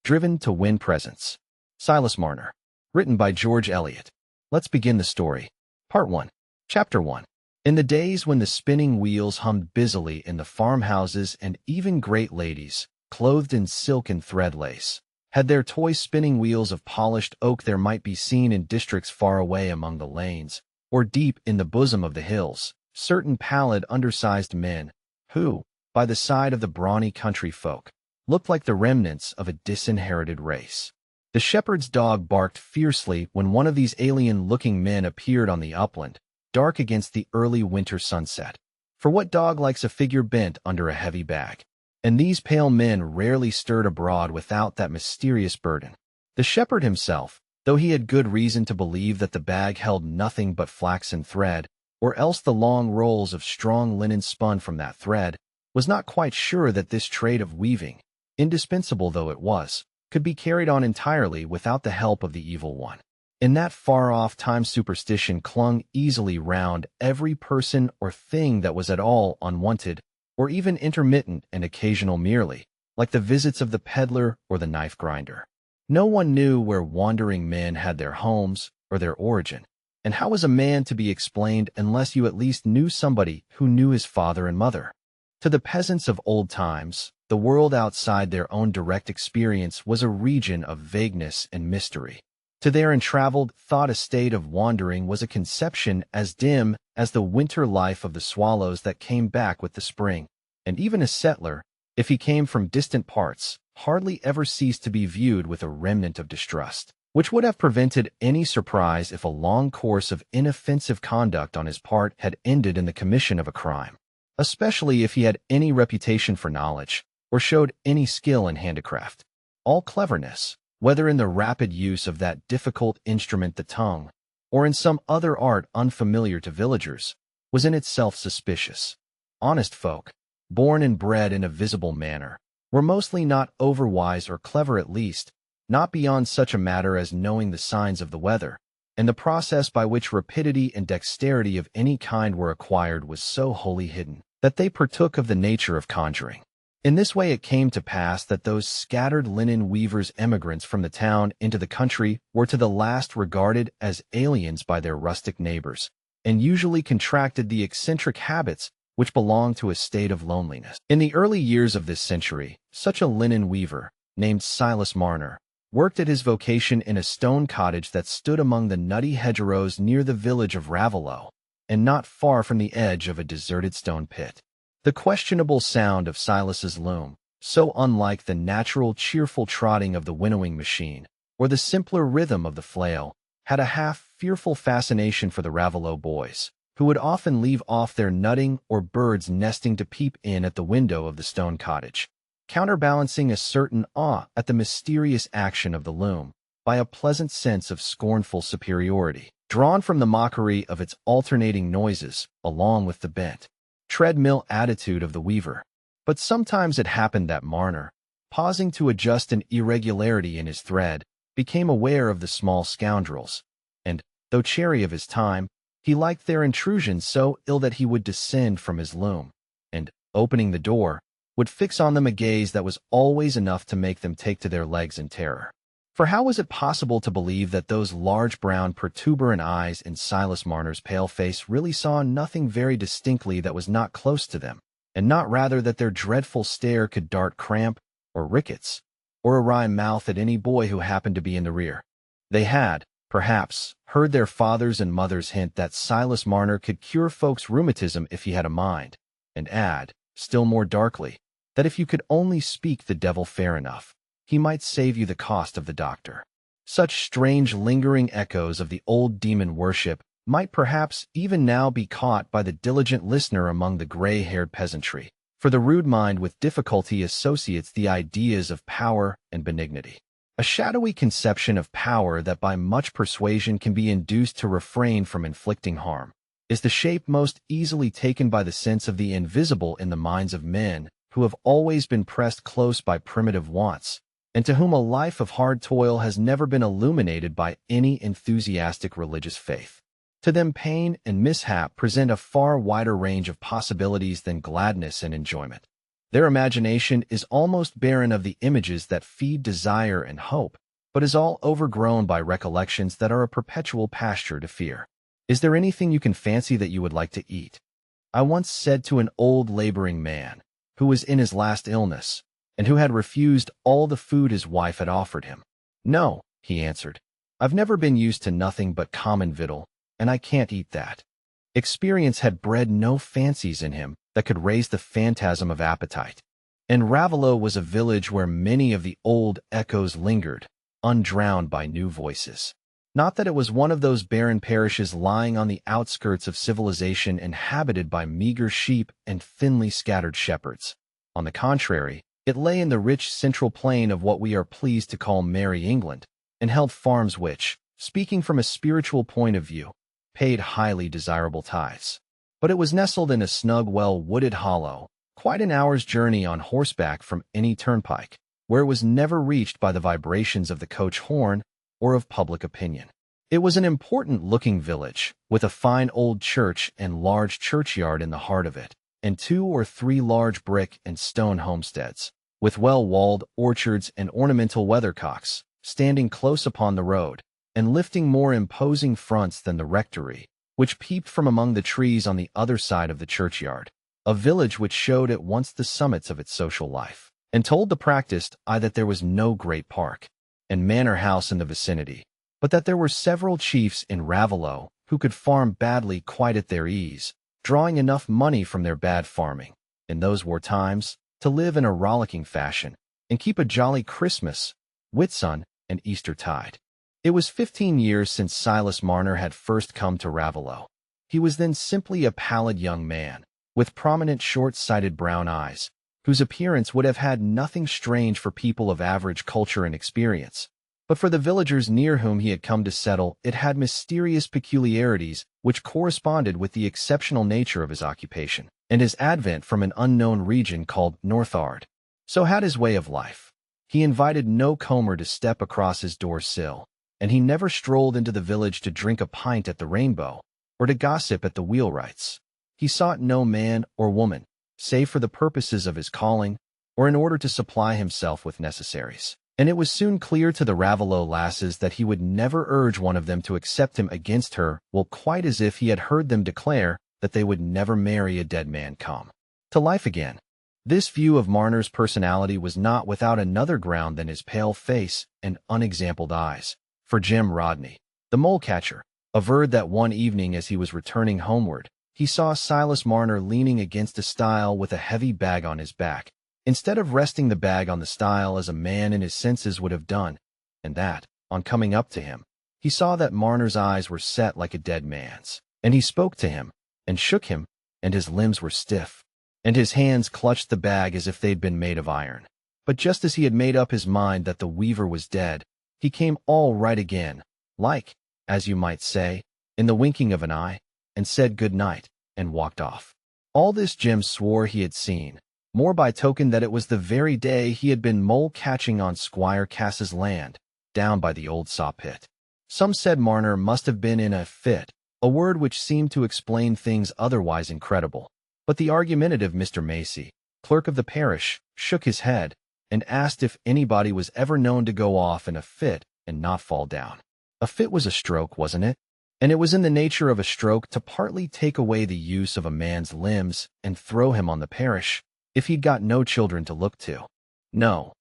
Driven to Win Presents. Silas Marner. Written by George Eliot. Let's begin the story. Part 1. Chapter 1. In the days when the spinning wheels hummed busily in the farmhouses and even great ladies, clothed in silk and thread lace, had their toy spinning wheels of polished oak, there might be seen in districts far away among the lanes, or deep in the bosom of the hills, certain pallid, undersized men, who, by the side of the brawny country folk, looked like the remnants of a disinherited race. The shepherd's dog barked fiercely when one of these alien-looking men appeared on the upland, dark against the early winter sunset. For what dog likes a figure bent under a heavy bag? And these pale men rarely stirred abroad without that mysterious burden. The shepherd himself, though he had good reason to believe that the bag held nothing but flaxen thread, or else the long rolls of strong linen spun from that thread, was not quite sure that this trade of weaving, indispensable though it was, could be carried on entirely without the help of the evil one. In that far-off time superstition clung easily round every person or thing that was at all unwanted, or even intermittent and occasional merely, like the visits of the peddler or the knife grinder. No one knew where wandering men had their homes or their origin, and how was a man to be explained unless you at least knew somebody who knew his father and mother? To the peasants of old times, the world outside their own direct experience was a region of vagueness and mystery. To their untraveled thought, a state of wandering was a conception as dim as the winter life of the swallows that came back with the spring, and even a settler, if he came from distant parts, hardly ever ceased to be viewed with a remnant of distrust, which would have prevented any surprise if a long course of inoffensive conduct on his part had ended in the commission of a crime, especially if he had any reputation for knowledge, or showed any skill in handicraft. All cleverness, whether in the rapid use of that difficult instrument the tongue, or in some other art unfamiliar to villagers, was in itself suspicious. Honest folk, born and bred in a visible manner, were mostly not overwise or clever, at least, not beyond such a matter as knowing the signs of the weather, and the process by which rapidity and dexterity of any kind were acquired was so wholly hidden that they partook of the nature of conjuring. In this way it came to pass that those scattered linen weavers, emigrants from the town into the country, were to the last regarded as aliens by their rustic neighbors, and usually contracted the eccentric habits which belong to a state of loneliness. In the early years of this century, such a linen weaver, named Silas Marner, worked at his vocation in a stone cottage that stood among the nutty hedgerows near the village of Raveloe, and not far from the edge of a deserted stone pit. The questionable sound of Silas's loom, so unlike the natural cheerful trotting of the winnowing machine, or the simpler rhythm of the flail, had a half-fearful fascination for the Raveloe boys, who would often leave off their nutting or birds nesting to peep in at the window of the stone cottage, counterbalancing a certain awe at the mysterious action of the loom by a pleasant sense of scornful superiority, drawn from the mockery of its alternating noises along with the bent treadmill attitude of the weaver. But sometimes it happened that Marner, pausing to adjust an irregularity in his thread, became aware of the small scoundrels, and, though chary of his time, he liked their intrusion so ill that he would descend from his loom, and, opening the door, would fix on them a gaze that was always enough to make them take to their legs in terror. For how was it possible to believe that those large brown protuberant eyes in Silas Marner's pale face really saw nothing very distinctly that was not close to them, and not rather that their dreadful stare could dart cramp, or rickets, or a wry mouth at any boy who happened to be in the rear? They had, perhaps, heard their fathers and mothers hint that Silas Marner could cure folks' rheumatism if he had a mind, and add, still more darkly, that if you could only speak the devil fair enough, he might save you the cost of the doctor. Such strange lingering echoes of the old demon worship might perhaps even now be caught by the diligent listener among the gray-haired peasantry, for the rude mind with difficulty associates the ideas of power and benignity. A shadowy conception of power that by much persuasion can be induced to refrain from inflicting harm is the shape most easily taken by the sense of the invisible in the minds of men who have always been pressed close by primitive wants, and to whom a life of hard toil has never been illuminated by any enthusiastic religious faith. To them pain and mishap present a far wider range of possibilities than gladness and enjoyment. Their imagination is almost barren of the images that feed desire and hope, but is all overgrown by recollections that are a perpetual pasture to fear. Is there anything you can fancy that you would like to eat? I once said to an old laboring man, who was in his last illness, and who had refused all the food his wife had offered him. No, he answered. I've never been used to nothing but common victual, and I can't eat that. Experience had bred no fancies in him that could raise the phantasm of appetite. And Ravelot was a village where many of the old echoes lingered, undrowned by new voices. Not that it was one of those barren parishes lying on the outskirts of civilization inhabited by meager sheep and thinly scattered shepherds. On the contrary, it lay in the rich central plain of what we are pleased to call Merry England, and held farms which, speaking from a spiritual point of view, paid highly desirable tithes. But it was nestled in a snug, well-wooded hollow, quite an hour's journey on horseback from any turnpike, where it was never reached by the vibrations of the coach horn or of public opinion. It was an important-looking village, with a fine old church and large churchyard in the heart of it, and 2 or 3 large brick and stone homesteads, with well-walled orchards and ornamental weathercocks, standing close upon the road, and lifting more imposing fronts than the rectory, which peeped from among the trees on the other side of the churchyard, a village which showed at once the summits of its social life, and told the practiced eye that there was no great park and manor house in the vicinity, but that there were several chiefs in Ravelot who could farm badly quite at their ease, drawing enough money from their bad farming, in those war times, to live in a rollicking fashion, and keep a jolly Christmas, Whitsun, and Eastertide. It was 15 years since Silas Marner had first come to Ravelot. He was then simply a pallid young man, with prominent short-sighted brown eyes, whose appearance would have had nothing strange for people of average culture and experience. But for the villagers near whom he had come to settle, it had mysterious peculiarities which corresponded with the exceptional nature of his occupation, and his advent from an unknown region called Northard. So had his way of life. He invited no comer to step across his door sill, and he never strolled into the village to drink a pint at the Rainbow, or to gossip at the wheelwrights. He sought no man or woman, save for the purposes of his calling, or in order to supply himself with necessaries. And it was soon clear to the Ravelot lasses that he would never urge one of them to accept him against her, well, quite as if he had heard them declare that they would never marry a dead man come to life again. This view of Marner's personality was not without another ground than his pale face and unexampled eyes, for Jim Rodney, the mole-catcher, averred that one evening as he was returning homeward, he saw Silas Marner leaning against a stile with a heavy bag on his back, instead of resting the bag on the stile as a man in his senses would have done, and that, on coming up to him, he saw that Marner's eyes were set like a dead man's, and he spoke to him, and shook him, and his limbs were stiff, and his hands clutched the bag as if they'd been made of iron. But just as he had made up his mind that the weaver was dead, he came all right again, like, as you might say, in the winking of an eye, and said good night, and walked off. All this Jim swore he had seen, more by token that it was the very day he had been mole-catching on Squire Cass's land, down by the old saw-pit. Some said Marner must have been in a fit, a word which seemed to explain things otherwise incredible. But the argumentative Mr. Macy, clerk of the parish, shook his head, and asked if anybody was ever known to go off in a fit and not fall down. A fit was a stroke, wasn't it? And it was in the nature of a stroke to partly take away the use of a man's limbs and throw him on the parish, if he'd got no children to look to. No,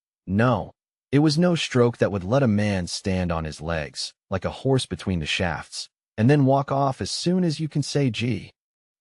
it was no stroke that would let a man stand on his legs, like a horse between the shafts, and then walk off as soon as you can say gee.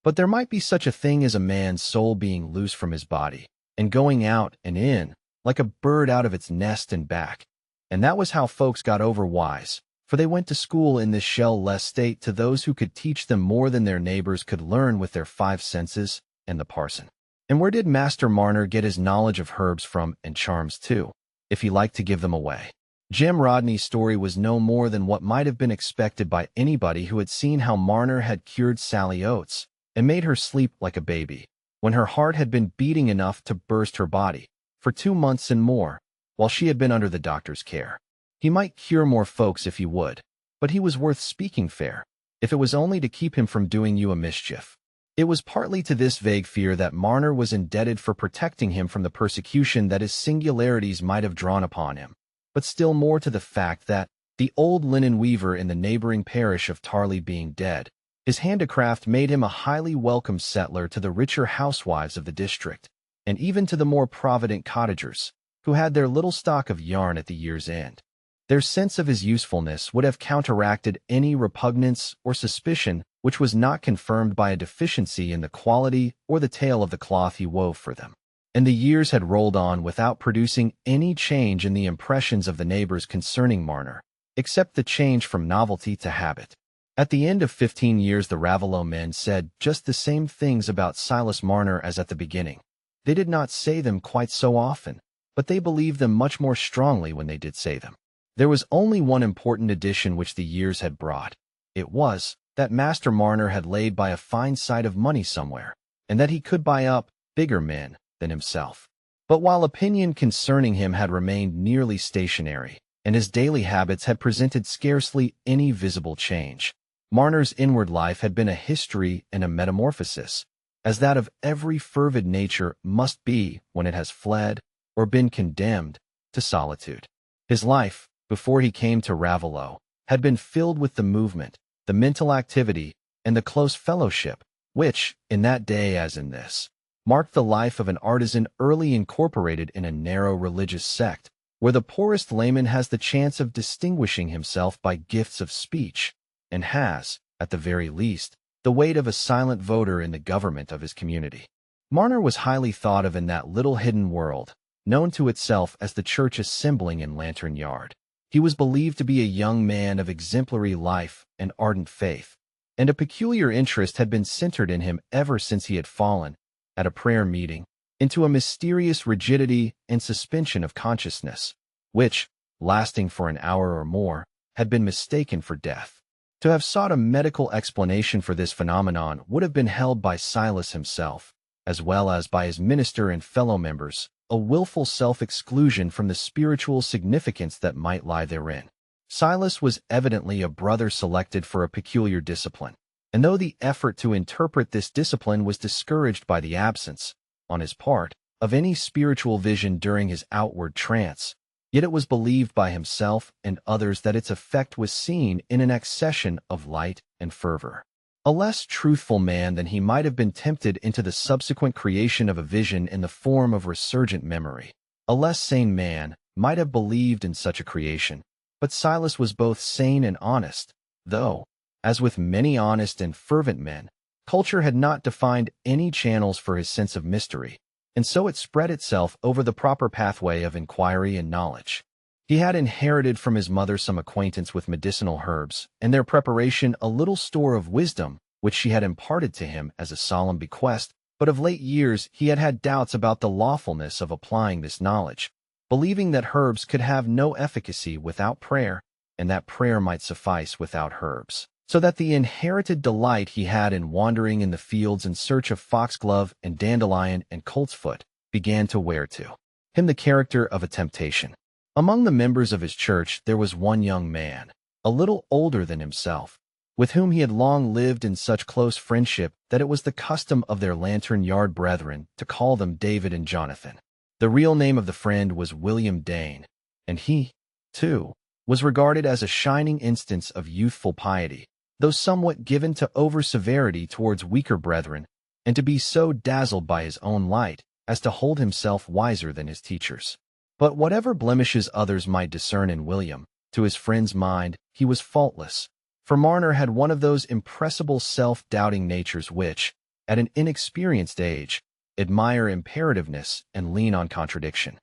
But there might be such a thing as a man's soul being loose from his body, and going out and in, like a bird out of its nest and back. And that was how folks got over wise, for they went to school in this shell-less state to those who could teach them more than their neighbors could learn with their 5 senses, and the parson. And where did Master Marner get his knowledge of herbs from, and charms too, if he liked to give them away? Jim Rodney's story was no more than what might have been expected by anybody who had seen how Marner had cured Sally Oates, and made her sleep like a baby, when her heart had been beating enough to burst her body, for 2 months and more, while she had been under the doctor's care. He might cure more folks if he would, but he was worth speaking fair, if it was only to keep him from doing you a mischief. It was partly to this vague fear that Marner was indebted for protecting him from the persecution that his singularities might have drawn upon him, but still more to the fact that, the old linen weaver in the neighboring parish of Tarley being dead, his handicraft made him a highly welcome settler to the richer housewives of the district, and even to the more provident cottagers, who had their little stock of yarn at the year's end. Their sense of his usefulness would have counteracted any repugnance or suspicion which was not confirmed by a deficiency in the quality or the tale of the cloth he wove for them. And the years had rolled on without producing any change in the impressions of the neighbors concerning Marner, except the change from novelty to habit. At the end of 15 years, the Raveloe men said just the same things about Silas Marner as at the beginning. They did not say them quite so often, but they believed them much more strongly when they did say them. There was only one important addition which the years had brought. It was that Master Marner had laid by a fine sight of money somewhere, and that he could buy up bigger men than himself. But while opinion concerning him had remained nearly stationary, and his daily habits had presented scarcely any visible change, Marner's inward life had been a history and a metamorphosis, as that of every fervid nature must be when it has fled or been condemned to solitude. His life, before he came to Raveloe, had been filled with the movement, the mental activity, and the close fellowship, which, in that day as in this, marked the life of an artisan early incorporated in a narrow religious sect, where the poorest layman has the chance of distinguishing himself by gifts of speech, and has, at the very least, the weight of a silent voter in the government of his community. Marner was highly thought of in that little hidden world, known to itself as the church assembling in Lantern Yard. He was believed to be a young man of exemplary life and ardent faith, and a peculiar interest had been centered in him ever since he had fallen, at a prayer meeting, into a mysterious rigidity and suspension of consciousness, which, lasting for an hour or more, had been mistaken for death. To have sought a medical explanation for this phenomenon would have been held by Silas himself, as well as by his minister and fellow members, a willful self-exclusion from the spiritual significance that might lie therein. Silas was evidently a brother selected for a peculiar discipline, and though the effort to interpret this discipline was discouraged by the absence, on his part, of any spiritual vision during his outward trance, yet it was believed by himself and others that its effect was seen in an accession of light and fervor. A less truthful man than he might have been tempted into the subsequent creation of a vision in the form of resurgent memory. A less sane man might have believed in such a creation, but Silas was both sane and honest, though, as with many honest and fervent men, culture had not defined any channels for his sense of mystery, and so it spread itself over the proper pathway of inquiry and knowledge. He had inherited from his mother some acquaintance with medicinal herbs, and their preparation a little store of wisdom, which she had imparted to him as a solemn bequest, but of late years he had had doubts about the lawfulness of applying this knowledge, believing that herbs could have no efficacy without prayer, and that prayer might suffice without herbs, so that the inherited delight he had in wandering in the fields in search of foxglove and dandelion and coltsfoot began to wear to him the character of a temptation. Among the members of his church there was one young man, a little older than himself, with whom he had long lived in such close friendship that it was the custom of their Lantern Yard brethren to call them David and Jonathan. The real name of the friend was William Dane, and he, too, was regarded as a shining instance of youthful piety, though somewhat given to over-severity towards weaker brethren, and to be so dazzled by his own light as to hold himself wiser than his teachers. But whatever blemishes others might discern in William, to his friend's mind, he was faultless, for Marner had one of those impressible self-doubting natures which, at an inexperienced age, admire imperativeness and lean on contradiction.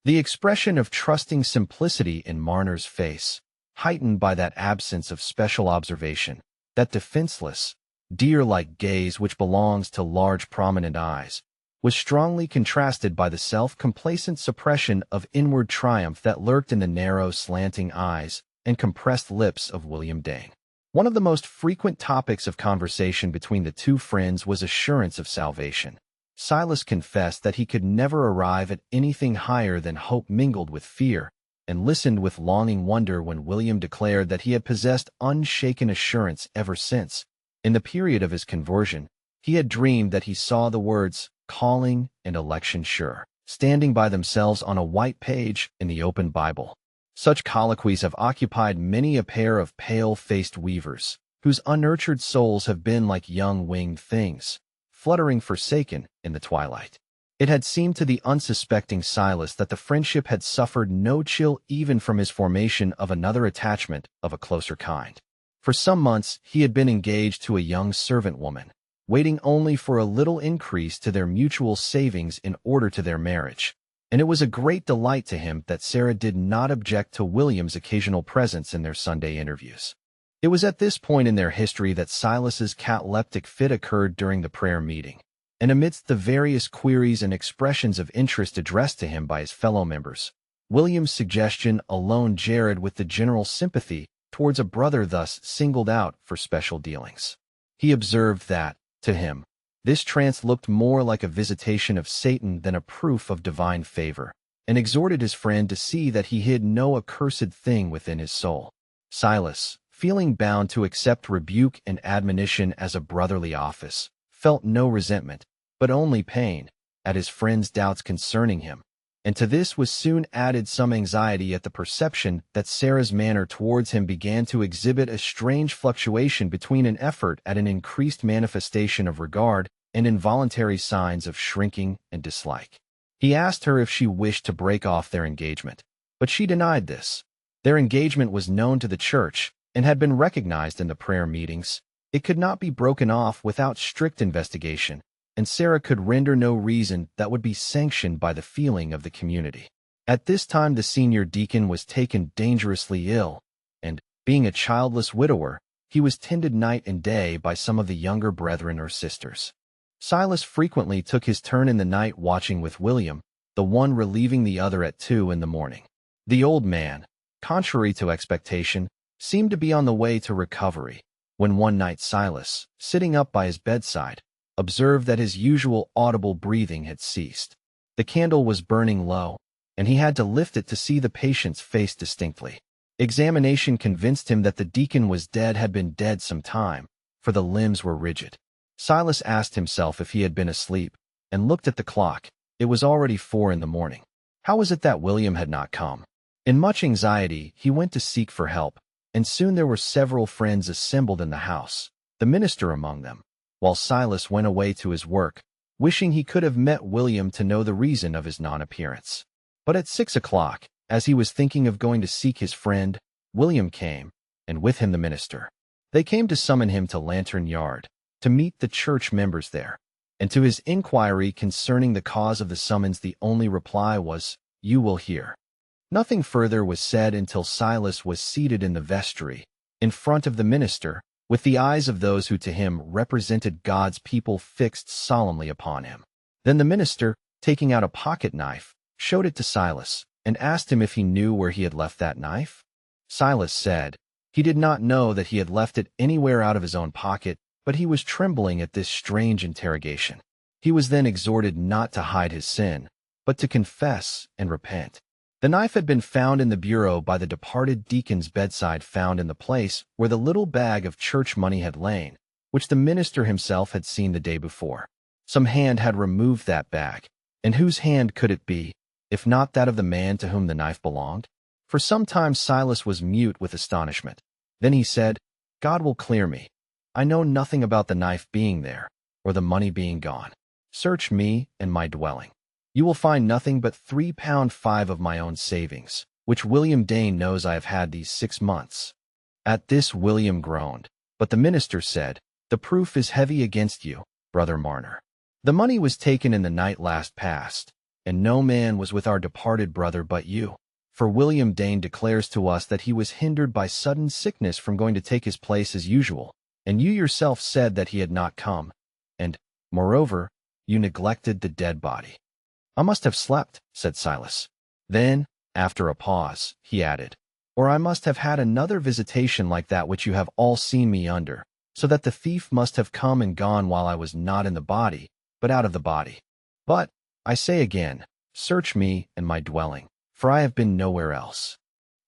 The expression of trusting simplicity in Marner's face, heightened by that absence of special observation, that defenseless, deer-like gaze which belongs to large prominent eyes, was strongly contrasted by the self-complacent suppression of inward triumph that lurked in the narrow, slanting eyes and compressed lips of William Dane. One of the most frequent topics of conversation between the two friends was assurance of salvation. Silas confessed that he could never arrive at anything higher than hope mingled with fear, and listened with longing wonder when William declared that he had possessed unshaken assurance ever since, in the period of his conversion, He had dreamed that he saw the words calling and election sure standing by themselves on a white page in the open Bible. Such colloquies have occupied many a pair of pale-faced weavers, whose unnurtured souls have been like young winged things, fluttering forsaken in the twilight. It had seemed to the unsuspecting Silas that the friendship had suffered no chill even from his formation of another attachment of a closer kind. For some months he had been engaged to a young servant woman, waiting only for a little increase to their mutual savings in order to their marriage. And it was a great delight to him that Sarah did not object to William's occasional presence in their Sunday interviews. It was at this point in their history that Silas's cataleptic fit occurred during the prayer meeting, and amidst the various queries and expressions of interest addressed to him by his fellow members, William's suggestion alone jarred with the general sympathy towards a brother thus singled out for special dealings. He observed that, to him, this trance looked more like a visitation of Satan than a proof of divine favor, and exhorted his friend to see that he hid no accursed thing within his soul. Silas, feeling bound to accept rebuke and admonition as a brotherly office, felt no resentment, but only pain, at his friend's doubts concerning him, and to this was soon added some anxiety at the perception that Sarah's manner towards him began to exhibit a strange fluctuation between an effort at an increased manifestation of regard and involuntary signs of shrinking and dislike. He asked her if she wished to break off their engagement, but she denied this. Their engagement was known to the church and had been recognized in the prayer meetings. It could not be broken off without strict investigation, and Sarah could render no reason that would be sanctioned by the feeling of the community. At this time the senior deacon was taken dangerously ill, and, being a childless widower, he was tended night and day by some of the younger brethren or sisters. Silas frequently took his turn in the night watching with William, the one relieving the other at 2 in the morning. The old man, contrary to expectation, seemed to be on the way to recovery, when one night Silas, sitting up by his bedside, observed that his usual audible breathing had ceased. The candle was burning low, and he had to lift it to see the patient's face distinctly. Examination convinced him that the deacon had been dead some time, for the limbs were rigid. Silas asked himself if he had been asleep, and looked at the clock. It was already 4 in the morning. How was it that William had not come? In much anxiety, he went to seek for help, and soon there were several friends assembled in the house, the minister among them, while Silas went away to his work, wishing he could have met William to know the reason of his non-appearance. But at 6 o'clock, as he was thinking of going to seek his friend, William came, and with him the minister. They came to summon him to Lantern Yard, to meet the church members there, and to his inquiry concerning the cause of the summons the only reply was, "You will hear." Nothing further was said until Silas was seated in the vestry, in front of the minister, with the eyes of those who to him represented God's people fixed solemnly upon him. Then the minister, taking out a pocket knife, showed it to Silas, and asked him if he knew where he had left that knife. Silas said he did not know that he had left it anywhere out of his own pocket, but he was trembling at this strange interrogation. He was then exhorted not to hide his sin, but to confess and repent. The knife had been found in the bureau by the departed deacon's bedside, found in the place where the little bag of church money had lain, which the minister himself had seen the day before. Some hand had removed that bag, and whose hand could it be, if not that of the man to whom the knife belonged? For some time Silas was mute with astonishment. Then he said, "God will clear me. I know nothing about the knife being there, or the money being gone. Search me and my dwelling. You will find nothing but £3.5 of my own savings, which William Dane knows I have had these 6 months." At this William groaned, but the minister said, "The proof is heavy against you, Brother Marner. The money was taken in the night last past, and no man was with our departed brother but you. For William Dane declares to us that he was hindered by sudden sickness from going to take his place as usual, and you yourself said that he had not come, and, moreover, you neglected the dead body." "I must have slept," said Silas. Then, after a pause, he added, "Or I must have had another visitation like that which you have all seen me under, so that the thief must have come and gone while I was not in the body, but out of the body. But, I say again, search me and my dwelling, for I have been nowhere else."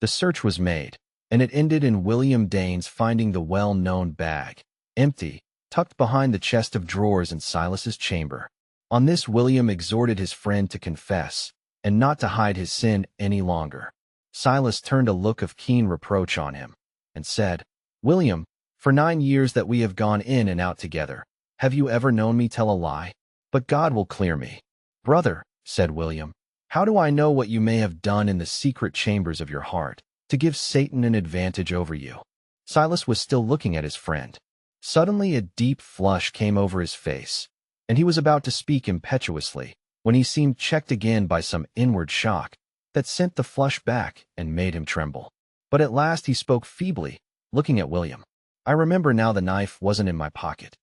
The search was made, and it ended in William Dane's finding the well-known bag, empty, tucked behind the chest of drawers in Silas's chamber. On this, William exhorted his friend to confess, and not to hide his sin any longer. Silas turned a look of keen reproach on him, and said, "William, for 9 years that we have gone in and out together, have you ever known me tell a lie? But God will clear me." "Brother," said William, "how do I know what you may have done in the secret chambers of your heart, to give Satan an advantage over you?" Silas was still looking at his friend. Suddenly a deep flush came over his face, and he was about to speak impetuously, when he seemed checked again by some inward shock that sent the flush back and made him tremble. But at last he spoke feebly, looking at William. "I remember now the knife wasn't in my pocket."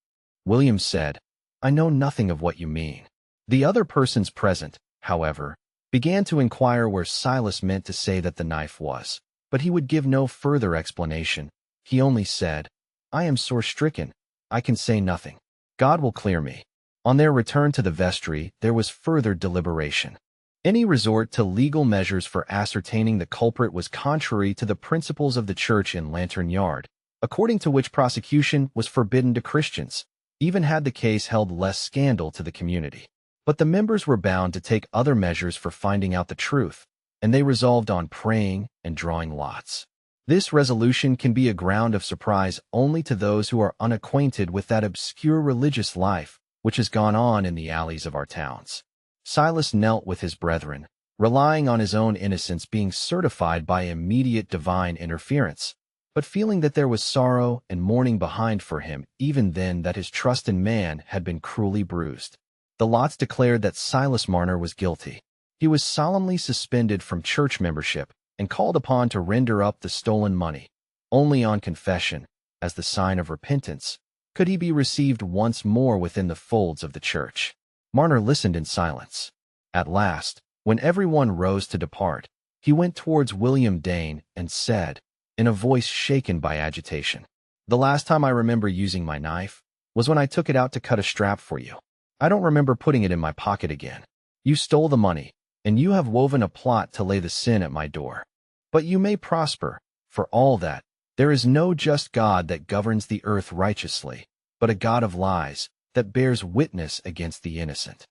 William said, "I know nothing of what you mean." The other persons present, however, began to inquire where Silas meant to say that the knife was, but he would give no further explanation. He only said, "I am sore stricken. I can say nothing. God will clear me." On their return to the vestry, there was further deliberation. Any resort to legal measures for ascertaining the culprit was contrary to the principles of the church in Lantern Yard, according to which prosecution was forbidden to Christians, even had the case held less scandal to the community. But the members were bound to take other measures for finding out the truth, and they resolved on praying and drawing lots. This resolution can be a ground of surprise only to those who are unacquainted with that obscure religious life which has gone on in the alleys of our towns. Silas knelt with his brethren, relying on his own innocence being certified by immediate divine interference, but feeling that there was sorrow and mourning behind for him even then that his trust in man had been cruelly bruised. The lots declared that Silas Marner was guilty. He was solemnly suspended from church membership and called upon to render up the stolen money. Only on confession, as the sign of repentance, could he be received once more within the folds of the church. Marner listened in silence. At last, when everyone rose to depart, he went towards William Dane and said, in a voice shaken by agitation, "The last time I remember using my knife was when I took it out to cut a strap for you. I don't remember putting it in my pocket again. You stole the money, and you have woven a plot to lay the sin at my door. But you may prosper, for all that. There is no just God that governs the earth righteously, but a God of lies that bears witness against the innocent."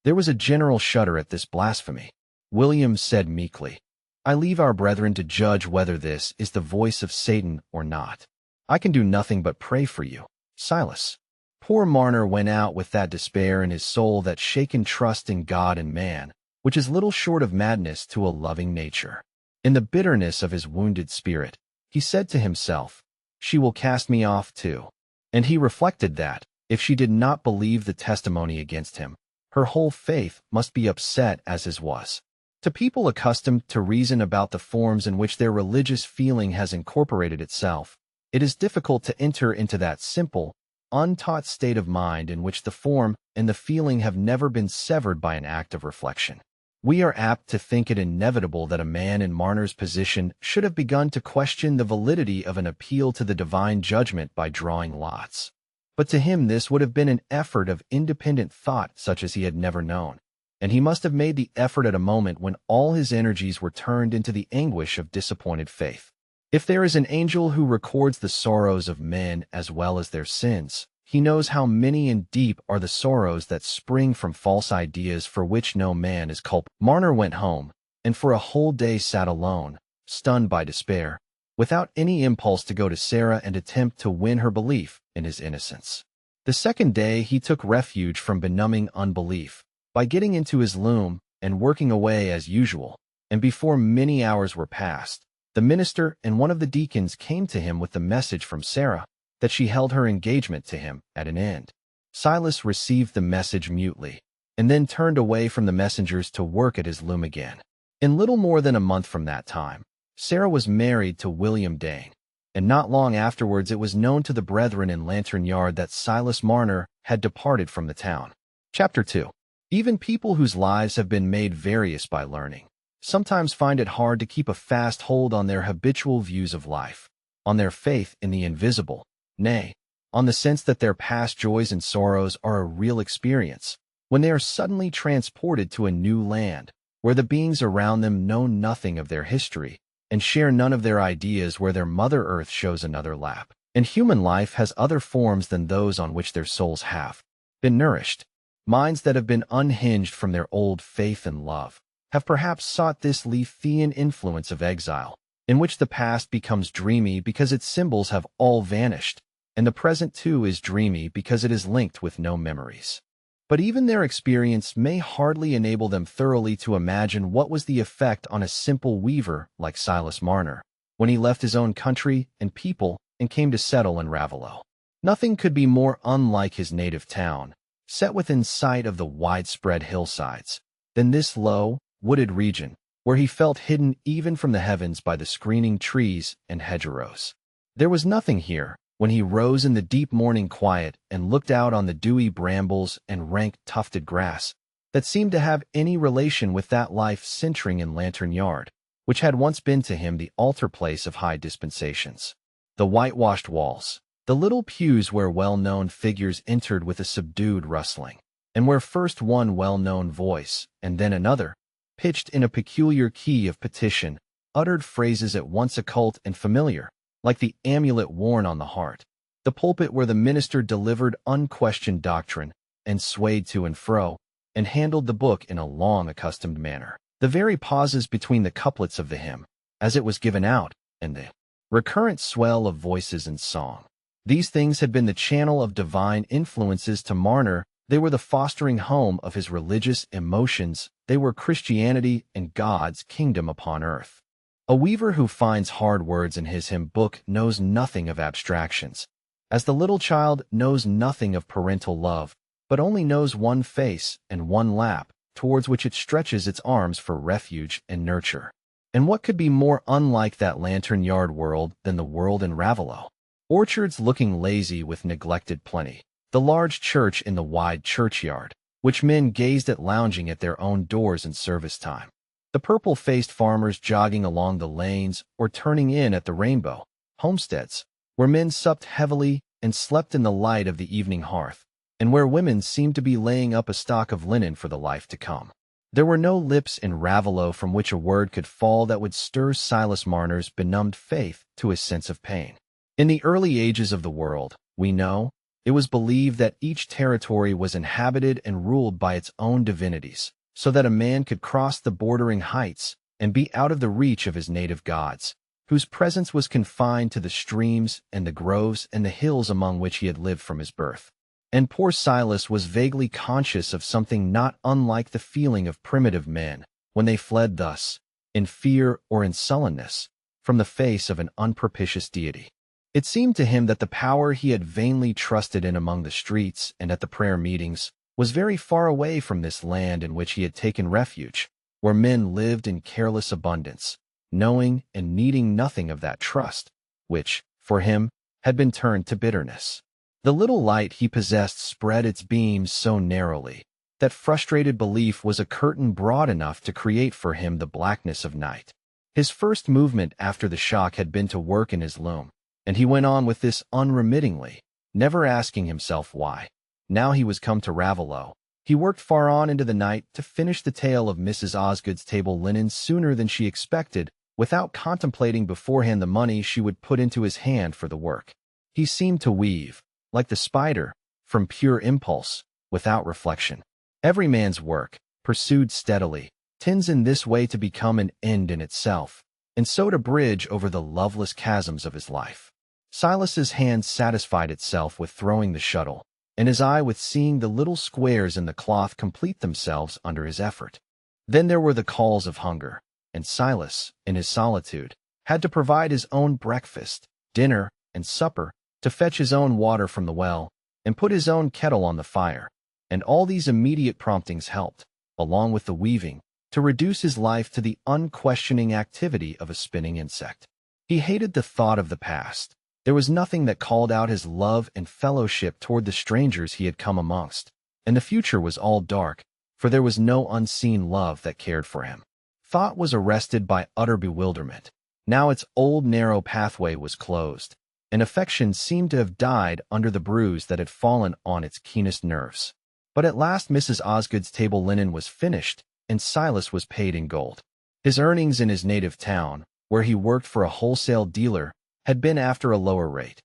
There was a general shudder at this blasphemy. William said meekly, "I leave our brethren to judge whether this is the voice of Satan or not. I can do nothing but pray for you, Silas." Poor Marner went out with that despair in his soul, that shaken trust in God and man, which is little short of madness to a loving nature. In the bitterness of his wounded spirit, he said to himself, "She will cast me off too." And he reflected that, if she did not believe the testimony against him, her whole faith must be upset as his was. To people accustomed to reason about the forms in which their religious feeling has incorporated itself, it is difficult to enter into that simple, untaught state of mind in which the form and the feeling have never been severed by an act of reflection. We are apt to think it inevitable that a man in Marner's position should have begun to question the validity of an appeal to the divine judgment by drawing lots. But to him this would have been an effort of independent thought such as he had never known, and he must have made the effort at a moment when all his energies were turned into the anguish of disappointed faith. If there is an angel who records the sorrows of men as well as their sins, he knows how many and deep are the sorrows that spring from false ideas for which no man is culpable. Marner went home, and for a whole day sat alone, stunned by despair, without any impulse to go to Sarah and attempt to win her belief in his innocence. The second day he took refuge from benumbing unbelief by getting into his loom and working away as usual, and before many hours were past, the minister and one of the deacons came to him with the message from Sarah that she held her engagement to him at an end. Silas received the message mutely, and then turned away from the messengers to work at his loom again. In little more than a month from that time, Sarah was married to William Dane, and not long afterwards it was known to the brethren in Lantern Yard that Silas Marner had departed from the town. Chapter 2. Even people whose lives have been made various by learning sometimes find it hard to keep a fast hold on their habitual views of life, on their faith in the invisible, nay, on the sense that their past joys and sorrows are a real experience, when they are suddenly transported to a new land, where the beings around them know nothing of their history, and share none of their ideas, where their Mother Earth shows another lap. And human life has other forms than those on which their souls have been nourished. Minds that have been unhinged from their old faith and love have perhaps sought this Lethean influence of exile, in which the past becomes dreamy because its symbols have all vanished, and the present too is dreamy because it is linked with no memories. But even their experience may hardly enable them thoroughly to imagine what was the effect on a simple weaver like Silas Marner, when he left his own country and people and came to settle in Ravello. Nothing could be more unlike his native town, set within sight of the widespread hillsides, than this low, wooded region, where he felt hidden even from the heavens by the screening trees and hedgerows. There was nothing here, when he rose in the deep morning quiet and looked out on the dewy brambles and rank tufted grass, that seemed to have any relation with that life centering in Lantern Yard, which had once been to him the altar place of high dispensations. The whitewashed walls, the little pews where well-known figures entered with a subdued rustling, and where first one well-known voice, and then another, pitched in a peculiar key of petition, uttered phrases at once occult and familiar, like the amulet worn on the heart. The pulpit where the minister delivered unquestioned doctrine, and swayed to and fro, and handled the book in a long accustomed manner. The very pauses between the couplets of the hymn, as it was given out, and the recurrent swell of voices and song. These things had been the channel of divine influences to Marner. They were the fostering home of his religious emotions. They were Christianity and God's kingdom upon earth. A weaver who finds hard words in his hymn book knows nothing of abstractions, as the little child knows nothing of parental love, but only knows one face and one lap, towards which it stretches its arms for refuge and nurture. And what could be more unlike that Lantern Yard world than the world in Ravello? Orchards looking lazy with neglected plenty, the large church in the wide churchyard, which men gazed at lounging at their own doors in service time. The purple-faced farmers jogging along the lanes or turning in at the Rainbow homesteads, where men supped heavily and slept in the light of the evening hearth, and where women seemed to be laying up a stock of linen for the life to come. There were no lips in Ravello from which a word could fall that would stir Silas Marner's benumbed faith to a sense of pain. In the early ages of the world, we know, it was believed that each territory was inhabited and ruled by its own divinities, so that a man could cross the bordering heights and be out of the reach of his native gods, whose presence was confined to the streams and the groves and the hills among which he had lived from his birth. And poor Silas was vaguely conscious of something not unlike the feeling of primitive men when they fled thus, in fear or in sullenness, from the face of an unpropitious deity. It seemed to him that the power he had vainly trusted in among the streets and at the prayer meetings was very far away from this land in which he had taken refuge, where men lived in careless abundance, knowing and needing nothing of that trust, which, for him, had been turned to bitterness. The little light he possessed spread its beams so narrowly that frustrated belief was a curtain broad enough to create for him the blackness of night. His first movement after the shock had been to work in his loom, and he went on with this unremittingly, never asking himself why. Now he was come to Ravello. He worked far on into the night to finish the tale of Mrs. Osgood's table linen sooner than she expected, without contemplating beforehand the money she would put into his hand for the work. He seemed to weave, like the spider, from pure impulse, without reflection. Every man's work, pursued steadily, tends in this way to become an end in itself, and so to bridge over the loveless chasms of his life. Silas's hand satisfied itself with throwing the shuttle, and his eye with seeing the little squares in the cloth complete themselves under his effort. Then there were the calls of hunger, and Silas, in his solitude, had to provide his own breakfast, dinner, and supper, to fetch his own water from the well, and put his own kettle on the fire, and all these immediate promptings helped, along with the weaving, to reduce his life to the unquestioning activity of a spinning insect. He hated the thought of the past. There was nothing that called out his love and fellowship toward the strangers he had come amongst, and the future was all dark, for there was no unseen love that cared for him. Thought was arrested by utter bewilderment. Now its old narrow pathway was closed, and affection seemed to have died under the bruise that had fallen on its keenest nerves. But at last Mrs. Osgood's table linen was finished, and Silas was paid in gold. His earnings in his native town, where he worked for a wholesale dealer, had been after a lower rate.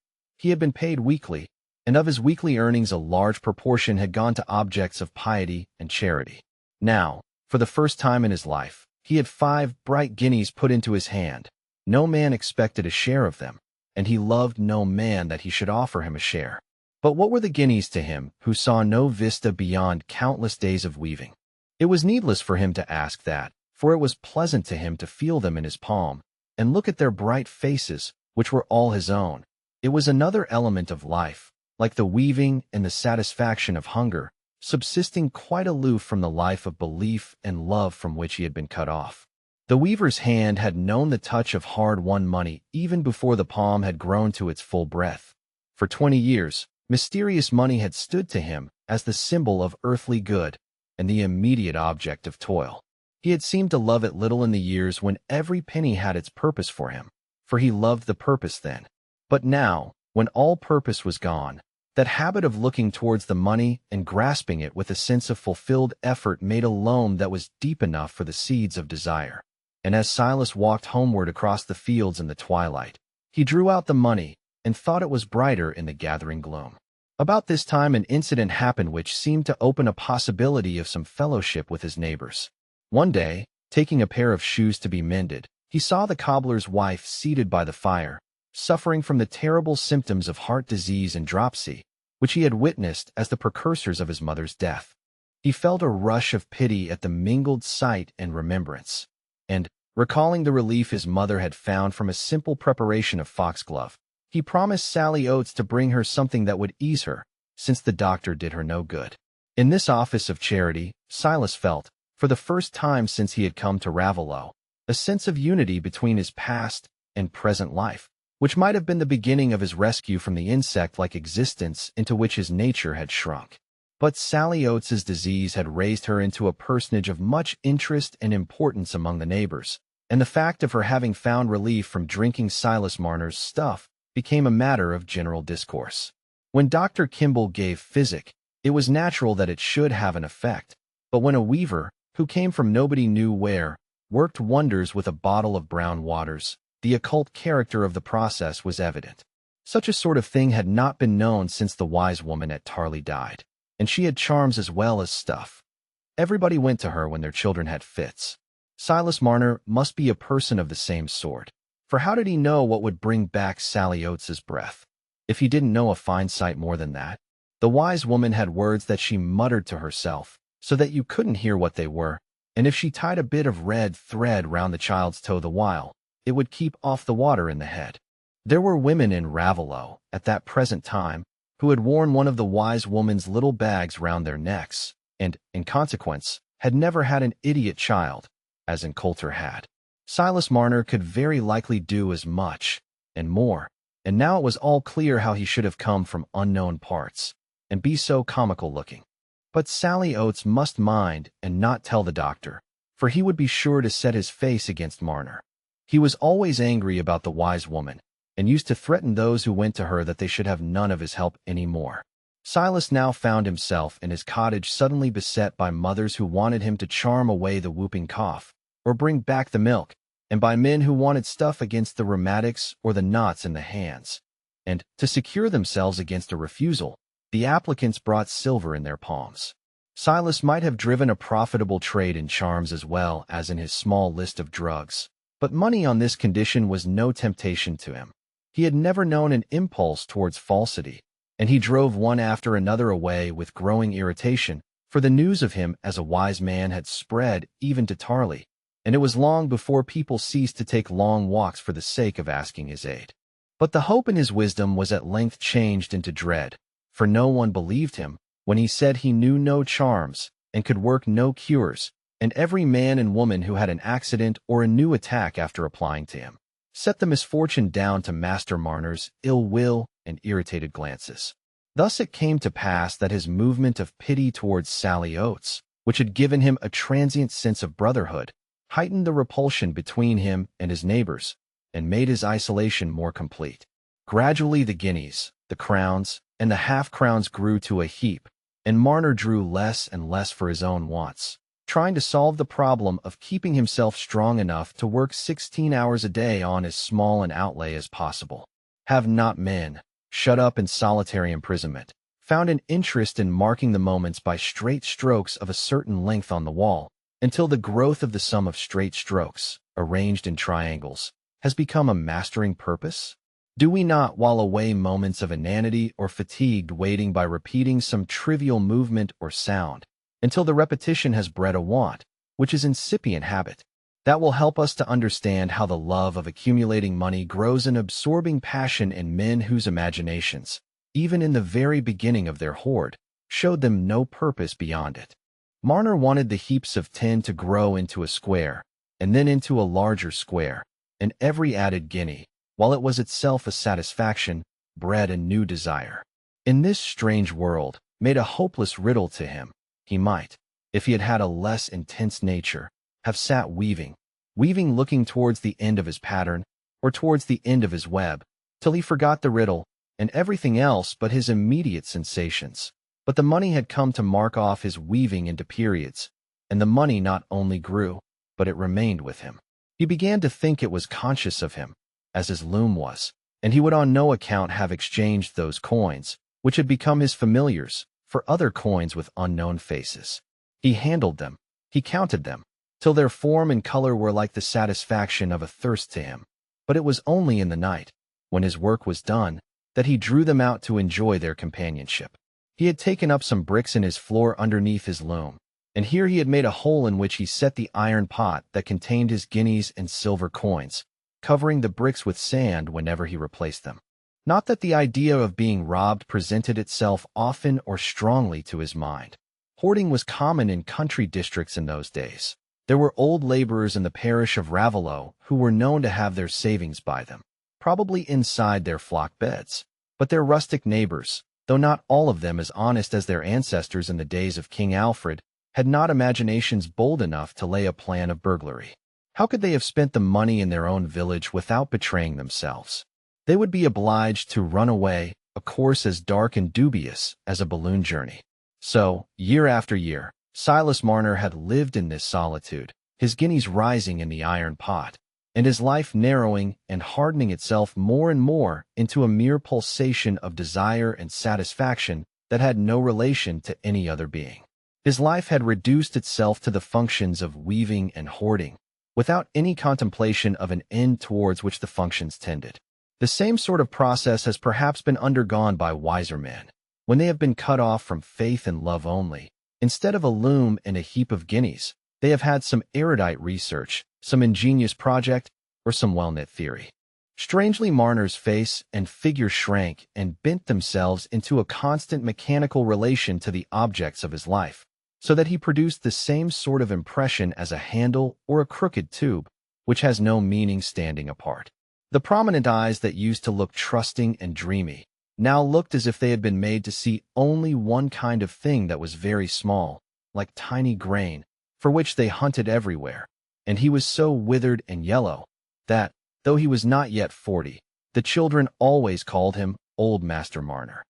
He had been paid weekly, and of his weekly earnings a large proportion had gone to objects of piety and charity. Now, for the first time in his life, he had 5 bright guineas put into his hand. No man expected a share of them, and he loved no man that he should offer him a share. But what were the guineas to him, who saw no vista beyond countless days of weaving? It was needless for him to ask that, for it was pleasant to him to feel them in his palm, and look at their bright faces, which were all his own. It was another element of life, like the weaving and the satisfaction of hunger, subsisting quite aloof from the life of belief and love from which he had been cut off. The weaver's hand had known the touch of hard-won money even before the palm had grown to its full breadth. For 20 years, mysterious money had stood to him as the symbol of earthly good and the immediate object of toil. He had seemed to love it little in the years when every penny had its purpose for him, for he loved the purpose then. But now, when all purpose was gone, that habit of looking towards the money and grasping it with a sense of fulfilled effort made a loam that was deep enough for the seeds of desire. And as Silas walked homeward across the fields in the twilight, he drew out the money and thought it was brighter in the gathering gloom. About this time an incident happened which seemed to open a possibility of some fellowship with his neighbors. One day, taking a pair of shoes to be mended, he saw the cobbler's wife seated by the fire, suffering from the terrible symptoms of heart disease and dropsy, which he had witnessed as the precursors of his mother's death. He felt a rush of pity at the mingled sight and remembrance, and, recalling the relief his mother had found from a simple preparation of foxglove, he promised Sally Oates to bring her something that would ease her, since the doctor did her no good. In this office of charity, Silas felt, for the first time since he had come to Raveloe, a sense of unity between his past and present life, which might have been the beginning of his rescue from the insect-like existence into which his nature had shrunk. But Sally Oates's disease had raised her into a personage of much interest and importance among the neighbors, and the fact of her having found relief from drinking Silas Marner's stuff became a matter of general discourse. When Dr. Kimball gave physic, it was natural that it should have an effect, but when a weaver, who came from nobody knew where, worked wonders with a bottle of brown waters, the occult character of the process was evident. Such a sort of thing had not been known since the wise woman at Tarley died, and she had charms as well as stuff. Everybody went to her when their children had fits. Silas Marner must be a person of the same sort, for how did he know what would bring back Sally Oates's breath? If he didn't know a fine sight more than that. The wise woman had words that she muttered to herself, so that you couldn't hear what they were, and if she tied a bit of red thread round the child's toe the while, it would keep off the water in the head. There were women in Raveloe, at that present time, who had worn one of the wise woman's little bags round their necks, and, in consequence, had never had an idiot child, as in Coulter had. Silas Marner could very likely do as much, and more, and now it was all clear how he should have come from unknown parts, and be so comical-looking. But Sally Oates must mind and not tell the doctor, for he would be sure to set his face against Marner. He was always angry about the wise woman, and used to threaten those who went to her that they should have none of his help any more. Silas now found himself in his cottage suddenly beset by mothers who wanted him to charm away the whooping cough, or bring back the milk, and by men who wanted stuff against the rheumatics or the knots in the hands. And, to secure themselves against a refusal, the applicants brought silver in their palms. Silas might have driven a profitable trade in charms as well as in his small list of drugs, but money on this condition was no temptation to him. He had never known an impulse towards falsity, and he drove one after another away with growing irritation, for the news of him as a wise man had spread even to Tarley, and it was long before people ceased to take long walks for the sake of asking his aid. But the hope in his wisdom was at length changed into dread, for no one believed him when he said he knew no charms and could work no cures, and every man and woman who had an accident or a new attack after applying to him set the misfortune down to Master Marner's ill will and irritated glances. Thus it came to pass that his movement of pity towards Sally Oates, which had given him a transient sense of brotherhood, heightened the repulsion between him and his neighbors, and made his isolation more complete. Gradually the guineas, the crowns, and the half-crowns grew to a heap, and Marner drew less and less for his own wants, trying to solve the problem of keeping himself strong enough to work 16 hours a day on as small an outlay as possible. Have not men, shut up in solitary imprisonment, found an interest in marking the moments by straight strokes of a certain length on the wall, until the growth of the sum of straight strokes, arranged in triangles, has become a mastering purpose? Do we not while away moments of inanity or fatigued waiting by repeating some trivial movement or sound, until the repetition has bred a want, which is incipient habit, that will help us to understand how the love of accumulating money grows an absorbing passion in men whose imaginations, even in the very beginning of their hoard, showed them no purpose beyond it. Marner wanted the heaps of tin to grow into a square, and then into a larger square, and every added guinea, while it was itself a satisfaction, bred a new desire. In this strange world, made a hopeless riddle to him, he might, if he had had a less intense nature, have sat weaving looking towards the end of his pattern, or towards the end of his web, till he forgot the riddle, and everything else but his immediate sensations. But the money had come to mark off his weaving into periods, and the money not only grew, but it remained with him. He began to think it was conscious of him, as his loom was, and he would on no account have exchanged those coins, which had become his familiars, for other coins with unknown faces. He handled them, he counted them, till their form and color were like the satisfaction of a thirst to him. But it was only in the night, when his work was done, that he drew them out to enjoy their companionship. He had taken up some bricks in his floor underneath his loom, and here he had made a hole in which he set the iron pot that contained his guineas and silver coins, covering the bricks with sand whenever he replaced them. Not that the idea of being robbed presented itself often or strongly to his mind. Hoarding was common in country districts in those days. There were old laborers in the parish of Raveloe who were known to have their savings by them, probably inside their flock beds. But their rustic neighbors, though not all of them as honest as their ancestors in the days of King Alfred, had not imaginations bold enough to lay a plan of burglary. How could they have spent the money in their own village without betraying themselves? They would be obliged to run away, a course as dark and dubious as a balloon journey. So, year after year, Silas Marner had lived in this solitude, his guineas rising in the iron pot, and his life narrowing and hardening itself more and more into a mere pulsation of desire and satisfaction that had no relation to any other being. His life had reduced itself to the functions of weaving and hoarding, without any contemplation of an end towards which the functions tended. The same sort of process has perhaps been undergone by wiser men, when they have been cut off from faith and love only. Instead of a loom and a heap of guineas, they have had some erudite research, some ingenious project, or some well-knit theory. Strangely, Marner's face and figure shrank and bent themselves into a constant mechanical relation to the objects of his life, so that he produced the same sort of impression as a handle or a crooked tube, which has no meaning standing apart. The prominent eyes that used to look trusting and dreamy now looked as if they had been made to see only one kind of thing that was very small, like tiny grain, for which they hunted everywhere, and he was so withered and yellow that, though he was not yet 40, the children always called him Old Master Marner.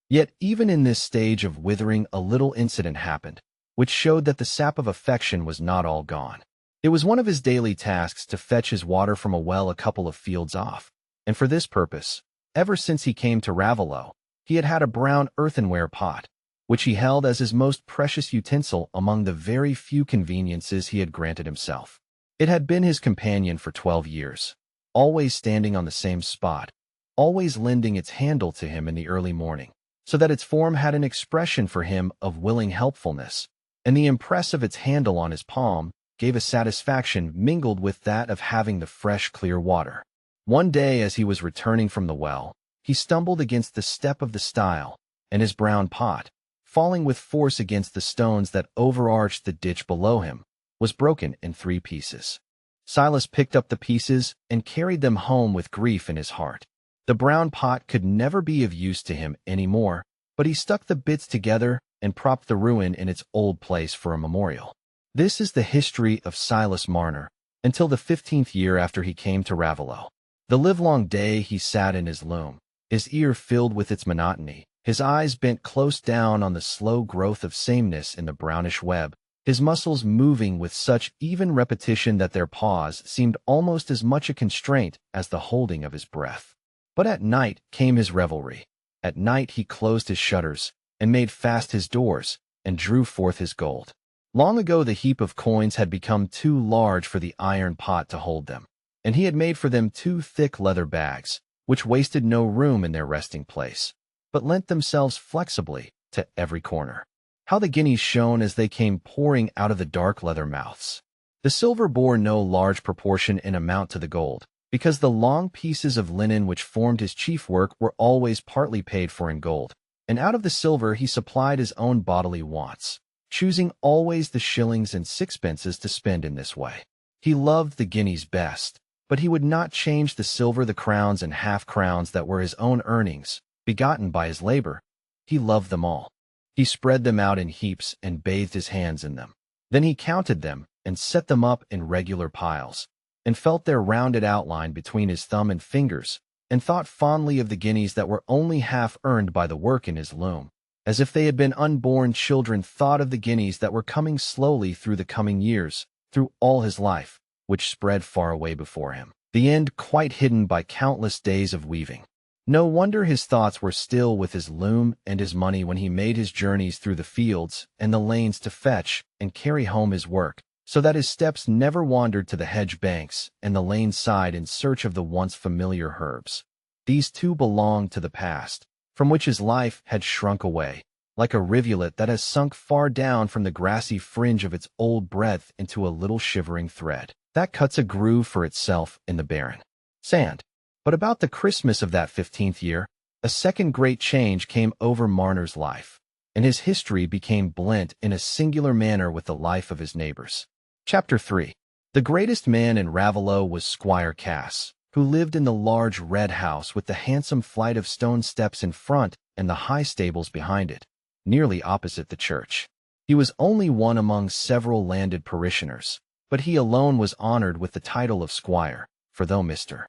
Yet even in this stage of withering a little incident happened, which showed that the sap of affection was not all gone. It was one of his daily tasks to fetch his water from a well a couple of fields off, and for this purpose, ever since he came to Raveloe, he had had a brown earthenware pot, which he held as his most precious utensil among the very few conveniences he had granted himself. It had been his companion for 12 years, always standing on the same spot, always lending its handle to him in the early morning, so that its form had an expression for him of willing helpfulness, and the impress of its handle on his palm gave a satisfaction mingled with that of having the fresh, clear water. One day, as he was returning from the well, he stumbled against the step of the stile, and his brown pot, falling with force against the stones that overarched the ditch below him, was broken in 3 pieces. Silas picked up the pieces and carried them home with grief in his heart. The brown pot could never be of use to him any more, but he stuck the bits together and propped the ruin in its old place for a memorial. This is the history of Silas Marner, until the 15th year after he came to Raveloe. The livelong day he sat in his loom, his ear filled with its monotony, his eyes bent close down on the slow growth of sameness in the brownish web, his muscles moving with such even repetition that their pause seemed almost as much a constraint as the holding of his breath. But at night came his revelry, At night he closed his shutters, and made fast his doors, and drew forth his gold. Long ago the heap of coins had become too large for the iron pot to hold them, and he had made for them 2 thick leather bags, which wasted no room in their resting place, but lent themselves flexibly to every corner. How the guineas shone as they came pouring out of the dark leather mouths! The silver bore no large proportion in amount to the gold, because the long pieces of linen which formed his chief work were always partly paid for in gold, and out of the silver he supplied his own bodily wants, choosing always the shillings and sixpences to spend in this way. He loved the guineas best, but he would not change the silver, the crowns and half-crowns that were his own earnings, begotten by his labor. He loved them all. He spread them out in heaps and bathed his hands in them. Then he counted them and set them up in regular piles, and felt their rounded outline between his thumb and fingers, and thought fondly of the guineas that were only half earned by the work in his loom, as if they had been unborn children, thought of the guineas that were coming slowly through the coming years, through all his life, which spread far away before him, the end quite hidden by countless days of weaving. No wonder his thoughts were still with his loom and his money when he made his journeys through the fields and the lanes to fetch and carry home his work, so that his steps never wandered to the hedge banks and the lane side in search of the once familiar herbs. These too belonged to the past, from which his life had shrunk away, like a rivulet that has sunk far down from the grassy fringe of its old breadth into a little shivering thread that cuts a groove for itself in the barren sand. But about the Christmas of that 15th year, a second great change came over Marner's life, and his history became blent in a singular manner with the life of his neighbors. Chapter 3. The greatest man in Raveloe was Squire Cass, who lived in the large red house with the handsome flight of stone steps in front and the high stables behind it, nearly opposite the church. He was only one among several landed parishioners, but he alone was honored with the title of squire, for though Mr.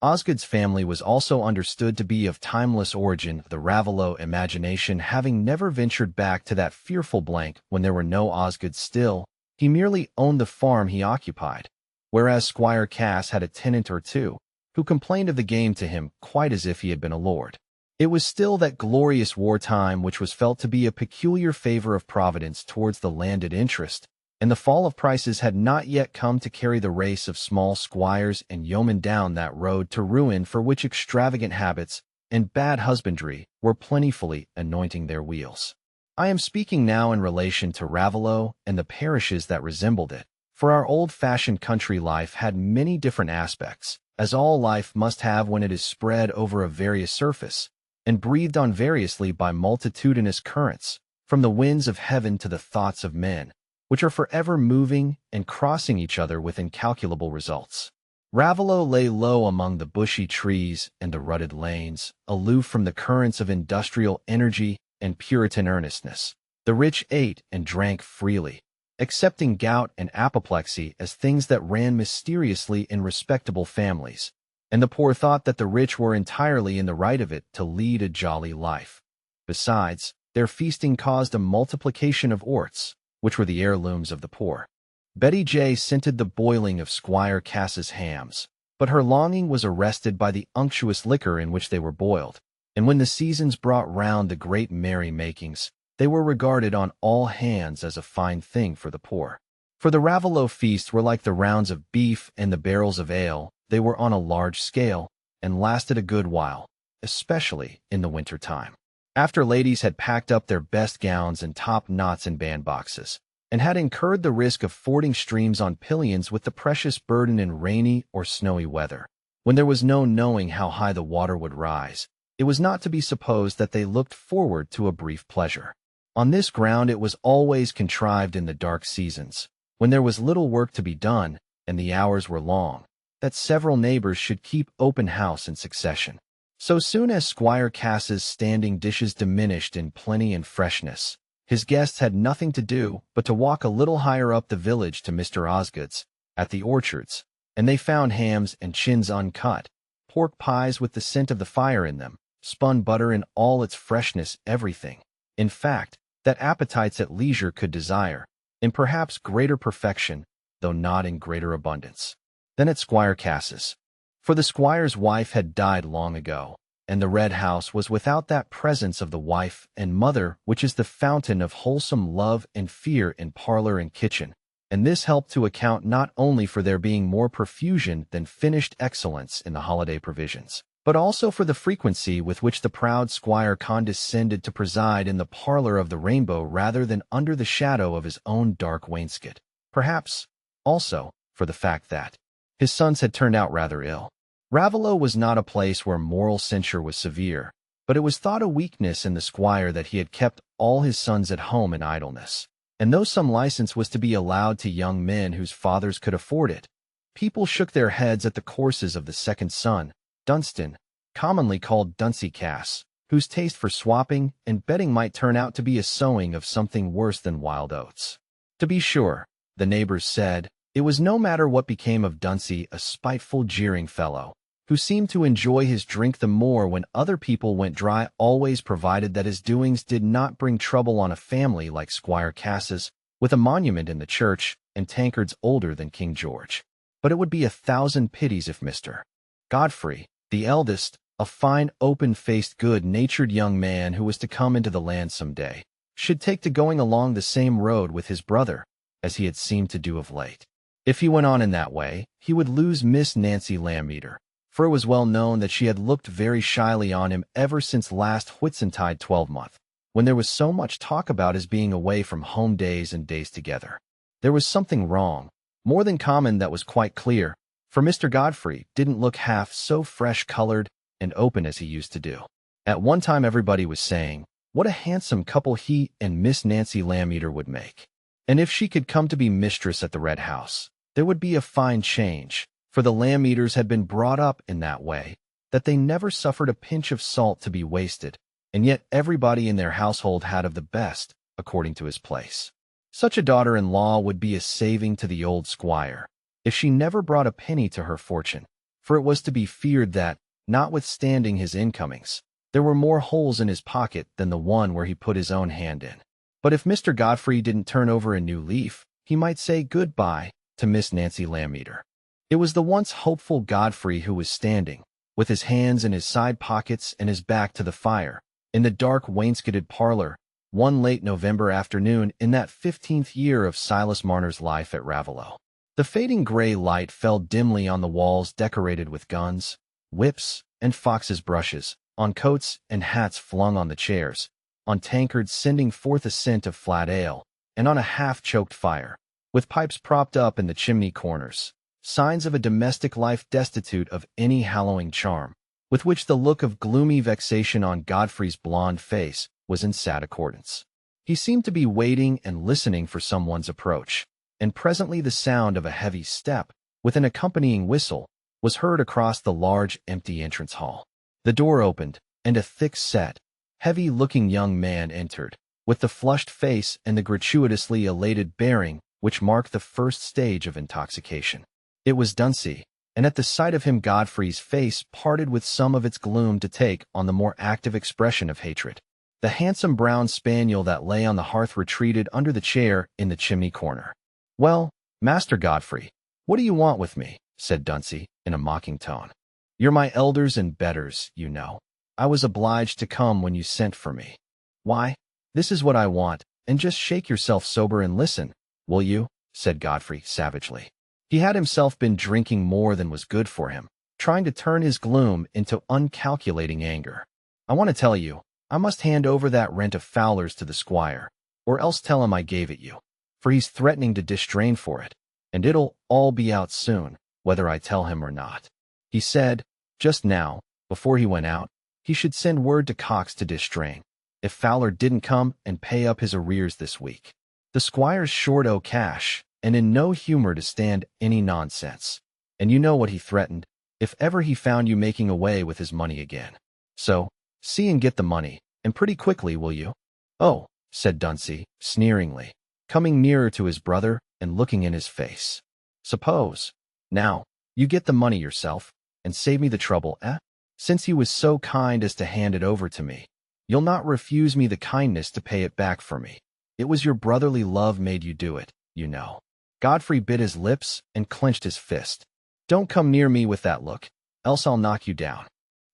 Osgood's family was also understood to be of timeless origin, the Raveloe imagination having never ventured back to that fearful blank when there were no Osgoods still. He merely owned the farm he occupied, whereas Squire Cass had a tenant or two, who complained of the game to him quite as if he had been a lord. It was still that glorious wartime which was felt to be a peculiar favor of Providence towards the landed interest, and the fall of prices had not yet come to carry the race of small squires and yeomen down that road to ruin for which extravagant habits and bad husbandry were plentifully anointing their wheels. I am speaking now in relation to Raveloe and the parishes that resembled it, for our old-fashioned country life had many different aspects, as all life must have when it is spread over a various surface, and breathed on variously by multitudinous currents, from the winds of heaven to the thoughts of men, which are forever moving and crossing each other with incalculable results. Raveloe lay low among the bushy trees and the rutted lanes, aloof from the currents of industrial energy and Puritan earnestness. The rich ate and drank freely, accepting gout and apoplexy as things that ran mysteriously in respectable families, and the poor thought that the rich were entirely in the right of it to lead a jolly life. Besides, their feasting caused a multiplication of orts, which were the heirlooms of the poor. Betty J. scented the boiling of Squire Cass's hams, but her longing was arrested by the unctuous liquor in which they were boiled, and when the seasons brought round the great merry-makings, they were regarded on all hands as a fine thing for the poor. For the Raveloe feasts were like the rounds of beef and the barrels of ale. They were on a large scale, and lasted a good while, especially in the winter time. After ladies had packed up their best gowns and top knots in bandboxes, and had incurred the risk of fording streams on pillions with the precious burden in rainy or snowy weather, when there was no knowing how high the water would rise, it was not to be supposed that they looked forward to a brief pleasure. On this ground it was always contrived in the dark seasons, when there was little work to be done, and the hours were long, that several neighbors should keep open house in succession. So soon as Squire Cass's standing dishes diminished in plenty and freshness, his guests had nothing to do but to walk a little higher up the village to Mr. Osgood's, at the orchards, and they found hams and chins uncut, pork pies with the scent of the fire in them, spun butter in all its freshness, everything, in fact, that appetites at leisure could desire, in perhaps greater perfection, though not in greater abundance, than at Squire Cass's. For the squire's wife had died long ago, and the red house was without that presence of the wife and mother which is the fountain of wholesome love and fear in parlor and kitchen, and this helped to account not only for there being more profusion than finished excellence in the holiday provisions, but also for the frequency with which the proud squire condescended to preside in the parlor of the Rainbow rather than under the shadow of his own dark wainscot. Perhaps, also, for the fact that his sons had turned out rather ill. Raveloe was not a place where moral censure was severe, but it was thought a weakness in the squire that he had kept all his sons at home in idleness. And though some license was to be allowed to young men whose fathers could afford it, people shook their heads at the courses of the second son, Dunstan, commonly called Dunsey Cass, whose taste for swapping and betting might turn out to be a sowing of something worse than wild oats. To be sure, the neighbors said, it was no matter what became of Dunsey, a spiteful, jeering fellow, who seemed to enjoy his drink the more when other people went dry, always provided that his doings did not bring trouble on a family like Squire Cass's, with a monument in the church, and tankards older than King George. But it would be 1,000 pities if Mr. Godfrey, the eldest, a fine, open-faced, good-natured young man who was to come into the land some day, should take to going along the same road with his brother, as he had seemed to do of late. If he went on in that way, he would lose Miss Nancy Lammeter, for it was well known that she had looked very shyly on him ever since last Whitsuntide 12-month, when there was so much talk about his being away from home days and days together. There was something wrong, more than common, that was quite clear, for Mr. Godfrey didn't look half so fresh-colored and open as he used to do. At one time everybody was saying, what a handsome couple he and Miss Nancy Lammeter would make. And if she could come to be mistress at the Red House, there would be a fine change, for the Lammeters had been brought up in that way, that they never suffered a pinch of salt to be wasted, and yet everybody in their household had of the best, according to his place. Such a daughter-in-law would be a saving to the old squire, if she never brought a penny to her fortune, for it was to be feared that, notwithstanding his incomings, there were more holes in his pocket than the one where he put his own hand in. But if Mr. Godfrey didn't turn over a new leaf, he might say good-bye to Miss Nancy Lammeter. It was the once hopeful Godfrey who was standing, with his hands in his side pockets and his back to the fire, in the dark wainscoted parlor, one late November afternoon in that 15th year of Silas Marner's life at Raveloe. The fading gray light fell dimly on the walls decorated with guns, whips, and foxes' brushes, on coats and hats flung on the chairs, on tankards sending forth a scent of flat ale, and on a half-choked fire, with pipes propped up in the chimney corners, signs of a domestic life destitute of any hallowing charm, with which the look of gloomy vexation on Godfrey's blond face was in sad accordance. He seemed to be waiting and listening for someone's approach, and presently the sound of a heavy step, with an accompanying whistle, was heard across the large, empty entrance hall. The door opened, and a thick-set, heavy-looking young man entered, with the flushed face and the gratuitously elated bearing which marked the first stage of intoxication. It was Dunsey, and at the sight of him Godfrey's face parted with some of its gloom to take on the more active expression of hatred. The handsome brown spaniel that lay on the hearth retreated under the chair in the chimney corner. "Well, Master Godfrey, what do you want with me?" said Dunsey, in a mocking tone. "You're my elders and betters, you know. I was obliged to come when you sent for me. Why, this is what I want, and just shake yourself sober and listen, will you?" said Godfrey savagely. He had himself been drinking more than was good for him, trying to turn his gloom into uncalculating anger. "I want to tell you, I must hand over that rent of Fowler's to the squire, or else tell him I gave it you, for he's threatening to distrain for it, and it'll all be out soon, whether I tell him or not. He said, just now, before he went out, he should send word to Cox to distrain, if Fowler didn't come and pay up his arrears this week. The squire's short o' cash, and in no humor to stand any nonsense, and you know what he threatened, if ever he found you making away with his money again. So, see and get the money, and pretty quickly, will you?" "Oh," said Dunsey, sneeringly, coming nearer to his brother and looking in his face. "Suppose, now, you get the money yourself, and save me the trouble, eh? Since he was so kind as to hand it over to me, you'll not refuse me the kindness to pay it back for me. It was your brotherly love made you do it, you know." Godfrey bit his lips and clenched his fist. "Don't come near me with that look, else I'll knock you down."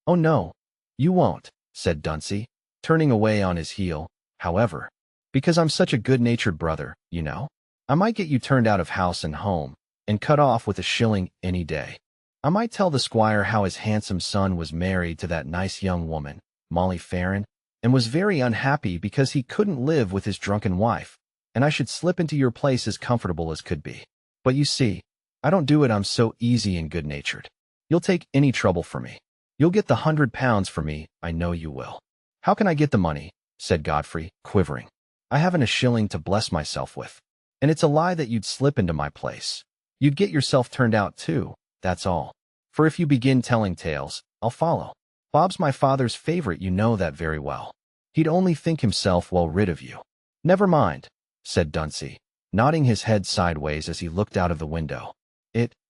"Oh no, You won't, said Dunsey, turning away on his heel. However, because I'm such a good-natured brother, you know, I might get you turned out of house and home and cut off with a shilling any day. I might tell the squire how his handsome son was married to that nice young woman, Molly Farron, and was very unhappy because he couldn't live with his drunken wife, and I should slip into your place as comfortable as could be. But you see, I don't do it. I'm so easy and good-natured. You'll take any trouble for me. You'll get the £100 for me, I know you will. How can I get the money? Said Godfrey, quivering. I haven't a shilling to bless myself with. And it's a lie that you'd slip into my place. You'd get yourself turned out too, that's all. For if you begin telling tales, I'll follow. Bob's my father's favorite, you know that very well. He'd only think himself well rid of you. Never mind, said Dunsey, nodding his head sideways as he looked out of the window.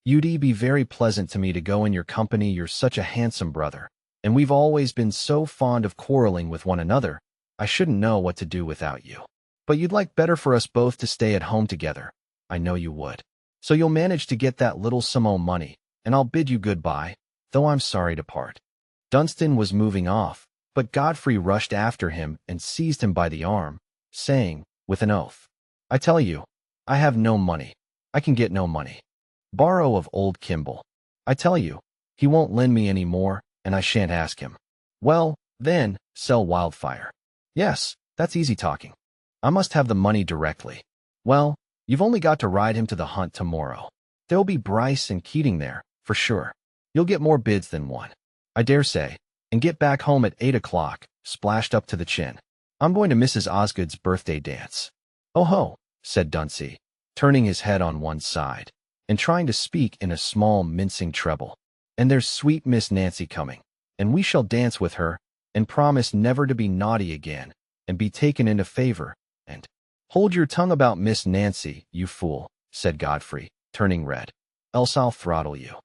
You'd be very pleasant to me to go in your company. You're such a handsome brother, and we've always been so fond of quarreling with one another. I shouldn't know what to do without you. But you'd like better for us both to stay at home together. I know you would. So you'll manage to get that little sum o' money, and I'll bid you goodbye, though I'm sorry to part. Dunstan was moving off, but Godfrey rushed after him and seized him by the arm, saying, with an oath, I tell you, I have no money. I can get no money. Borrow of old Kimball. I tell you, he won't lend me any more, and I shan't ask him. Well, then, sell Wildfire. Yes, that's easy talking. I must have the money directly. Well, you've only got to ride him to the hunt tomorrow. There'll be Bryce and Keating there, for sure. You'll get more bids than one, I dare say, and get back home at 8 o'clock, splashed up to the chin. I'm going to Mrs. Osgood's birthday dance. Oh ho, said Dunsey, turning his head on one side and trying to speak in a small, mincing treble. And there's sweet Miss Nancy coming, and we shall dance with her, and promise never to be naughty again, and be taken into favor, and— Hold your tongue about Miss Nancy, you fool, said Godfrey, turning red. Else I'll throttle you.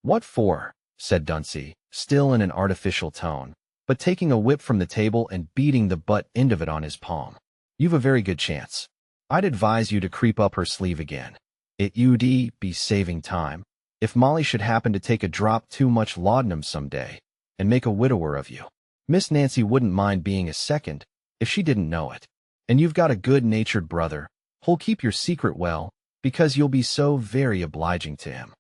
What for? Said Dunsey, still in an artificial tone, but taking a whip from the table and beating the butt end of it on his palm. You've a very good chance. I'd advise you to creep up her sleeve again. You'd be saving time. If Molly should happen to take a drop too much laudanum some day, and make a widower of you, Miss Nancy wouldn't mind being a second, if she didn't know it. And you've got a good-natured brother, who'll keep your secret well, because you'll be so very obliging to him.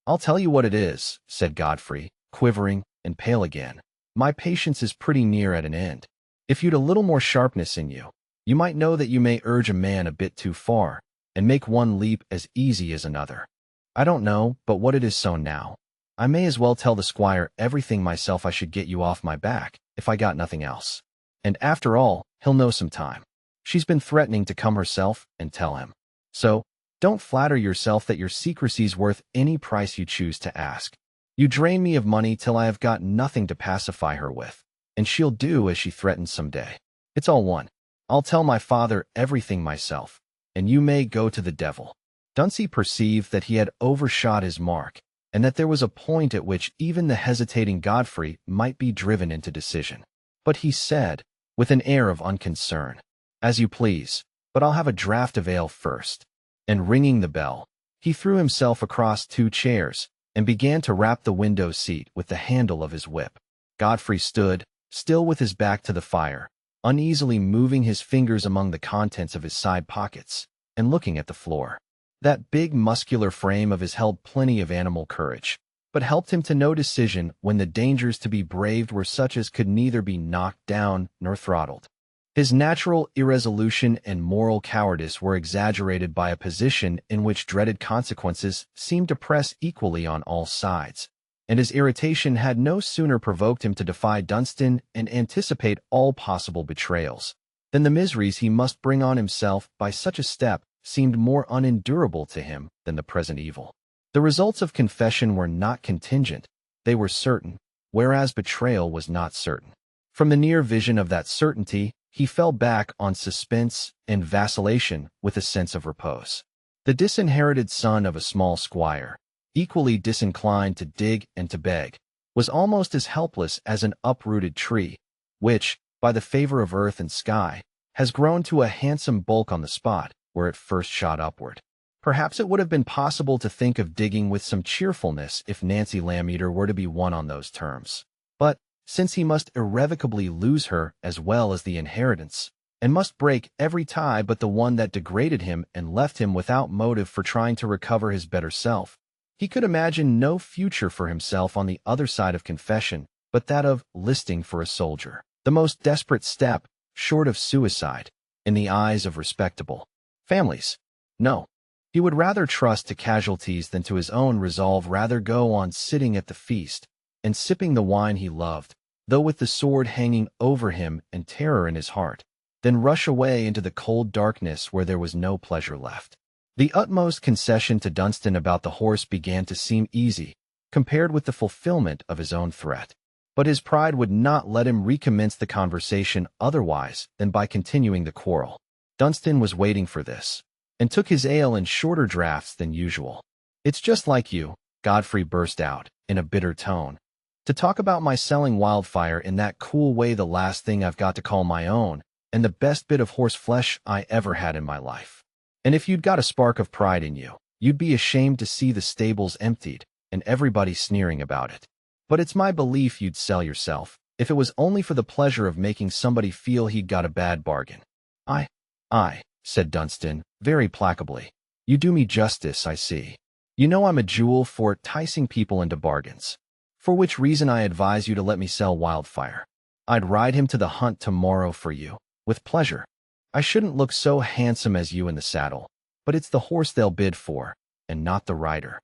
I'll tell you what it is, said Godfrey, quivering and pale again. My patience is pretty near at an end. If you'd a little more sharpness in you, you might know that you may urge a man a bit too far, and make one leap as easy as another. I don't know but what it is so now. I may as well tell the squire everything myself. I should get you off my back, if I got nothing else. And after all, he'll know some time. She's been threatening to come herself and tell him. So, don't flatter yourself that your secrecy's worth any price you choose to ask. You drain me of money till I have got nothing to pacify her with, and she'll do as she threatens some day. It's all one. I'll tell my father everything myself, and you may go to the devil. Dunsey perceived that he had overshot his mark, and that there was a point at which even the hesitating Godfrey might be driven into decision. But he said, with an air of unconcern, As you please, but I'll have a draught of ale first. And ringing the bell, he threw himself across 2 chairs and began to rap the window seat with the handle of his whip. Godfrey stood, still with his back to the fire, uneasily moving his fingers among the contents of his side pockets, and looking at the floor. That big muscular frame of his held plenty of animal courage, but helped him to no decision when the dangers to be braved were such as could neither be knocked down nor throttled. His natural irresolution and moral cowardice were exaggerated by a position in which dreaded consequences seemed to press equally on all sides, and his irritation had no sooner provoked him to defy Dunstan and anticipate all possible betrayals, than the miseries he must bring on himself by such a step seemed more unendurable to him than the present evil. The results of confession were not contingent, they were certain, whereas betrayal was not certain. From the near vision of that certainty, he fell back on suspense and vacillation with a sense of repose. The disinherited son of a small squire, equally disinclined to dig and to beg, was almost as helpless as an uprooted tree, which, by the favor of earth and sky, has grown to a handsome bulk on the spot where it first shot upward. Perhaps it would have been possible to think of digging with some cheerfulness if Nancy Lammeter were to be won on those terms. But, since he must irrevocably lose her as well as the inheritance, and must break every tie but the one that degraded him and left him without motive for trying to recover his better self. He could imagine no future for himself on the other side of confession, but that of listing for a soldier, the most desperate step, short of suicide, in the eyes of respectable families. No, he would rather trust to casualties than to his own resolve, rather go on sitting at the feast and sipping the wine he loved, though with the sword hanging over him and terror in his heart, than rush away into the cold darkness where there was no pleasure left. The utmost concession to Dunstan about the horse began to seem easy, compared with the fulfillment of his own threat. But his pride would not let him recommence the conversation otherwise than by continuing the quarrel. Dunstan was waiting for this, and took his ale in shorter draughts than usual. "It's just like you," Godfrey burst out, in a bitter tone, "to talk about my selling Wildfire in that cool way, the last thing I've got to call my own, and the best bit of horse flesh I ever had in my life. And if you'd got a spark of pride in you, you'd be ashamed to see the stables emptied and everybody sneering about it. But it's my belief you'd sell yourself, if it was only for the pleasure of making somebody feel he'd got a bad bargain." I, said Dunstan, very placably. "You do me justice, I see. You know I'm a jewel for enticing people into bargains. For which reason I advise you to let me sell Wildfire. I'd ride him to the hunt tomorrow for you, with pleasure. I shouldn't look so handsome as you in the saddle, but it's the horse they'll bid for, and not the rider."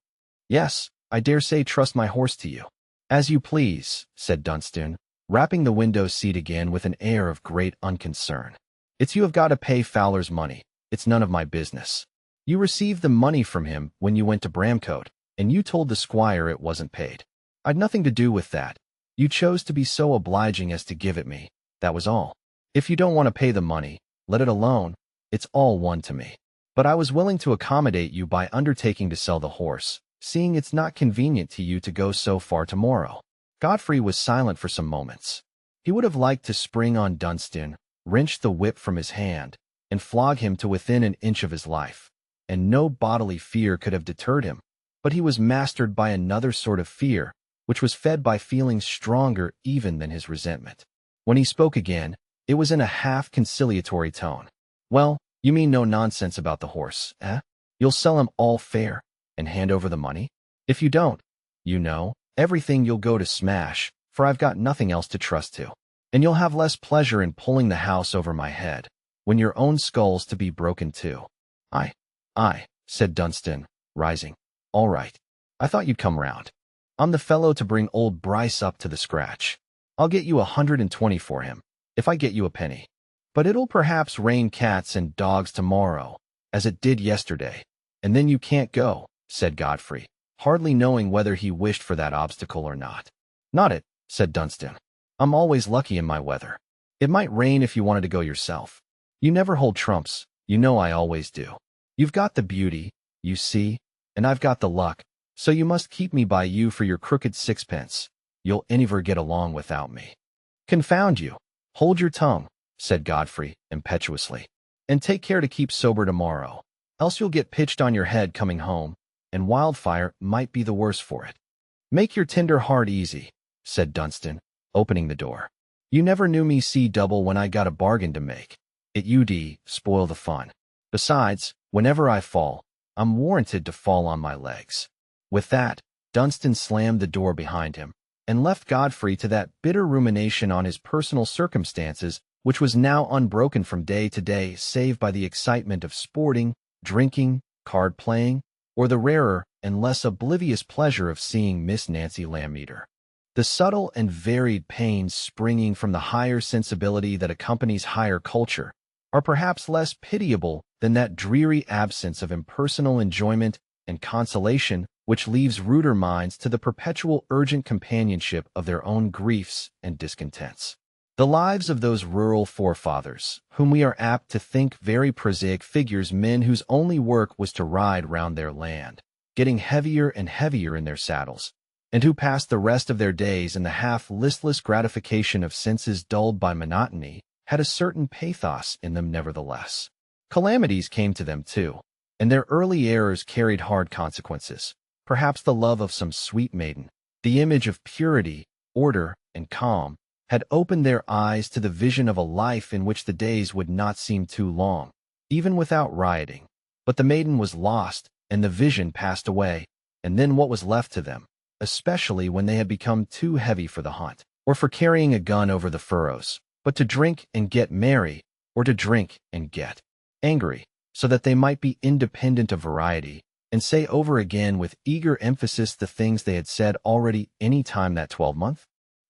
"Yes, I dare say trust my horse to you." "As you please," said Dunstan, rapping the window seat again with an air of great unconcern. "It's you have got to pay Fowler's money. It's none of my business. You received the money from him when you went to Bramcote, and you told the squire it wasn't paid. I'd nothing to do with that. You chose to be so obliging as to give it me, that was all. If you don't want to pay the money, let it alone. It's all one to me. But I was willing to accommodate you by undertaking to sell the horse, seeing it's not convenient to you to go so far tomorrow." Godfrey was silent for some moments. He would have liked to spring on Dunstan, wrench the whip from his hand, and flog him to within an inch of his life, and no bodily fear could have deterred him. But he was mastered by another sort of fear, which was fed by feelings stronger even than his resentment. When he spoke again, it was in a half-conciliatory tone. "Well, you mean no nonsense about the horse, eh? You'll sell him all fair, and hand over the money? If you don't, you know, everything you'll go to smash, for I've got nothing else to trust to. And you'll have less pleasure in pulling the house over my head, when your own skull's to be broken too." I, said Dunstan, rising. "All right. I thought you'd come round. I'm the fellow to bring old Bryce up to the scratch. I'll get you 120 for him, if I get you a penny. But it'll perhaps rain cats and dogs tomorrow, as it did yesterday, and then you can't go," said Godfrey, hardly knowing whether he wished for that obstacle or not. "Not it," said Dunstan. "I'm always lucky in my weather. It might rain if you wanted to go yourself. You never hold trumps, you know I always do. You've got the beauty, you see, and I've got the luck, so you must keep me by you for your crooked sixpence. You'll never get along without me." "Confound you! Hold your tongue," said Godfrey, impetuously, "and take care to keep sober tomorrow, else you'll get pitched on your head coming home, and Wildfire might be the worse for it." "Make your tender heart easy," said Dunstan, opening the door. "You never knew me see double when I got a bargain to make. It ud spoil the fun. Besides, whenever I fall, I'm warranted to fall on my legs." With that, Dunstan slammed the door behind him, and left Godfrey to that bitter rumination on his personal circumstances, which was now unbroken from day to day save by the excitement of sporting, drinking, card-playing, or the rarer and less oblivious pleasure of seeing Miss Nancy Lammeter. The subtle and varied pains springing from the higher sensibility that accompanies higher culture are perhaps less pitiable than that dreary absence of impersonal enjoyment and consolation which leaves ruder minds to the perpetual urgent companionship of their own griefs and discontents. The lives of those rural forefathers, whom we are apt to think very prosaic figures, men whose only work was to ride round their land, getting heavier and heavier in their saddles, and who passed the rest of their days in the half-listless gratification of senses dulled by monotony, had a certain pathos in them nevertheless. Calamities came to them too, and their early errors carried hard consequences. Perhaps the love of some sweet maiden, the image of purity, order, and calm, had opened their eyes to the vision of a life in which the days would not seem too long, even without rioting. But the maiden was lost, and the vision passed away, and then what was left to them, especially when they had become too heavy for the hunt, or for carrying a gun over the furrows, but to drink and get merry, or to drink and get angry, so that they might be independent of variety, and say over again with eager emphasis the things they had said already any time that 12-month?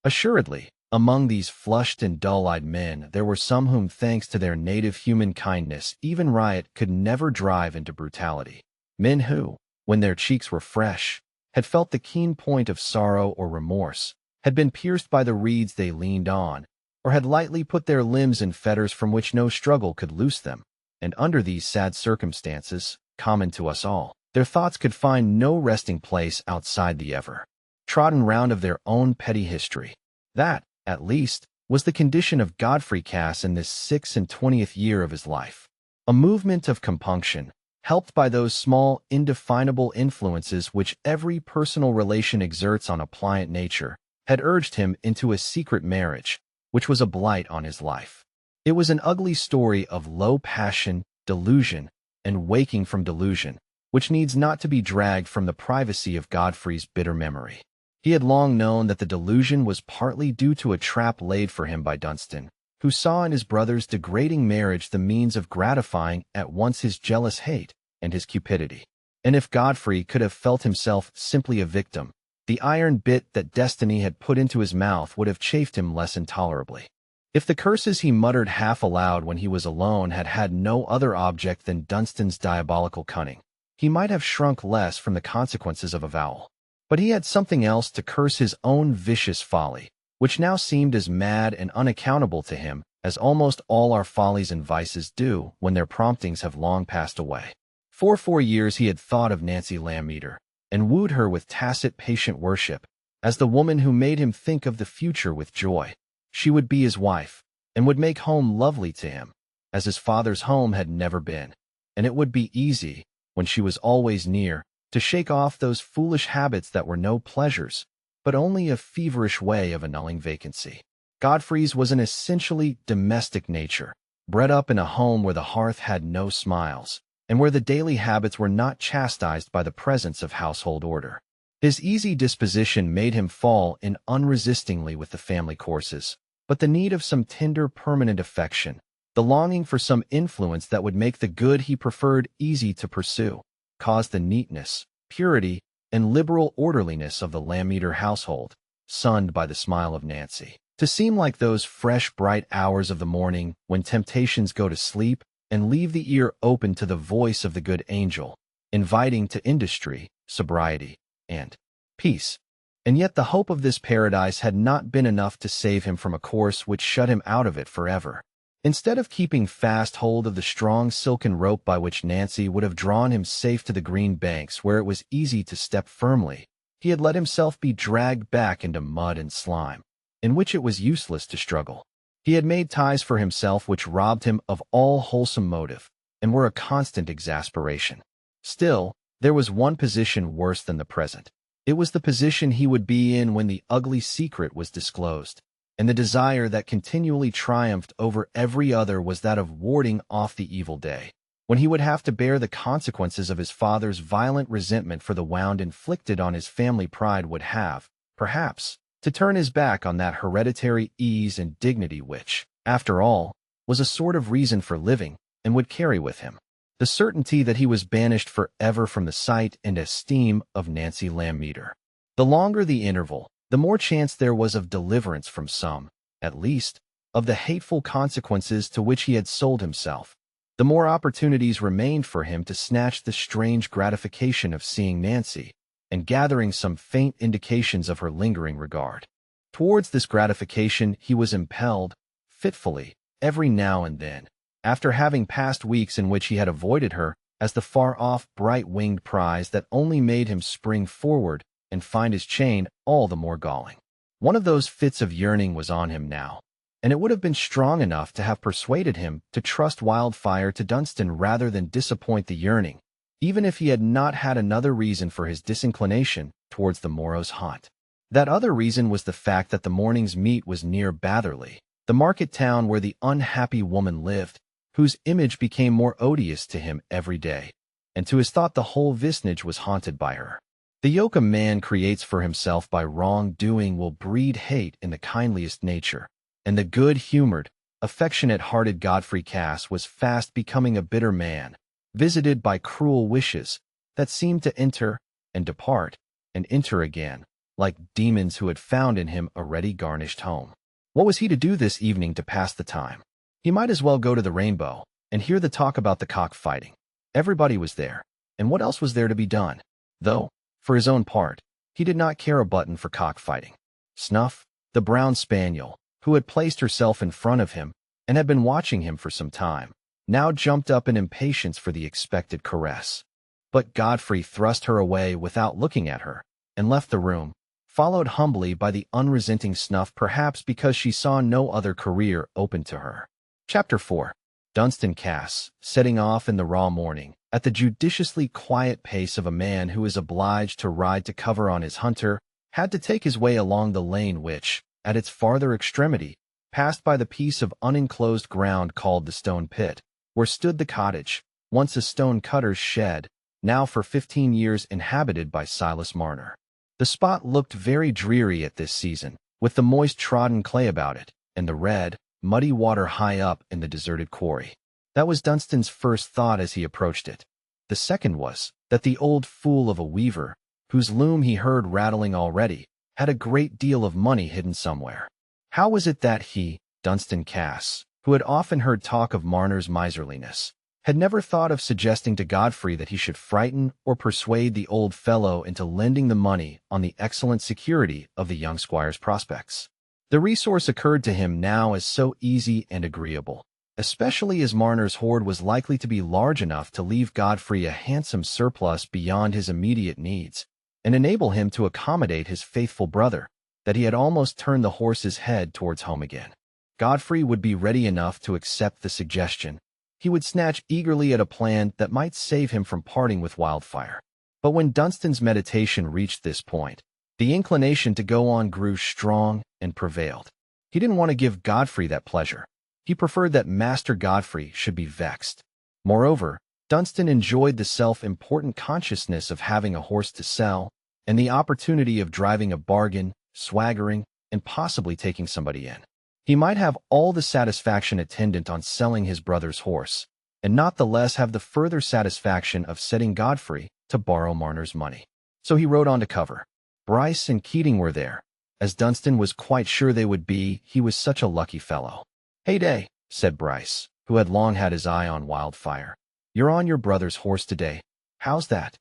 Assuredly, among these flushed and dull-eyed men, there were some whom, thanks to their native human kindness, even riot could never drive into brutality. Men who, when their cheeks were fresh, had felt the keen point of sorrow or remorse, had been pierced by the reeds they leaned on, or had lightly put their limbs in fetters from which no struggle could loose them. And under these sad circumstances, common to us all, their thoughts could find no resting place outside the ever-trodden round of their own petty history. That, at least, was the condition of Godfrey Cass in this 26th year of his life. A movement of compunction, helped by those small, indefinable influences which every personal relation exerts on a pliant nature, had urged him into a secret marriage, which was a blight on his life. It was an ugly story of low passion, delusion, and waking from delusion, which needs not to be dragged from the privacy of Godfrey's bitter memory. He had long known that the delusion was partly due to a trap laid for him by Dunstan, who saw in his brother's degrading marriage the means of gratifying at once his jealous hate and his cupidity. And if Godfrey could have felt himself simply a victim, the iron bit that destiny had put into his mouth would have chafed him less intolerably. If the curses he muttered half aloud when he was alone had had no other object than Dunstan's diabolical cunning, he might have shrunk less from the consequences of avowal. But he had something else to curse: his own vicious folly, which now seemed as mad and unaccountable to him as almost all our follies and vices do when their promptings have long passed away. For 4 years he had thought of Nancy Lammeter, and wooed her with tacit, patient worship, as the woman who made him think of the future with joy. She would be his wife, and would make home lovely to him, as his father's home had never been, and it would be easy, when she was always near, to shake off those foolish habits that were no pleasures, but only a feverish way of annulling vacancy. Godfrey's was an essentially domestic nature, bred up in a home where the hearth had no smiles, and where the daily habits were not chastised by the presence of household order. His easy disposition made him fall in unresistingly with the family courses, but the need of some tender, permanent affection, the longing for some influence that would make the good he preferred easy to pursue, caused the neatness, purity, and liberal orderliness of the Lammeter household, sunned by the smile of Nancy, to seem like those fresh, bright hours of the morning when temptations go to sleep and leave the ear open to the voice of the good angel, inviting to industry, sobriety, and peace. And yet the hope of this paradise had not been enough to save him from a course which shut him out of it forever. Instead of keeping fast hold of the strong silken rope by which Nancy would have drawn him safe to the green banks where it was easy to step firmly, he had let himself be dragged back into mud and slime, in which it was useless to struggle. He had made ties for himself which robbed him of all wholesome motive, and were a constant exasperation. Still, there was one position worse than the present. It was the position he would be in when the ugly secret was disclosed, and the desire that continually triumphed over every other was that of warding off the evil day, when he would have to bear the consequences of his father's violent resentment for the wound inflicted on his family pride, would have, perhaps, to turn his back on that hereditary ease and dignity which, after all, was a sort of reason for living, and would carry with him the certainty that he was banished forever from the sight and esteem of Nancy Lammeter. The longer the interval, the more chance there was of deliverance from some, at least, of the hateful consequences to which he had sold himself. The more opportunities remained for him to snatch the strange gratification of seeing Nancy, and gathering some faint indications of her lingering regard. Towards this gratification he was impelled, fitfully, every now and then, after having passed weeks in which he had avoided her as the far-off, bright-winged prize that only made him spring forward and find his chain all the more galling. One of those fits of yearning was on him now, and it would have been strong enough to have persuaded him to trust Wildfire to Dunstan rather than disappoint the yearning, even if he had not had another reason for his disinclination towards the morrow's hunt. That other reason was the fact that the morning's meet was near Batherley, the market town where the unhappy woman lived, whose image became more odious to him every day, and to his thought the whole vicinage was haunted by her. The yoke a man creates for himself by wrong-doing will breed hate in the kindliest nature, and the good-humored, affectionate-hearted Godfrey Cass was fast becoming a bitter man, visited by cruel wishes that seemed to enter and depart and enter again, like demons who had found in him a ready garnished home. What was he to do this evening to pass the time? He might as well go to the Rainbow and hear the talk about the cock-fighting. Everybody was there, and what else was there to be done? Though, for his own part, he did not care a button for cock-fighting. Snuff, the brown spaniel, who had placed herself in front of him and had been watching him for some time, now jumped up in impatience for the expected caress. But Godfrey thrust her away without looking at her, and left the room, followed humbly by the unresenting Snuff, perhaps because she saw no other career open to her. Chapter 4. Dunstan Cass, setting off in the raw morning, at the judiciously quiet pace of a man who is obliged to ride to cover on his hunter, had to take his way along the lane which, at its farther extremity, passed by the piece of unenclosed ground called the Stone Pit, where stood the cottage, once a stone cutter's shed, now for 15 years inhabited by Silas Marner. The spot looked very dreary at this season, with the moist trodden clay about it, and the red, muddy water high up in the deserted quarry. That was Dunstan's first thought as he approached it. The second was that the old fool of a weaver, whose loom he heard rattling already, had a great deal of money hidden somewhere. How was it that he, Dunstan Cass, who had often heard talk of Marner's miserliness, had never thought of suggesting to Godfrey that he should frighten or persuade the old fellow into lending the money on the excellent security of the young squire's prospects? The resource occurred to him now as so easy and agreeable, especially as Marner's hoard was likely to be large enough to leave Godfrey a handsome surplus beyond his immediate needs, and enable him to accommodate his faithful brother, that he had almost turned the horse's head towards home again. Godfrey would be ready enough to accept the suggestion. He would snatch eagerly at a plan that might save him from parting with Wildfire. But when Dunstan's meditation reached this point, the inclination to go on grew strong and prevailed. He didn't want to give Godfrey that pleasure. He preferred that Master Godfrey should be vexed. Moreover, Dunstan enjoyed the self-important consciousness of having a horse to sell, and the opportunity of driving a bargain, swaggering, and possibly taking somebody in. He might have all the satisfaction attendant on selling his brother's horse, and not the less have the further satisfaction of setting Godfrey to borrow Marner's money. So he rode on to cover. Bryce and Keating were there, as Dunstan was quite sure they would be. He was such a lucky fellow. "Hey day," said Bryce, who had long had his eye on Wildfire. "You're on your brother's horse today. How's that?"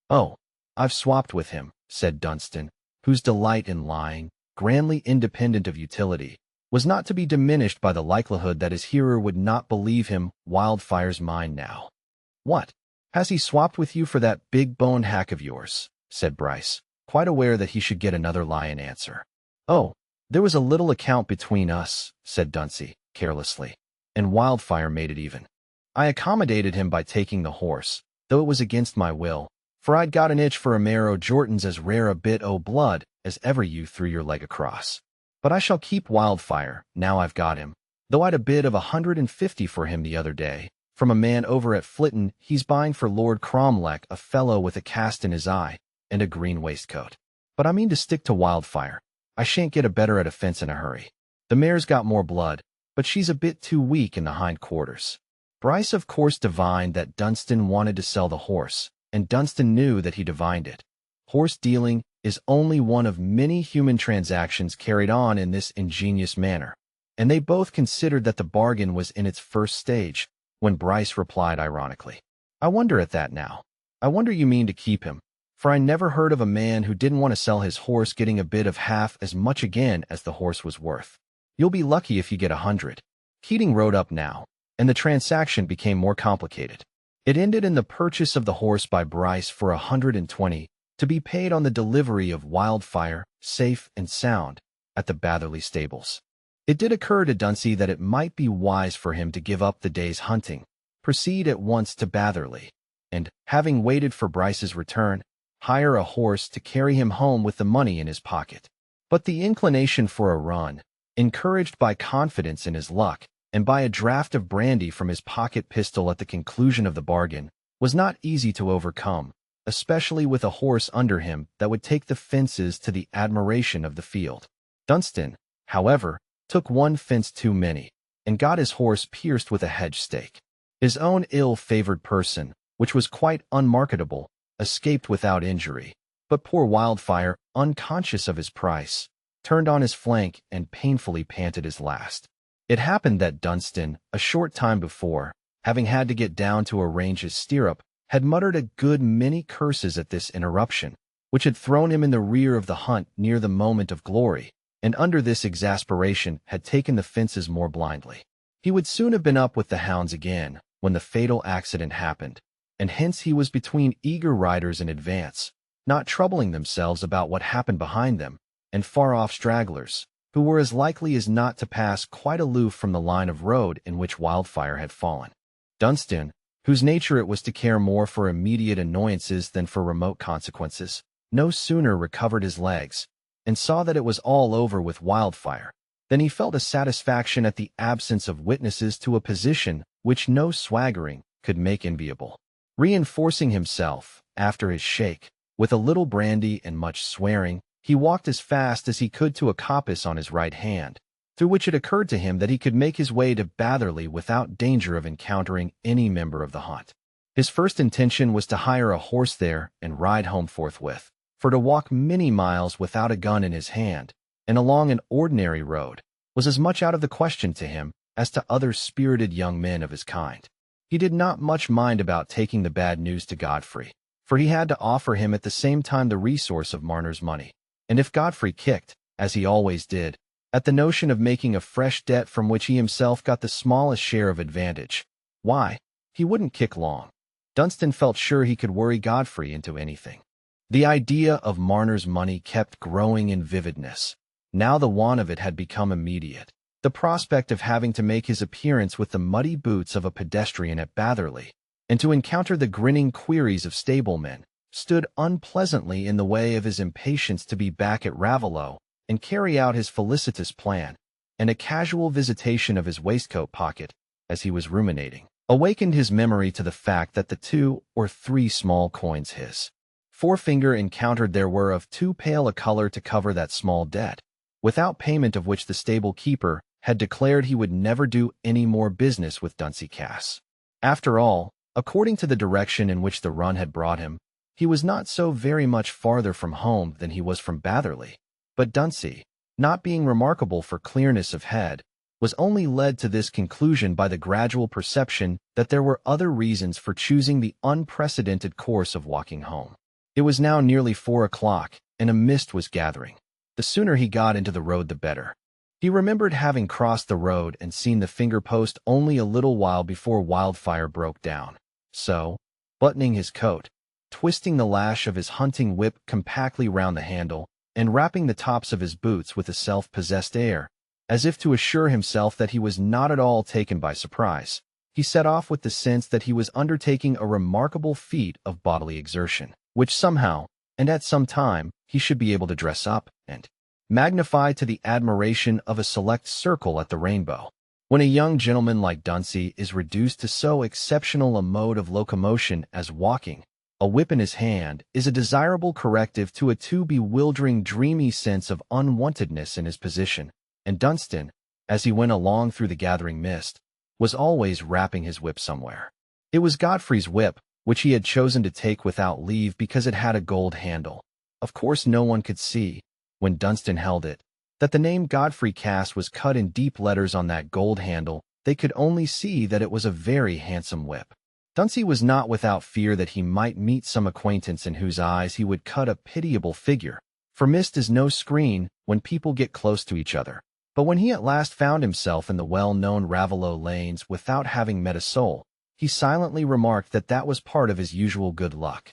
"Oh, I've swapped with him," said Dunstan, whose delight in lying, grandly independent of utility, was not to be diminished by the likelihood that his hearer would not believe him. Wildfire's mine now. "What? Has he swapped with you for that big-boned hack of yours?" said Bryce, quite aware that he should get another lie in answer. "Oh, there was a little account between us," said Dunsey, carelessly, "and Wildfire made it even. I accommodated him by taking the horse, though it was against my will, for I'd got an itch for a mare o' Jordan's as rare a bit o' blood as ever you threw your leg across. But I shall keep Wildfire, now I've got him, though I'd a bid of 150 for him the other day, from a man over at Flitton. He's buying for Lord Cromlech, a fellow with a cast in his eye and a green waistcoat. But I mean to stick to Wildfire. I shan't get a better at a fence in a hurry. The mare's got more blood, but she's a bit too weak in the hind quarters." Bryce of course divined that Dunstan wanted to sell the horse, and Dunstan knew that he divined it. Horse dealing is only one of many human transactions carried on in this ingenious manner, and they both considered that the bargain was in its first stage, when Bryce replied ironically, "I wonder at that now. I wonder you mean to keep him, for I never heard of a man who didn't want to sell his horse getting a bid of half as much again as the horse was worth. You'll be lucky if you get 100. Keating rode up now, and the transaction became more complicated. It ended in the purchase of the horse by Bryce for 120, to be paid on the delivery of Wildfire, safe and sound, at the Batherley stables. It did occur to Dunsey that it might be wise for him to give up the day's hunting, proceed at once to Batherley, and, having waited for Bryce's return, hire a horse to carry him home with the money in his pocket. But the inclination for a run, encouraged by confidence in his luck, and by a draught of brandy from his pocket pistol at the conclusion of the bargain, was not easy to overcome, especially with a horse under him that would take the fences to the admiration of the field. Dunstan, however, took one fence too many, and got his horse pierced with a hedge stake. His own ill-favored person, which was quite unmarketable, escaped without injury, but poor Wildfire, unconscious of his price, turned on his flank and painfully panted his last. It happened that Dunstan, a short time before, having had to get down to arrange his stirrup, had muttered a good many curses at this interruption, which had thrown him in the rear of the hunt near the moment of glory, and under this exasperation had taken the fences more blindly. He would soon have been up with the hounds again, when the fatal accident happened, and hence he was between eager riders in advance, not troubling themselves about what happened behind them, and far-off stragglers, who were as likely as not to pass quite aloof from the line of road in which Wildfire had fallen. Dunstan, whose nature it was to care more for immediate annoyances than for remote consequences, no sooner recovered his legs, and saw that it was all over with Wildfire, than he felt a satisfaction at the absence of witnesses to a position which no swaggering could make enviable. Reinforcing himself, after his shake, with a little brandy and much swearing, he walked as fast as he could to a coppice on his right hand, through which it occurred to him that he could make his way to Batherley without danger of encountering any member of the hunt. His first intention was to hire a horse there and ride home forthwith, for to walk many miles without a gun in his hand, and along an ordinary road, was as much out of the question to him as to other spirited young men of his kind. He did not much mind about taking the bad news to Godfrey, for he had to offer him at the same time the resource of Marner's money, and if Godfrey kicked, as he always did, at the notion of making a fresh debt from which he himself got the smallest share of advantage, why, he wouldn't kick long. Dunstan felt sure he could worry Godfrey into anything. The idea of Marner's money kept growing in vividness. Now the want of it had become immediate. The prospect of having to make his appearance with the muddy boots of a pedestrian at Batherley, and to encounter the grinning queries of stablemen, stood unpleasantly in the way of his impatience to be back at Raveloe and carry out his felicitous plan, and a casual visitation of his waistcoat pocket, as he was ruminating, awakened his memory to the fact that the 2 or 3 small coins his forefinger encountered there were of too pale a color to cover that small debt, without payment of which the stable-keeper had declared he would never do any more business with Dunsey Cass. After all, according to the direction in which the run had brought him, he was not so very much farther from home than he was from Batherley, but Dunsey, not being remarkable for clearness of head, was only led to this conclusion by the gradual perception that there were other reasons for choosing the unprecedented course of walking home. It was now nearly 4 o'clock, and a mist was gathering. The sooner he got into the road the better. He remembered having crossed the road and seen the finger-post only a little while before Wildfire broke down. So, buttoning his coat, twisting the lash of his hunting whip compactly round the handle, and wrapping the tops of his boots with a self-possessed air, as if to assure himself that he was not at all taken by surprise, he set off with the sense that he was undertaking a remarkable feat of bodily exertion, which somehow, and at some time, he should be able to dress up and magnify to the admiration of a select circle at the Rainbow. When a young gentleman like Dunsey is reduced to so exceptional a mode of locomotion as walking, a whip in his hand is a desirable corrective to a too bewildering, dreamy sense of unwantedness in his position, and Dunstan, as he went along through the gathering mist, was always rapping his whip somewhere. It was Godfrey's whip, which he had chosen to take without leave because it had a gold handle. Of course no one could see, when Dunstan held it, that the name Godfrey Cass was cut in deep letters on that gold handle. They could only see that it was a very handsome whip. Dunsey was not without fear that he might meet some acquaintance in whose eyes he would cut a pitiable figure, for mist is no screen when people get close to each other. But when he at last found himself in the well-known Raveloe lanes without having met a soul, he silently remarked that that was part of his usual good luck.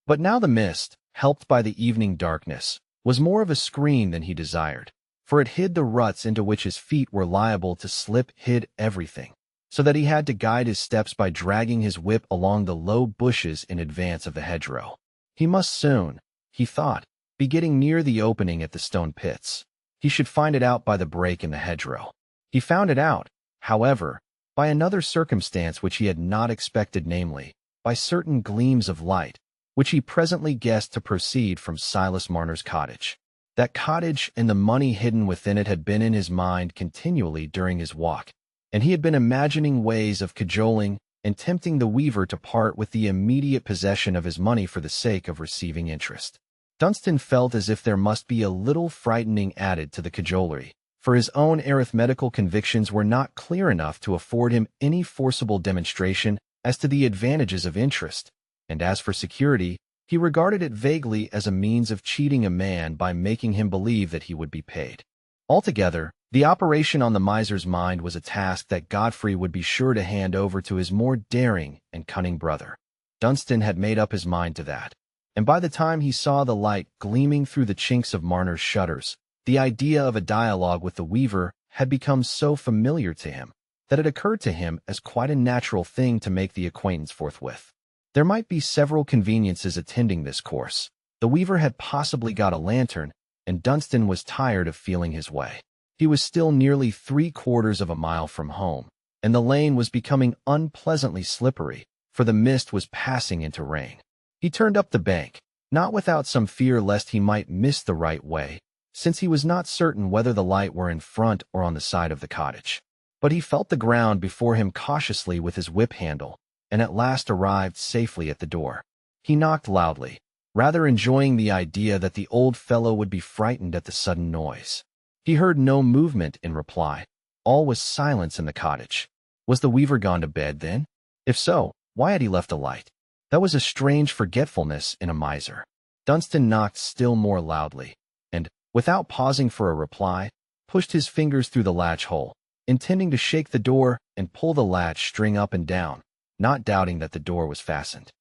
But now the mist, helped by the evening darkness, was more of a screen than he desired, for it hid the ruts into which his feet were liable to slip, hid everything, so that he had to guide his steps by dragging his whip along the low bushes in advance of the hedgerow. He must soon, he thought, be getting near the opening at the stone pits. He should find it out by the break in the hedgerow. He found it out, however, by another circumstance which he had not expected, namely, by certain gleams of light, which he presently guessed to proceed from Silas Marner's cottage. That cottage and the money hidden within it had been in his mind continually during his walk, and he had been imagining ways of cajoling and tempting the weaver to part with the immediate possession of his money for the sake of receiving interest. Dunstan felt as if there must be a little frightening added to the cajolery, for his own arithmetical convictions were not clear enough to afford him any forcible demonstration as to the advantages of interest, and as for security, he regarded it vaguely as a means of cheating a man by making him believe that he would be paid. Altogether, the operation on the miser's mind was a task that Godfrey would be sure to hand over to his more daring and cunning brother. Dunstan had made up his mind to that, and by the time he saw the light gleaming through the chinks of Marner's shutters, the idea of a dialogue with the weaver had become so familiar to him that it occurred to him as quite a natural thing to make the acquaintance forthwith. There might be several conveniences attending this course. The weaver had possibly got a lantern, and Dunstan was tired of feeling his way. He was still nearly 3/4 of a mile from home, and the lane was becoming unpleasantly slippery, for the mist was passing into rain. He turned up the bank, not without some fear lest he might miss the right way, since he was not certain whether the light were in front or on the side of the cottage. But he felt the ground before him cautiously with his whip handle, and at last arrived safely at the door. He knocked loudly, rather enjoying the idea that the old fellow would be frightened at the sudden noise. He heard no movement in reply. All was silence in the cottage. Was the weaver gone to bed, then? If so, why had he left a light? That was a strange forgetfulness in a miser. Dunstan knocked still more loudly, and, without pausing for a reply, pushed his fingers through the latch hole, intending to shake the door and pull the latch string up and down, not doubting that the door was fastened.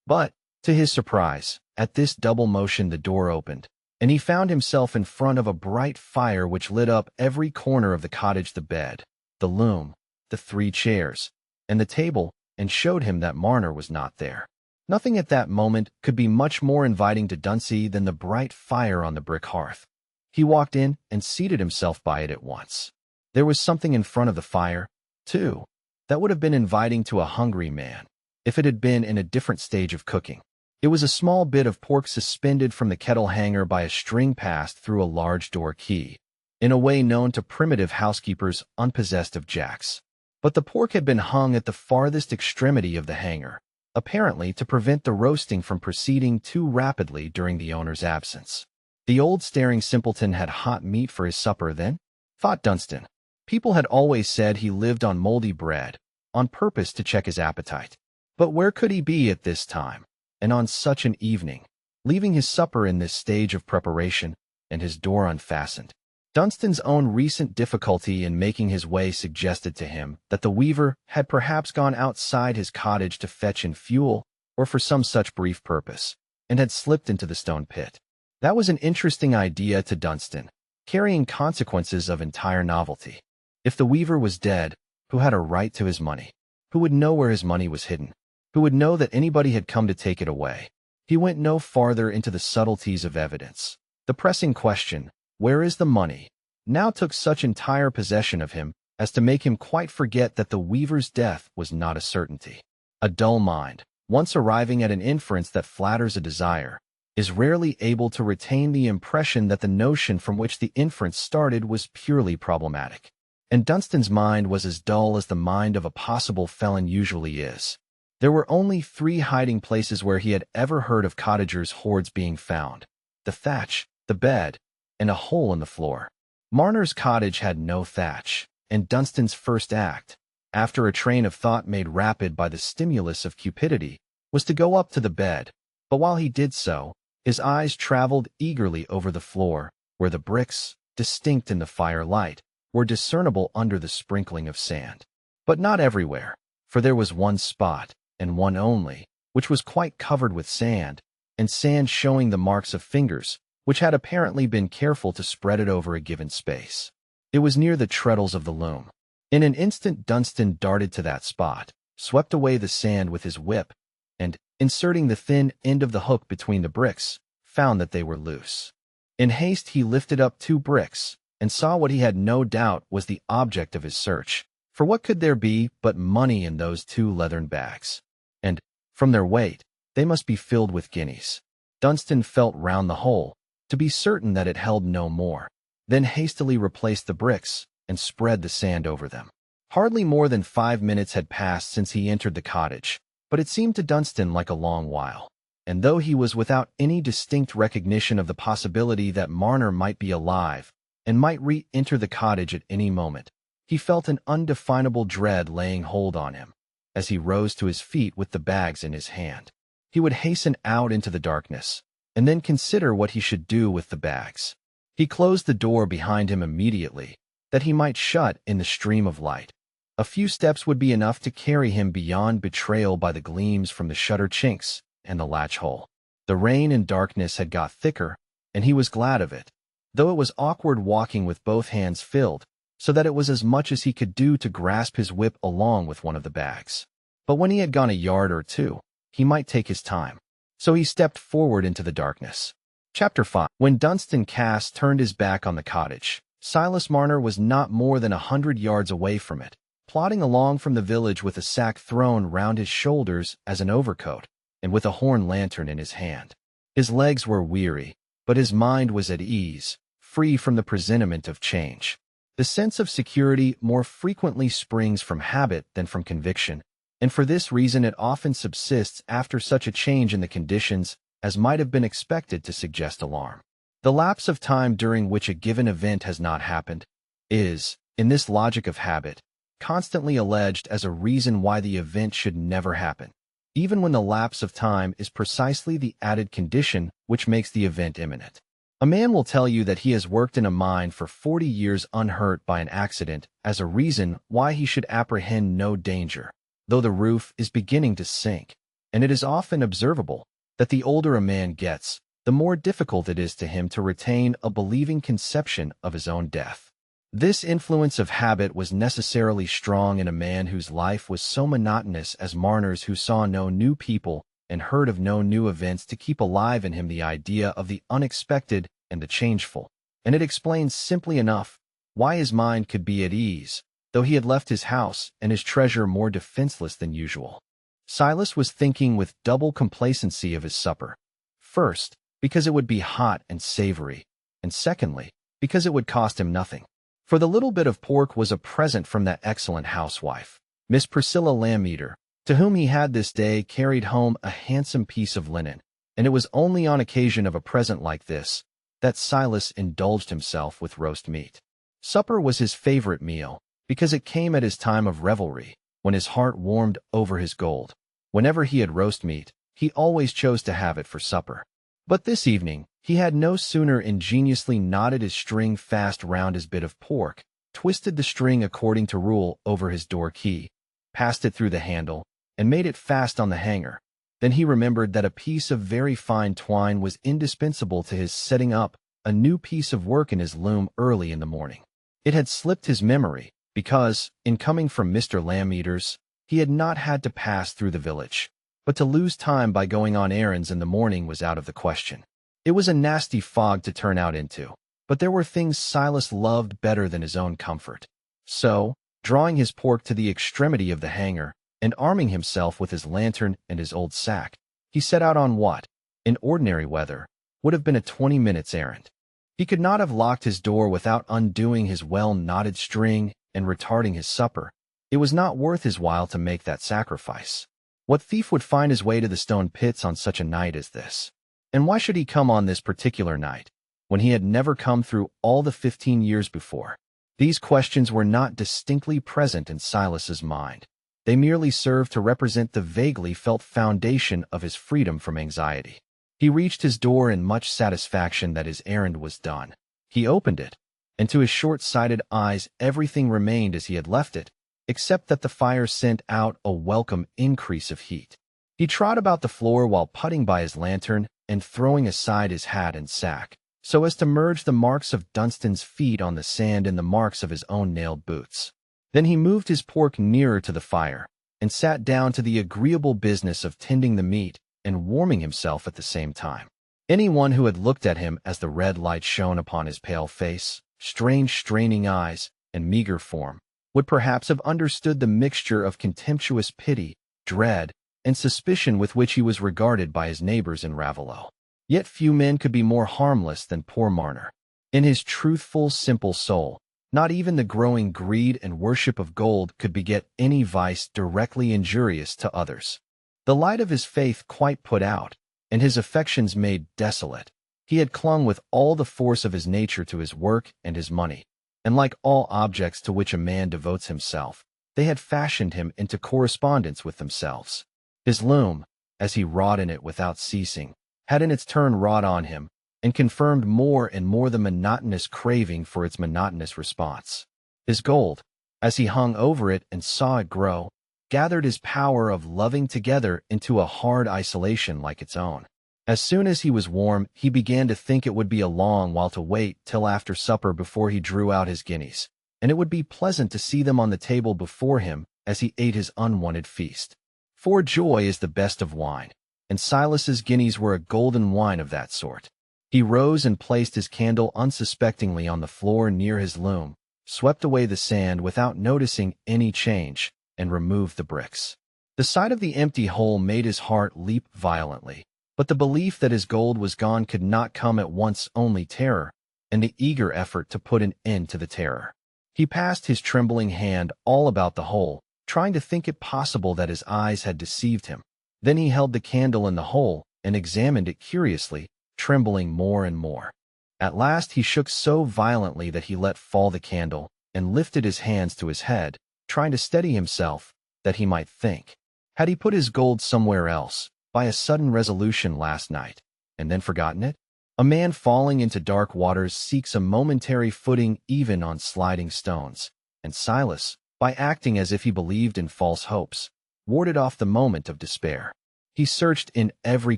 But, to his surprise, at this double motion the door opened, and he found himself in front of a bright fire which lit up every corner of the cottage, the bed, the loom, the 3 chairs, and the table, and showed him that Marner was not there. Nothing at that moment could be much more inviting to Dunstan than the bright fire on the brick hearth. He walked in and seated himself by it at once. There was something in front of the fire, too, that would have been inviting to a hungry man, if it had been in a different stage of cooking. It was a small bit of pork suspended from the kettle hanger by a string passed through a large door key, in a way known to primitive housekeepers unpossessed of jacks. But the pork had been hung at the farthest extremity of the hanger, apparently to prevent the roasting from proceeding too rapidly during the owner's absence. The old staring simpleton had hot meat for his supper, then? Thought Dunstan. People had always said he lived on moldy bread, on purpose to check his appetite. But where could he be at this time, and on such an evening, leaving his supper in this stage of preparation, and his door unfastened? Dunstan's own recent difficulty in making his way suggested to him that the weaver had perhaps gone outside his cottage to fetch in fuel, or for some such brief purpose, and had slipped into the stone pit. That was an interesting idea to Dunstan, carrying consequences of entire novelty. If the weaver was dead, who had a right to his money? Who would know where his money was hidden? Who would know that anybody had come to take it away? He went no farther into the subtleties of evidence. The pressing question, where is the money, now took such entire possession of him as to make him quite forget that the weaver's death was not a certainty. A dull mind, once arriving at an inference that flatters a desire, is rarely able to retain the impression that the notion from which the inference started was purely problematic. And Dunstan's mind was as dull as the mind of a possible felon usually is. There were only 3 hiding places where he had ever heard of cottagers' hoards being found: the thatch, the bed, and a hole in the floor. Marner's cottage had no thatch, and Dunstan's first act, after a train of thought made rapid by the stimulus of cupidity, was to go up to the bed. But while he did so, his eyes traveled eagerly over the floor, where the bricks, distinct in the firelight, were discernible under the sprinkling of sand. But not everywhere, for there was one spot, and one only, which was quite covered with sand, and sand showing the marks of fingers, which had apparently been careful to spread it over a given space. It was near the treadles of the loom. In an instant Dunstan darted to that spot, swept away the sand with his whip, and, inserting the thin end of the hook between the bricks, found that they were loose. In haste he lifted up 2 bricks, and saw what he had no doubt was the object of his search. For what could there be but money in those 2 leathern bags? And, from their weight, they must be filled with guineas. Dunstan felt round the hole, to be certain that it held no more, then hastily replaced the bricks, and spread the sand over them. Hardly more than 5 minutes had passed since he entered the cottage, but it seemed to Dunstan like a long while. And though he was without any distinct recognition of the possibility that Marner might be alive, and might re-enter the cottage at any moment, he felt an undefinable dread laying hold on him. As he rose to his feet with the bags in his hand, he would hasten out into the darkness, and then consider what he should do with the bags. He closed the door behind him immediately, that he might shut in the stream of light. A few steps would be enough to carry him beyond betrayal by the gleams from the shutter chinks and the latch hole. The rain and darkness had got thicker, and he was glad of it, though it was awkward walking with both hands filled, so that it was as much as he could do to grasp his whip along with one of the bags. But when he had gone a yard or 2, he might take his time. So he stepped forward into the darkness. Chapter 5. When Dunstan Cass turned his back on the cottage, Silas Marner was not more than 100 yards away from it, plodding along from the village with a sack thrown round his shoulders as an overcoat, and with a horn lantern in his hand. His legs were weary, but his mind was at ease, free from the presentiment of change. The sense of security more frequently springs from habit than from conviction, and for this reason it often subsists after such a change in the conditions as might have been expected to suggest alarm. The lapse of time during which a given event has not happened is, in this logic of habit, constantly alleged as a reason why the event should never happen, even when the lapse of time is precisely the added condition which makes the event imminent. A man will tell you that he has worked in a mine for 40 years unhurt by an accident as a reason why he should apprehend no danger, though the roof is beginning to sink, and it is often observable that the older a man gets, the more difficult it is to him to retain a believing conception of his own death. This influence of habit was necessarily strong in a man whose life was so monotonous as Marner's, who saw no new people and heard of no new events to keep alive in him the idea of the unexpected and the changeful. And it explains simply enough why his mind could be at ease, though he had left his house and his treasure more defenseless than usual. Silas was thinking with double complacency of his supper. First, because it would be hot and savory, and secondly, because it would cost him nothing. For the little bit of pork was a present from that excellent housewife, Miss Priscilla Lammeter, to whom he had this day carried home a handsome piece of linen, and it was only on occasion of a present like this that Silas indulged himself with roast meat. Supper was his favorite meal, because it came at his time of revelry, when his heart warmed over his gold. Whenever he had roast meat, he always chose to have it for supper. But this evening, he had no sooner ingeniously knotted his string fast round his bit of pork, twisted the string according to rule over his door key, passed it through the handle, and made it fast on the hanger, then he remembered that a piece of very fine twine was indispensable to his setting up a new piece of work in his loom early in the morning. It had slipped his memory, because, in coming from Mr. Lammeter's, he had not had to pass through the village, but to lose time by going on errands in the morning was out of the question. It was a nasty fog to turn out into, but there were things Silas loved better than his own comfort. So, drawing his pork to the extremity of the hanger, and arming himself with his lantern and his old sack, he set out on what, in ordinary weather, would have been a 20 minutes errand. He could not have locked his door without undoing his well-knotted string and retarding his supper. It was not worth his while to make that sacrifice. What thief would find his way to the stone pits on such a night as this? And why should he come on this particular night, when he had never come through all the 15 years before? These questions were not distinctly present in Silas's mind. They merely served to represent the vaguely felt foundation of his freedom from anxiety. He reached his door in much satisfaction that his errand was done. He opened it, and to his short-sighted eyes everything remained as he had left it, except that the fire sent out a welcome increase of heat. He trod about the floor while putting by his lantern and throwing aside his hat and sack, so as to merge the marks of Dunstan's feet on the sand in the marks of his own nailed boots. Then he moved his pork nearer to the fire, and sat down to the agreeable business of tending the meat and warming himself at the same time. Anyone who had looked at him as the red light shone upon his pale face, strange straining eyes, and meager form, would perhaps have understood the mixture of contemptuous pity, dread, and suspicion with which he was regarded by his neighbors in Ravelot. Yet few men could be more harmless than poor Marner. In his truthful, simple soul, not even the growing greed and worship of gold could beget any vice directly injurious to others. The light of his faith quite put out, and his affections made desolate, he had clung with all the force of his nature to his work and his money, and like all objects to which a man devotes himself, they had fashioned him into correspondence with themselves. His loom, as he wrought in it without ceasing, had in its turn wrought on him, and confirmed more and more the monotonous craving for its monotonous response. His gold, as he hung over it and saw it grow, gathered his power of loving together into a hard isolation like its own. As soon as he was warm, he began to think it would be a long while to wait till after supper before he drew out his guineas, and it would be pleasant to see them on the table before him as he ate his unwonted feast. For joy is the best of wine, and Silas's guineas were a golden wine of that sort. He rose and placed his candle unsuspectingly on the floor near his loom, swept away the sand without noticing any change, and removed the bricks. The sight of the empty hole made his heart leap violently, but the belief that his gold was gone could not come at once, only terror, and the eager effort to put an end to the terror. He passed his trembling hand all about the hole, trying to think it possible that his eyes had deceived him. Then he held the candle in the hole and examined it curiously, trembling more and more. At last he shook so violently that he let fall the candle and lifted his hands to his head, trying to steady himself, that he might think. Had he put his gold somewhere else, by a sudden resolution last night, and then forgotten it? A man falling into dark waters seeks a momentary footing even on sliding stones, and Silas, by acting as if he believed in false hopes, warded off the moment of despair. He searched in every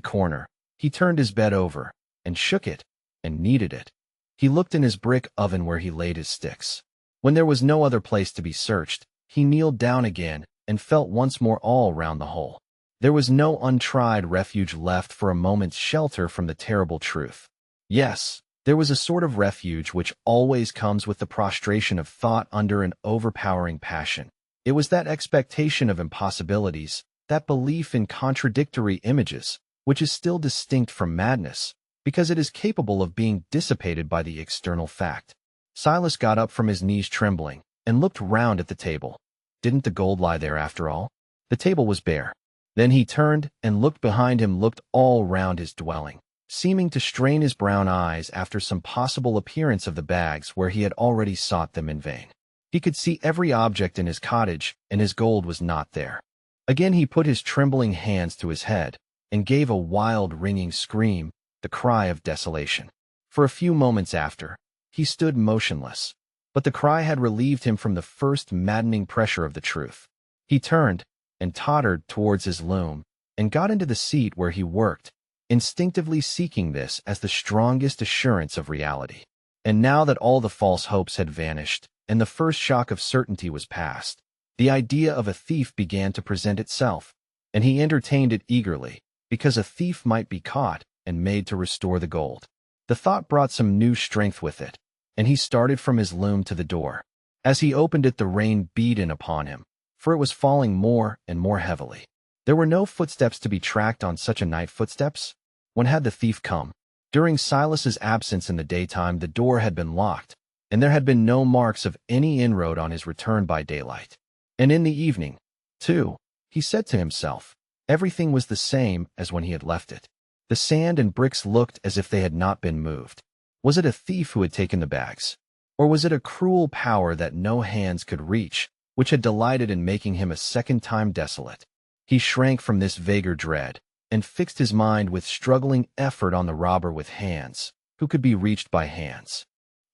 corner, he turned his bed over, and shook it, and kneaded it. He looked in his brick oven where he laid his sticks. When there was no other place to be searched, he kneeled down again and felt once more all round the hole. There was no untried refuge left for a moment's shelter from the terrible truth. Yes, there was a sort of refuge which always comes with the prostration of thought under an overpowering passion. It was that expectation of impossibilities, that belief in contradictory images, which is still distinct from madness, because it is capable of being dissipated by the external fact. Silas got up from his knees trembling, and looked round at the table. Didn't the gold lie there after all? The table was bare. Then he turned and looked behind him, looked all round his dwelling, seeming to strain his brown eyes after some possible appearance of the bags where he had already sought them in vain. He could see every object in his cottage, and his gold was not there. Again he put his trembling hands to his head, and gave a wild ringing scream, the cry of desolation. For a few moments after, he stood motionless, but the cry had relieved him from the first maddening pressure of the truth. He turned, and tottered towards his loom, and got into the seat where he worked, instinctively seeking this as the strongest assurance of reality. And now that all the false hopes had vanished, and the first shock of certainty was past, the idea of a thief began to present itself, and he entertained it eagerly, because a thief might be caught and made to restore the gold. The thought brought some new strength with it, and he started from his loom to the door. As he opened it, the rain beat in upon him, for it was falling more and more heavily. There were no footsteps to be tracked on such a night. Footsteps? When had the thief come? During Silas's absence in the daytime, the door had been locked, and there had been no marks of any inroad on his return by daylight. And in the evening, too, he said to himself, everything was the same as when he had left it. The sand and bricks looked as if they had not been moved. Was it a thief who had taken the bags? Or was it a cruel power that no hands could reach, which had delighted in making him a second time desolate? He shrank from this vaguer dread, and fixed his mind with struggling effort on the robber with hands, who could be reached by hands.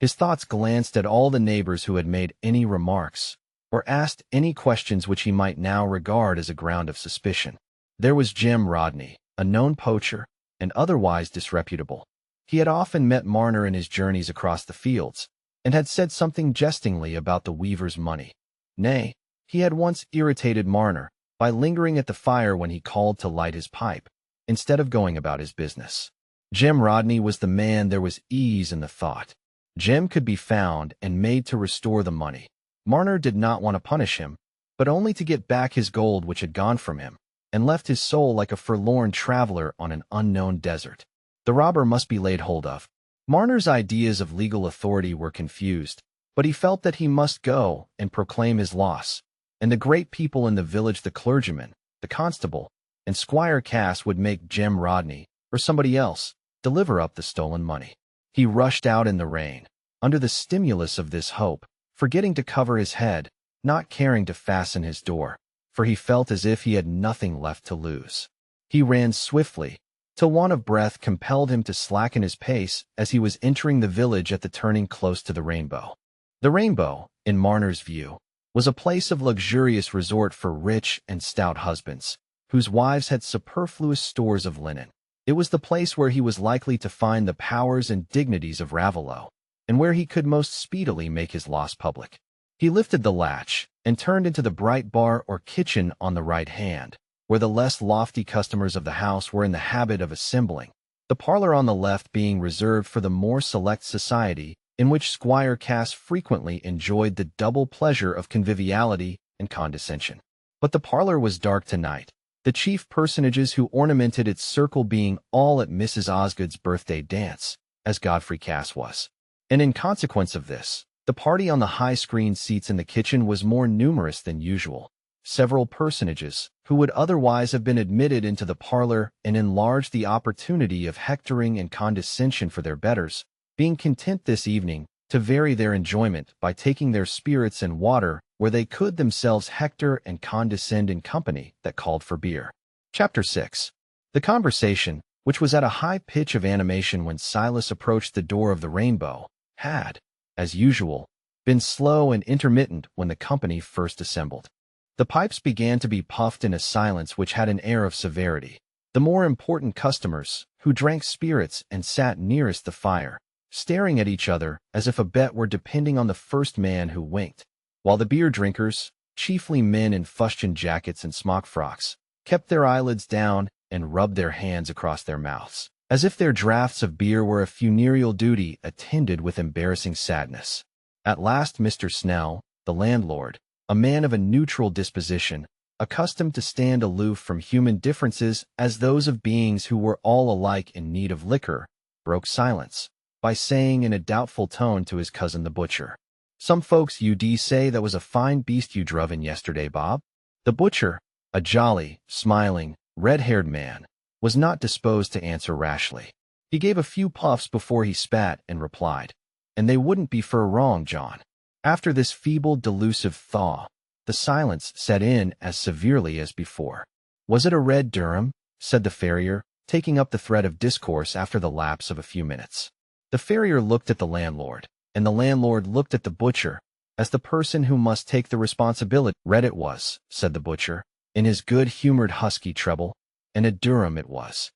His thoughts glanced at all the neighbors who had made any remarks, or asked any questions which he might now regard as a ground of suspicion. There was Jim Rodney, a known poacher, and otherwise disreputable. He had often met Marner in his journeys across the fields, and had said something jestingly about the weaver's money. Nay, he had once irritated Marner by lingering at the fire when he called to light his pipe, instead of going about his business. Jem Rodney was the man. There was ease in the thought. Jem could be found and made to restore the money. Marner did not want to punish him, but only to get back his gold which had gone from him, and left his soul like a forlorn traveler on an unknown desert. The robber must be laid hold of. Marner's ideas of legal authority were confused, but he felt that he must go and proclaim his loss, and the great people in the village, the clergyman, the constable, and Squire Cass would make Jem Rodney, or somebody else, deliver up the stolen money. He rushed out in the rain, under the stimulus of this hope, forgetting to cover his head, not caring to fasten his door, for he felt as if he had nothing left to lose. He ran swiftly, till want of breath compelled him to slacken his pace as he was entering the village at the turning close to the Rainbow. The Rainbow, in Marner's view, was a place of luxurious resort for rich and stout husbands, whose wives had superfluous stores of linen. It was the place where he was likely to find the powers and dignities of Ravelot, and where he could most speedily make his loss public. He lifted the latch and turned into the bright bar or kitchen on the right hand, where the less lofty customers of the house were in the habit of assembling, the parlor on the left being reserved for the more select society in which Squire Cass frequently enjoyed the double pleasure of conviviality and condescension. But the parlor was dark tonight, the chief personages who ornamented its circle being all at Mrs. Osgood's birthday dance, as Godfrey Cass was. And in consequence of this, the party on the high-screen seats in the kitchen was more numerous than usual. Several personages, who would otherwise have been admitted into the parlor and enlarged the opportunity of hectoring and condescension for their betters, being content this evening to vary their enjoyment by taking their spirits and water where they could themselves hector and condescend in company that called for beer. Chapter 6. The conversation, which was at a high pitch of animation when Silas approached the door of the Rainbow, had, as usual, been slow and intermittent when the company first assembled. The pipes began to be puffed in a silence which had an air of severity. The more important customers, who drank spirits and sat nearest the fire, staring at each other as if a bet were depending on the first man who winked, while the beer drinkers, chiefly men in fustian jackets and smock frocks, kept their eyelids down and rubbed their hands across their mouths, as if their draughts of beer were a funereal duty attended with embarrassing sadness. At last Mr. Snell, the landlord, a man of a neutral disposition, accustomed to stand aloof from human differences as those of beings who were all alike in need of liquor, broke silence by saying in a doubtful tone to his cousin the butcher, "Some folks you'd say that was a fine beast you druv in yesterday, Bob." The butcher, a jolly, smiling, red-haired man, was not disposed to answer rashly. He gave a few puffs before he spat and replied, "And they wouldn't be fur wrong, John." After this feeble, delusive thaw, the silence set in as severely as before. "Was it a red Durham?" said the farrier, taking up the thread of discourse after the lapse of a few minutes. The farrier looked at the landlord, and the landlord looked at the butcher, as the person who must take the responsibility. "Red it was," said the butcher, in his good-humored husky treble, "and a Durham it was."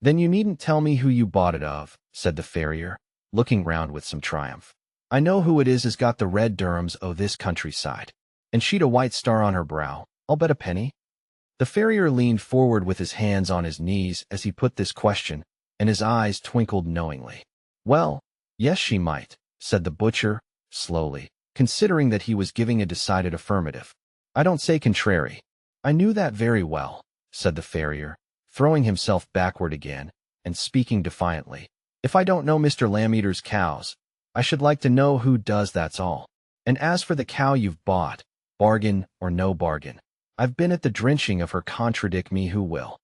"Then you needn't tell me who you bought it of," said the farrier, looking round with some triumph. "I know who it is has got the red Durhams o' this countryside, and she'd a white star on her brow, I'll bet a penny." The farrier leaned forward with his hands on his knees as he put this question, and his eyes twinkled knowingly. "Well, yes, she might," said the butcher, slowly, considering that he was giving a decided affirmative. "I don't say contrary." "I knew that very well," said the farrier, throwing himself backward again, and speaking defiantly. "If I don't know Mr. Lammeter's cows, I should like to know who does, that's all. And as for the cow you've bought, bargain or no bargain, I've been at the drenching of her, contradict me who will."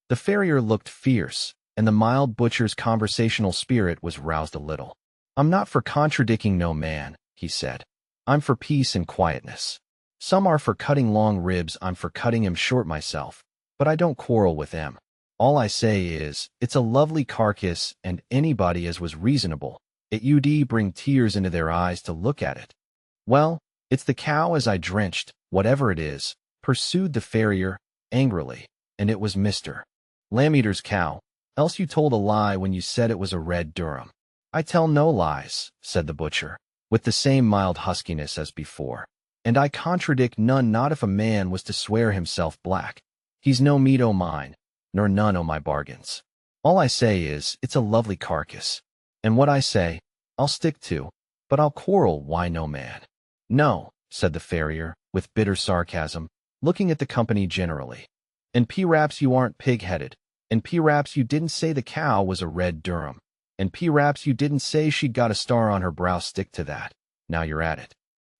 The farrier looked fierce, and the mild butcher's conversational spirit was roused a little. "I'm not for contradicting no man," he said. "I'm for peace and quietness. Some are for cutting long ribs, I'm for cutting 'em short myself, but I don't quarrel with them. All I say is, it's a lovely carcass, and anybody as was reasonable, it ud bring tears into their eyes to look at it." "Well, it's the cow as I drenched, whatever it is," pursued the farrier, angrily, "and it was Mr. Lammeter's cow, else you told a lie when you said it was a red Durham." "I tell no lies," said the butcher, with the same mild huskiness as before, "and I contradict none, not if a man was to swear himself black. He's no meat o' mine, nor none o' my bargains." All I say is, it's a lovely carcass. And what I say, I'll stick to, but I'll quarrel why no man. No, said the farrier, with bitter sarcasm, looking at the company generally. And p'raps you aren't pig-headed, and p'raps you didn't say the cow was a red Durham, and p'raps you didn't say she'd got a star on her brow. Stick to that. Now you're at it.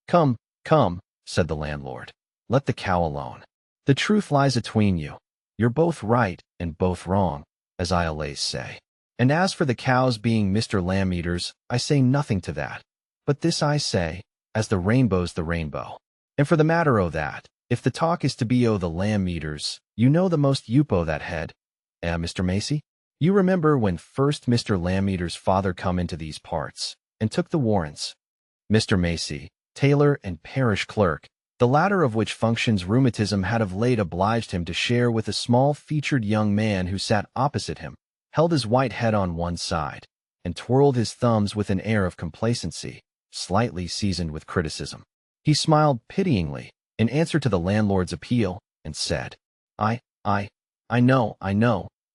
Come, come, said the landlord. Let the cow alone. The truth lies atween you. You're both right and both wrong, as I allays say. And as for the cows being Mr. Lamb-eaters, I say nothing to that. But this I say, as the rainbow's the rainbow. And for the matter o' that, if the talk is to be o' the Lamb-eaters, you know the most youpo that head. Mr. Macy? You remember when first Mr. Lamb-eater's father come into these parts, and took the warrants. Mr. Macy, tailor and parish clerk, the latter of which functions rheumatism had of late obliged him to share with a small-featured young man who sat opposite him, held his white head on one side, and twirled his thumbs with an air of complacency, slightly seasoned with criticism. He smiled pityingly in answer to the landlord's appeal, and said, I know,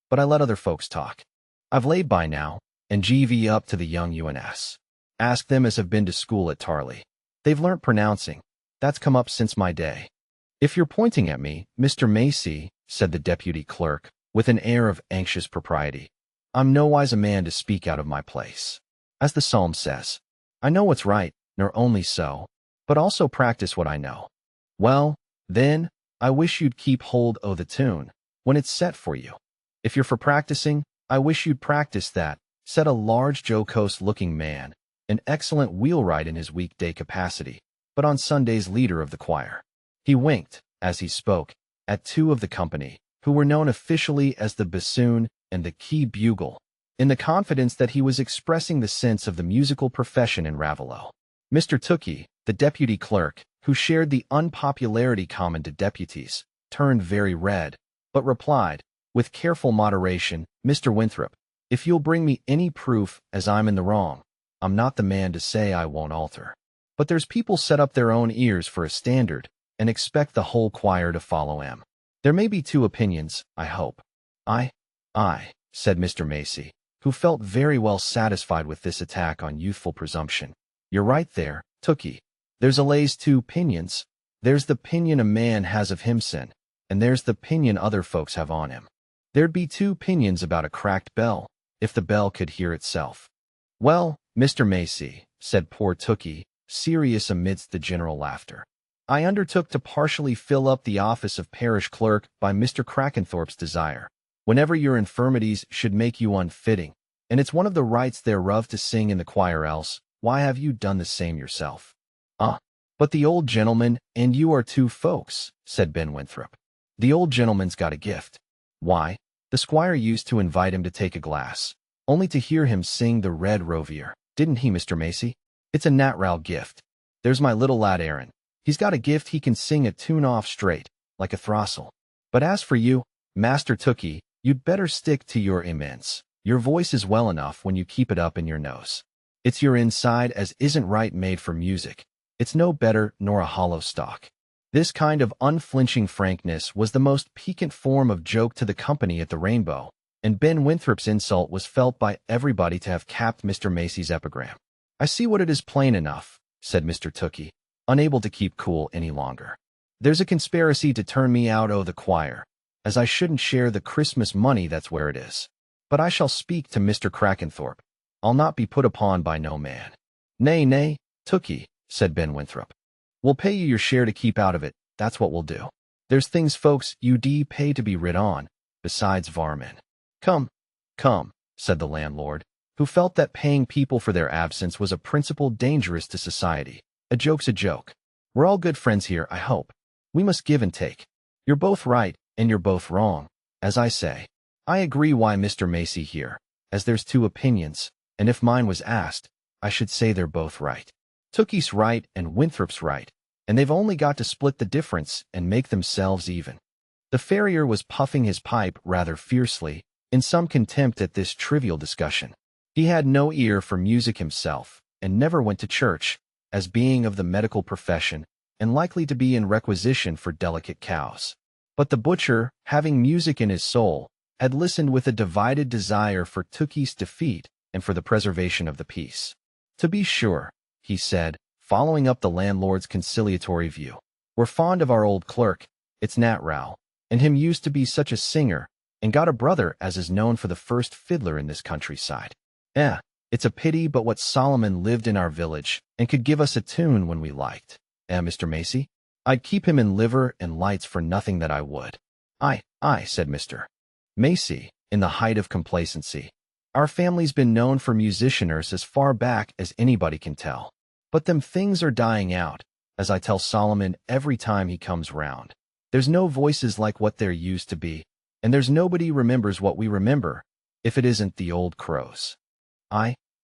but I let other folks talk. I've laid by now, and GV up to the young UNS. Ask them as have been to school at Tarley. They've learnt pronouncing. That's come up since my day. If you're pointing at me, Mr. Macy, said the deputy clerk, with an air of anxious propriety, I'm nowise a man to speak out of my place. As the psalm says, I know what's right, nor only so, but also practice what I know. Well, then, I wish you'd keep hold o' the tune, when it's set for you. If you're for practicing, I wish you'd practice that, said a large jocose-looking man, an excellent wheelwright in his weekday capacity, but on Sundays leader of the choir. He winked, as he spoke, at two of the company, who were known officially as the bassoon and the key bugle, in the confidence that he was expressing the sense of the musical profession in Raveloe. Mr. Tookie, the deputy clerk, who shared the unpopularity common to deputies, turned very red, but replied, with careful moderation, Mr. Winthrop, if you'll bring me any proof as I'm in the wrong, I'm not the man to say I won't alter. But there's people set up their own ears for a standard and expect the whole choir to follow 'em. There may be two opinions, I hope. I, said Mr. Macy, who felt very well satisfied with this attack on youthful presumption. You're right there, Tookie. There's allays two pinions. There's the pinion a man has of himsen, and there's the pinion other folks have on him. There'd be two pinions about a cracked bell, if the bell could hear itself. Well, Mr. Macy, said poor Tookie, serious amidst the general laughter, I undertook to partially fill up the office of parish clerk by Mr. Crackenthorpe's desire, whenever your infirmities should make you unfitting, and it's one of the rights thereof to sing in the choir, else why have you done the same yourself? But the old gentleman and you are two folks, said Ben Winthrop. The old gentleman's got a gift. Why, the squire used to invite him to take a glass, only to hear him sing the Red Rovier, didn't he, Mr. Macy? It's a natural gift. There's my little lad Aaron. He's got a gift he can sing a tune off straight, like a throstle. But as for you, Master Tookie, you'd better stick to your immense. Your voice is well enough when you keep it up in your nose. It's your inside as isn't right made for music. It's no better nor a hollow stalk. This kind of unflinching frankness was the most piquant form of joke to the company at the Rainbow, and Ben Winthrop's insult was felt by everybody to have capped Mr. Macy's epigram. I see what it is plain enough, said Mr. Tookie, unable to keep cool any longer. There's a conspiracy to turn me out o' the choir, as I shouldn't share the Christmas money, that's where it is. But I shall speak to Mr. Crackenthorpe. I'll not be put upon by no man. Nay, Tookie, said Ben Winthrop. We'll pay you your share to keep out of it, that's what we'll do. There's things folks UD pay to be rid on, besides varmin. Come, said the landlord, who felt that paying people for their absence was a principle dangerous to society. A joke's a joke. We're all good friends here, I hope. We must give and take. You're both right, and you're both wrong, as I say. I agree why Mr. Macy here, as there's two opinions, and if mine was asked, I should say they're both right. Tookie's right and Winthrop's right, and they've only got to split the difference and make themselves even. The farrier was puffing his pipe rather fiercely, in some contempt at this trivial discussion. He had no ear for music himself, and never went to church, as being of the medical profession, and likely to be in requisition for delicate cows. But the butcher, having music in his soul, had listened with a divided desire for Tookie's defeat and for the preservation of the peace. "To be sure," he said, following up the landlord's conciliatory view. "We're fond of our old clerk, it's Nat Rao, and him used to be such a singer, and got a brother as is known for the first fiddler in this countryside. It's a pity but what Solomon lived in our village and could give us a tune when we liked. Mr. Macy? I'd keep him in liver and lights for nothing that I would." I, said Mr. Macy, in the height of complacency. "Our family's been known for musicianers as far back as anybody can tell. But them things are dying out, as I tell Solomon every time he comes round. There's no voices like what there used to be, and there's nobody remembers what we remember, if it isn't the old crows.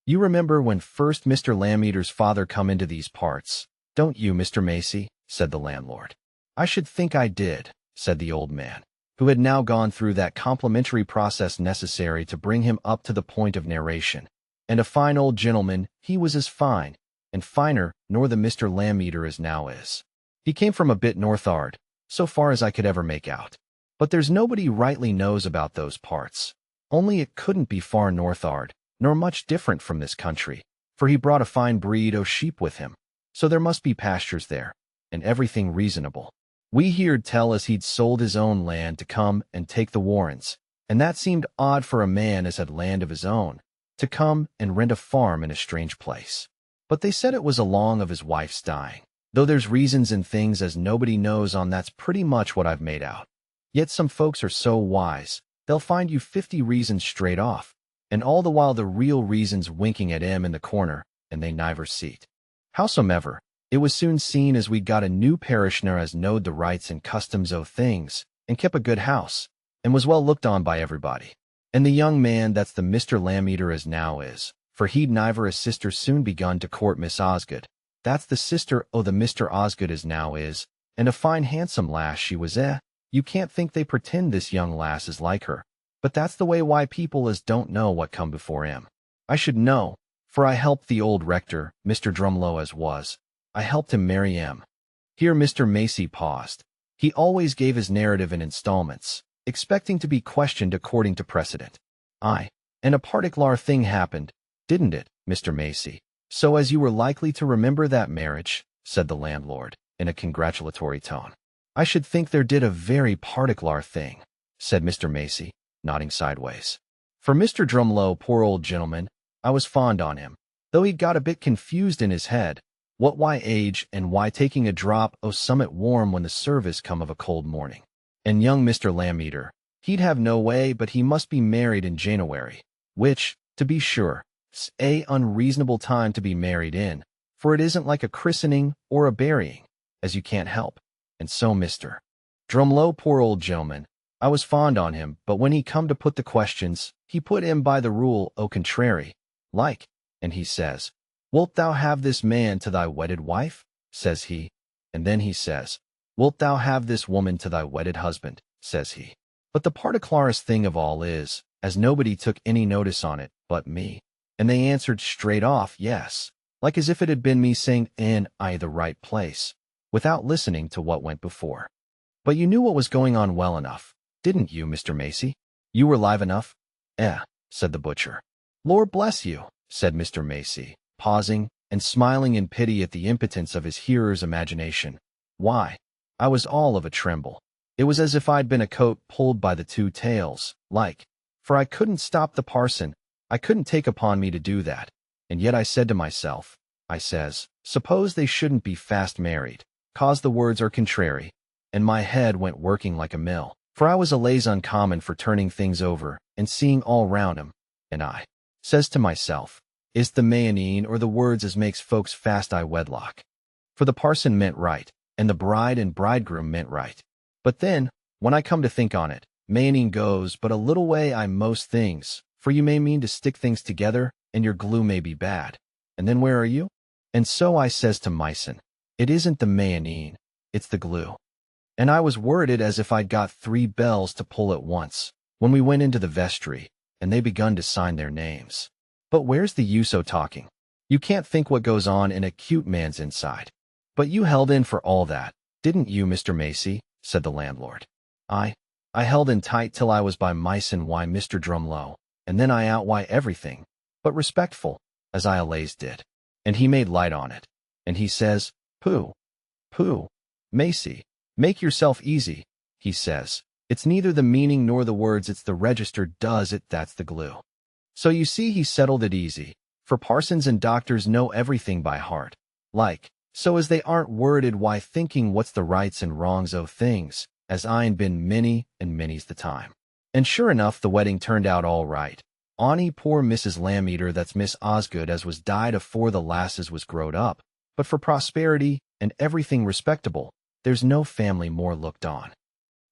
You remember when first Mr. Lammeter's father come into these parts, don't you, Mr. Macy?" said the landlord. "I should think I did," said the old man, who had now gone through that complimentary process necessary to bring him up to the point of narration. "And a fine old gentleman, he was as fine, and finer nor the Mr. Lammeter as now is. He came from a bit north'ard, so far as I could ever make out. But there's nobody rightly knows about those parts. Only it couldn't be far north'ard, nor much different from this country, for he brought a fine breed o' sheep with him, so there must be pastures there, and everything reasonable. We heerd tell as he'd sold his own land to come and take the Warrens, and that seemed odd for a man as had land of his own, to come and rent a farm in a strange place. But they said it was along of his wife's dying, though there's reasons and things as nobody knows on. That's pretty much what I've made out. Yet some folks are so wise, they'll find you 50 reasons straight off, and all the while the real reason's winking at 'em in the corner, and they niver see't. Howsomever, it was soon seen as we'd got a new parishioner as knowed the rights and customs o' things, and kep a good house, and was well looked on by everybody. And the young man that's the Mr. Lammeter as now is, for he'd niver a sister soon begun to court Miss Osgood. That's the sister o' the Mr. Osgood as now is, and a fine handsome lass she was. You can't think they pretend this young lass is like her. But that's the way why people as don't know what come before 'em. I should know, for I helped the old rector, Mr. Drumlow as was. I helped him marry 'em." Here Mr. Macy paused. He always gave his narrative in installments, expecting to be questioned according to precedent. "And a particular thing happened, didn't it, Mr. Macy, so as you were likely to remember that marriage?" said the landlord, in a congratulatory tone. "I should think there did a very particular thing," said Mr. Macy, nodding sideways. "For Mr. Drumlow, poor old gentleman, I was fond on him, though he'd got a bit confused in his head, what why age and why taking a drop o' summat warm when the service come of a cold morning. And young Mr. Lammeter, he'd have no way but he must be married in January, which, to be sure, 's a unreasonable time to be married in, for it isn't like a christening or a burying, as you can't help. And so Mr. Drumlow, poor old gentleman, I was fond on him, but when he come to put the questions, he put 'em by the rule o' contrary, like, and he says, 'Wilt thou have this man to thy wedded wife?' says he, and then he says, 'Wilt thou have this woman to thy wedded husband?' says he. But the particularest thing of all is, as nobody took any notice on it but me, and they answered straight off yes, like as if it had been me saying in the right place, without listening to what went before. But you knew what was going on well enough, didn't you, Mr. Macy? You were live enough?" Said the butcher. "Lord bless you," said Mr. Macy, pausing and smiling in pity at the impotence of his hearer's imagination. "Why, I was all of a tremble. It was as if I'd been a coat pulled by the two tails, like, for I couldn't stop the parson, I couldn't take upon me to do that, and yet I said to myself, I says, suppose they shouldn't be fast married, 'cause the words are contrary, and my head went working like a mill, for I was a laze uncommon for turning things over and seeing all round 'em, and I says to myself, is the mayoneen or the words as makes folks fast I wedlock? For the parson meant right, and the bride and bridegroom meant right. But then, when I come to think on it, mayoneen goes but a little way I most things, for you may mean to stick things together, and your glue may be bad. And then where are you? And so I says to myson, it isn't the mayoneen, it's the glue. And I was worrited as if I'd got 3 bells to pull at once, when we went into the vestry, and they begun to sign their names. But where's the use o' talking? You can't think what goes on in a cute man's inside. But you held in for all that, didn't you, Mr. Macy? Said the landlord. I held in tight till I was by mice and why Mr. Drumlow, and then I out why everything, but respectful, as I allays did. And he made light on it. And he says, Pooh, pooh, Macy, make yourself easy, he says. It's neither the meaning nor the words, it's the register does it, that's the glue. So you see he settled it easy, for parsons and doctors know everything by heart. Like, so as they aren't worded why thinking what's the rights and wrongs o' things, as I'n been many and many's the time. And sure enough the wedding turned out all right. Onny poor Mrs. Lammeter, that's Miss Osgood, as was died afore the lasses was growed up, but for prosperity and everything respectable, there's no family more looked on.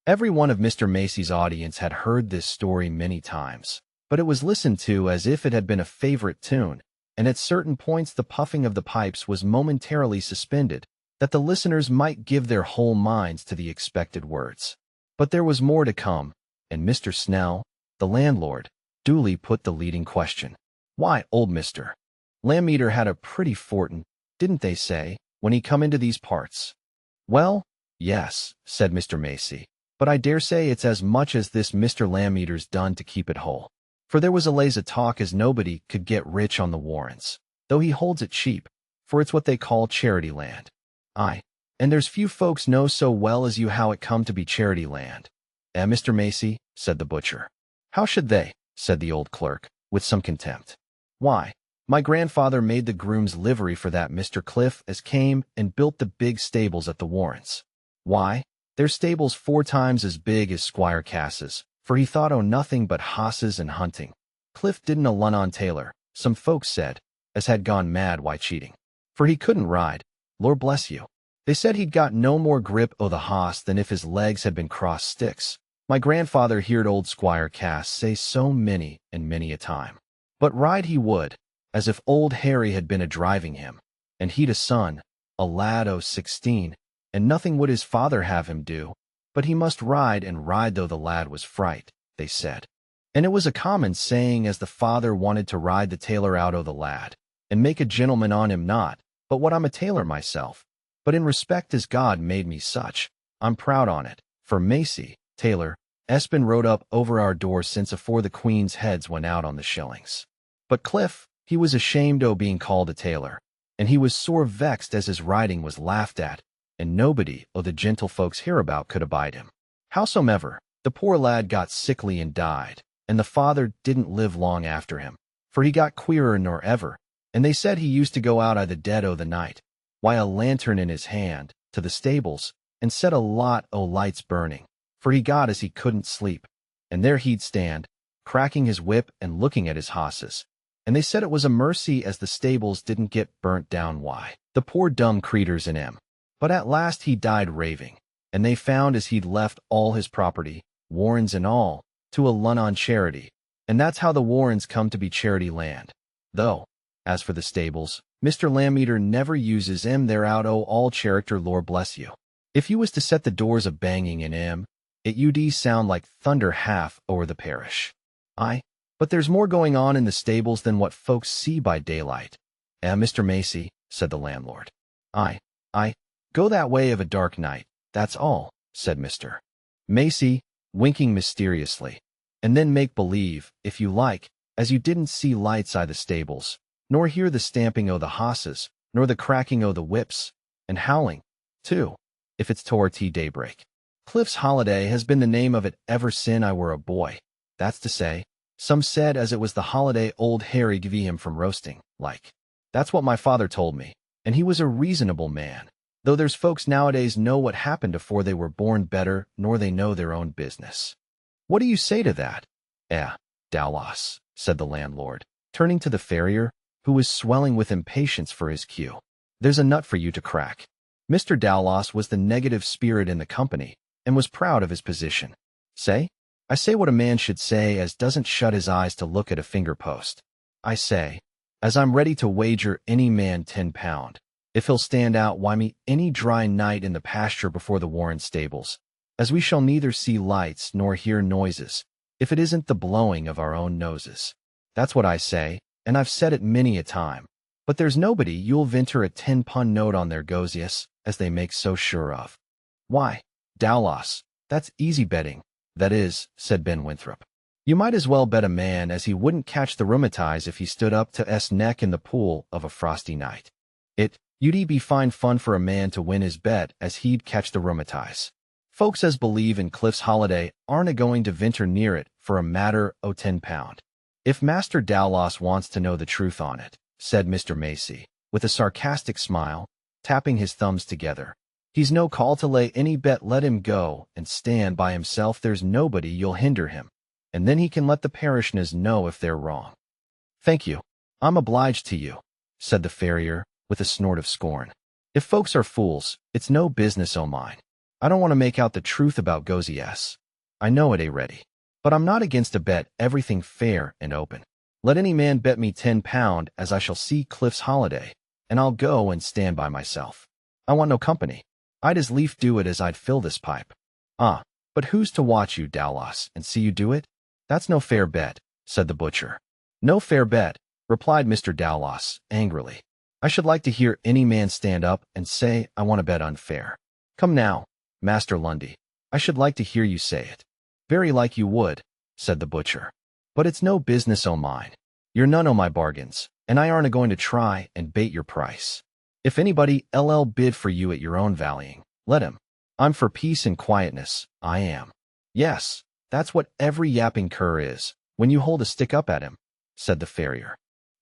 Every one of Mr. Macy's audience had heard this story many times, but it was listened to as if it had been a favorite tune, and at certain points the puffing of the pipes was momentarily suspended, that the listeners might give their whole minds to the expected words. But there was more to come, and Mr. Snell, the landlord, duly put the leading question. Why, old Mr. Lammeter had a pretty fortin, didn't they say, when he come into these parts? Well, yes, said Mr. Macy, but I dare say it's as much as this Mr. Lammeter's done to keep it whole. For there was a lays a talk as nobody could get rich on the warrants, though he holds it cheap, for it's what they call charity land. Aye, and there's few folks know so well as you how it come to be charity land. Mr. Macy, said the butcher. How should they? Said the old clerk, with some contempt. Why, my grandfather made the groom's livery for that Mr. Cliff as came and built the big stables at the warrants. Why, there's stables 4 times as big as Squire Cass's, for he thought o' nothing but hosses and hunting. Cliff didn't a Lunnon tailor, some folks said, as had gone mad why cheating. For he couldn't ride, Lord bless you. They said he'd got no more grip o' the hoss than if his legs had been crossed sticks. My grandfather heard old Squire Cass say so many and many a time. But ride he would, as if old Harry had been a-driving him, and he'd a son, a lad o' 16, and nothing would his father have him do, but he must ride and ride though the lad was fright, they said. And it was a common saying as the father wanted to ride the tailor out o' the lad, and make a gentleman on him not, but what I'm a tailor myself, but in respect as God made me such, I'm proud on it, for Macy, tailor, been rode up over our door since afore the Queen's heads went out on the shillings. But Cliff, he was ashamed o' being called a tailor, and he was sore vexed as his riding was laughed at, and nobody o' the gentlefolks hereabout could abide him. Howsomever, the poor lad got sickly and died, and the father didn't live long after him, for he got queerer nor ever, and they said he used to go out the dead o' the night, wi' a lantern in his hand, to the stables, and set a lot o' lights burning, for he got as he couldn't sleep, and there he'd stand, cracking his whip and looking at his hosses, and they said it was a mercy as the stables didn't get burnt down why, the poor dumb creeters in 'em. But at last he died raving, and they found as he'd left all his property, warrens and all, to a Lunnon charity, and that's how the warrens come to be charity land. Though, as for the stables, Mr. Lammeter never uses 'em, they're out o' all character, Lord bless you. If you was to set the doors a-banging in 'em, it ud sound like thunder half o'er the parish. Aye, but there's more going on in the stables than what folks see by daylight. Mr. Macy, said the landlord. Aye, go that way of a dark night, that's all, said Mr. Macy, winking mysteriously, and then make believe, if you like, as you didn't see lights the stables, nor hear the stamping o' the hosses, nor the cracking o' the whips, and howling, too, if it's toward daybreak. Cliff's Holiday has been the name of it ever sin I were a boy. That's to say, some said as it was the holiday old Harry give him from roasting, like. That's what my father told me, and he was a reasonable man, though there's folks nowadays know what happened afore they were born better nor they know their own business. What do you say to that? Dowlas, said the landlord, turning to the farrier, who was swelling with impatience for his cue. There's a nut for you to crack. Mr. Dowlas was the negative spirit in the company, and was proud of his position. Say? I say what a man should say as doesn't shut his eyes to look at a finger post. I say, as I'm ready to wager any man £10, if he'll stand out me any dry night in the pasture before the Warren stables, as we shall neither see lights nor hear noises, if it isn't the blowing of our own noses. That's what I say, and I've said it many a time. But there's nobody you'll venture a 10-pun note on their gosius, as they make so sure of. Why, Dowlas, that's easy betting, "That is," said Ben Winthrop. "You might as well bet a man as he wouldn't catch the rheumatize if he stood up to S neck in the pool of a frosty night. You'd be fine fun for a man to win his bet as he'd catch the rheumatize. Folks as believe in Cliff's holiday aren't a-going to venture near it for a matter o' £10. If Master Dowlas wants to know the truth on it," said Mr. Macy, with a sarcastic smile, tapping his thumbs together, "he's no call to lay any bet. Let him go and stand by himself. There's nobody you'll hinder him, and then he can let the parishioners know if they're wrong." "Thank you. I'm obliged to you," said the farrier, with a snort of scorn. "If folks are fools, it's no business o' mine. I don't want to make out the truth about Gozy S. I know it ain't ready. But I'm not against a bet, everything fair and open. Let any man bet me £10 as I shall see Cliff's holiday, and I'll go and stand by myself. I want no company. I'd as lief do it as I'd fill this pipe." "Ah, but who's to watch you, Dowlas, and see you do it? That's no fair bet," said the butcher. "No fair bet," replied Mr. Dowlas, angrily. "I should like to hear any man stand up and say, I want to bet unfair. Come now, Master Lundy, I should like to hear you say it." "Very like you would," said the butcher. "But it's no business o' mine. You're none o' my bargains, and I aren't a-going to try and bait your price. If anybody LL bid for you at your own valuing, let him. I'm for peace and quietness, I am." "Yes, that's what every yapping cur is, when you hold a stick up at him," said the farrier.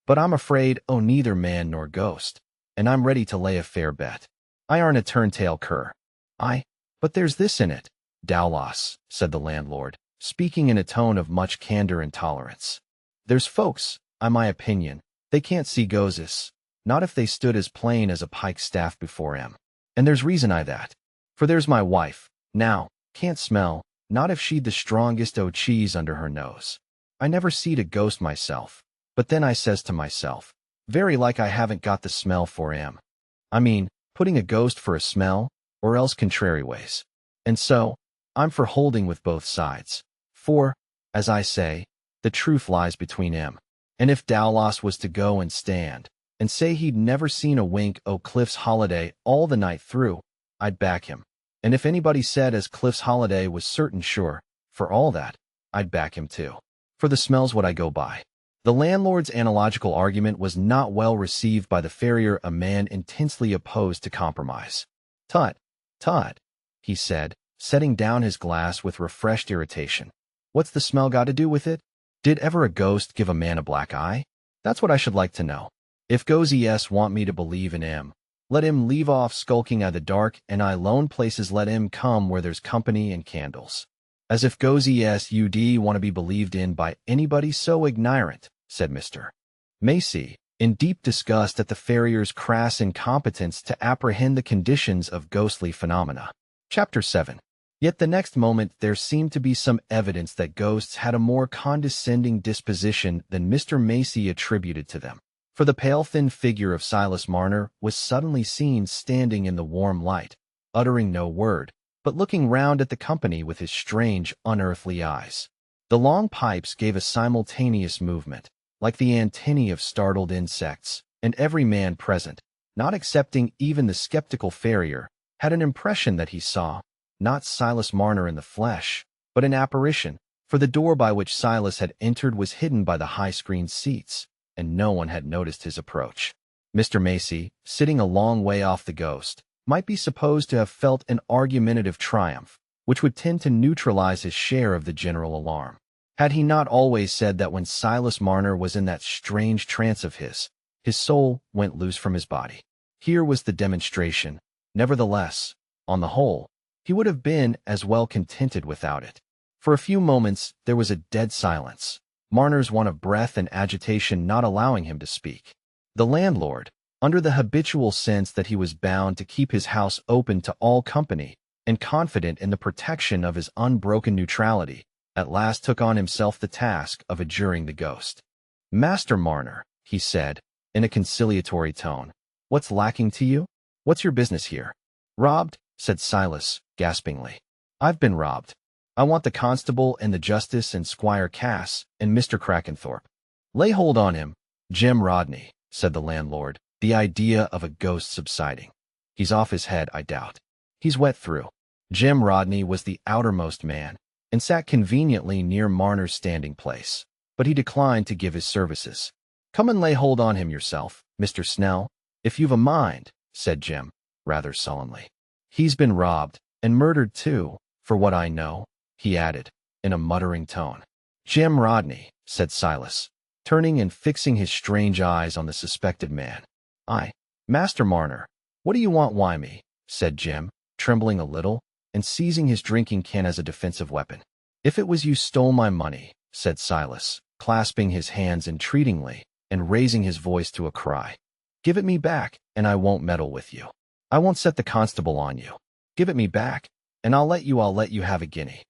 "But I'm afraid o' neither man nor ghost, and I'm ready to lay a fair bet. I aren't a turn-tail cur." "But there's this in it, Dowlas," said the landlord, speaking in a tone of much candor and tolerance. "There's folks, I my opinion, they can't see ghostes, not if they stood as plain as a pike staff before 'em. And there's reason I that. For there's my wife, now, can't smell, not if she'd the strongest o' cheese under her nose. I never seed a ghost myself, but then I says to myself, very like I haven't got the smell for 'em. I mean, putting a ghost for a smell, or else contrary ways. And so, I'm for holding with both sides. For, as I say, the truth lies between 'em. And if Dowlas was to go and stand, and say he'd never seen a wink o' Cliff's holiday all the night through, I'd back him. And if anybody said as Cliff's holiday was certain sure, for all that, I'd back him too. For the smell's what I go by." The landlord's analogical argument was not well received by the farrier, a man intensely opposed to compromise. "Tut, tut," he said, setting down his glass with refreshed irritation. "What's the smell got to do with it? Did ever a ghost give a man a black eye? That's what I should like to know. If Gozy S want me to believe in 'im, let 'im leave off skulking at the dark and I lone places. Let 'im come where there's company and candles. As if Gozy S ud want to be believed in by anybody so ignorant," said Mr. Macy, in deep disgust at the farrier's crass incompetence to apprehend the conditions of ghostly phenomena. Chapter 7. Yet the next moment there seemed to be some evidence that ghosts had a more condescending disposition than Mr. Macy attributed to them. For the pale thin figure of Silas Marner was suddenly seen standing in the warm light, uttering no word, but looking round at the company with his strange, unearthly eyes. The long pipes gave a simultaneous movement, like the antennae of startled insects, and every man present, not excepting even the skeptical farrier, had an impression that he saw, not Silas Marner in the flesh, but an apparition, for the door by which Silas had entered was hidden by the high-screened seats, and no one had noticed his approach. Mr. Macy, sitting a long way off the ghost, might be supposed to have felt an argumentative triumph, which would tend to neutralize his share of the general alarm. Had he not always said that when Silas Marner was in that strange trance of his soul went loose from his body? Here was the demonstration. Nevertheless, on the whole, he would have been as well contented without it. For a few moments there was a dead silence, Marner's want of breath and agitation not allowing him to speak. The landlord, under the habitual sense that he was bound to keep his house open to all company, and confident in the protection of his unbroken neutrality, at last took on himself the task of adjuring the ghost. "Master Marner," he said, in a conciliatory tone, "what's lacking to you? What's your business here?" "Robbed," said Silas, gaspingly. "I've been robbed. I want the constable and the justice and Squire Cass and Mr. Crackenthorpe." "Lay hold on him, Jim Rodney," said the landlord, the idea of a ghost subsiding. "He's off his head, I doubt. He's wet through." Jim Rodney was the outermost man, and sat conveniently near Marner's standing place, but he declined to give his services. "Come and lay hold on him yourself, Mr. Snell, if you've a mind," said Jim, rather sullenly. "He's been robbed, and murdered too, for what I know," he added, in a muttering tone. "Jim Rodney," said Silas, turning and fixing his strange eyes on the suspected man. "Master Marner, what do you want why me?" said Jim, trembling a little, and seizing his drinking can as a defensive weapon. "If it was you stole my money," said Silas, clasping his hands entreatingly, and raising his voice to a cry, "give it me back, and I won't meddle with you. I won't set the constable on you. Give it me back, and I'll let you have a guinea."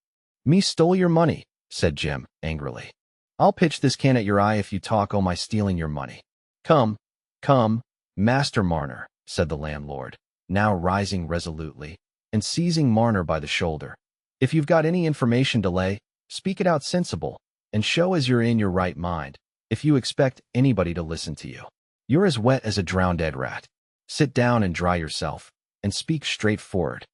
"Me stole your money," said Jim, angrily. "I'll pitch this can at your eye if you talk o' my stealing your money." Come, Master Marner," said the landlord, now rising resolutely, and seizing Marner by the shoulder. "If you've got any information to lay, speak it out sensible, and show as you're in your right mind, if you expect anybody to listen to you. You're as wet as a drowned rat. Sit down and dry yourself, and speak straightforward."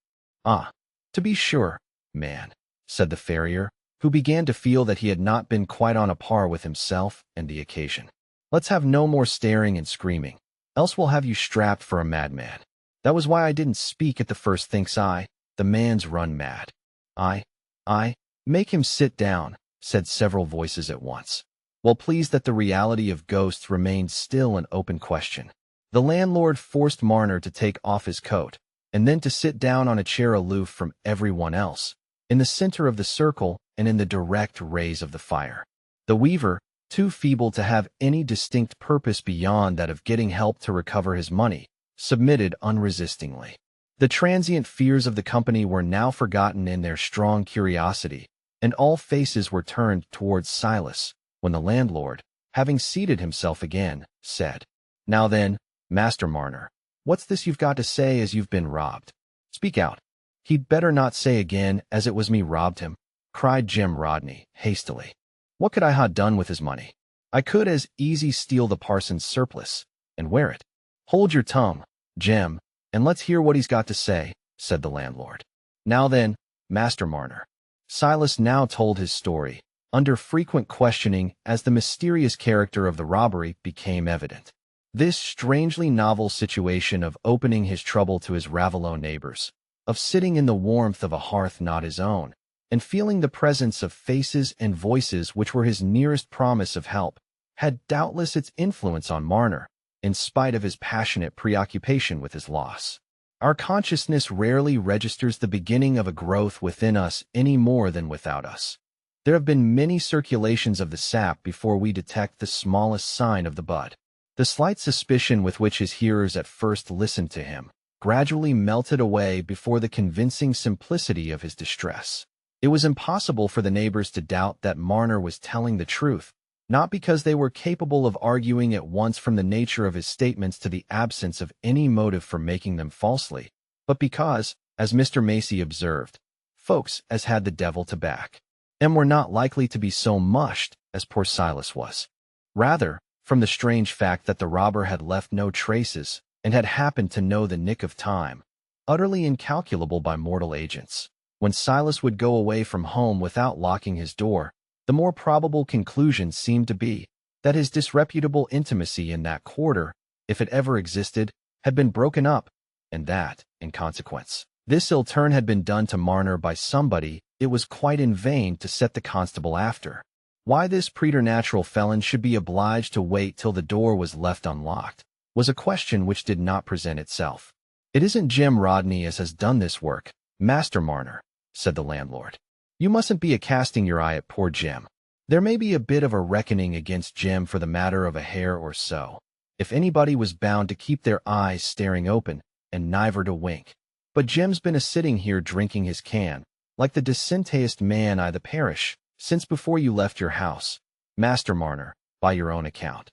To be sure, man," said the farrier, who began to feel that he had not been quite on a par with himself and the occasion. "Let's have no more staring and screaming, else we'll have you strapped for a madman. That was why I didn't speak at the first, thinks I, the man's run mad." I make him sit down," said several voices at once, well pleased that the reality of ghosts remained still an open question. The landlord forced Marner to take off his coat, and then to sit down on a chair aloof from everyone else, in the center of the circle and in the direct rays of the fire. The weaver, too feeble to have any distinct purpose beyond that of getting help to recover his money, submitted unresistingly. The transient fears of the company were now forgotten in their strong curiosity, and all faces were turned towards Silas, when the landlord, having seated himself again, said, "Now then, Master Marner, what's this you've got to say as you've been robbed? Speak out." "He'd better not say again as it was me robbed him," cried Jim Rodney, hastily. "What could I ha' done with his money? I could as easy steal the parson's surplice, and wear it." "Hold your tongue, Jim, and let's hear what he's got to say," said the landlord. "Now then, Master Marner." Silas now told his story, under frequent questioning as the mysterious character of the robbery became evident. This strangely novel situation of opening his trouble to his Ravelot neighbors, of sitting in the warmth of a hearth not his own, and feeling the presence of faces and voices which were his nearest promise of help, had doubtless its influence on Marner, in spite of his passionate preoccupation with his loss. Our consciousness rarely registers the beginning of a growth within us any more than without us. There have been many circulations of the sap before we detect the smallest sign of the bud. The slight suspicion with which his hearers at first listened to him gradually melted away before the convincing simplicity of his distress. It was impossible for the neighbors to doubt that Marner was telling the truth, not because they were capable of arguing at once from the nature of his statements to the absence of any motive for making them falsely, but because, as Mr. Macy observed, folks as had the devil to back, and were not likely to be so mushed as poor Silas was. Rather, from the strange fact that the robber had left no traces and had happened to know the nick of time, utterly incalculable by mortal agents, when Silas would go away from home without locking his door, the more probable conclusion seemed to be that his disreputable intimacy in that quarter, if it ever existed, had been broken up, and that, in consequence, this ill turn had been done to Marner by somebody it was quite in vain to set the constable after. Why this preternatural felon should be obliged to wait till the door was left unlocked was a question which did not present itself. "It isn't Jim Rodney as has done this work, Master Marner," said the landlord. "You mustn't be a-casting your eye at poor Jim. There may be a bit of a reckoning against Jim for the matter of a hair or so, if anybody was bound to keep their eyes staring open and niver to wink. But Jim's been a-sitting here drinking his can, like the decentest man I the parish, since before you left your house, Master Marner, by your own account."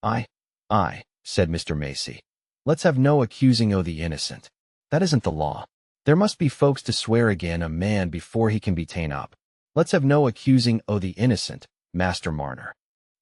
I, said Mr. Macy. "Let's have no accusing o' the innocent. That isn't the law. There must be folks to swear again a man before he can be ta'en up. Let's have no accusing o' the innocent, Master Marner."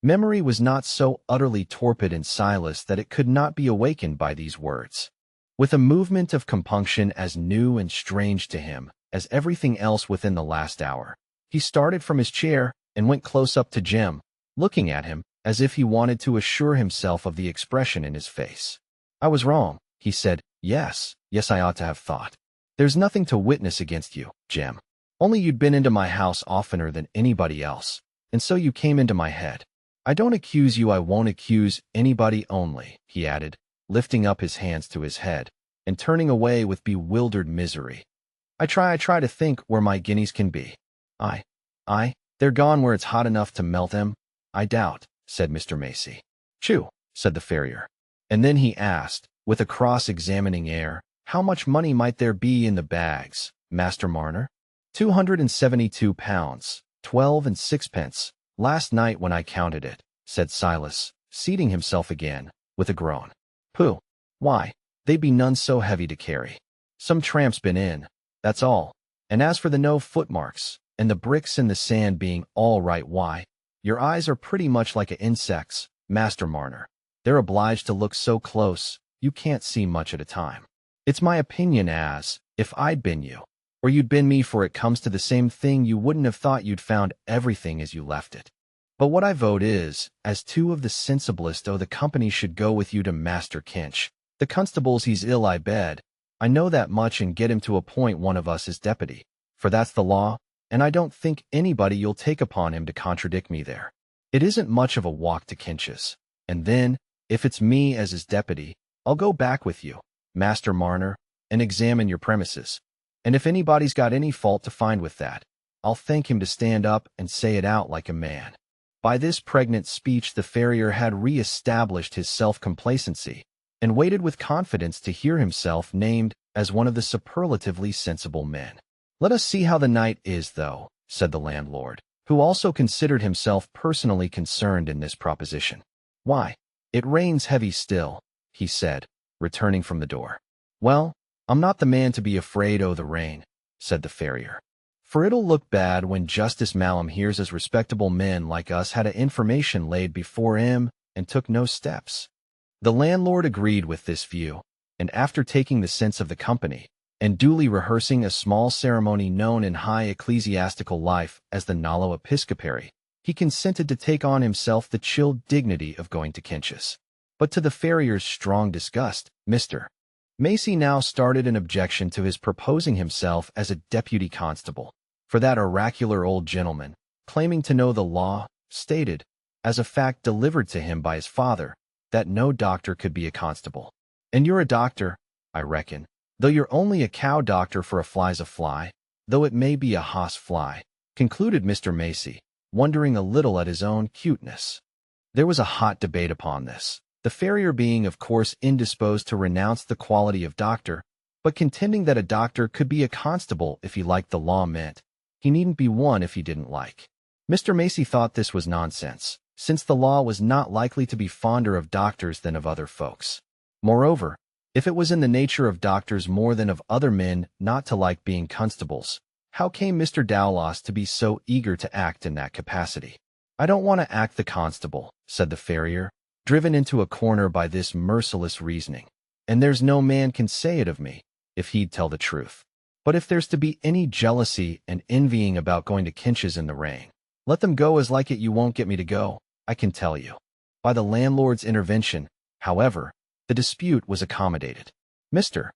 Memory was not so utterly torpid in Silas that it could not be awakened by these words. With a movement of compunction as new and strange to him as everything else within the last hour, He started from his chair and went close up to Jim, looking at him as if he wanted to assure himself of the expression in his face. "I was wrong," he said. Yes, I ought to have thought. There's nothing to witness against you, Jim. Only you'd been into my house oftener than anybody else, and so you came into my head. I don't accuse you, I won't accuse anybody only," he added, lifting up his hands to his head and turning away with bewildered misery. I try to think where my guineas can be. They're gone where it's hot enough to melt them, I doubt," said Mr. Macy. "Chew," said the farrier. And then he asked, with a cross-examining air, "How much money might there be in the bags, Master Marner?" £272, 12 and sixpence, last night when I counted it," said Silas, seating himself again, with a groan. "Pooh! Why, they be none so heavy to carry. Some tramp's been in, that's all. And as for the no footmarks, and the bricks in the sand being all right, why, your eyes are pretty much like a insect's, Master Marner. They're obliged to look so close, you can't see much at a time. It's my opinion as, if I'd been you, or you'd been me, for it comes to the same thing, you wouldn't have thought you'd found everything as you left it. But what I vote is, as two of the sensiblest o' the company should go with you to Master Kinch. The constable's he's ill, I bed. I know that much, and get him to appoint one of us as deputy, for that's the law, and I don't think anybody you'll take upon him to contradict me there. It isn't much of a walk to Kinch's, and then, if it's me as his deputy, I'll go back with you, Master Marner, and examine your premises. And if anybody's got any fault to find with that, I'll thank him to stand up and say it out like a man." By this pregnant speech the farrier had re-established his self-complacency, and waited with confidence to hear himself named as one of the superlatively sensible men. "Let us see how the night is, though," said the landlord, who also considered himself personally concerned in this proposition. "Why, it rains heavy still," he said, returning from the door. "Well, I'm not the man to be afraid o' the rain," said the farrier, "for it'll look bad when Justice Malum hears as respectable men like us had a information laid before him and took no steps." The landlord agreed with this view, and after taking the sense of the company, and duly rehearsing a small ceremony known in high ecclesiastical life as the nolo episcopari, he consented to take on himself the chill dignity of going to Kinch's. But to the farrier's strong disgust, Mr. Macy now started an objection to his proposing himself as a deputy constable, for that oracular old gentleman, claiming to know the law, stated, as a fact delivered to him by his father, that no doctor could be a constable. "And you're a doctor, I reckon, though you're only a cow doctor, for a fly's a fly, though it may be a hoss fly," concluded Mr. Macy, wondering a little at his own cuteness. There was a hot debate upon this, the farrier being of course indisposed to renounce the quality of doctor, but contending that a doctor could be a constable if he liked the law meant he needn't be one if he didn't like. Mr. Macy thought this was nonsense, since the law was not likely to be fonder of doctors than of other folks. Moreover, if it was in the nature of doctors more than of other men not to like being constables, how came Mr. Dowlas to be so eager to act in that capacity? "I don't want to act the constable," said the farrier, driven into a corner by this merciless reasoning, "and there's no man can say it of me, if he'd tell the truth. But if there's to be any jealousy and envying about going to Kinch's in the rain, let them go as like it. You won't get me to go, I can tell you." By the landlord's intervention, however, the dispute was accommodated. Mr.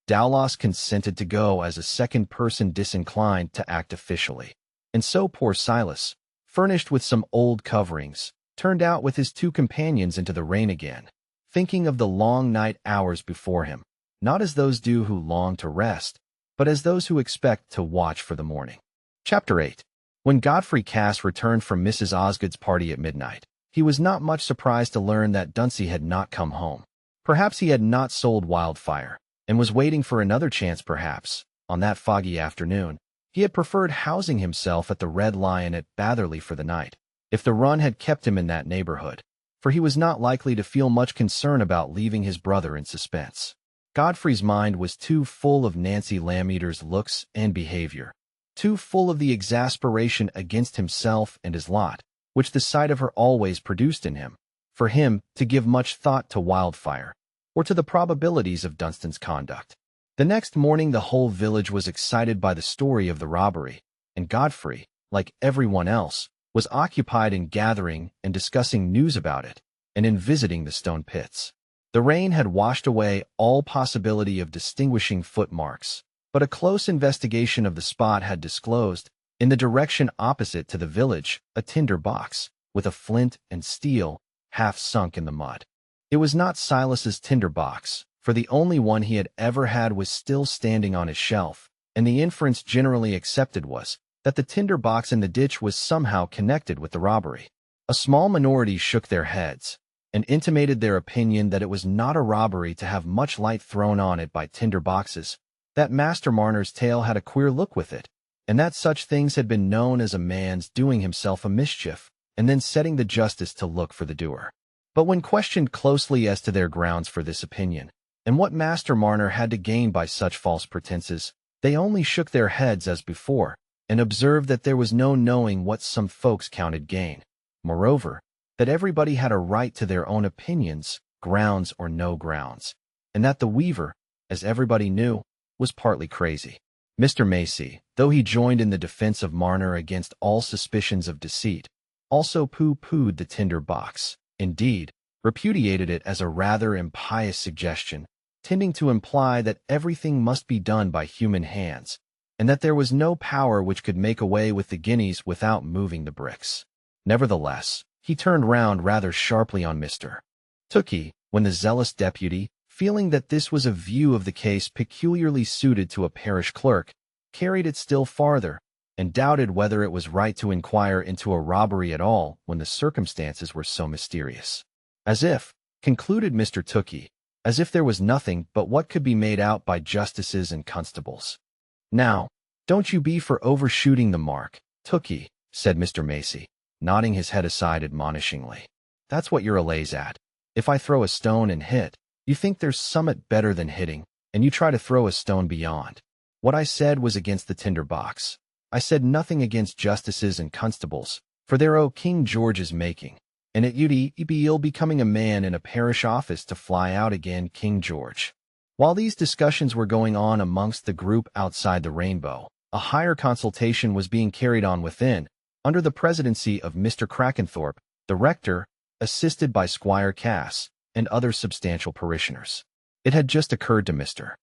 Dowlas consented to go as a second person disinclined to act officially, and so poor Silas, furnished with some old coverings, turned out with his two companions into the rain again, thinking of the long night hours before him, not as those do who long to rest, but as those who expect to watch for the morning. Chapter 8. When Godfrey Cass returned from Mrs. Osgood's party at midnight, he was not much surprised to learn that Dunsey had not come home. Perhaps he had not sold Wildfire, and was waiting for another chance. Perhaps, on that foggy afternoon, he had preferred housing himself at the Red Lion at Batherley for the night, if the run had kept him in that neighborhood, for he was not likely to feel much concern about leaving his brother in suspense. Godfrey's mind was too full of Nancy Lammeter's looks and behavior, too full of the exasperation against himself and his lot, which the sight of her always produced in him, for him to give much thought to Wildfire, or to the probabilities of Dunstan's conduct. The next morning the whole village was excited by the story of the robbery, and Godfrey, like everyone else, was occupied in gathering and discussing news about it, and in visiting the stone pits. The rain had washed away all possibility of distinguishing footmarks, but a close investigation of the spot had disclosed, in the direction opposite to the village, a tinder box, with a flint and steel, half sunk in the mud. It was not Silas's tinder box, for the only one he had ever had was still standing on his shelf, and the inference generally accepted was that the tinder box in the ditch was somehow connected with the robbery. A small minority shook their heads, and intimated their opinion that it was not a robbery to have much light thrown on it by tinder boxes, that Master Marner's tale had a queer look with it, and that such things had been known as a man's doing himself a mischief, and then setting the justice to look for the doer. But when questioned closely as to their grounds for this opinion, and what Master Marner had to gain by such false pretenses, they only shook their heads as before, and observed that there was no knowing what some folks counted gain. Moreover, that everybody had a right to their own opinions, grounds or no grounds, and that the weaver, as everybody knew, was partly crazy. Mr. Macy, though he joined in the defense of Marner against all suspicions of deceit, also pooh-poohed the tinder box, indeed, repudiated it as a rather impious suggestion, tending to imply that everything must be done by human hands, and that there was no power which could make away with the guineas without moving the bricks. Nevertheless, he turned round rather sharply on Mr. Tookie, when the zealous deputy, feeling that this was a view of the case peculiarly suited to a parish clerk, carried it still farther, and doubted whether it was right to inquire into a robbery at all when the circumstances were so mysterious. As if, concluded Mr. Tookie, as if there was nothing but what could be made out by justices and constables. Now, don't you be for overshooting the mark, Tookie, said Mr. Macy, nodding his head aside admonishingly. That's what you're a laze at. If I throw a stone and hit, you think there's summat better than hitting, and you try to throw a stone beyond. What I said was against the tinder box. I said nothing against justices and constables, for they're o' King George's making, and it you'd be ill becoming a man in a parish office to fly out again King George. While these discussions were going on amongst the group outside the Rainbow, a higher consultation was being carried on within, under the presidency of Mr. Crackenthorpe, the rector, assisted by Squire Cass, and other substantial parishioners. It had just occurred to Mr.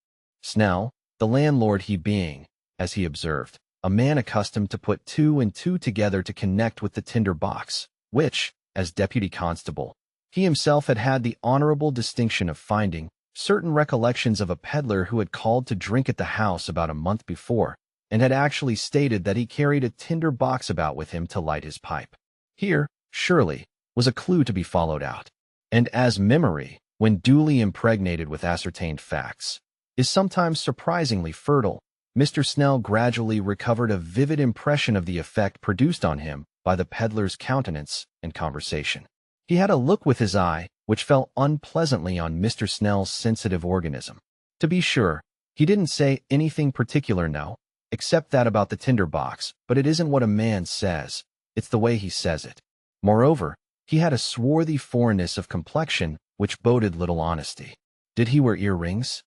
Snell, the landlord, he being, as he observed, a man accustomed to put two and two together to connect with the tinder box, which, as deputy constable, he himself had had the honorable distinction of finding, certain recollections of a peddler who had called to drink at the house about a month before, and had actually stated that he carried a tinder box about with him to light his pipe. Here, surely, was a clue to be followed out. And as memory, when duly impregnated with ascertained facts, is sometimes surprisingly fertile, Mr. Snell gradually recovered a vivid impression of the effect produced on him by the peddler's countenance and conversation. He had a look with his eye which fell unpleasantly on Mr. Snell's sensitive organism. To be sure, he didn't say anything particular, no, except that about the tinder box, but it isn't what a man says, it's the way he says it. Moreover, he had a swarthy foreignness of complexion which boded little honesty. Did he wear earrings?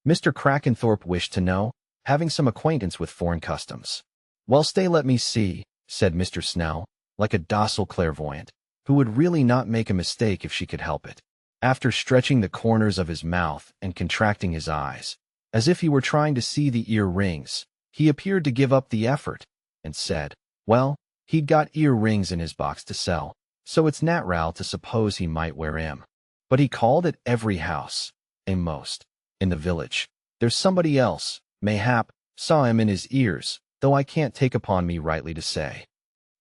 Mr. Crackenthorpe wished to know, having some acquaintance with foreign customs. Well, stay, let me see, said Mr. Snell, like a docile clairvoyant, who would really not make a mistake if she could help it. After stretching the corners of his mouth and contracting his eyes, as if he were trying to see the ear-rings, he appeared to give up the effort, and said, well, he'd got ear-rings in his box to sell, so it's nat'ral to suppose he might wear 'em. But he called at every house, most, in the village. There's somebody else, mayhap, saw him in his ears, though I can't take upon me rightly to say.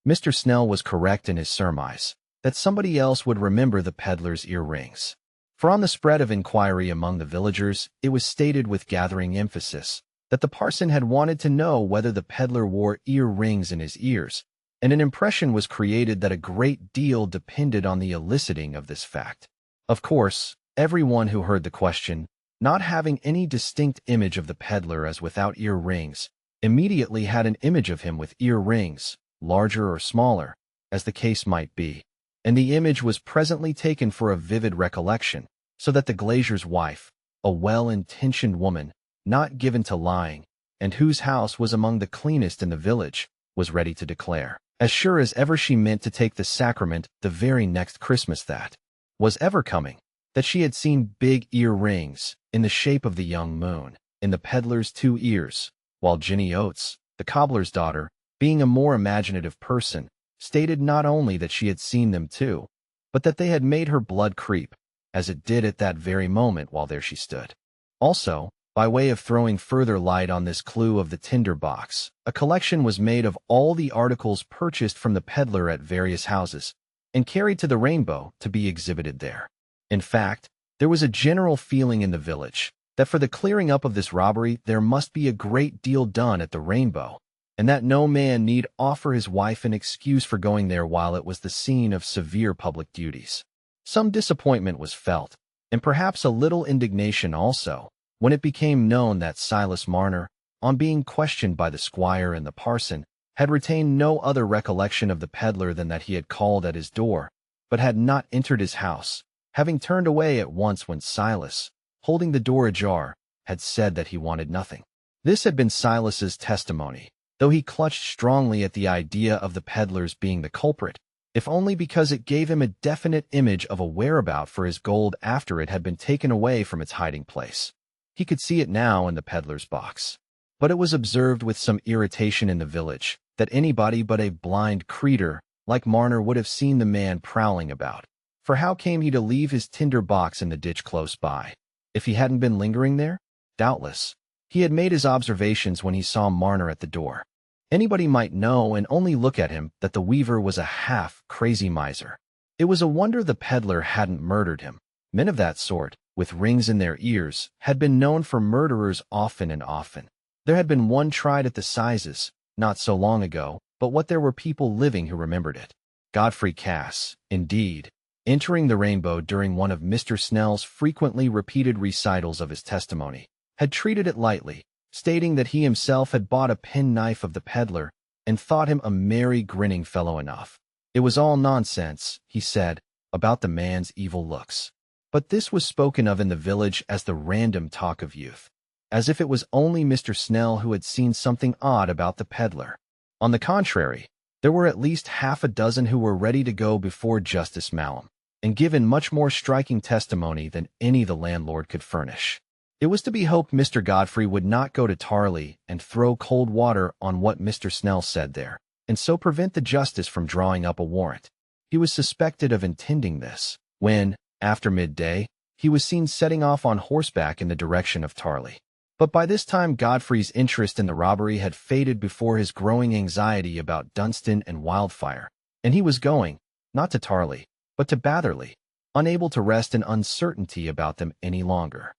Mr. Snell was correct in his surmise, that somebody else would remember the peddler's ear-rings. For on the spread of inquiry among the villagers, it was stated with gathering emphasis that the parson had wanted to know whether the peddler wore ear-rings in his ears, and an impression was created that a great deal depended on the eliciting of this fact. Of course, everyone who heard the question, not having any distinct image of the peddler as without ear-rings, immediately had an image of him with ear-rings, larger or smaller, as the case might be, and the image was presently taken for a vivid recollection, so that the glazier's wife, a well-intentioned woman, not given to lying, and whose house was among the cleanest in the village, was ready to declare, as sure as ever she meant to take the sacrament the very next Christmas that was ever coming, that she had seen big earrings in the shape of the young moon in the peddler's 2 ears, while Jenny Oates, the cobbler's daughter, being a more imaginative person, stated not only that she had seen them too, but that they had made her blood creep, as it did at that very moment while there she stood. Also, by way of throwing further light on this clue of the tinder box, a collection was made of all the articles purchased from the peddler at various houses and carried to the Rainbow to be exhibited there. In fact, there was a general feeling in the village that for the clearing up of this robbery there must be a great deal done at the Rainbow, and that no man need offer his wife an excuse for going there while it was the scene of severe public duties. Some disappointment was felt, and perhaps a little indignation also, when it became known that Silas Marner, on being questioned by the squire and the parson, had retained no other recollection of the peddler than that he had called at his door, but had not entered his house, having turned away at once when Silas, holding the door ajar, had said that he wanted nothing. This had been Silas's testimony, though he clutched strongly at the idea of the peddler's being the culprit, if only because it gave him a definite image of a whereabout for his gold after it had been taken away from its hiding place. He could see it now in the peddler's box. But it was observed with some irritation in the village that anybody but a blind creature like Marner would have seen the man prowling about. For how came he to leave his tinder box in the ditch close by? If he hadn't been lingering there? Doubtless. He had made his observations when he saw Marner at the door. Anybody might know and only look at him that the weaver was a half-crazy miser. It was a wonder the peddler hadn't murdered him. Men of that sort, with rings in their ears, had been known for murderers often and often. There had been one tried at the Sizes, not so long ago, but what there were people living who remembered it. Godfrey Cass, indeed, entering the Rainbow during one of Mr. Snell's frequently repeated recitals of his testimony, had treated it lightly, stating that he himself had bought a penknife of the peddler and thought him a merry, grinning fellow enough. It was all nonsense, he said, about the man's evil looks. But this was spoken of in the village as the random talk of youth, as if it was only Mr. Snell who had seen something odd about the peddler. On the contrary, there were at least half a dozen who were ready to go before Justice Mallam, and give in much more striking testimony than any the landlord could furnish. It was to be hoped Mr. Godfrey would not go to Tarley and throw cold water on what Mr. Snell said there, and so prevent the justice from drawing up a warrant. He was suspected of intending this, when, after midday, he was seen setting off on horseback in the direction of Tarley. But by this time Godfrey's interest in the robbery had faded before his growing anxiety about Dunstan and Wildfire, and he was going, not to Tarley, but to Batherley, unable to rest in uncertainty about them any longer.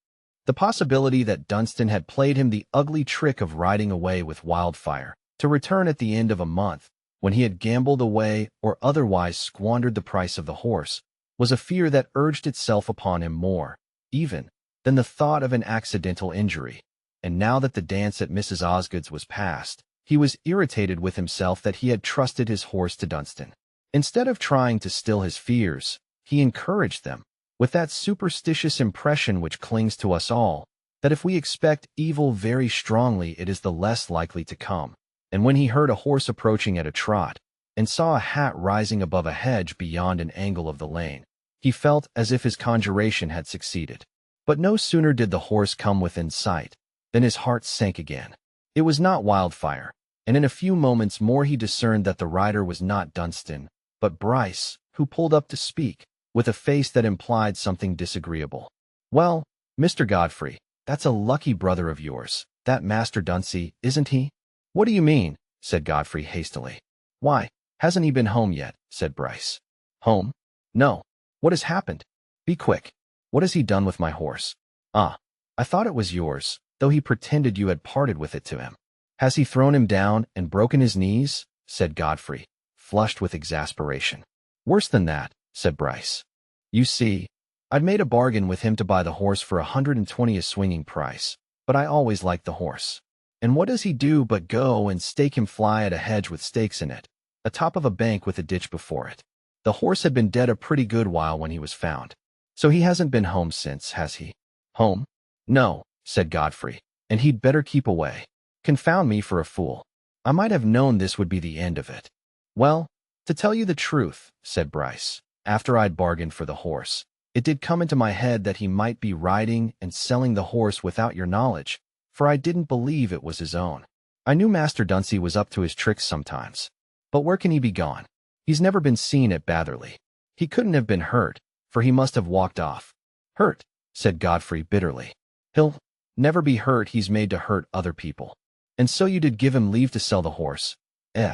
The possibility that Dunstan had played him the ugly trick of riding away with Wildfire, to return at the end of a month, when he had gambled away or otherwise squandered the price of the horse, was a fear that urged itself upon him more, even, than the thought of an accidental injury. And now that the dance at Mrs. Osgood's was past, he was irritated with himself that he had trusted his horse to Dunstan. Instead of trying to still his fears, he encouraged them, with that superstitious impression which clings to us all, that if we expect evil very strongly it is the less likely to come. And when he heard a horse approaching at a trot, and saw a hat rising above a hedge beyond an angle of the lane, he felt as if his conjuration had succeeded. But no sooner did the horse come within sight, than his heart sank again. It was not Wildfire, and in a few moments more he discerned that the rider was not Dunstan, but Bryce, who pulled up to speak, with a face that implied something disagreeable. "Well, Mr. Godfrey, that's a lucky brother of yours, that Master Dunsey, isn't he?" "What do you mean?" said Godfrey hastily. "Why, hasn't he been home yet?" said Bryce. "Home? No. What has happened? Be quick. What has he done with my horse?" "Ah, I thought it was yours, though he pretended you had parted with it to him." "Has he thrown him down and broken his knees?" said Godfrey, flushed with exasperation. "Worse than that," said Bryce. "You see, I'd made a bargain with him to buy the horse for 120 a swinging price, but I always liked the horse. And what does he do but go and stake him fly at a hedge with stakes in it, atop of a bank with a ditch before it. The horse had been dead a pretty good while when he was found. So he hasn't been home since, has he?" "Home? No," said Godfrey, "and he'd better keep away. Confound me for a fool. I might have known this would be the end of it. Well, to tell you the truth, said Bryce, after I'd bargained for the horse, it did come into my head that he might be riding and selling the horse without your knowledge, for I didn't believe it was his own. I knew Master Dunsey was up to his tricks sometimes. But where can he be gone? He's never been seen at Batherley. He couldn't have been hurt, for he must have walked off. Hurt, said Godfrey bitterly. He'll never be hurt. He's made to hurt other people. And so you did give him leave to sell the horse?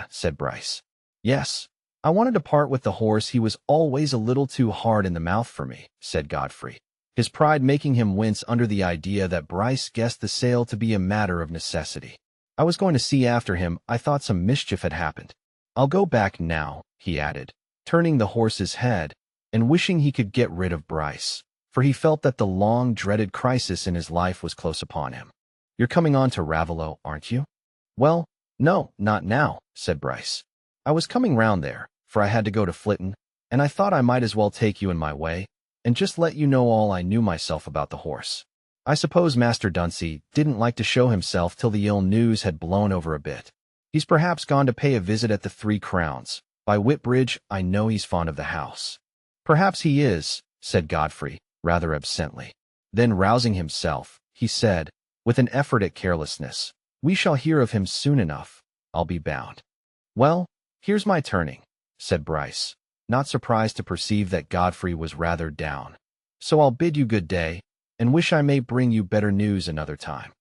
Said Bryce. Yes. I wanted to part with the horse. He was always a little too hard in the mouth for me, said Godfrey, his pride making him wince under the idea that Bryce guessed the sale to be a matter of necessity. I was going to see after him. I thought some mischief had happened. I'll go back now, he added, turning the horse's head, and wishing he could get rid of Bryce, for he felt that the long-dreaded crisis in his life was close upon him. You're coming on to Raveloe, aren't you? Well, no, not now, said Bryce. I was coming round there, for I had to go to Flitton, and I thought I might as well take you in my way, and just let you know all I knew myself about the horse. I suppose Master Dunsey didn't like to show himself till the ill news had blown over a bit. He's perhaps gone to pay a visit at the 3 Crowns. By Whitbridge, I know he's fond of the house. Perhaps he is, said Godfrey, rather absently. Then rousing himself, he said, with an effort at carelessness, we shall hear of him soon enough, I'll be bound. Well, here's my turning, said Bryce, not surprised to perceive that Godfrey was rather down. So I'll bid you good day, and wish I may bring you better news another time.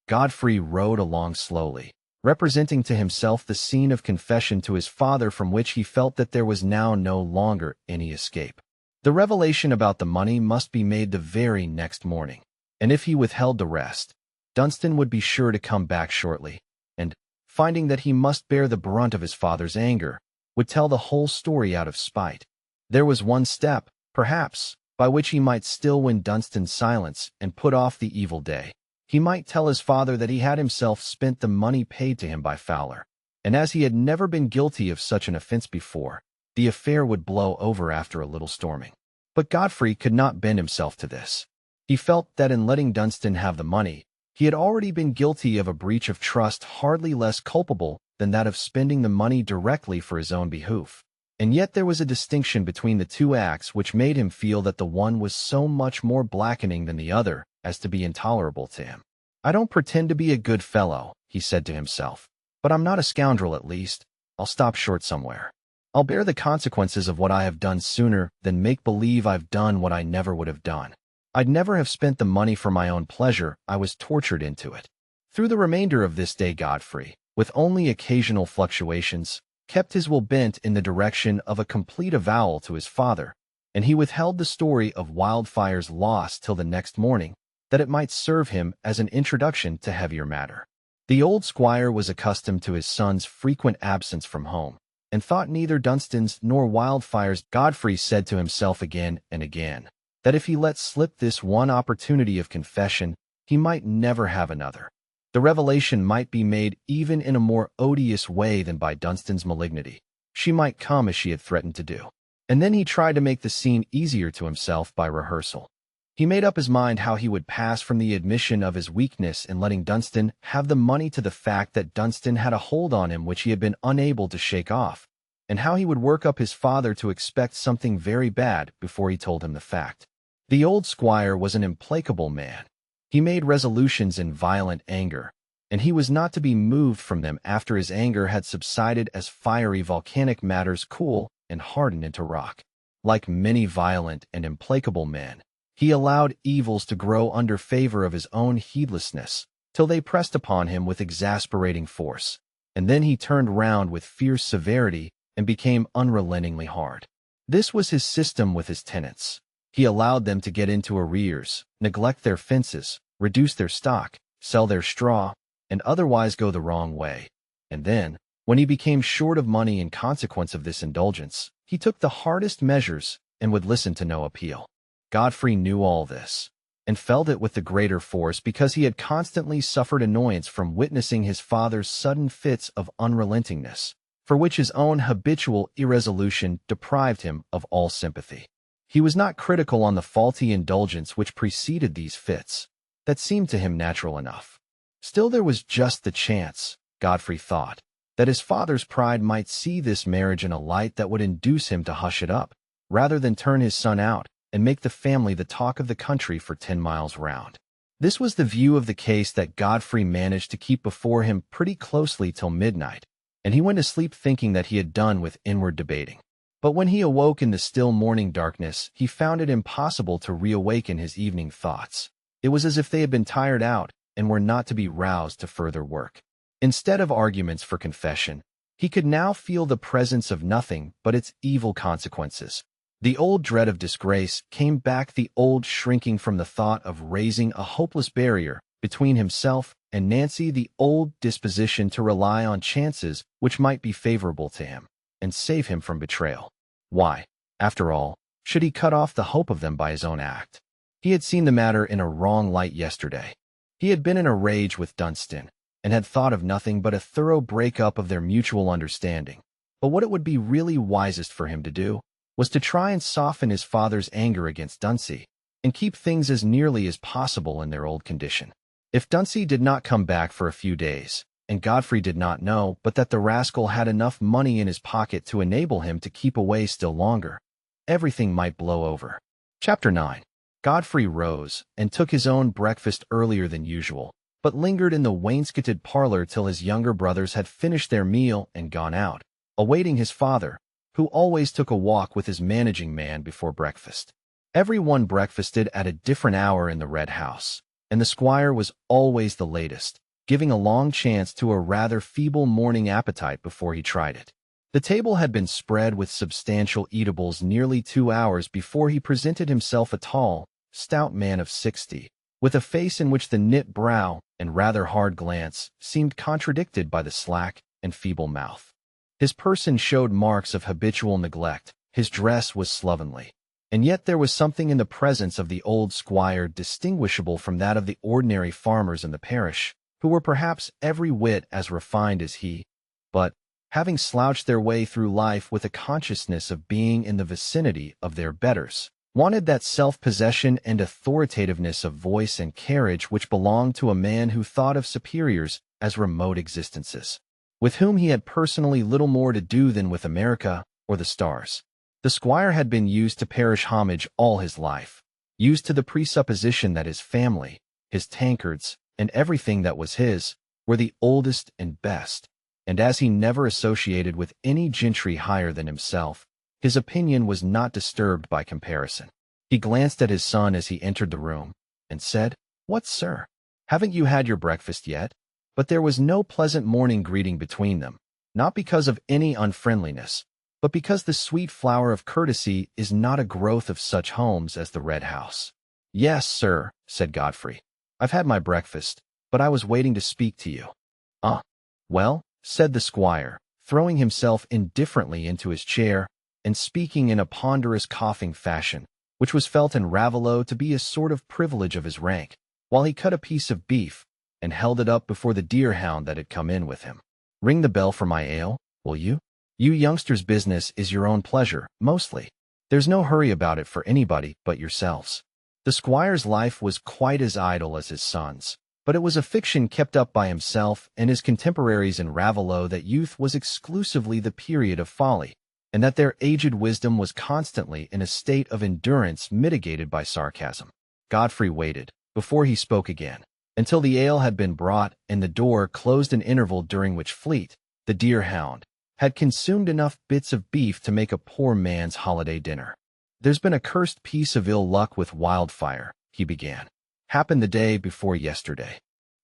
Godfrey rode along slowly, representing to himself the scene of confession to his father from which he felt that there was now no longer any escape. The revelation about the money must be made the very next morning, and if he withheld the rest, Dunstan would be sure to come back shortly, and, finding that he must bear the brunt of his father's anger, would tell the whole story out of spite. There was one step, perhaps, by which he might still win Dunstan's silence and put off the evil day. He might tell his father that he had himself spent the money paid to him by Fowler, and as he had never been guilty of such an offense before, the affair would blow over after a little storming. But Godfrey could not bend himself to this. He felt that in letting Dunstan have the money, he had already been guilty of a breach of trust hardly less culpable than that of spending the money directly for his own behoof. And yet there was a distinction between the two acts which made him feel that the one was so much more blackening than the other as to be intolerable to him. I don't pretend to be a good fellow, he said to himself, but I'm not a scoundrel at least. I'll stop short somewhere. I'll bear the consequences of what I have done sooner than make believe I've done what I never would have done. I'd never have spent the money for my own pleasure. I was tortured into it. Through the remainder of this day Godfrey, with only occasional fluctuations, kept his will bent in the direction of a complete avowal to his father, and he withheld the story of Wildfire's loss till the next morning, that it might serve him as an introduction to heavier matter. The old squire was accustomed to his son's frequent absence from home, and thought neither Dunstan's nor Wildfire's. Godfrey said to himself again and again, that if he let slip this one opportunity of confession, he might never have another. The revelation might be made even in a more odious way than by Dunstan's malignity. She might come as she had threatened to do. And then he tried to make the scene easier to himself by rehearsal. He made up his mind how he would pass from the admission of his weakness in letting Dunstan have the money to the fact that Dunstan had a hold on him which he had been unable to shake off, and how he would work up his father to expect something very bad before he told him the fact. The old squire was an implacable man. He made resolutions in violent anger, and he was not to be moved from them after his anger had subsided as fiery volcanic matters cool and harden into rock. Like many violent and implacable men, he allowed evils to grow under favor of his own heedlessness, till they pressed upon him with exasperating force, and then he turned round with fierce severity and became unrelentingly hard. This was his system with his tenants. He allowed them to get into arrears, neglect their fences, reduce their stock, sell their straw, and otherwise go the wrong way. And then, when he became short of money in consequence of this indulgence, he took the hardest measures and would listen to no appeal. Godfrey knew all this, and felt it with the greater force because he had constantly suffered annoyance from witnessing his father's sudden fits of unrelentingness, for which his own habitual irresolution deprived him of all sympathy. He was not critical on the faulty indulgence which preceded these fits. That seemed to him natural enough. Still there was just the chance, Godfrey thought, that his father's pride might see this marriage in a light that would induce him to hush it up, rather than turn his son out and make the family the talk of the country for 10 miles round. This was the view of the case that Godfrey managed to keep before him pretty closely till midnight, and he went to sleep thinking that he had done with inward debating. But when he awoke in the still morning darkness, he found it impossible to reawaken his evening thoughts. It was as if they had been tired out and were not to be roused to further work. Instead of arguments for confession, he could now feel the presence of nothing but its evil consequences. The old dread of disgrace came back, the old shrinking from the thought of raising a hopeless barrier between himself and Nancy, the old disposition to rely on chances which might be favorable to him and save him from betrayal. Why, after all, should he cut off the hope of them by his own act? He had seen the matter in a wrong light yesterday. He had been in a rage with Dunstan, and had thought of nothing but a thorough break-up of their mutual understanding. But what it would be really wisest for him to do was to try and soften his father's anger against Dunsey, and keep things as nearly as possible in their old condition. If Dunsey did not come back for a few days, and Godfrey did not know but that the rascal had enough money in his pocket to enable him to keep away still longer, everything might blow over. Chapter 9. Godfrey rose and took his own breakfast earlier than usual, but lingered in the wainscoted parlor till his younger brothers had finished their meal and gone out, awaiting his father, who always took a walk with his managing man before breakfast. Every one breakfasted at a different hour in the Red House, and the squire was always the latest, giving a long chance to a rather feeble morning appetite before he tried it. The table had been spread with substantial eatables nearly 2 hours before he presented himself, a tall, stout man of 60, with a face in which the knit brow and rather hard glance seemed contradicted by the slack and feeble mouth. His person showed marks of habitual neglect, his dress was slovenly, and yet there was something in the presence of the old squire distinguishable from that of the ordinary farmers in the parish, who were perhaps every whit as refined as he, but, having slouched their way through life with a consciousness of being in the vicinity of their betters, wanted that self-possession and authoritativeness of voice and carriage which belonged to a man who thought of superiors as remote existences, with whom he had personally little more to do than with America or the stars. The squire had been used to parish homage all his life, used to the presupposition that his family, his tankards, and everything that was his, were the oldest and best, and as he never associated with any gentry higher than himself, his opinion was not disturbed by comparison. He glanced at his son as he entered the room, and said, "What, sir? Haven't you had your breakfast yet?" But there was no pleasant morning greeting between them, not because of any unfriendliness, but because the sweet flower of courtesy is not a growth of such homes as the Red House. "Yes, sir," said Godfrey. "I've had my breakfast, but I was waiting to speak to you." Well," said the squire, throwing himself indifferently into his chair, and speaking in a ponderous coughing fashion, which was felt in Ravelot to be a sort of privilege of his rank, while he cut a piece of beef, and held it up before the deer-hound that had come in with him. "Ring the bell for my ale, will you? You youngsters' business is your own pleasure, mostly. There's no hurry about it for anybody but yourselves." The squire's life was quite as idle as his son's, but it was a fiction kept up by himself and his contemporaries in Ravelot that youth was exclusively the period of folly, and that their aged wisdom was constantly in a state of endurance mitigated by sarcasm. Godfrey waited, before he spoke again, until the ale had been brought and the door closed, an interval during which Fleet, the deer-hound, had consumed enough bits of beef to make a poor man's holiday dinner. "There's been a cursed piece of ill luck with Wildfire," he began. "Happened the day before yesterday."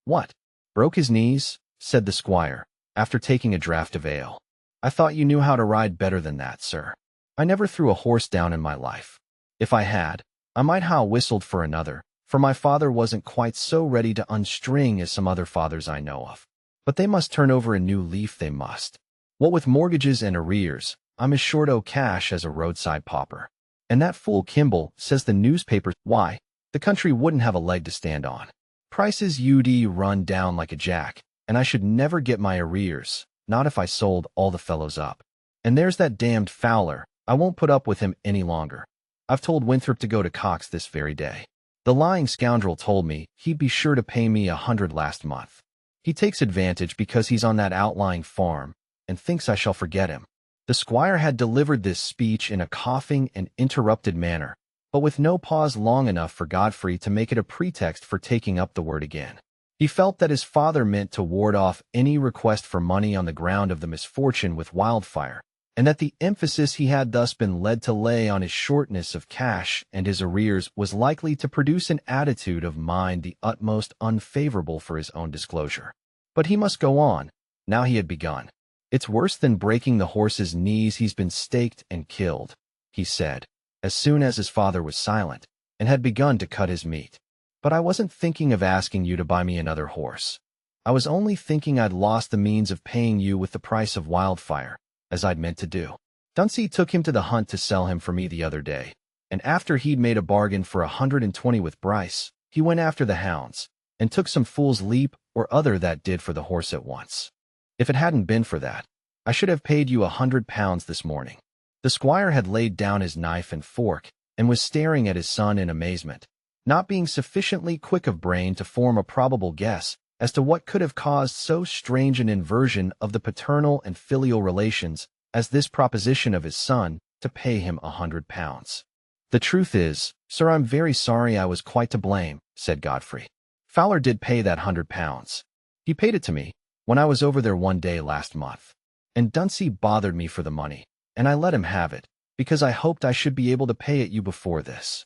"What? Broke his knees?" said the squire, after taking a draught of ale. "I thought you knew how to ride better than that, sir." "I never threw a horse down in my life. If I had, I might ha' whistled for another, for my father wasn't quite so ready to unstring as some other fathers I know of. But they must turn over a new leaf, they must. What with mortgages and arrears, I'm as short o' cash as a roadside pauper. And that fool Kimball says the newspapers, why, the country wouldn't have a leg to stand on. Prices ud run down like a jack, and I should never get my arrears, not if I sold all the fellows up. And there's that damned Fowler, I won't put up with him any longer. I've told Winthrop to go to Cox this very day. The lying scoundrel told me he'd be sure to pay me 100 last month. He takes advantage because he's on that outlying farm, and thinks I shall forget him." The squire had delivered this speech in a coughing and interrupted manner, but with no pause long enough for Godfrey to make it a pretext for taking up the word again. He felt that his father meant to ward off any request for money on the ground of the misfortune with wildfire, and that the emphasis he had thus been led to lay on his shortness of cash and his arrears was likely to produce an attitude of mind the utmost unfavorable for his own disclosure. But he must go on, now he had begun. "It's worse than breaking the horse's knees. He's been staked and killed," he said, as soon as his father was silent, and had begun to cut his meat. "But I wasn't thinking of asking you to buy me another horse. I was only thinking I'd lost the means of paying you with the price of wildfire, as I'd meant to do. Dunsey took him to the hunt to sell him for me the other day, and after he'd made a bargain for 120 with Bryce, he went after the hounds, and took some fool's leap or other that did for the horse at once. If it hadn't been for that, I should have paid you £100 this morning." The squire had laid down his knife and fork, and was staring at his son in amazement, not being sufficiently quick of brain to form a probable guess as to what could have caused so strange an inversion of the paternal and filial relations as this proposition of his son to pay him £100. "The truth is, sir, I'm very sorry. I was quite to blame," said Godfrey. "Fowler did pay that £100. He paid it to me when I was over there one day last month, and Dunsey bothered me for the money, and I let him have it, because I hoped I should be able to pay it you before this."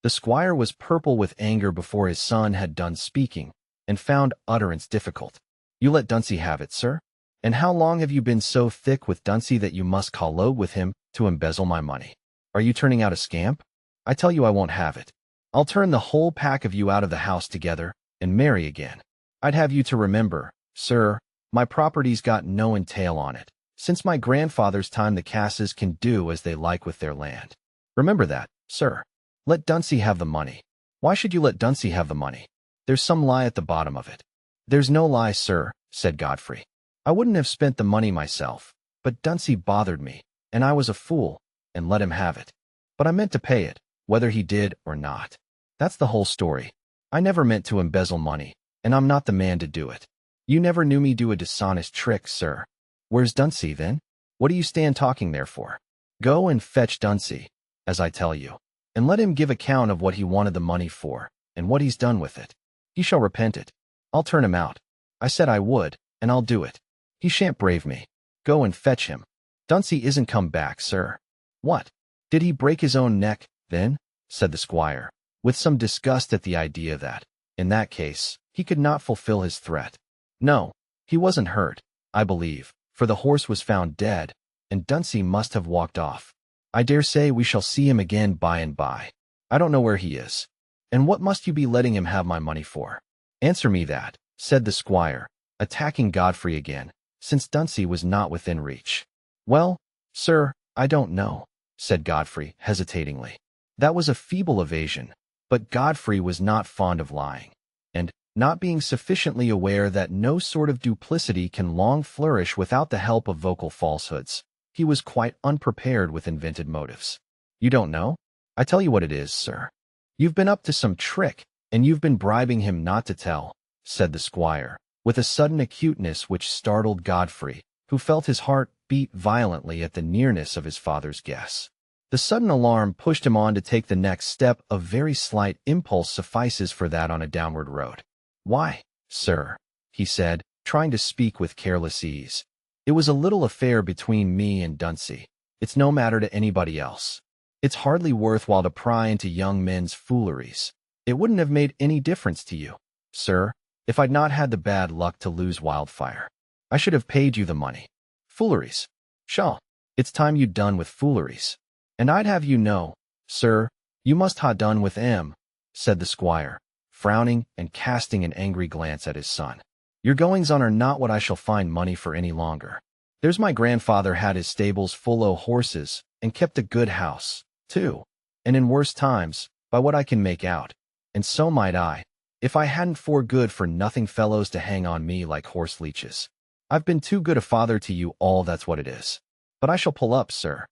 The squire was purple with anger before his son had done speaking, and found utterance difficult. "You let Dunsey have it, sir? And how long have you been so thick with Dunsey that you must collogue with him to embezzle my money? Are you turning out a scamp? I tell you I won't have it. I'll turn the whole pack of you out of the house together, and marry again. I'd have you to remember, sir, my property's got no entail on it. Since my grandfather's time the Casses can do as they like with their land. Remember that, sir. Let Dunsey have the money." "Why should you let Dunsey have the money? There's some lie at the bottom of it." "There's no lie, sir," said Godfrey. "I wouldn't have spent the money myself, but Dunsey bothered me, and I was a fool, and let him have it. But I meant to pay it, whether he did or not. That's the whole story. I never meant to embezzle money, and I'm not the man to do it. You never knew me do a dishonest trick, sir. Where's Dunsey, then? What do you stand talking there for? Go and fetch Dunsey, as I tell you, and let him give account of what he wanted the money for, and what he's done with it. He shall repent it. I'll turn him out. I said I would, and I'll do it. He shan't brave me. Go and fetch him. Dunsey isn't come back, sir." "What? Did he break his own neck, then?" said the squire, with some disgust at the idea that, in that case, he could not fulfill his threat. "No, he wasn't hurt, I believe, for the horse was found dead, and Dunsey must have walked off. I dare say we shall see him again by and by. I don't know where he is. And what must you be letting him have my money for? Answer me that," said the squire, attacking Godfrey again, since Dunsey was not within reach. "Well, sir, I don't know," said Godfrey hesitatingly. That was a feeble evasion, but Godfrey was not fond of lying, and, not being sufficiently aware that no sort of duplicity can long flourish without the help of vocal falsehoods, he was quite unprepared with invented motives. "You don't know? I tell you what it is, sir. You've been up to some trick, and you've been bribing him not to tell," said the squire, with a sudden acuteness which startled Godfrey, who felt his heart beat violently at the nearness of his father's guess. The sudden alarm pushed him on to take the next step. A very slight impulse suffices for that on a downward road. "Why, sir," he said, trying to speak with careless ease, "it was a little affair between me and Dunsey. It's no matter to anybody else. It's hardly worth while to pry into young men's fooleries. It wouldn't have made any difference to you, sir, if I'd not had the bad luck to lose wildfire. I should have paid you the money. Fooleries? Pshaw, it's time you'd done with fooleries. And I'd have you know, sir, you must ha' done with 'em," said the squire, frowning and casting an angry glance at his son. "Your goings-on are not what I shall find money for any longer. There's my grandfather had his stables full o' horses, and kept a good house, too, and in worse times, by what I can make out, and so might I, if I hadn't four good-for-nothing fellows to hang on me like horse leeches. I've been too good a father to you all, that's what it is. But I shall pull up, sir."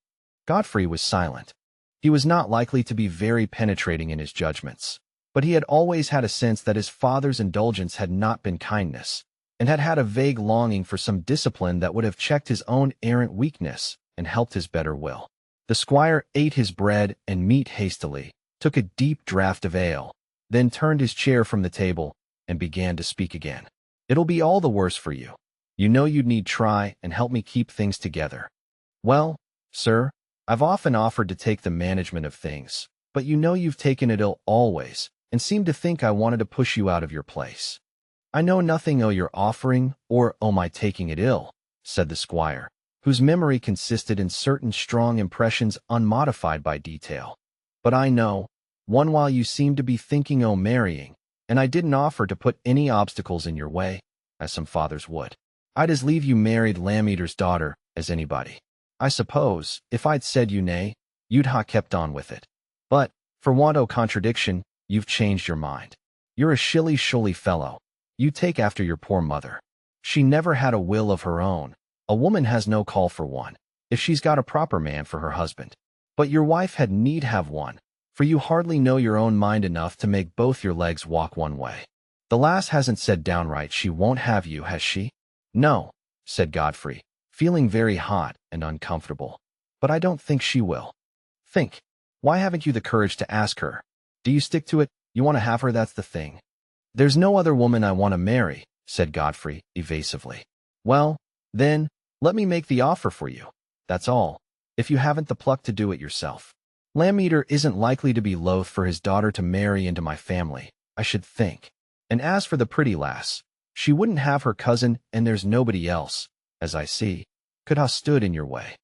Godfrey was silent. He was not likely to be very penetrating in his judgments, but he had always had a sense that his father's indulgence had not been kindness, and had had a vague longing for some discipline that would have checked his own errant weakness and helped his better will. The squire ate his bread and meat hastily, took a deep draught of ale, then turned his chair from the table and began to speak again. "It'll be all the worse for you. You know you'd need try and help me keep things together. Well, sir, I've often offered to take the management of things, but you know you've taken it ill always, and seem to think I wanted to push you out of your place." "I know nothing o' your offering or o' my taking it ill," said the squire, whose memory consisted in certain strong impressions unmodified by detail. "But I know, one while you seemed to be thinking o' marrying, and I didn't offer to put any obstacles in your way, as some fathers would. I'd as leave you married Lamb-eater's daughter as anybody. I suppose, if I'd said you nay, you'd ha' kept on with it. But, for want o' contradiction, you've changed your mind. You're a shilly-shully fellow. You take after your poor mother. She never had a will of her own. A woman has no call for one, if she's got a proper man for her husband. But your wife had need have one, for you hardly know your own mind enough to make both your legs walk one way. The lass hasn't said downright she won't have you, has she?" "No," said Godfrey, feeling very hot and uncomfortable. "But I don't think she will." "Think? Why haven't you the courage to ask her? Do you stick to it? You want to have her, that's the thing." "There's no other woman I want to marry," said Godfrey, evasively. "Well, then, let me make the offer for you. That's all, if you haven't the pluck to do it yourself. Lamb-eater isn't likely to be loath for his daughter to marry into my family, I should think. And as for the pretty lass, she wouldn't have her cousin, and there's nobody else, as I see, could ha' stood in your way.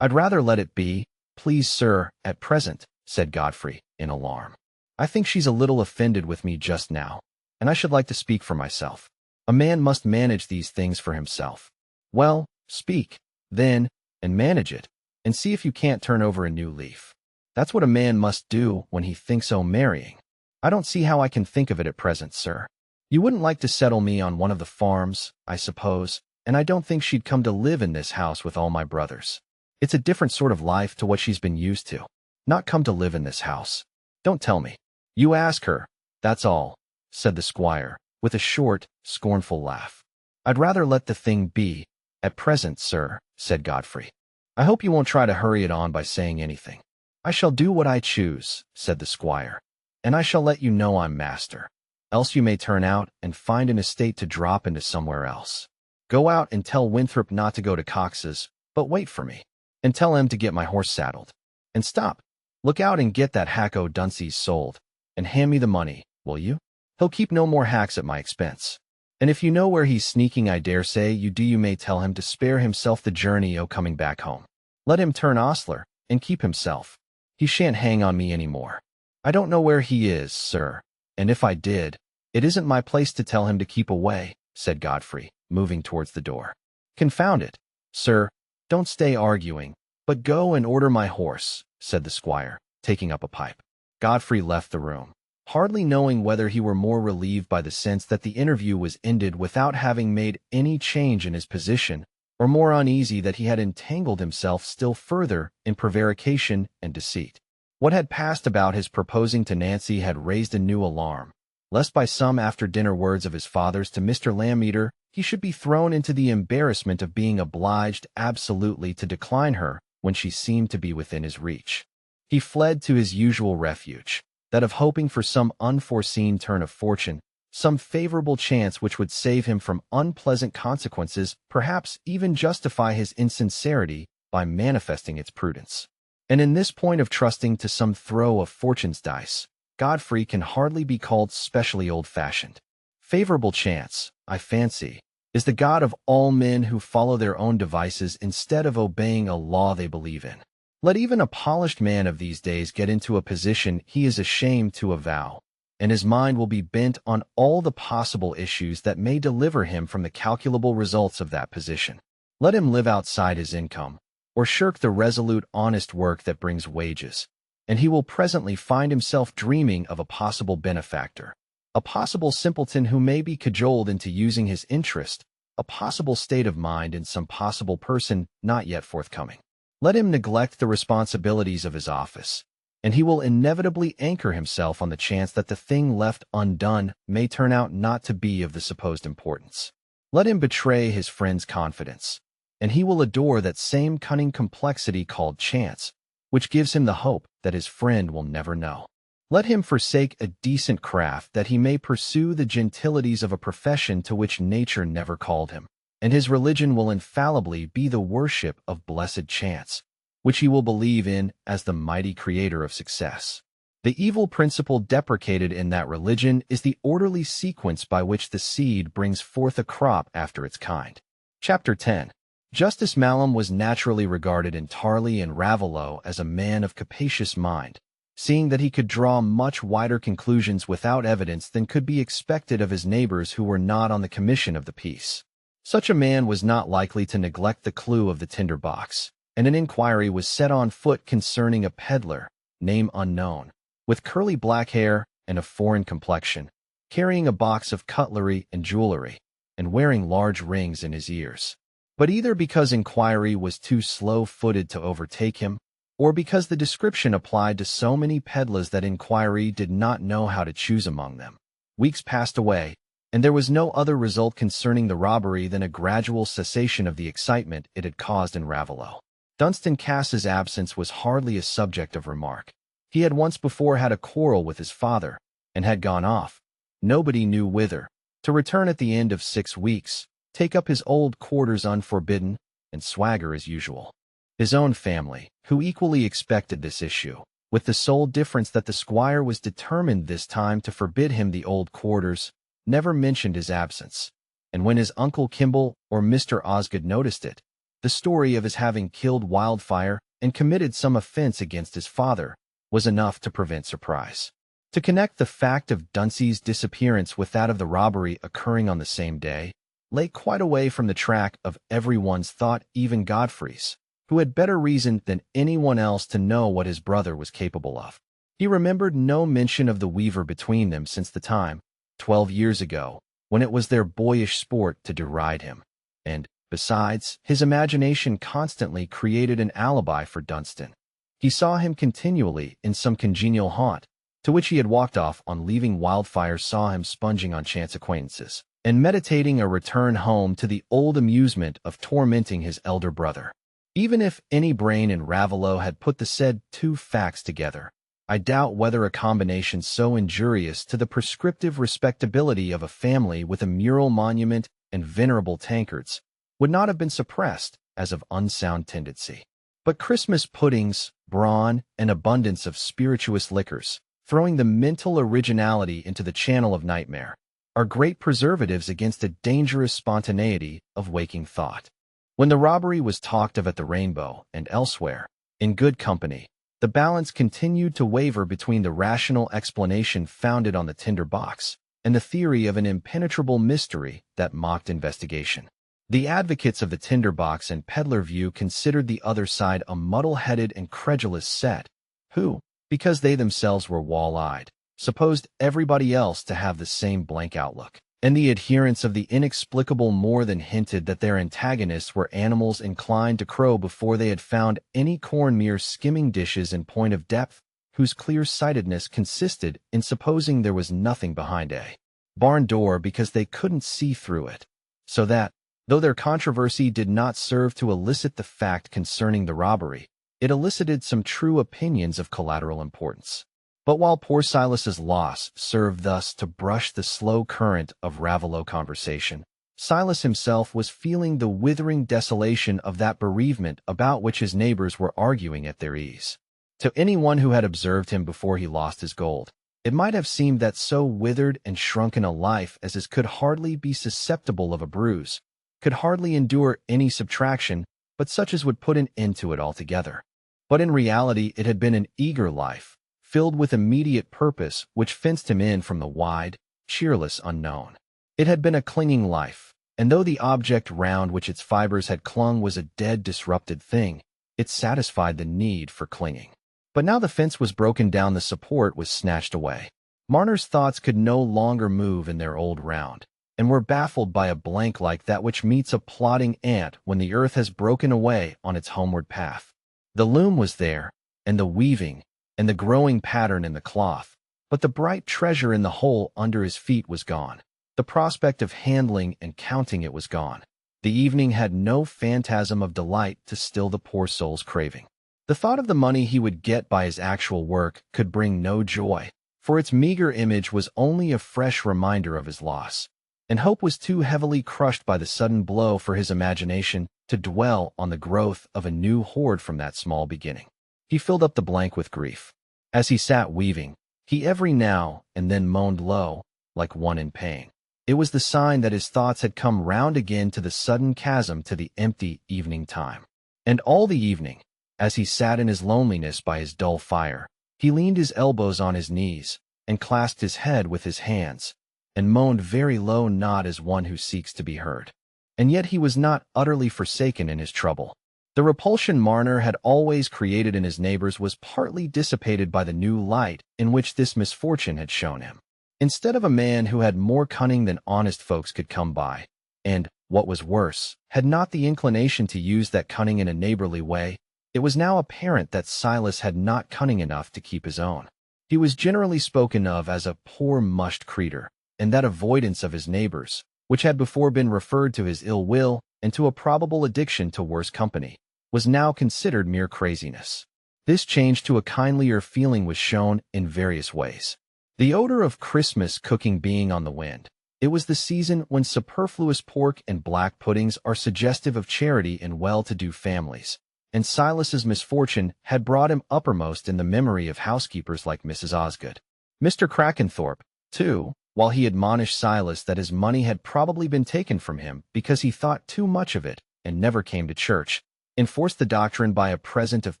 I'd rather let it be, please, sir, at present," said Godfrey, in alarm. "I think she's a little offended with me just now, and I should like to speak for myself. A man must manage these things for himself." "Well, speak, then, and manage it, and see if you can't turn over a new leaf. That's what a man must do when he thinks o' marrying." "I don't see how I can think of it at present, sir. You wouldn't like to settle me on one of the farms, I suppose, and I don't think she'd come to live in this house with all my brothers. It's a different sort of life to what she's been used to. Not come to live in this house. Don't tell me. You ask her, that's all," said the squire, with a short, scornful laugh. "I'd rather let the thing be, at present, sir," said Godfrey. "I hope you won't try to hurry it on by saying anything." "I shall do what I choose," said the squire, "and I shall let you know I'm master. Else you may turn out and find an estate to drop into somewhere else. Go out and tell Winthrop not to go to Cox's, but wait for me. And tell him to get my horse saddled. And stop. Look out and get that hack O'Duncey's sold, and hand me the money, will you? He'll keep no more hacks at my expense. And if you know where he's sneaking, I dare say you may tell him to spare himself the journey o' coming back home. Let him turn ostler, and keep himself. He shan't hang on me any more. I don't know where he is, sir, and if I did, it isn't my place to tell him to keep away," said Godfrey, moving towards the door. "Confound it, sir, don't stay arguing, but go and order my horse," said the squire, taking up a pipe. Godfrey left the room, hardly knowing whether he were more relieved by the sense that the interview was ended without having made any change in his position, or more uneasy that he had entangled himself still further in prevarication and deceit. What had passed about his proposing to Nancy had raised a new alarm, lest by some after-dinner words of his father's to Mr. Lamb-eater he should be thrown into the embarrassment of being obliged absolutely to decline her when she seemed to be within his reach. He fled to his usual refuge, that of hoping for some unforeseen turn of fortune, some favorable chance which would save him from unpleasant consequences, perhaps even justify his insincerity by manifesting its prudence. And in this point of trusting to some throw of fortune's dice, Godfrey can hardly be called specially old-fashioned. Favorable chance, I fancy, is the god of all men who follow their own devices instead of obeying a law they believe in. Let even a polished man of these days get into a position he is ashamed to avow, and his mind will be bent on all the possible issues that may deliver him from the calculable results of that position. Let him live outside his income, or shirk the resolute honest work that brings wages, and he will presently find himself dreaming of a possible benefactor, a possible simpleton who may be cajoled into using his interest, a possible state of mind in some possible person not yet forthcoming. Let him neglect the responsibilities of his office, and he will inevitably anchor himself on the chance that the thing left undone may turn out not to be of the supposed importance. Let him betray his friend's confidence, and he will adore that same cunning complexity called chance, which gives him the hope that his friend will never know. Let him forsake a decent craft that he may pursue the gentilities of a profession to which nature never called him, and his religion will infallibly be the worship of blessed chance, which he will believe in as the mighty creator of success. The evil principle deprecated in that religion is the orderly sequence by which the seed brings forth a crop after its kind. Chapter 10. Justice Malum was naturally regarded in Tarley and Raveloe as a man of capacious mind, seeing that he could draw much wider conclusions without evidence than could be expected of his neighbors who were not on the commission of the peace. Such a man was not likely to neglect the clue of the tinder box, and an inquiry was set on foot concerning a peddler, name unknown, with curly black hair and a foreign complexion, carrying a box of cutlery and jewelry, and wearing large rings in his ears. But either because inquiry was too slow-footed to overtake him, or because the description applied to so many peddlers that inquiry did not know how to choose among them, weeks passed away, and there was no other result concerning the robbery than a gradual cessation of the excitement it had caused in Raveloe. Dunstan Cass's absence was hardly a subject of remark. He had once before had a quarrel with his father, and had gone off, nobody knew whither, to return at the end of 6 weeks, take up his old quarters unforbidden, and swagger as usual. His own family, who equally expected this issue, with the sole difference that the squire was determined this time to forbid him the old quarters, never mentioned his absence, and when his Uncle Kimball or Mr. Osgood noticed it, the story of his having killed Wildfire and committed some offense against his father was enough to prevent surprise. To connect the fact of Dunsey's disappearance with that of the robbery occurring on the same day lay quite away from the track of everyone's thought, even Godfrey's, who had better reason than anyone else to know what his brother was capable of. He remembered no mention of the weaver between them since the time, 12 years ago, when it was their boyish sport to deride him, and, besides, his imagination constantly created an alibi for Dunstan. He saw him continually in some congenial haunt, to which he had walked off on leaving Wildfire, saw him sponging on chance acquaintances, and meditating a return home to the old amusement of tormenting his elder brother. Even if any brain in Raveloe had put the said two facts together, I doubt whether a combination so injurious to the prescriptive respectability of a family with a mural monument and venerable tankards would not have been suppressed as of unsound tendency. But Christmas puddings, brawn, and abundance of spirituous liquors, throwing the mental originality into the channel of nightmare, are great preservatives against a dangerous spontaneity of waking thought. When the robbery was talked of at the Rainbow and elsewhere, in good company, the balance continued to waver between the rational explanation founded on the tinder box and the theory of an impenetrable mystery that mocked investigation. The advocates of the tinderbox and peddler view considered the other side a muddle-headed and credulous set, who, because they themselves were wall-eyed, supposed everybody else to have the same blank outlook, and the adherents of the inexplicable more than hinted that their antagonists were animals inclined to crow before they had found any corn mere skimming dishes in point of depth, whose clear-sightedness consisted in supposing there was nothing behind a barn door because they couldn't see through it, so that, though their controversy did not serve to elicit the fact concerning the robbery, it elicited some true opinions of collateral importance. But while poor Silas's loss served thus to brush the slow current of Raveloe conversation, Silas himself was feeling the withering desolation of that bereavement about which his neighbors were arguing at their ease. To anyone who had observed him before he lost his gold, it might have seemed that so withered and shrunken a life as his could hardly be susceptible of a bruise, could hardly endure any subtraction but such as would put an end to it altogether. But in reality it had been an eager life, filled with immediate purpose which fenced him in from the wide, cheerless unknown. It had been a clinging life, and though the object round which its fibers had clung was a dead, disrupted thing, it satisfied the need for clinging. But now the fence was broken down, the support was snatched away. Marner's thoughts could no longer move in their old round, and were baffled by a blank like that which meets a plodding ant when the earth has broken away on its homeward path. The loom was there, and the weaving, and the growing pattern in the cloth, but the bright treasure in the hole under his feet was gone. The prospect of handling and counting it was gone. The evening had no phantasm of delight to still the poor soul's craving. The thought of the money he would get by his actual work could bring no joy, for its meager image was only a fresh reminder of his loss. And hope was too heavily crushed by the sudden blow for his imagination to dwell on the growth of a new hoard from that small beginning. He filled up the blank with grief. As he sat weaving, he every now and then moaned low, like one in pain. It was the sign that his thoughts had come round again to the sudden chasm to the empty evening time. And all the evening, as he sat in his loneliness by his dull fire, he leaned his elbows on his knees and clasped his head with his hands, and moaned very low, not as one who seeks to be heard. And yet he was not utterly forsaken in his trouble. The repulsion Marner had always created in his neighbors was partly dissipated by the new light in which this misfortune had shown him. Instead of a man who had more cunning than honest folks could come by, and, what was worse, had not the inclination to use that cunning in a neighborly way, it was now apparent that Silas had not cunning enough to keep his own. He was generally spoken of as a poor mushed creature, and that avoidance of his neighbors, which had before been referred to his ill will and to a probable addiction to worse company, was now considered mere craziness. This change to a kindlier feeling was shown in various ways. The odor of Christmas cooking being on the wind, it was the season when superfluous pork and black puddings are suggestive of charity in well-to-do families, and Silas's misfortune had brought him uppermost in the memory of housekeepers like Mrs. Osgood. Mr. Crackenthorpe, too, while he admonished Silas that his money had probably been taken from him because he thought too much of it and never came to church, enforced the doctrine by a present of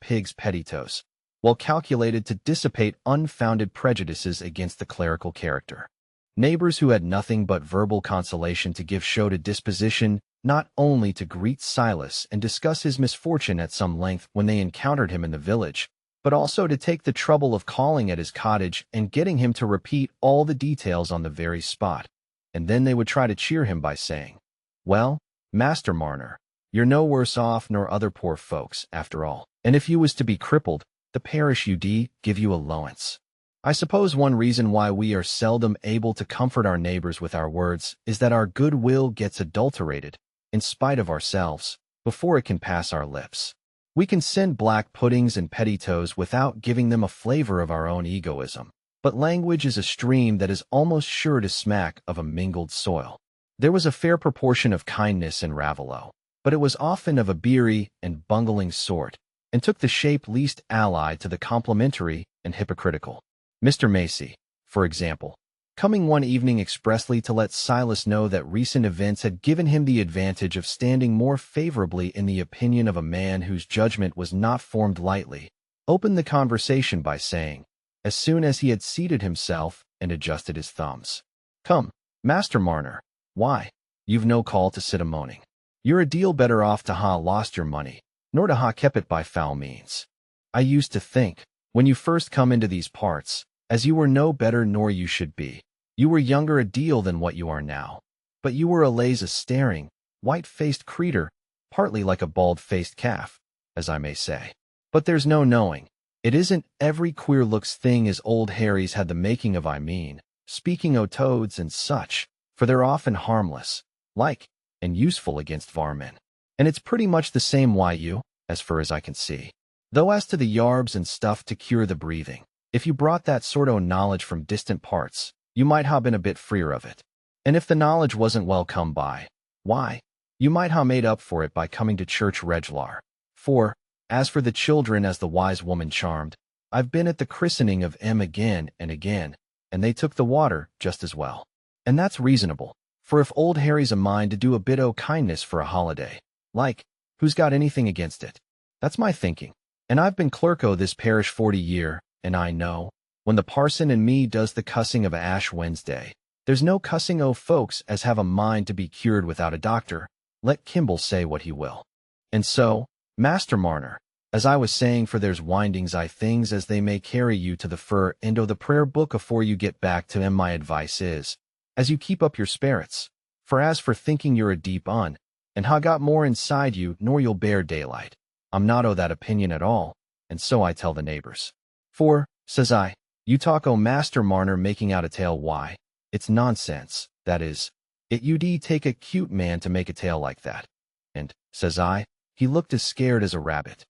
pig's pettitoes, well calculated to dissipate unfounded prejudices against the clerical character. Neighbors who had nothing but verbal consolation to give showed a disposition not only to greet Silas and discuss his misfortune at some length when they encountered him in the village, but also to take the trouble of calling at his cottage and getting him to repeat all the details on the very spot. And then they would try to cheer him by saying, "Well, Master Marner, you're no worse off nor other poor folks, after all. And if you was to be crippled, the parish UD give you allowance." I suppose one reason why we are seldom able to comfort our neighbors with our words is that our goodwill gets adulterated, in spite of ourselves, before it can pass our lips. We can send black puddings and pettitoes without giving them a flavor of our own egoism, but language is a stream that is almost sure to smack of a mingled soil. There was a fair proportion of kindness in Raveloe, but it was often of a beery and bungling sort, and took the shape least allied to the complimentary and hypocritical. Mr. Macy, for example, coming one evening expressly to let Silas know that recent events had given him the advantage of standing more favorably in the opinion of a man whose judgment was not formed lightly, opened the conversation by saying, as soon as he had seated himself and adjusted his thumbs, "Come, Master Marner, why, you've no call to sit a-moaning. You're a deal better off to ha lost your money, nor to ha kept it by foul means. I used to think, when you first come into these parts, as you were no better nor you should be. You were younger a deal than what you are now, but you were allays a staring, white-faced creetur, partly like a bald-faced calf, as I may say. But there's no knowing. It isn't every queer-looks thing as old Harry's had the making of, I mean, speaking o' toads and such, for they're often harmless, like, and useful against varmin. And it's pretty much the same why you, as far as I can see. Though as to the yarbs and stuff to cure the breathing, if you brought that sort o' knowledge from distant parts, you might ha' been a bit freer of it. And if the knowledge wasn't well come by, why, you might ha' made up for it by coming to church reg'lar. For, as for the children as the wise woman charmed, I've been at the christening of 'em again and again, and they took the water just as well. And that's reasonable, for if old Harry's a mind to do a bit o' kindness for a holiday, like, who's got anything against it? That's my thinking. And I've been clerk o' this parish 40 year, and I know, when the parson and me does the cussing of a Ash Wednesday, there's no cussing o' folks as have a mind to be cured without a doctor, let Kimball say what he will. And so, Master Marner, as I was saying, for there's windings I things as they may carry you to the fur end o' the prayer book afore you get back to 'em. My advice is, as you keep up your sperrits, for as for thinking you're a deep un, and ha got more inside you nor you'll bear daylight, I'm not o' that opinion at all, and so I tell the neighbors. For, says I, you talk o' Master Marner making out a tale, why, it's nonsense. that is, it would take a cute man to make a tale like that. And, says I, he looked as scared as a rabbit.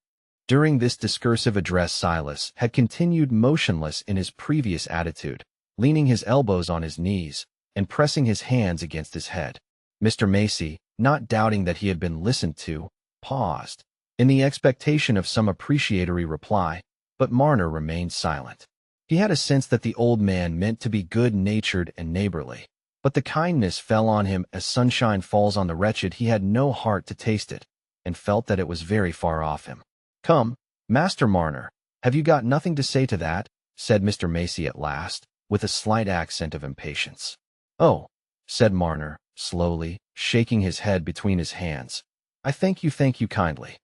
During this discursive address, Silas had continued motionless in his previous attitude, leaning his elbows on his knees and pressing his hands against his head. Mr. Macy, not doubting that he had been listened to, paused, in the expectation of some appreciatory reply, but Marner remained silent. He had a sense that the old man meant to be good-natured and neighborly, but the kindness fell on him as sunshine falls on the wretched. He had no heart to taste it, and felt that it was very far off him. "Come, Master Marner, have you got nothing to say to that?" said Mr. Macy at last, with a slight accent of impatience. "Oh," said Marner, slowly, shaking his head between his hands. "I thank you kindly.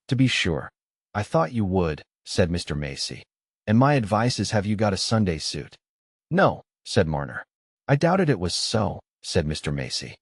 To be sure. I thought you would," said Mr. Macy. "And my advice is, have you got a Sunday suit?" "No," said Marner. "I doubted it was so," said Mr. Macy.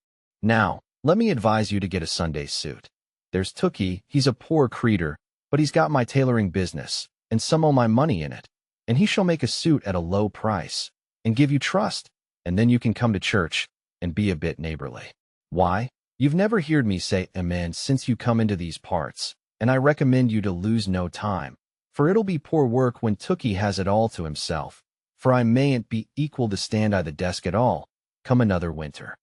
"Now, let me advise you to get a Sunday suit. There's Tookie, he's a poor creetur, but he's got my tailoring business, and some o' my money in it, and he shall make a suit at a low price, and give you trust, and then you can come to church, and be a bit neighborly. Why, you've never heard me say amen since you come into these parts, and I recommend you to lose no time, for it'll be poor work when Tookie has it all to himself, for I mayn't be equal to stand by the desk at all, come another winter."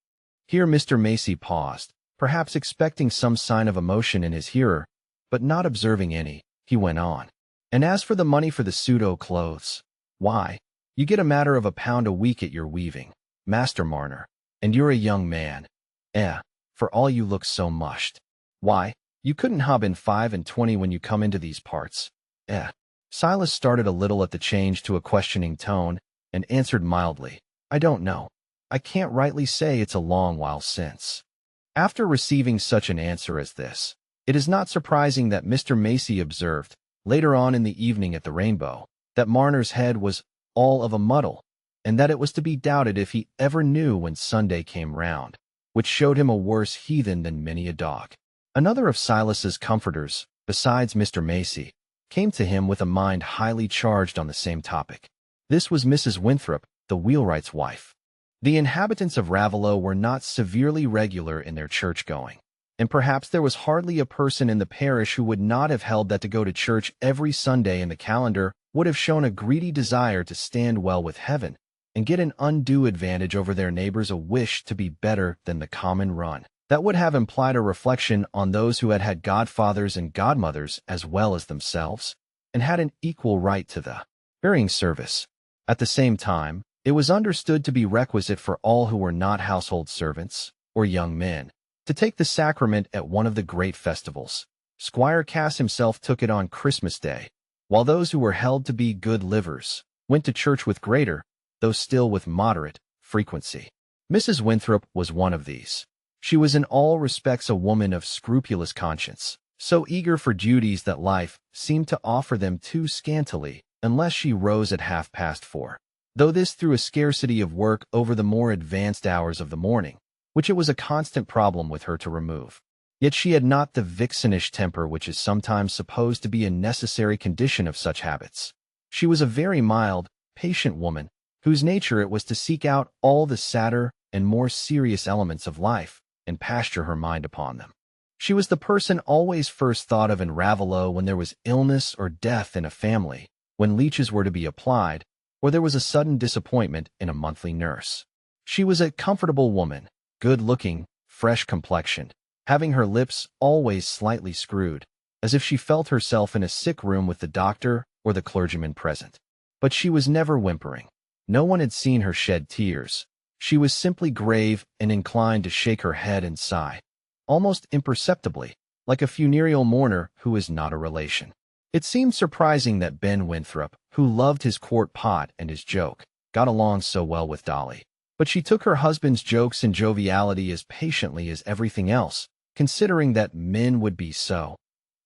Here Mr. Macy paused, perhaps expecting some sign of emotion in his hearer, but not observing any, he went on. "And as for the money for the pseudo-clothes, why, you get a matter of £1 a week at your weaving, Master Marner, and you're a young man. For all you look so mushed. Why, you couldn't ha' been 25 when you come into these parts. Silas started a little at the change to a questioning tone, and answered mildly, "I don't know. I can't rightly say, it's a long while since." After receiving such an answer as this, it is not surprising that Mr. Macy observed, later on in the evening at the Rainbow, that Marner's head was all of a muddle, and that it was to be doubted if he ever knew when Sunday came round, which showed him a worse heathen than many a dog. Another of Silas's comforters, besides Mr. Macy, came to him with a mind highly charged on the same topic. This was Mrs. Winthrop, the wheelwright's wife. The inhabitants of Raveloe were not severely regular in their church-going, and perhaps there was hardly a person in the parish who would not have held that to go to church every Sunday in the calendar would have shown a greedy desire to stand well with heaven, and get an undue advantage over their neighbors, a wish to be better than the common run. That would have implied a reflection on those who had had godfathers and godmothers as well as themselves, and had an equal right to the burying service. At the same time, it was understood to be requisite for all who were not household servants, or young men, to take the sacrament at one of the great festivals. Squire Cass himself took it on Christmas Day, while those who were held to be good livers went to church with greater, though still with moderate, frequency. Mrs. Winthrop was one of these. She was in all respects a woman of scrupulous conscience, so eager for duties that life seemed to offer them too scantily unless she rose at 4:30, though this threw a scarcity of work over the more advanced hours of the morning, which it was a constant problem with her to remove. Yet she had not the vixenish temper which is sometimes supposed to be a necessary condition of such habits. She was a very mild, patient woman, whose nature it was to seek out all the sadder and more serious elements of life, and pasture her mind upon them. She was the person always first thought of in Raveloe when there was illness or death in a family, when leeches were to be applied, or there was a sudden disappointment in a monthly nurse. She was a comfortable woman, good-looking, fresh-complexioned, having her lips always slightly screwed, as if she felt herself in a sick room with the doctor or the clergyman present. But she was never whimpering. No one had seen her shed tears. She was simply grave and inclined to shake her head and sigh, almost imperceptibly, like a funereal mourner who is not a relation. It seemed surprising that Ben Winthrop, who loved his quart pot and his joke, got along so well with Dolly. But she took her husband's jokes and joviality as patiently as everything else, considering that men would be so,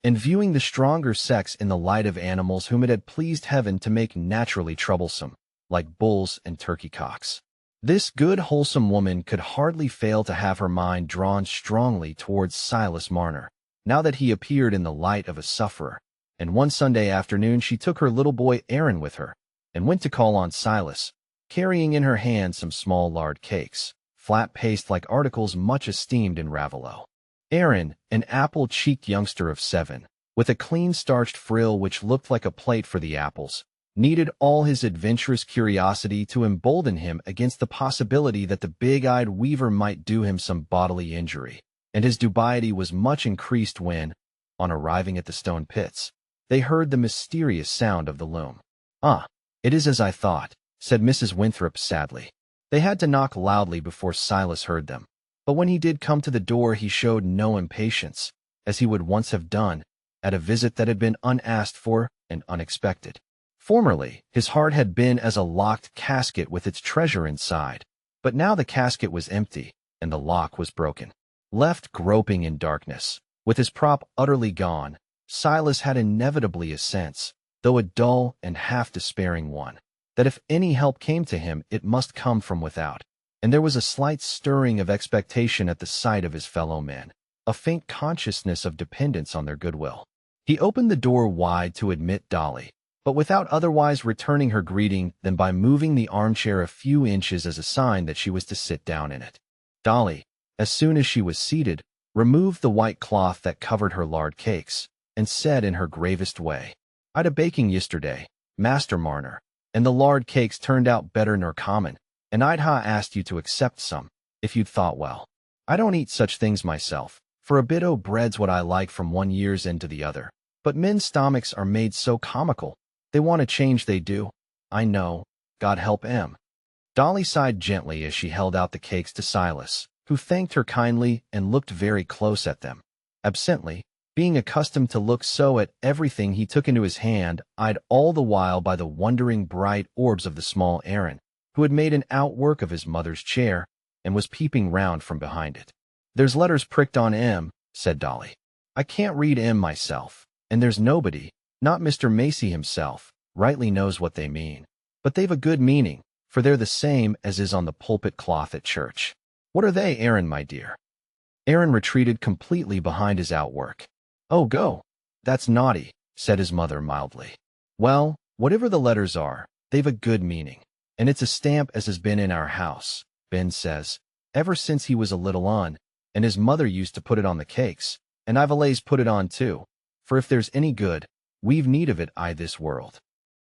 and viewing the stronger sex in the light of animals whom it had pleased heaven to make naturally troublesome, like bulls and turkey-cocks. This good, wholesome woman could hardly fail to have her mind drawn strongly towards Silas Marner, now that he appeared in the light of a sufferer, and one Sunday afternoon she took her little boy Aaron with her, and went to call on Silas, carrying in her hand some small lard cakes, flat paste-like articles much esteemed in Ravelot. Aaron, an apple-cheeked youngster of 7, with a clean-starched frill which looked like a plate for the apples, needed all his adventurous curiosity to embolden him against the possibility that the big-eyed weaver might do him some bodily injury, and his dubiety was much increased when, on arriving at the stone pits, they heard the mysterious sound of the loom. "Ah, it is as I thought," said Mrs. Winthrop sadly. They had to knock loudly before Silas heard them, but when he did come to the door he showed no impatience, as he would once have done, at a visit that had been unasked for and unexpected. Formerly, his heart had been as a locked casket with its treasure inside, but now the casket was empty, and the lock was broken. Left groping in darkness, with his prop utterly gone, Silas had inevitably a sense, though a dull and half-despairing one, that if any help came to him it must come from without, and there was a slight stirring of expectation at the sight of his fellow men, a faint consciousness of dependence on their goodwill. He opened the door wide to admit Dolly, but without otherwise returning her greeting than by moving the armchair a few inches as a sign that she was to sit down in it. Dolly, as soon as she was seated, removed the white cloth that covered her lard cakes, and said in her gravest way, "I'd a baking yesterday, Master Marner, and the lard cakes turned out better nor common, and I'd ha asked you to accept some, if you'd thought well. I don't eat such things myself, for a bit o' bread's what I like from one year's end to the other, but men's stomachs are made so comical, they want a change they do. I know, God help 'em." Dolly sighed gently as she held out the cakes to Silas, who thanked her kindly and looked very close at them. Absently, being accustomed to look so at everything he took into his hand, eyed all the while by the wondering bright orbs of the small Aaron, who had made an outwork of his mother's chair, and was peeping round from behind it. "There's letters pricked on 'em," said Dolly. "I can't read 'em myself, and there's nobody, not Mr. Macy himself, rightly knows what they mean. But they've a good meaning, for they're the same as is on the pulpit cloth at church." "What are they, Aaron, my dear?" Aaron retreated completely behind his outwork. "Oh, go. That's naughty," said his mother mildly. "Well, whatever the letters are, they've a good meaning, and it's a stamp as has been in our house, Ben says, ever since he was a little un, and his mother used to put it on the cakes, and I've allays put it on too, for if there's any good, we've need of it this world."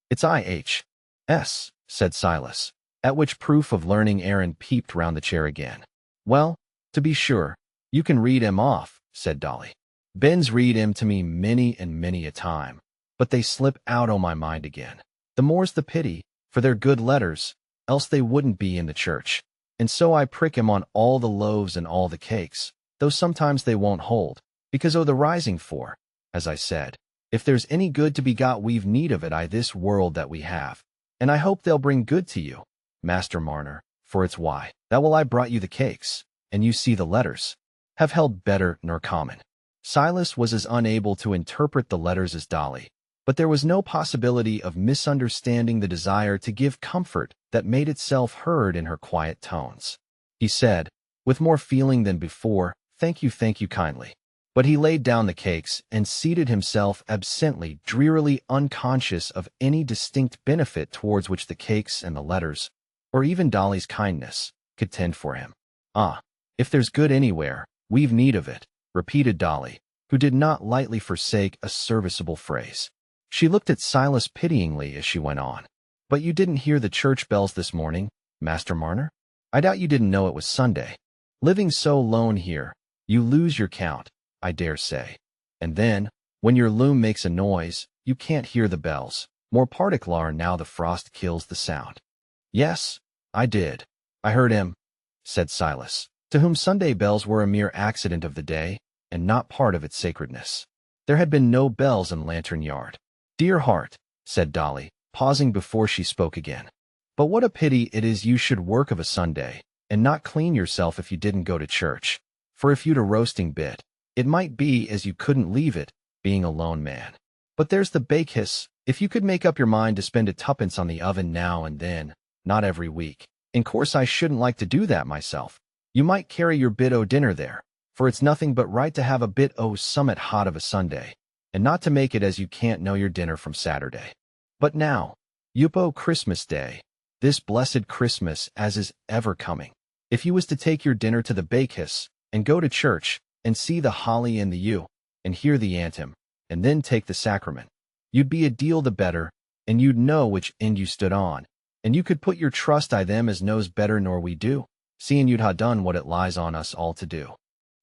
"It's IHS," said Silas, at which proof of learning Aaron peeped round the chair again. "Well, to be sure, you can read 'em off," said Dolly. "Ben's read 'em to me many and many a time, but they slip out o' my mind again. The more's the pity, for they're good letters, else they wouldn't be in the church, and so I prick 'em on all the loaves and all the cakes, though sometimes they won't hold, because o' the rising for, as I said, if there's any good to be got we've need of it this world that we have, and I hope they'll bring good to you, Master Marner, for it's why that will I brought you the cakes, and you see the letters, have held better nor common." Silas was as unable to interpret the letters as Dolly, but there was no possibility of misunderstanding the desire to give comfort that made itself heard in her quiet tones. He said, with more feeling than before, thank you kindly." But he laid down the cakes and seated himself absently, drearily unconscious of any distinct benefit towards which the cakes and the letters, or even Dolly's kindness, could tend for him. "Ah, if there's good anywhere, we've need of it," repeated Dolly, who did not lightly forsake a serviceable phrase. She looked at Silas pityingly as she went on. "But you didn't hear the church bells this morning, Master Marner? I doubt you didn't know it was Sunday. Living so lone here, you lose your count, I dare say. And then, when your loom makes a noise, you can't hear the bells, more particular now the frost kills the sound." "Yes, I did. I heard him," said Silas, to whom Sunday bells were a mere accident of the day, and not part of its sacredness. There had been no bells in Lantern Yard. "Dear heart," said Dolly, pausing before she spoke again. "But what a pity it is you should work of a Sunday, and not clean yourself if you didn't go to church, for if you'd a roasting bit, it might be as you couldn't leave it, being a lone man. But there's the bake-hiss, if you could make up your mind to spend a tuppence on the oven now and then, not every week. In course I shouldn't like to do that myself. You might carry your bit o' dinner there, for it's nothing but right to have a bit o' summat hot of a Sunday, and not to make it as you can't know your dinner from Saturday. But now, Yupo Christmas Day, this blessed Christmas as is ever coming. If you was to take your dinner to the bakehouse, and go to church, and see the holly and the yew, and hear the anthem, and then take the sacrament, you'd be a deal the better, and you'd know which end you stood on, and you could put your trust I them as knows better nor we do, seeing you'd ha done what it lies on us all to do.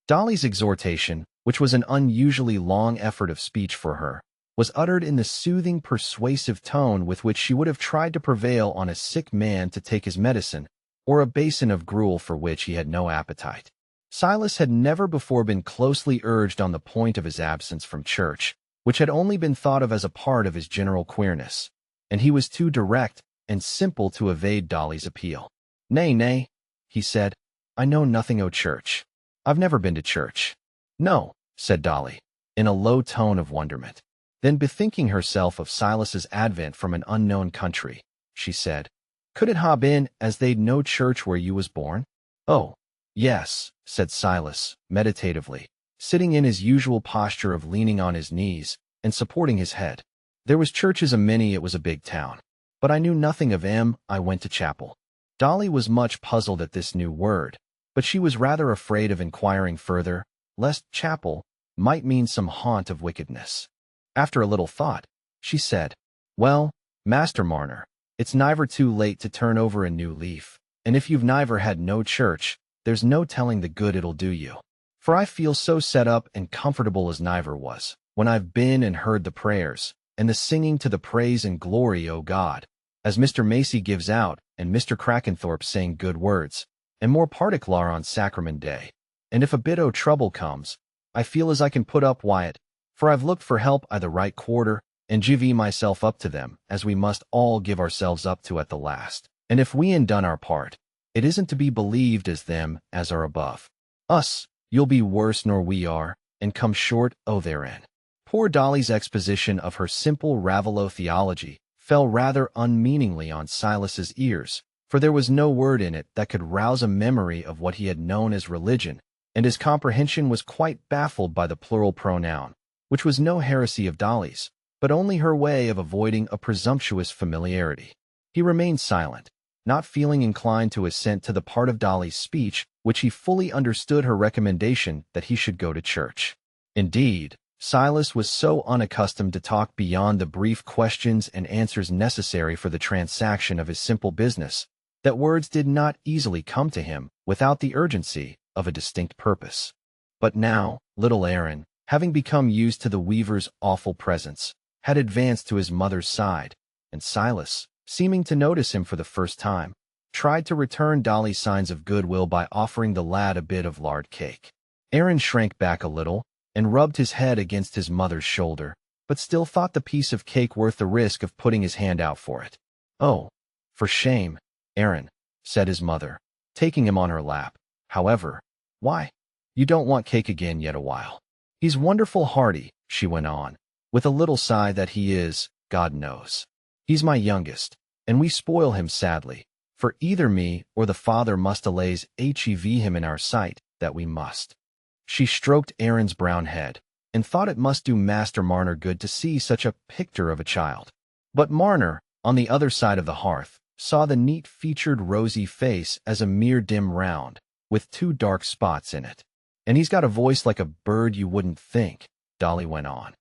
Dolly's exhortation, which was an unusually long effort of speech for her, was uttered in the soothing, persuasive tone with which she would have tried to prevail on a sick man to take his medicine, or a basin of gruel for which he had no appetite. Silas had never before been closely urged on the point of his absence from church, which had only been thought of as a part of his general queerness, and he was too direct and simple to evade Dolly's appeal. "Nay, nay," he said, "I know nothing o' church. I've never been to church." "No," said Dolly, in a low tone of wonderment. Then, bethinking herself of Silas's advent from an unknown country, she said, "Could it ha been as they'd no church where you was born?" "Oh, yes," said Silas, meditatively, sitting in his usual posture of leaning on his knees and supporting his head. "There was churches a many, it was a big town. But I knew nothing of 'em, I went to chapel." Dolly was much puzzled at this new word, but she was rather afraid of inquiring further, lest chapel might mean some haunt of wickedness. After a little thought, she said, "Well, Master Marner, it's never too late to turn over a new leaf, and if you've never had no church, there's no telling the good it'll do you. For I feel so set up and comfortable as never was, when I've been and heard the prayers, and the singing to the praise and glory o' God, as Mr. Macy gives out, and Mr. Crackenthorpe saying good words, and more particular on Sacrament Day. And if a bit o' trouble comes, I feel as I can put up wi't, for I've looked for help i' the right quarter, and give myself up to them, as we must all give ourselves up to at the last. And if we ain't done our part, it isn't to be believed as them as are above us, you'll be worse nor we are, and come short o' therein." Poor Dolly's exposition of her simple Ravelot theology fell rather unmeaningly on Silas's ears, for there was no word in it that could rouse a memory of what he had known as religion, and his comprehension was quite baffled by the plural pronoun, which was no heresy of Dolly's, but only her way of avoiding a presumptuous familiarity. He remained silent, not feeling inclined to assent to the part of Dolly's speech which he fully understood her recommendation that he should go to church. Indeed, Silas was so unaccustomed to talk beyond the brief questions and answers necessary for the transaction of his simple business, that words did not easily come to him without the urgency of a distinct purpose. But now, little Aaron, having become used to the weaver's awful presence, had advanced to his mother's side, and Silas, seeming to notice him for the first time, tried to return Dolly's signs of goodwill by offering the lad a bit of lard cake. Aaron shrank back a little and rubbed his head against his mother's shoulder, but still thought the piece of cake worth the risk of putting his hand out for it. "Oh, for shame, Aaron," said his mother, taking him on her lap. "However, why, you don't want cake again yet a while. He's wonderful hearty," she went on, with a little sigh, "that he is, God knows. He's my youngest, and we spoil him sadly, for either me or the father must allays hev him in our sight, that we must." She stroked Aaron's brown head, and thought it must do Master Marner good to see such a picture of a child. But Marner, on the other side of the hearth, saw the neat-featured rosy face as a mere dim round, with 2 dark spots in it. "And he's got a voice like a bird you wouldn't think," Dolly went on.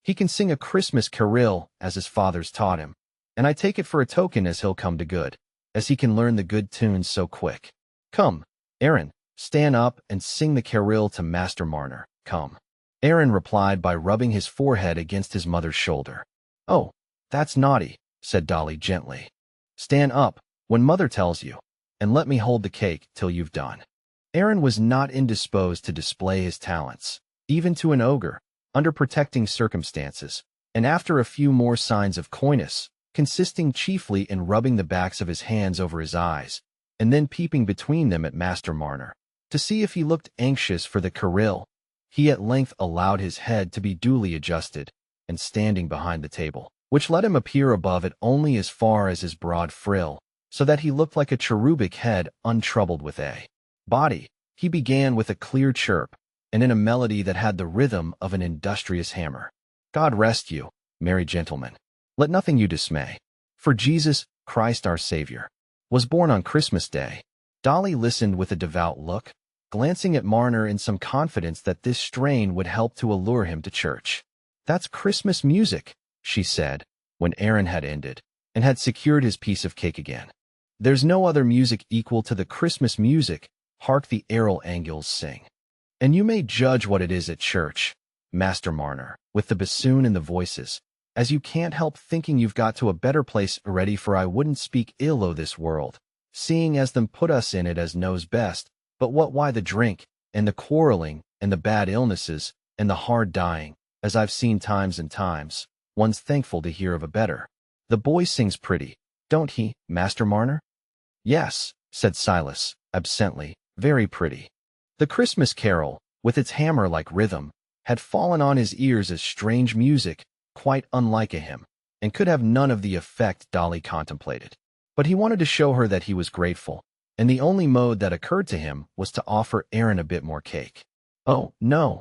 "He can sing a Christmas carol as his father's taught him, and I take it for a token as he'll come to good, as he can learn the good tunes so quick. Come, Aaron, stand up and sing the carol to Master Marner, come." Aaron replied by rubbing his forehead against his mother's shoulder. "Oh, that's naughty," said Dolly gently. "Stand up when Mother tells you, and let me hold the cake till you've done." Aaron was not indisposed to display his talents, even to an ogre, under protecting circumstances, and after a few more signs of coyness, consisting chiefly in rubbing the backs of his hands over his eyes, and then peeping between them at Master Marner, to see if he looked anxious for the caril, he at length allowed his head to be duly adjusted, and standing behind the table, which let him appear above it only as far as his broad frill, so that he looked like a cherubic head untroubled with a body, he began with a clear chirp, and in a melody that had the rhythm of an industrious hammer. "God rest you, merry gentlemen. Let nothing you dismay. For Jesus Christ our Savior, was born on Christmas Day. Dolly listened with a devout look, glancing at Marner in some confidence that this strain would help to allure him to church. "That's Christmas music," she said, when Aaron had ended, and had secured his piece of cake again. "There's no other music equal to the Christmas music, hark the Errol Angels sing. And you may judge what it is at church, Master Marner, with the bassoon and the voices, as you can't help thinking you've got to a better place already, for I wouldn't speak ill o' this world, seeing as them put us in it as knows best, but why the drink, and the quarreling, and the bad illnesses, and the hard dying, as I've seen times and times, one's thankful to hear of a better. The boy sings pretty, don't he, Master Marner?" "Yes," said Silas, absently, "very pretty." The Christmas carol, with its hammer-like rhythm, had fallen on his ears as strange music, quite unlike a hymn, and could have none of the effect Dolly contemplated. But he wanted to show her that he was grateful, and the only mode that occurred to him was to offer Aaron a bit more cake. "Oh, no,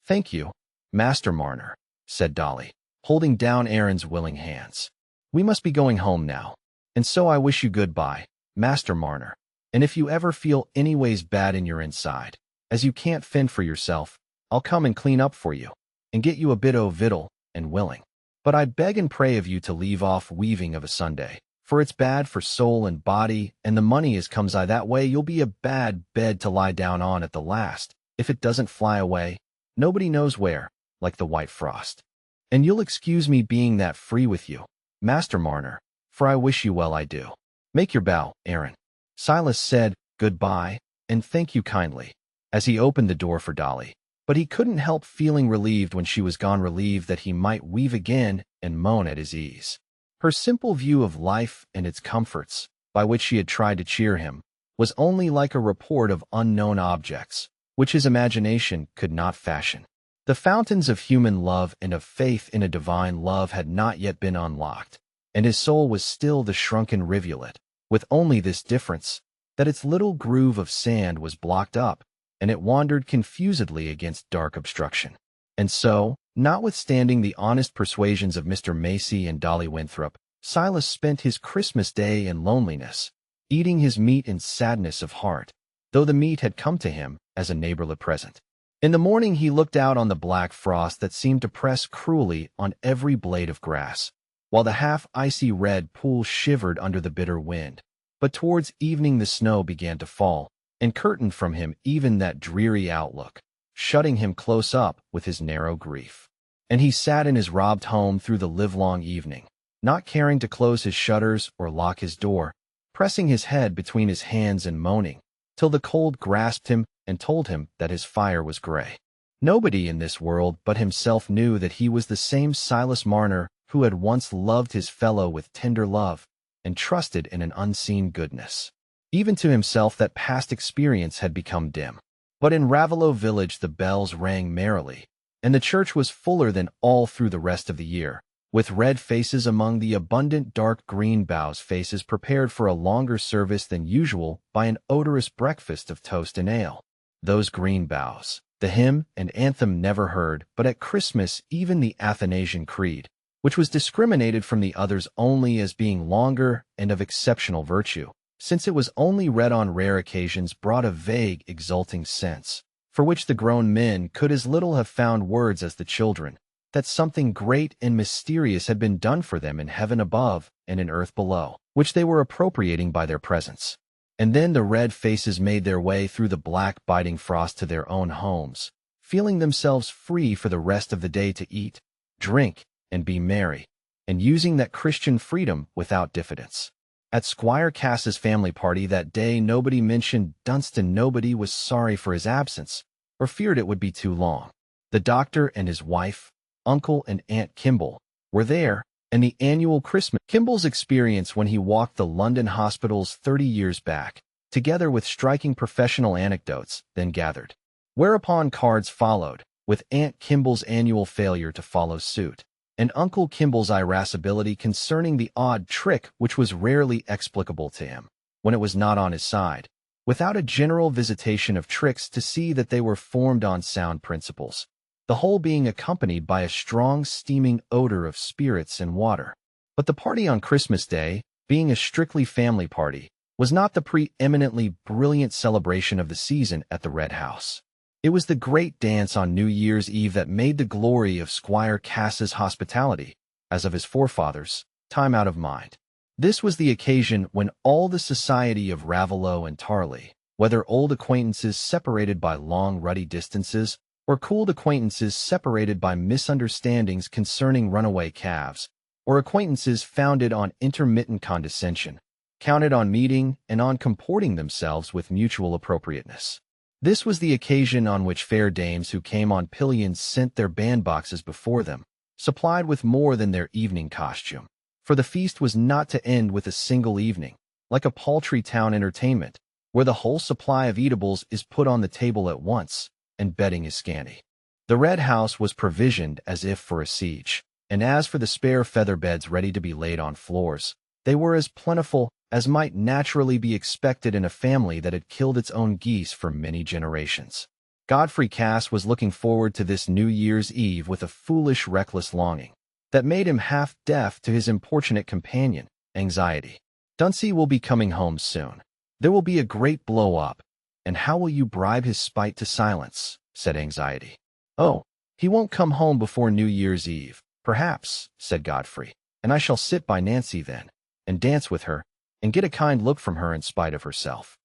thank you, Master Marner," said Dolly, holding down Aaron's willing hands. "We must be going home now, and so I wish you good-bye, Master Marner, and if you ever feel anyways bad in your inside, as you can't fend for yourself, I'll come and clean up for you, and get you a bit o' victual and willing. But I beg and pray of you to leave off weaving of a Sunday, for it's bad for soul and body, and the money as comes I that way you'll be a bad bed to lie down on at the last, if it doesn't fly away, nobody knows where, like the white frost. And you'll excuse me being that free with you, Master Marner, for I wish you well, I do. Make your bow, Aaron." Silas said, "Good-bye, and thank you kindly," as he opened the door for Dolly, but he couldn't help feeling relieved when she was gone, relieved that he might weave again and moan at his ease. Her simple view of life and its comforts, by which she had tried to cheer him, was only like a report of unknown objects, which his imagination could not fashion. The fountains of human love and of faith in a divine love had not yet been unlocked, and his soul was still the shrunken rivulet, with only this difference, that its little groove of sand was blocked up, and it wandered confusedly against dark obstruction. And so, notwithstanding the honest persuasions of Mr. Macy and Dolly Winthrop, Silas spent his Christmas Day in loneliness, eating his meat in sadness of heart, though the meat had come to him as a neighborly present. In the morning he looked out on the black frost that seemed to press cruelly on every blade of grass, while the half-icy red pool shivered under the bitter wind. But towards evening the snow began to fall, and curtained from him even that dreary outlook, shutting him close up with his narrow grief. And he sat in his robbed home through the livelong evening, not caring to close his shutters or lock his door, pressing his head between his hands and moaning, till the cold grasped him and told him that his fire was gray. Nobody in this world but himself knew that he was the same Silas Marner who had once loved his fellow with tender love and trusted in an unseen goodness. Even to himself that past experience had become dim. But in Raveloe village the bells rang merrily, and the church was fuller than all through the rest of the year, with red faces among the abundant dark green boughs, faces prepared for a longer service than usual by an odorous breakfast of toast and ale. Those green boughs, the hymn and anthem never heard, but at Christmas even the Athanasian Creed, which was discriminated from the others only as being longer and of exceptional virtue, since it was only read on rare occasions, brought a vague, exulting sense, for which the grown men could as little have found words as the children, that something great and mysterious had been done for them in heaven above and in earth below, which they were appropriating by their presence. And then the red faces made their way through the black biting frost to their own homes, feeling themselves free for the rest of the day to eat, drink, and be merry, and using that Christian freedom without diffidence. At Squire Cass's family party that day nobody mentioned Dunstan. Nobody was sorry for his absence, or feared it would be too long. The doctor and his wife, Uncle and Aunt Kimball, were there, and the annual Christmas. Kimball's experience when he walked the London hospitals 30 years back, together with striking professional anecdotes, then gathered. Whereupon cards followed, with Aunt Kimball's annual failure to follow suit, and Uncle Kimball's irascibility concerning the odd trick which was rarely explicable to him, when it was not on his side, without a general visitation of tricks to see that they were formed on sound principles, the whole being accompanied by a strong steaming odor of spirits and water. But the party on Christmas Day, being a strictly family party, was not the preeminently brilliant celebration of the season at the Red House. It was the great dance on New Year's Eve that made the glory of Squire Cass's hospitality, as of his forefathers, time out of mind. This was the occasion when all the society of Raveloe and Tarley, whether old acquaintances separated by long ruddy distances, or cooled acquaintances separated by misunderstandings concerning runaway calves, or acquaintances founded on intermittent condescension, counted on meeting and on comporting themselves with mutual appropriateness. This was the occasion on which fair dames who came on pillions sent their bandboxes before them, supplied with more than their evening costume. For the feast was not to end with a single evening, like a paltry town entertainment, where the whole supply of eatables is put on the table at once, and bedding is scanty. The Red House was provisioned as if for a siege, and as for the spare feather beds ready to be laid on floors, they were as plentiful as might naturally be expected in a family that had killed its own geese for many generations. Godfrey Cass was looking forward to this New Year's Eve with a foolish, reckless longing that made him half deaf to his importunate companion, Anxiety. Dunsey will be coming home soon. There will be a great blow-up, and how will you bribe his spite to silence? Said Anxiety. Oh, he won't come home before New Year's Eve, perhaps, said Godfrey, and I shall sit by Nancy then, and dance with her, and get a kind look from her in spite of herself.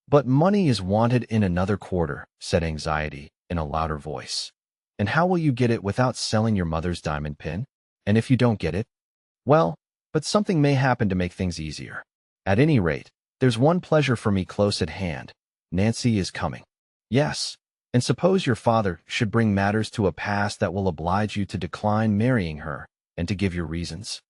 But money is wanted in another quarter, said Anxiety in a louder voice. And how will you get it without selling your mother's diamond pin? And if you don't get it? Well, but something may happen to make things easier. At any rate, there's one pleasure for me close at hand. Nancy is coming. Yes, and suppose your father should bring matters to a pass that will oblige you to decline marrying her, and to give your reasons.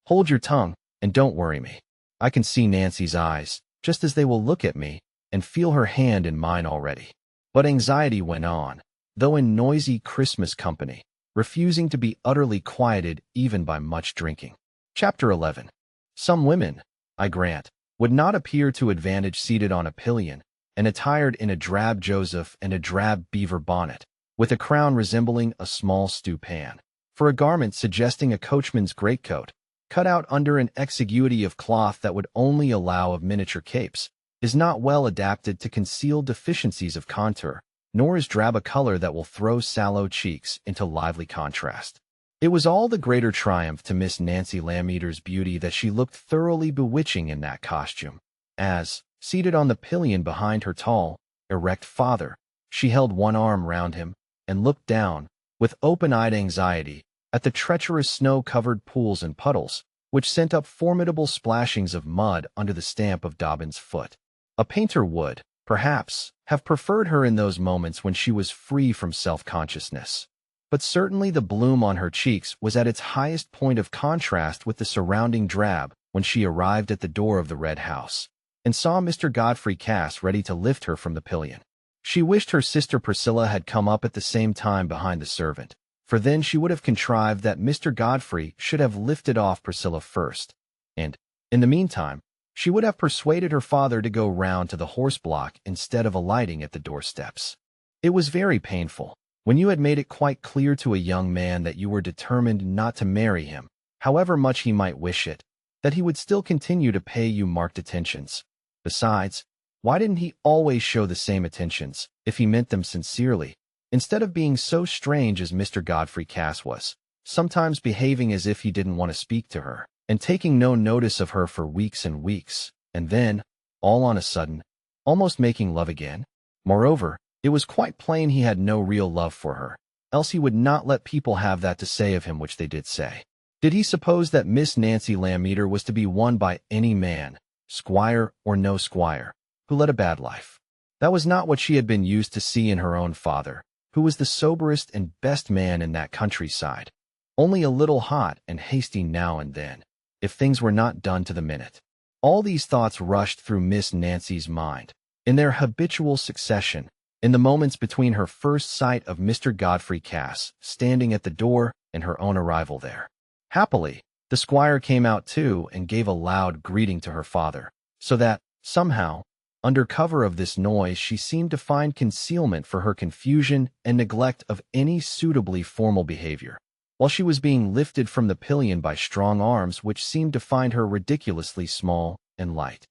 Hold your tongue, and don't worry me. I can see Nancy's eyes, just as they will look at me, and feel her hand in mine already. But Anxiety went on, though in noisy Christmas company, refusing to be utterly quieted even by much drinking. Chapter 11. Some women, I grant, would not appear to advantage seated on a pillion, and attired in a drab Joseph and a drab beaver bonnet, with a crown resembling a small stew-pan, for a garment suggesting a coachman's greatcoat, cut out under an exiguity of cloth that would only allow of miniature capes, is not well adapted to conceal deficiencies of contour, nor is drab a color that will throw sallow cheeks into lively contrast. It was all the greater triumph to Miss Nancy Lammeter's beauty that she looked thoroughly bewitching in that costume, as, seated on the pillion behind her tall, erect father, she held one arm round him, and looked down, with open-eyed anxiety, at the treacherous snow-covered pools and puddles, which sent up formidable splashings of mud under the stamp of Dobbin's foot. A painter would, perhaps, have preferred her in those moments when she was free from self-consciousness. But certainly the bloom on her cheeks was at its highest point of contrast with the surrounding drab when she arrived at the door of the Red House, and saw Mr. Godfrey Cass ready to lift her from the pillion. She wished her sister Priscilla had come up at the same time behind the servant, for then she would have contrived that Mr. Godfrey should have lifted off Priscilla first, and, in the meantime, she would have persuaded her father to go round to the horse-block instead of alighting at the doorsteps. It was very painful, when you had made it quite clear to a young man that you were determined not to marry him, however much he might wish it, that he would still continue to pay you marked attentions. Besides, why didn't he always show the same attentions, if he meant them sincerely, instead of being so strange as Mr. Godfrey Cass was, sometimes behaving as if he didn't want to speak to her, and taking no notice of her for weeks and weeks, and then, all on a sudden, almost making love again? Moreover, it was quite plain he had no real love for her, else he would not let people have that to say of him which they did say. Did he suppose that Miss Nancy Lammeter was to be won by any man, squire or no squire, who led a bad life? That was not what she had been used to see in her own father, who was the soberest and best man in that countryside, only a little hot and hasty now and then, if things were not done to the minute. All these thoughts rushed through Miss Nancy's mind, in their habitual succession, in the moments between her first sight of Mr. Godfrey Cass standing at the door and her own arrival there. Happily, the squire came out too and gave a loud greeting to her father, so that, somehow, under cover of this noise she seemed to find concealment for her confusion and neglect of any suitably formal behavior, while she was being lifted from the pillion by strong arms which seemed to find her ridiculously small and light.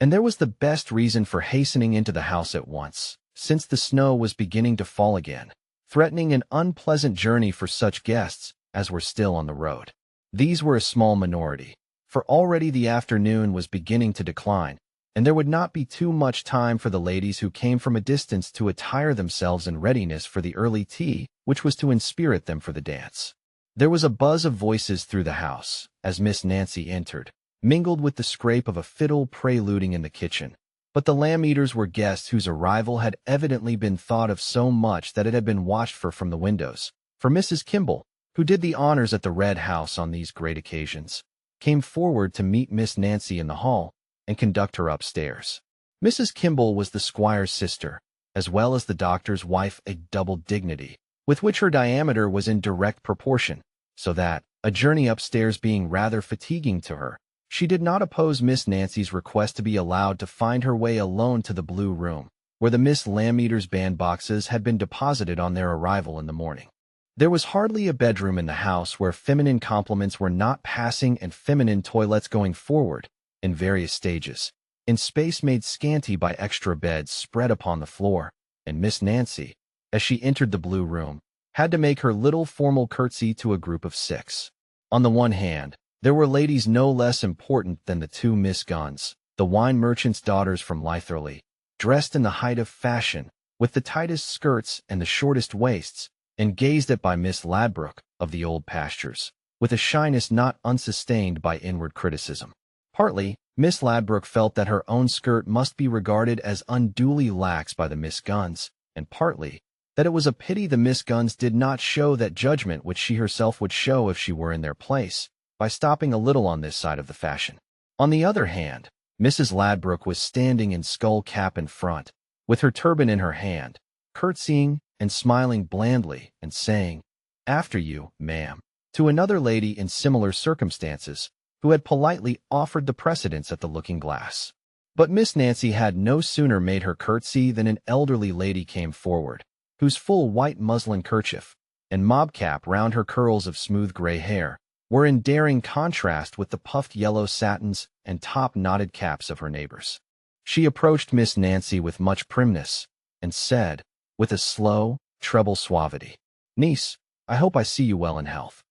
And there was the best reason for hastening into the house at once, since the snow was beginning to fall again, threatening an unpleasant journey for such guests as were still on the road. These were a small minority, for already the afternoon was beginning to decline, and there would not be too much time for the ladies who came from a distance to attire themselves in readiness for the early tea, which was to inspirit them for the dance. There was a buzz of voices through the house as Miss Nancy entered, mingled with the scrape of a fiddle preluding in the kitchen. But the lamb-eaters were guests whose arrival had evidently been thought of so much that it had been watched for from the windows. For Mrs. Kimball, who did the honors at the Red House on these great occasions, came forward to meet Miss Nancy in the hall and conduct her upstairs. Mrs. Kimball was the squire's sister, as well as the doctor's wife, a double dignity, with which her diameter was in direct proportion, so that, a journey upstairs being rather fatiguing to her, she did not oppose Miss Nancy's request to be allowed to find her way alone to the Blue Room, where the Miss Lamb-eaters' bandboxes had been deposited on their arrival in the morning. There was hardly a bedroom in the house where feminine compliments were not passing and feminine toilets going forward, in various stages, in space made scanty by extra beds spread upon the floor, and Miss Nancy, as she entered the Blue Room, had to make her little formal curtsy to a group of 6. On the one hand, there were ladies no less important than the 2 Miss Guns, the wine merchant's daughters from Litherley, dressed in the height of fashion, with the tightest skirts and the shortest waists, and gazed at by Miss Ladbrokes of the Old Pastures, with a shyness not unsustained by inward criticism. Partly, Miss Ladbrokes felt that her own skirt must be regarded as unduly lax by the Miss Guns, and partly, that it was a pity the Miss Guns did not show that judgment which she herself would show if she were in their place, by stopping a little on this side of the fashion. On the other hand, Mrs. Ladbrokes was standing in skull cap in front, with her turban in her hand, curtsying and smiling blandly and saying, "After you, ma'am," to another lady in similar circumstances, who had politely offered the precedence at the looking-glass. But Miss Nancy had no sooner made her curtsy than an elderly lady came forward, whose full white muslin kerchief and mob-cap round her curls of smooth gray hair were in daring contrast with the puffed yellow satins and top-knotted caps of her neighbors. She approached Miss Nancy with much primness, and said, with a slow, treble suavity, "Niece, I hope I see you well in health."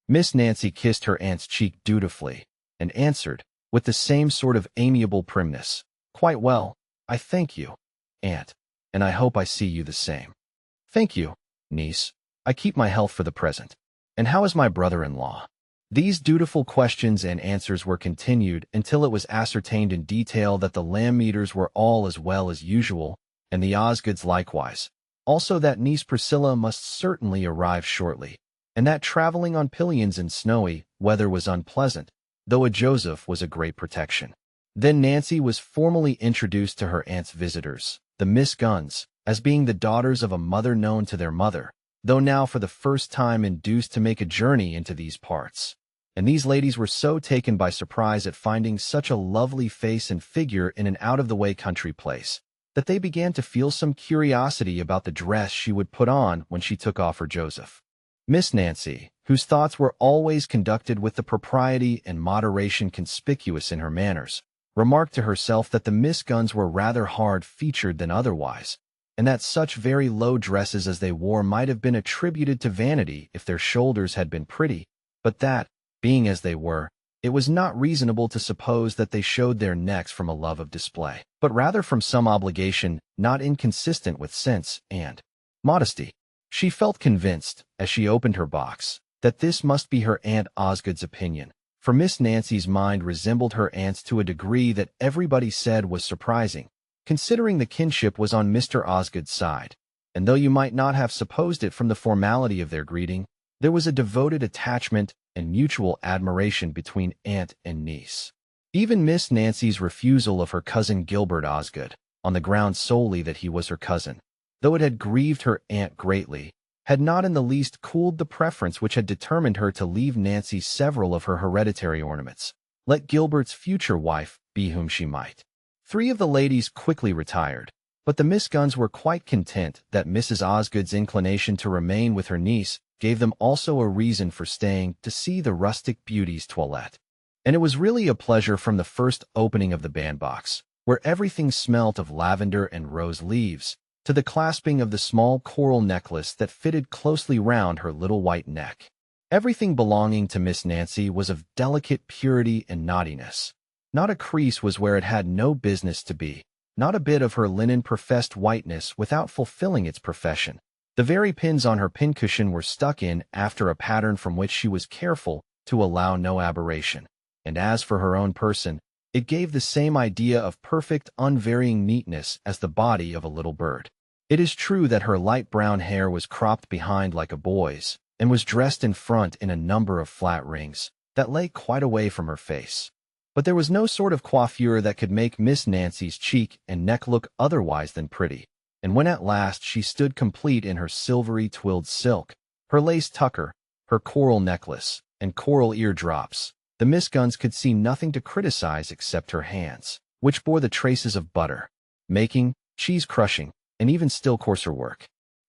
Miss Nancy kissed her aunt's cheek dutifully, and answered, with the same sort of amiable primness, "Quite well, I thank you, aunt, and I hope I see you the same." "Thank you, niece, I keep my health for the present. And how is my brother-in-law?" These dutiful questions and answers were continued until it was ascertained in detail that the Lamb-eaters were all as well as usual, and the Osgoods likewise. Also that niece Priscilla must certainly arrive shortly, and that traveling on pillions in snowy weather was unpleasant, though a Joseph was a great protection. Then Nancy was formally introduced to her aunt's visitors, the Miss Guns, as being the daughters of a mother known to their mother, though now for the first time induced to make a journey into these parts. And these ladies were so taken by surprise at finding such a lovely face and figure in an out-of-the-way country place, that they began to feel some curiosity about the dress she would put on when she took off her Joseph. Miss Nancy, whose thoughts were always conducted with the propriety and moderation conspicuous in her manners, remarked to herself that the Miss Guns were rather hard-featured than otherwise, and that such very low dresses as they wore might have been attributed to vanity if their shoulders had been pretty, but that, being as they were, it was not reasonable to suppose that they showed their necks from a love of display, but rather from some obligation not inconsistent with sense and modesty. She felt convinced, as she opened her box, that this must be her Aunt Osgood's opinion, for Miss Nancy's mind resembled her aunt's to a degree that everybody said was surprising, considering the kinship was on Mr. Osgood's side, and though you might not have supposed it from the formality of their greeting, there was a devoted attachment and mutual admiration between aunt and niece. Even Miss Nancy's refusal of her cousin Gilbert Osgood, on the ground solely that he was her cousin, though it had grieved her aunt greatly, had not in the least cooled the preference which had determined her to leave Nancy several of her hereditary ornaments, let Gilbert's future wife be whom she might. 3 of the ladies quickly retired, but the Miss Guns were quite content that Mrs. Osgood's inclination to remain with her niece gave them also a reason for staying to see the rustic beauty's toilette. And it was really a pleasure from the first opening of the bandbox, where everything smelt of lavender and rose leaves, to the clasping of the small coral necklace that fitted closely round her little white neck. Everything belonging to Miss Nancy was of delicate purity and naughtiness. Not a crease was where it had no business to be, not a bit of her linen professed whiteness without fulfilling its profession. The very pins on her pincushion were stuck in after a pattern from which she was careful to allow no aberration. And as for her own person, it gave the same idea of perfect, unvarying neatness as the body of a little bird. It is true that her light brown hair was cropped behind like a boy's, and was dressed in front in a number of flat rings that lay quite away from her face. But there was no sort of coiffure that could make Miss Nancy's cheek and neck look otherwise than pretty, and when at last she stood complete in her silvery twilled silk, her lace tucker, her coral necklace, and coral eardrops, the Miss Guns could see nothing to criticize except her hands, which bore the traces of butter, making, cheese-crushing, and even still coarser work.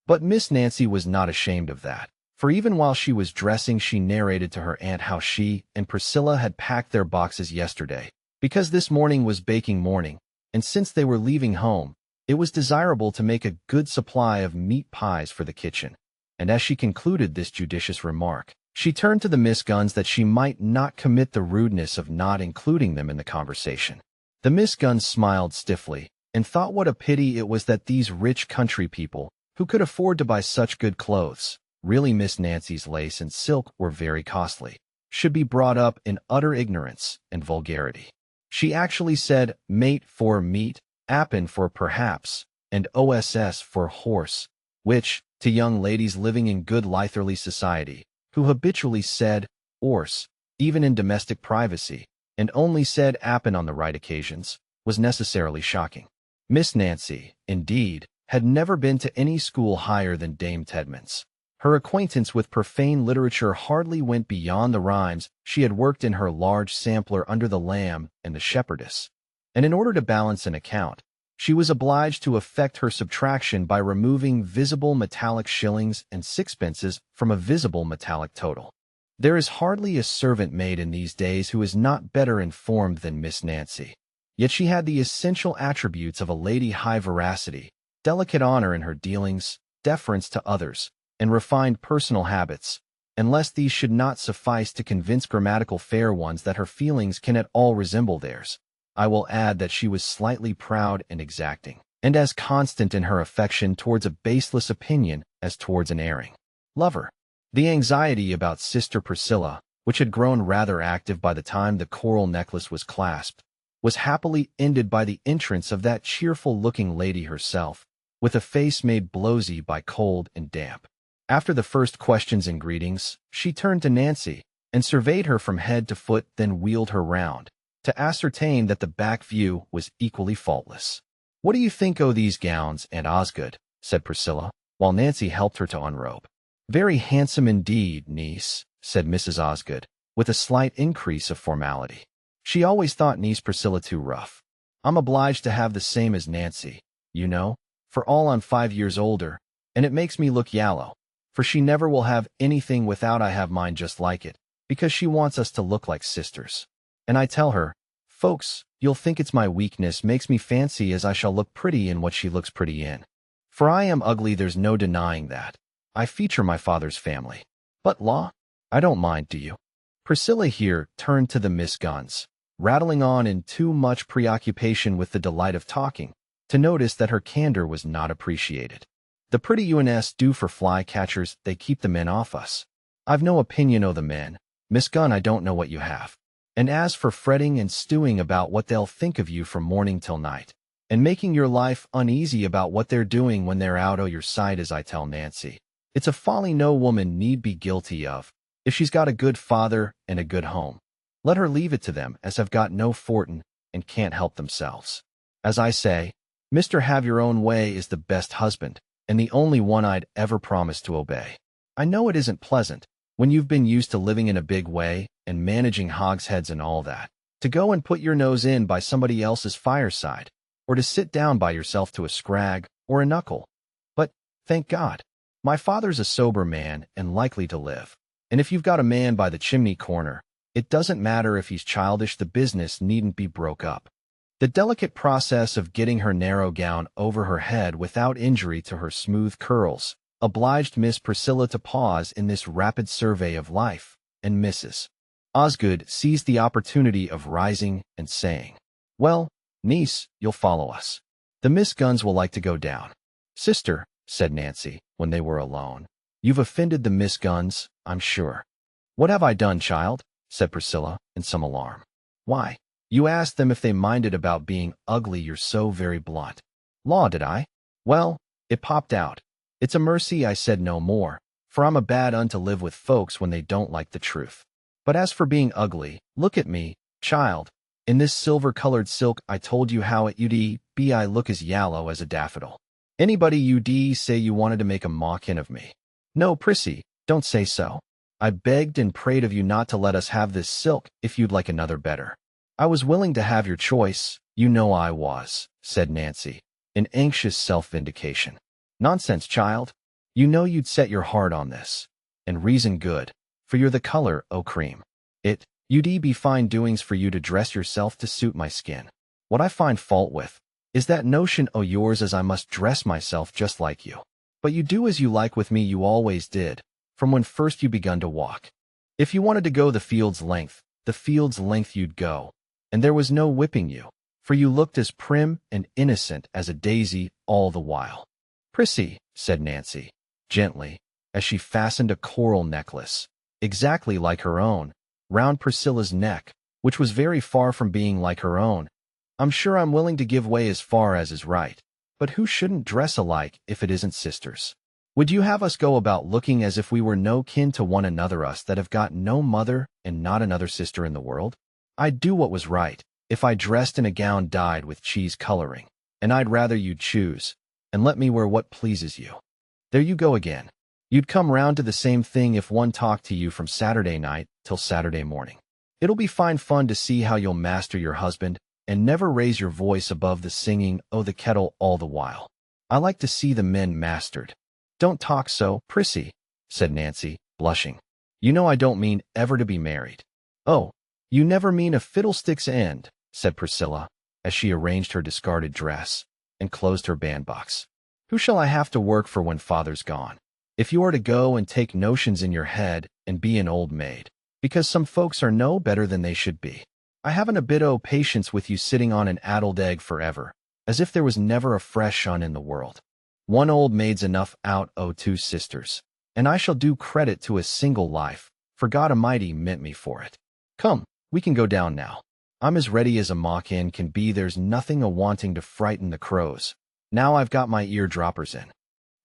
But Miss Nancy was not ashamed of that, for even while she was dressing she narrated to her aunt how she and Priscilla had packed their boxes yesterday, because this morning was baking morning, and since they were leaving home, it was desirable to make a good supply of meat pies for the kitchen. And as she concluded this judicious remark, she turned to the Miss Guns that she might not commit the rudeness of not including them in the conversation. The Miss Guns smiled stiffly, and thought what a pity it was that these rich country people, who could afford to buy such good clothes, really Miss Nancy's lace and silk were very costly, should be brought up in utter ignorance and vulgarity. She actually said mate for meat, appin for perhaps, and oss for horse, which, to young ladies living in good Litherly society, who habitually said orse, even in domestic privacy, and only said appin on the right occasions, was necessarily shocking. Miss Nancy, indeed, had never been to any school higher than Dame Tedman's. Her acquaintance with profane literature hardly went beyond the rhymes she had worked in her large sampler under the Lamb and the Shepherdess. And in order to balance an account, she was obliged to effect her subtraction by removing visible metallic shillings and sixpences from a visible metallic total. There is hardly a servant maid in these days who is not better informed than Miss Nancy. Yet she had the essential attributes of a lady: high veracity, delicate honor in her dealings, deference to others, and refined personal habits, and lest these should not suffice to convince grammatical fair ones that her feelings can at all resemble theirs, I will add that she was slightly proud and exacting, and as constant in her affection towards a baseless opinion as towards an erring lover. The anxiety about Sister Priscilla, which had grown rather active by the time the coral necklace was clasped, was happily ended by the entrance of that cheerful-looking lady herself, with a face made blowsy by cold and damp. After the first questions and greetings, she turned to Nancy, and surveyed her from head to foot, then wheeled her round, to ascertain that the back view was equally faultless. "What do you think o' these gowns, Aunt Osgood?" said Priscilla, while Nancy helped her to unrobe. "Very handsome indeed, niece," said Mrs. Osgood, with a slight increase of formality. She always thought niece Priscilla too rough. "I'm obliged to have the same as Nancy, you know, for all I'm 5 years older, and it makes me look yallow, for she never will have anything without I have mine just like it, because she wants us to look like sisters. And I tell her, folks, you'll think it's my weakness makes me fancy as I shall look pretty in what she looks pretty in. For I am ugly, there's no denying that. I feature my father's family. But law, I don't mind, do you?" Priscilla here turned to the Miss Guns, rattling on in too much preoccupation with the delight of talking, to notice that her candor was not appreciated. "The pretty UNS do for fly catchers, they keep the men off us. I've no opinion o' the men, Miss Gunn, I don't know what you have. And as for fretting and stewing about what they'll think of you from morning till night, and making your life uneasy about what they're doing when they're out o' your sight, as I tell Nancy, it's a folly no woman need be guilty of, if she's got a good father and a good home. Let her leave it to them as have got no fortin and can't help themselves. As I say, Mr. Have Your Own Way is the best husband, and the only one I'd ever promise to obey. I know it isn't pleasant, when you've been used to living in a big way and managing hogsheads and all that, to go and put your nose in by somebody else's fireside, or to sit down by yourself to a scrag or a knuckle. But, thank God, my father's a sober man and likely to live, and if you've got a man by the chimney corner, it doesn't matter if he's childish, the business needn't be broke up. The delicate process of getting her narrow gown over her head without injury to her smooth curls obliged Miss Priscilla to pause in this rapid survey of life, and Mrs. Osgood seized the opportunity of rising and saying, "Well, niece, you'll follow us. The Miss Guns will like to go down." "Sister," said Nancy, when they were alone, "you've offended the Miss Guns, I'm sure." "What have I done, child?" said Priscilla, in some alarm. "Why, you asked them if they minded about being ugly. You're so very blunt." "Law, did I? Well, it popped out. It's a mercy I said no more, for I'm a bad un to live with folks when they don't like the truth. But as for being ugly, look at me, child. In this silver-colored silk I told you how it ud be I look as yallow as a daffodil. Anybody ud say you wanted to make a mockin of me? No, Prissy, don't say so. I begged and prayed of you not to let us have this silk if you'd like another better." "I was willing to have your choice, you know I was," said Nancy, in anxious self-vindication. "Nonsense, child. You know you'd set your heart on this, and reason good, for you're the color o' cream. You'd be fine doings for you to dress yourself to suit my skin. What I find fault with is that notion o' yours as I must dress myself just like you. But you do as you like with me, you always did, from when first you begun to walk. If you wanted to go the field's length you'd go, and there was no whipping you, for you looked as prim and innocent as a daisy all the while." "Prissy," said Nancy, gently, as she fastened a coral necklace, exactly like her own, round Priscilla's neck, which was very far from being like her own. "I'm sure I'm willing to give way as far as is right, but who shouldn't dress alike if it isn't sisters? Would you have us go about looking as if we were no kin to one another, us that have got no mother and not another sister in the world? I'd do what was right, if I dressed in a gown dyed with cheese coloring, and I'd rather you'd choose, and let me wear what pleases you." "There you go again. You'd come round to the same thing if one talked to you from Saturday night till Saturday morning. It'll be fine fun to see how you'll master your husband and never raise your voice above the singing o' the kettle all the while. I like to see the men mastered." "Don't talk so, Prissy," said Nancy, blushing. "You know I don't mean ever to be married." "Oh, you never mean a fiddlestick's end," said Priscilla, as she arranged her discarded dress and closed her bandbox. "Who shall I have to work for when father's gone? If you are to go and take notions in your head and be an old maid, because some folks are no better than they should be, I haven't a bit o' patience with you sitting on an addled egg forever, as if there was never a fresh un in the world. One old maid's enough out o' two sisters, and I shall do credit to a single life, for God A'mighty meant me for it. Come, we can go down now. I'm as ready as a mock-in can be. There's nothing a-wanting to frighten the crows. Now I've got my ear-droppers in."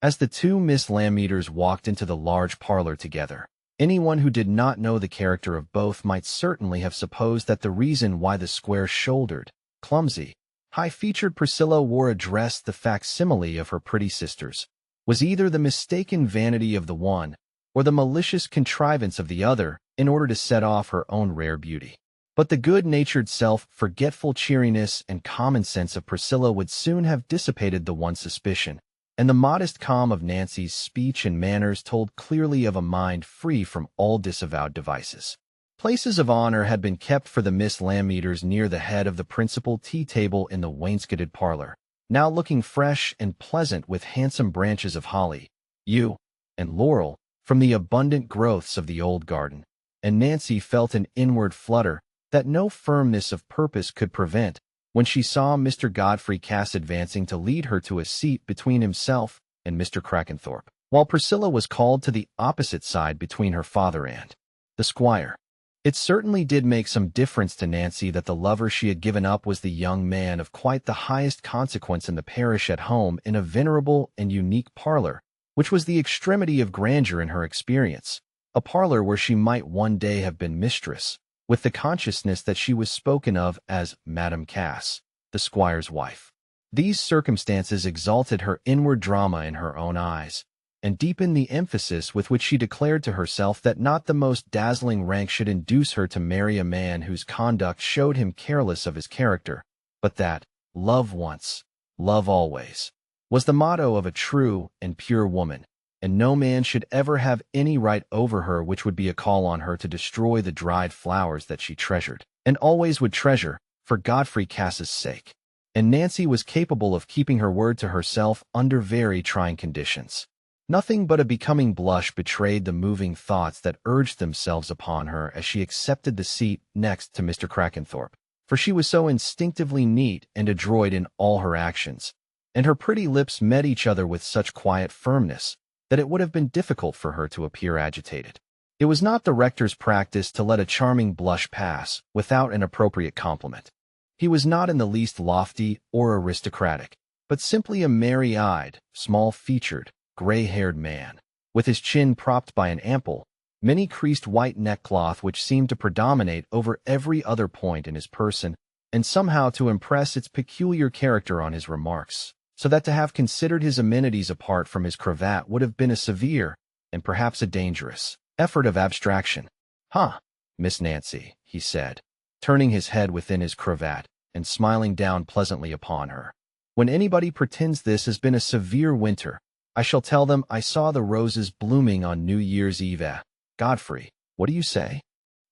As the two Miss Lammeters walked into the large parlor together, anyone who did not know the character of both might certainly have supposed that the reason why the square-shouldered, clumsy, high-featured Priscilla wore a dress the facsimile of her pretty sister's was either the mistaken vanity of the one or the malicious contrivance of the other in order to set off her own rare beauty. But the good-natured self-forgetful cheeriness and common sense of Priscilla would soon have dissipated the one suspicion, and the modest calm of Nancy's speech and manners told clearly of a mind free from all disavowed devices. Places of honor had been kept for the Miss Lammeters near the head of the principal tea-table in the wainscoted parlor, now looking fresh and pleasant with handsome branches of holly, yew, and laurel from the abundant growths of the old garden, and Nancy felt an inward flutter that no firmness of purpose could prevent when she saw Mr. Godfrey Cass advancing to lead her to a seat between himself and Mr. Crackenthorpe, while Priscilla was called to the opposite side between her father and the squire. It certainly did make some difference to Nancy that the lover she had given up was the young man of quite the highest consequence in the parish at home in a venerable and unique parlor, which was the extremity of grandeur in her experience, a parlor where she might one day have been mistress, with the consciousness that she was spoken of as Madame Cass, the squire's wife. These circumstances exalted her inward drama in her own eyes, and deepened the emphasis with which she declared to herself that not the most dazzling rank should induce her to marry a man whose conduct showed him careless of his character, but that "love once, love always" was the motto of a true and pure woman, and no man should ever have any right over her which would be a call on her to destroy the dried flowers that she treasured, and always would treasure, for Godfrey Cass's sake. And Nancy was capable of keeping her word to herself under very trying conditions. Nothing but a becoming blush betrayed the moving thoughts that urged themselves upon her as she accepted the seat next to Mr. Crackenthorpe, for she was so instinctively neat and adroit in all her actions, and her pretty lips met each other with such quiet firmness that it would have been difficult for her to appear agitated. It was not the rector's practice to let a charming blush pass without an appropriate compliment. He was not in the least lofty or aristocratic, but simply a merry-eyed, small-featured, gray-haired man, with his chin propped by an ample, many-creased white neckcloth which seemed to predominate over every other point in his person, and somehow to impress its peculiar character on his remarks, so that to have considered his amenities apart from his cravat would have been a severe, and perhaps a dangerous, effort of abstraction. "Huh, Miss Nancy," he said, turning his head within his cravat and smiling down pleasantly upon her. "When anybody pretends this has been a severe winter, I shall tell them I saw the roses blooming on New Year's Eve. Godfrey, what do you say?"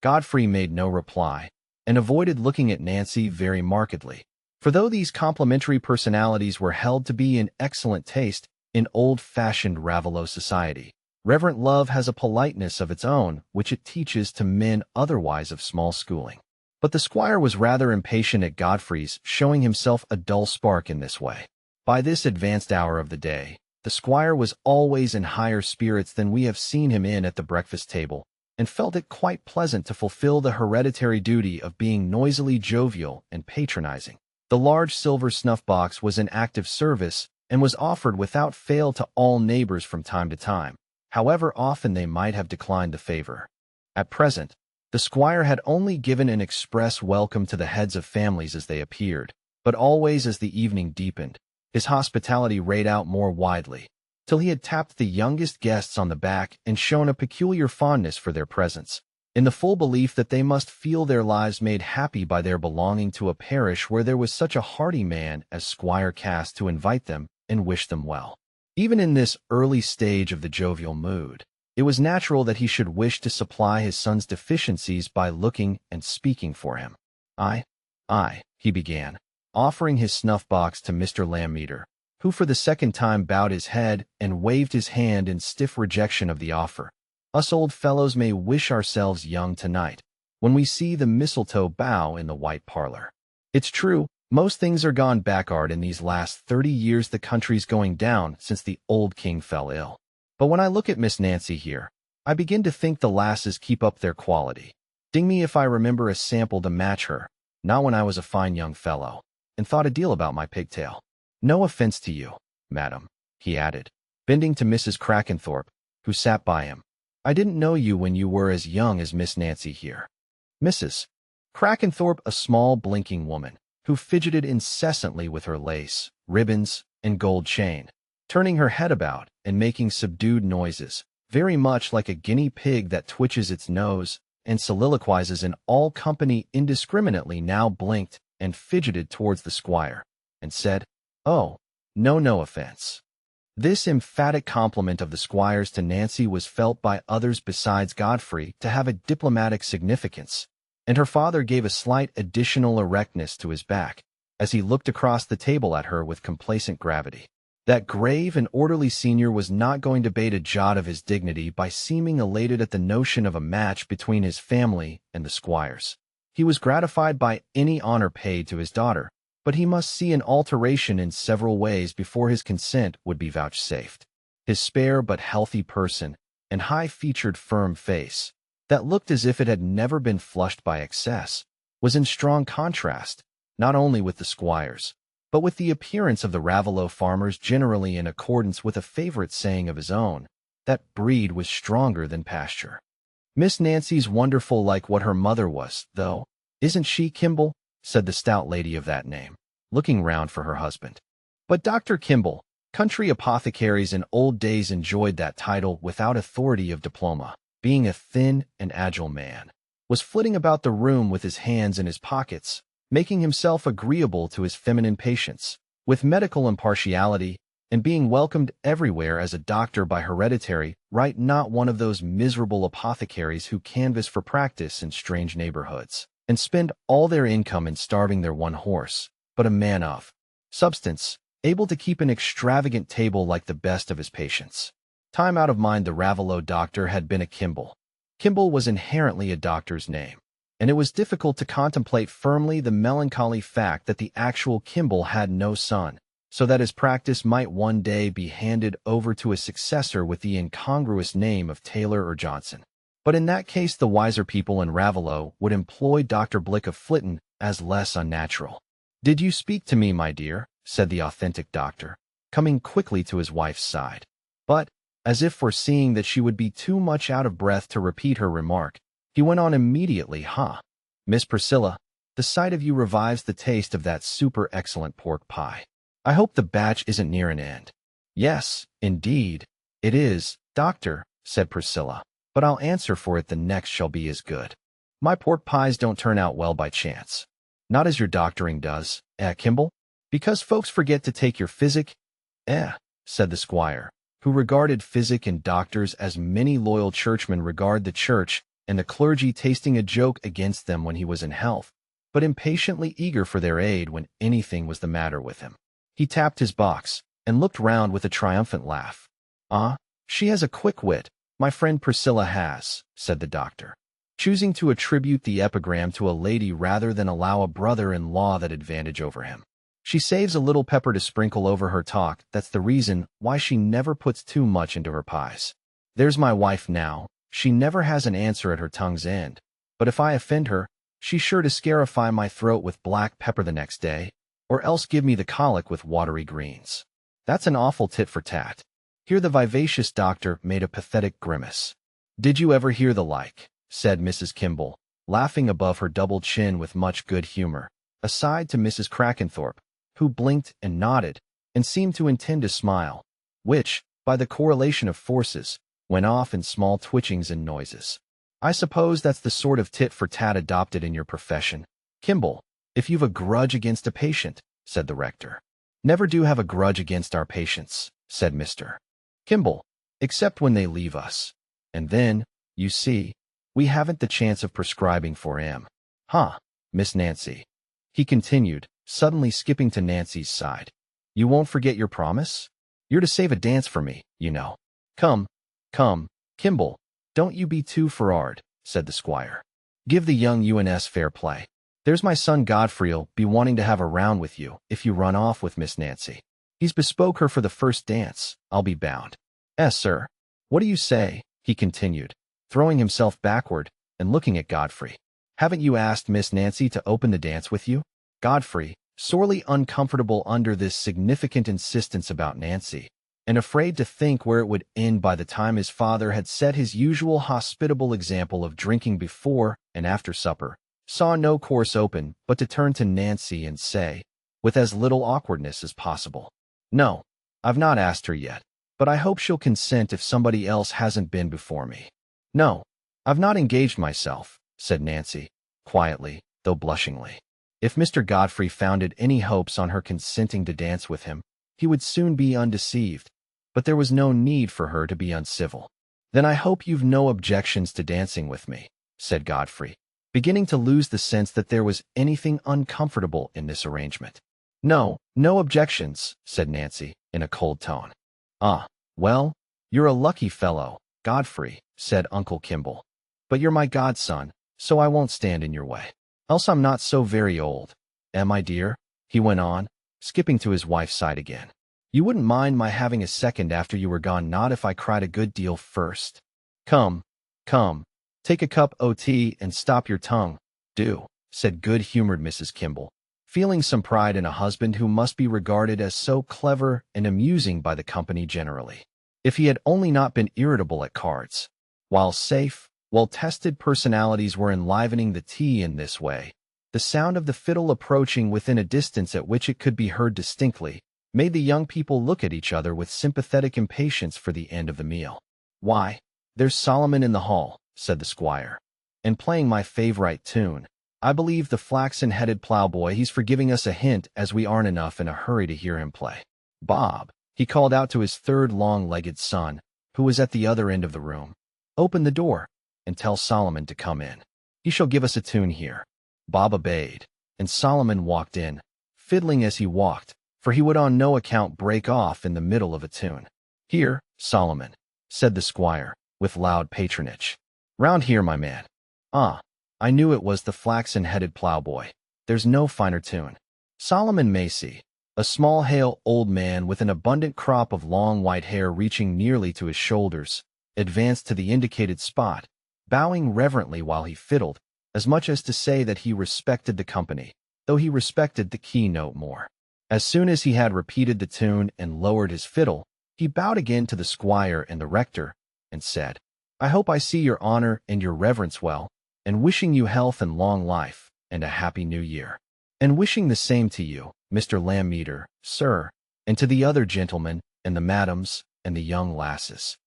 Godfrey made no reply, and avoided looking at Nancy very markedly. For though these complimentary personalities were held to be in excellent taste in old-fashioned Raveloe society, reverent love has a politeness of its own which it teaches to men otherwise of small schooling. But the squire was rather impatient at Godfrey's showing himself a dull spark in this way. By this advanced hour of the day, the squire was always in higher spirits than we have seen him in at the breakfast table, and felt it quite pleasant to fulfill the hereditary duty of being noisily jovial and patronizing. The large silver snuff-box was in active service and was offered without fail to all neighbors from time to time, however often they might have declined the favor. At present, the squire had only given an express welcome to the heads of families as they appeared, but always as the evening deepened, his hospitality rayed out more widely, till he had tapped the youngest guests on the back and shown a peculiar fondness for their presence, in the full belief that they must feel their lives made happy by their belonging to a parish where there was such a hearty man as Squire Cass to invite them and wish them well. Even in this early stage of the jovial mood, it was natural that he should wish to supply his son's deficiencies by looking and speaking for him. I, he began, offering his snuff-box to Mr. Lammeter, who for the second time bowed his head and waved his hand in stiff rejection of the offer. "Us old fellows may wish ourselves young tonight, when we see the mistletoe bough in the white parlor. It's true, most things are gone backward in these last 30 years. The country's going down since the old king fell ill. But when I look at Miss Nancy here, I begin to think the lasses keep up their quality. Ding me if I remember a sample to match her, not when I was a fine young fellow, and thought a deal about my pigtail. No offense to you, madam," he added, bending to Mrs. Crackenthorpe, who sat by him. "I didn't know you when you were as young as Miss Nancy here." Mrs. Crackenthorpe, a small blinking woman, who fidgeted incessantly with her lace, ribbons, and gold chain, turning her head about and making subdued noises, very much like a guinea pig that twitches its nose and soliloquizes in all company indiscriminately, now blinked and fidgeted towards the squire, and said, "Oh, no offense." This emphatic compliment of the squire's to Nancy was felt by others besides Godfrey to have a diplomatic significance, and her father gave a slight additional erectness to his back as he looked across the table at her with complacent gravity. That grave and orderly senior was not going to bate a jot of his dignity by seeming elated at the notion of a match between his family and the squire's. He was gratified by any honor paid to his daughter, but he must see an alteration in several ways before his consent would be vouchsafed. His spare but healthy person and high-featured firm face, that looked as if it had never been flushed by excess, was in strong contrast, not only with the squire's, but with the appearance of the Raveloe farmers generally, in accordance with a favorite saying of his own, that breed was stronger than pasture. "Miss Nancy's wonderful like what her mother was, though, isn't she, Kimball?" said the stout lady of that name, looking round for her husband. But Dr. Kimball, country apothecaries in old days, enjoyed that title without authority of diploma, being a thin and agile man, was flitting about the room with his hands in his pockets, making himself agreeable to his feminine patients, with medical impartiality, and being welcomed everywhere as a doctor by hereditary right, not one of those miserable apothecaries who canvass for practice in strange neighborhoods, and spend all their income in starving their one horse, but a man of substance, able to keep an extravagant table like the best of his patients. Time out of mind, the Raveloe doctor had been a Kimball. Kimball was inherently a doctor's name, and it was difficult to contemplate firmly the melancholy fact that the actual Kimball had no son, so that his practice might one day be handed over to a successor with the incongruous name of Taylor or Johnson. But in that case, the wiser people in Raveloe would employ Dr. Blick of Flitton as less unnatural. "Did you speak to me, my dear?" said the authentic doctor, coming quickly to his wife's side. But, as if foreseeing that she would be too much out of breath to repeat her remark, he went on immediately, Miss Priscilla, the sight of you revives the taste of that super-excellent pork pie. I hope the batch isn't near an end." "Yes, indeed, it is, doctor," said Priscilla, "but I'll answer for it the next shall be as good. My pork pies don't turn out well by chance. Not as your doctoring does, Kimball? Because folks forget to take your physic?" Said the squire, who regarded physic and doctors as many loyal churchmen regard the church, and the clergy tasting a joke against them when he was in health, but impatiently eager for their aid when anything was the matter with him. He tapped his box, and looked round with a triumphant laugh. She has a quick wit, my friend Priscilla has," said the doctor, choosing to attribute the epigram to a lady rather than allow a brother-in-law that advantage over him. "She saves a little pepper to sprinkle over her talk. That's the reason why she never puts too much into her pies. There's my wife now. She never has an answer at her tongue's end, but if I offend her, she's sure to scarify my throat with black pepper the next day, or else give me the colic with watery greens. That's an awful tit for tat." Here the vivacious doctor made a pathetic grimace. "Did you ever hear the like?" said Mrs. Kimball, laughing above her double chin with much good humor, aside to Mrs. Crackenthorpe, who blinked and nodded, and seemed to intend to smile, which, by the correlation of forces, went off in small twitchings and noises. "I suppose that's the sort of tit-for-tat adopted in your profession, Kimball, if you've a grudge against a patient," said the rector. "Never do have a grudge against our patients," said Mr. Kimball, "except when they leave us. And then, you see, we haven't the chance of prescribing for 'em. Miss Nancy," he continued, suddenly skipping to Nancy's side. "You won't forget your promise? You're to save a dance for me, you know." Come, Kimball, don't you be too for'ard," said the squire. "Give the young UNS fair play. There's my son Godfrey'll be wanting to have a round with you if you run off with Miss Nancy. He's bespoke her for the first dance, I'll be bound. Sir. What do you say?" he continued, throwing himself backward and looking at Godfrey. "Haven't you asked Miss Nancy to open the dance with you?" Godfrey, sorely uncomfortable under this significant insistence about Nancy, and afraid to think where it would end by the time his father had set his usual hospitable example of drinking before and after supper, saw no course open but to turn to Nancy and say, with as little awkwardness as possible, "No, I've not asked her yet, but I hope she'll consent if somebody else hasn't been before me." "No, I've not engaged myself," said Nancy, quietly, though blushingly. If Mr. Godfrey founded any hopes on her consenting to dance with him, he would soon be undeceived, but there was no need for her to be uncivil. "Then I hope you've no objections to dancing with me," said Godfrey, beginning to lose the sense that there was anything uncomfortable in this arrangement. "No objections," said Nancy, in a cold tone. Well, you're a lucky fellow, Godfrey," said Uncle Kimball. "But you're my godson, so I won't stand in your way. Else I'm not so very old. My dear?" he went on, skipping to his wife's side again. "You wouldn't mind my having a second after you were gone, not if I cried a good deal first. Come, take a cup o' tea and stop your tongue, do," said good-humored Mrs. Kimball, feeling some pride in a husband who must be regarded as so clever and amusing by the company generally. If he had only not been irritable at cards. While safe, well-tested personalities were enlivening the tea in this way, the sound of the fiddle approaching within a distance at which it could be heard distinctly made the young people look at each other with sympathetic impatience for the end of the meal. "Why, there's Solomon in the hall," said the squire, "and playing my favorite tune. I believe the flaxen-headed plowboy, he's for giving us a hint as we aren't enough in a hurry to hear him play. Bob," he called out to his third long-legged son, who was at the other end of the room, "open the door, and tell Solomon to come in. He shall give us a tune here." Bob obeyed, and Solomon walked in, fiddling as he walked, for he would on no account break off in the middle of a tune. "Here, Solomon," said the squire, with loud patronage. "Round here, my man." "Ah, I knew it was the flaxen-headed plowboy. There's no finer tune." Solomon Macy, a small, hale old man with an abundant crop of long white hair reaching nearly to his shoulders, advanced to the indicated spot, bowing reverently while he fiddled, as much as to say that he respected the company, though he respected the keynote more. As soon as he had repeated the tune and lowered his fiddle, he bowed again to the squire and the rector, and said, "I hope I see your honor and your reverence well, and wishing you health and long life, and a happy new year. And wishing the same to you, Mr. Lammeter, sir, and to the other gentlemen, and the madams, and the young lasses."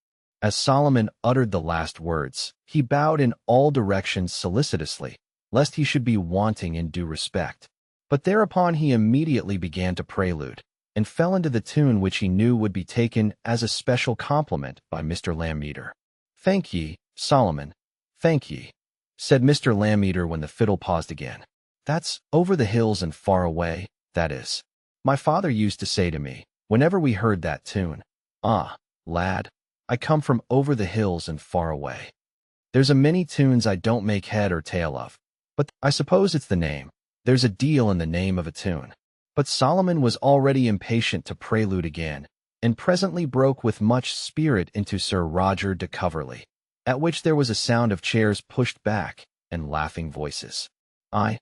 As Solomon uttered the last words, he bowed in all directions solicitously, lest he should be wanting in due respect. But thereupon he immediately began to prelude, and fell into the tune which he knew would be taken as a special compliment by Mr. Lammeter. "Thank ye, Solomon, thank ye," said Mr. Lammeter when the fiddle paused again. "That's over the hills and far away, that is. My father used to say to me, whenever we heard that tune, 'Ah, lad, I come from over the hills and far away.' There's a many tunes I don't make head or tail of, but I suppose it's the name. There's a deal in the name of a tune." But Solomon was already impatient to prelude again, and presently broke with much spirit into Sir Roger de Coverley, at which there was a sound of chairs pushed back and laughing voices. "Aye,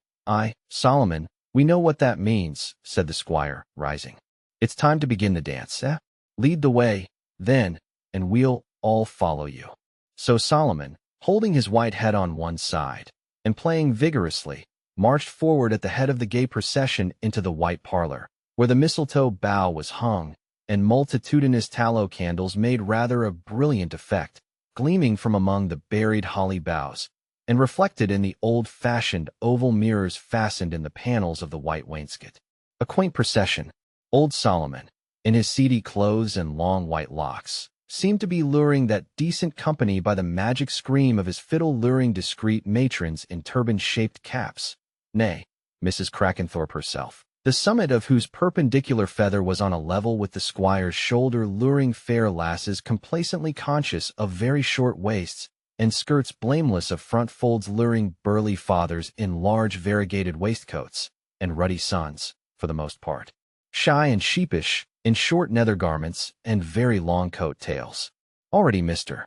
Solomon, we know what that means," said the squire, rising. "It's time to begin the dance, eh? Lead the way, then, and we'll all follow you." So Solomon, holding his white head on one side, and playing vigorously, marched forward at the head of the gay procession into the white parlor, where the mistletoe bough was hung, and multitudinous tallow candles made rather a brilliant effect, gleaming from among the buried holly boughs, and reflected in the old-fashioned oval mirrors fastened in the panels of the white wainscot. A quaint procession. Old Solomon, in his seedy clothes and long white locks, seemed to be luring that decent company by the magic scream of his fiddle, luring discreet matrons in turban-shaped caps, nay, Mrs. Crackenthorpe herself, the summit of whose perpendicular feather was on a level with the squire's shoulder, luring fair lasses complacently conscious of very short waists, and skirts blameless of front folds, luring burly fathers in large variegated waistcoats, and ruddy sons, for the most part, shy and sheepish, in short nether garments and very long coat tails. Already Mr.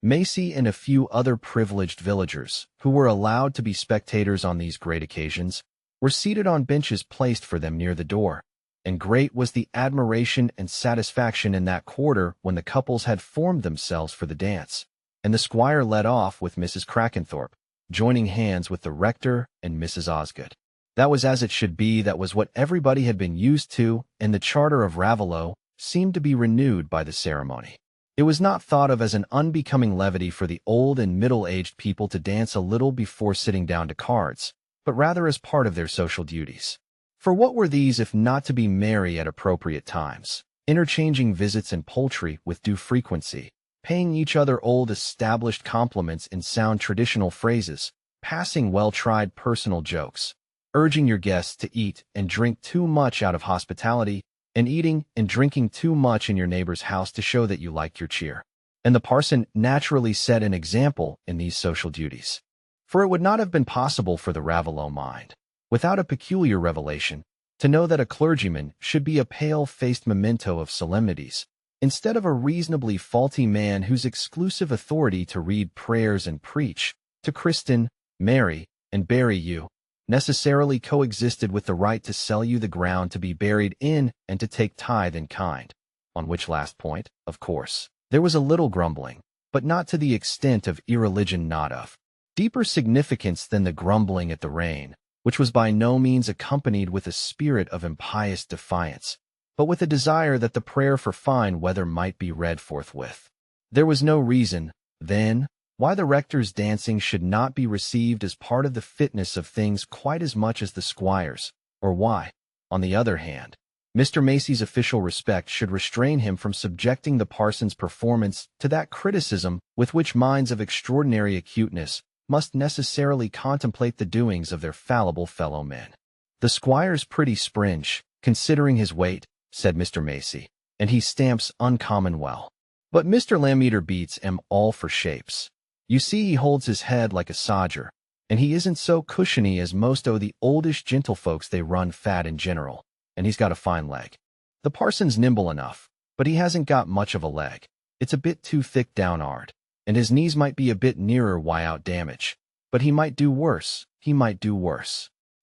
Macy and a few other privileged villagers, who were allowed to be spectators on these great occasions, were seated on benches placed for them near the door, and great was the admiration and satisfaction in that quarter when the couples had formed themselves for the dance, and the squire led off with Mrs. Crackenthorpe, joining hands with the rector and Mrs. Osgood. That was as it should be, that was what everybody had been used to, and the charter of Raveloe seemed to be renewed by the ceremony. It was not thought of as an unbecoming levity for the old and middle-aged people to dance a little before sitting down to cards, but rather as part of their social duties. For what were these if not to be merry at appropriate times, interchanging visits and poultry with due frequency, paying each other old established compliments in sound traditional phrases, passing well-tried personal jokes, urging your guests to eat and drink too much out of hospitality, and eating and drinking too much in your neighbor's house to show that you like your cheer. And the parson naturally set an example in these social duties. For it would not have been possible for the Raveloe mind, without a peculiar revelation, to know that a clergyman should be a pale-faced memento of solemnities, instead of a reasonably faulty man whose exclusive authority to read prayers and preach, to christen, marry, and bury you, necessarily coexisted with the right to sell you the ground to be buried in and to take tithe in kind, on which last point, of course, there was a little grumbling, but not to the extent of irreligion, not of deeper significance than the grumbling at the rain, which was by no means accompanied with a spirit of impious defiance, but with a desire that the prayer for fine weather might be read forthwith. There was no reason, then, why the rector's dancing should not be received as part of the fitness of things quite as much as the squire's, or why, on the other hand, Mr. Macy's official respect should restrain him from subjecting the parson's performance to that criticism with which minds of extraordinary acuteness must necessarily contemplate the doings of their fallible fellow men. "The squire's pretty springe, considering his weight," said Mr. Macy, "and he stamps uncommon well. But Mr. Lammeter beats 'em all for shapes. You see he holds his head like a sodger, and he isn't so cushiony as most o' the oldish gentlefolks they run fat in general, and he's got a fine leg. The parson's nimble enough, but he hasn't got much of a leg. It's a bit too thick down'ard, and his knees might be a bit nearer out damage, but he might do worse,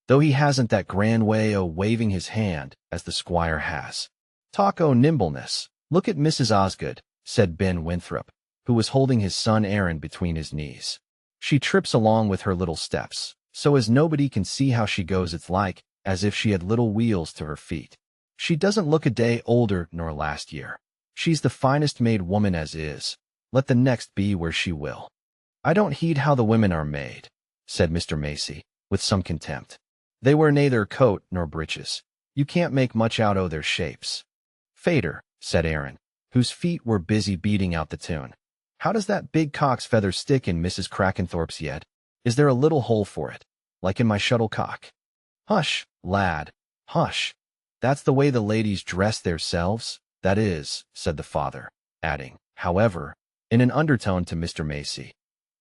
though he hasn't that grand way o' waving his hand as the squire has. Talk o' nimbleness. Look at Mrs. Osgood," said Ben Winthrop, who was holding his son Aaron between his knees. "She trips along with her little steps, so as nobody can see how she goes. It's like as if she had little wheels to her feet. She doesn't look a day older nor last year. She's the finest made woman as is, let the next be where she will." "I don't heed how the women are made," said Mr. Macy, with some contempt. "They wear neither coat nor breeches. You can't make much out o' their shapes." "Fater," said Aaron, whose feet were busy beating out the tune. "How does that big cock's feather stick in Mrs. Crackenthorpe's yet? Is there a little hole for it, like in my shuttlecock?" "Hush, lad, hush. That's the way the ladies dress theirselves, that is," said the father, adding, however, in an undertone to Mr. Macy,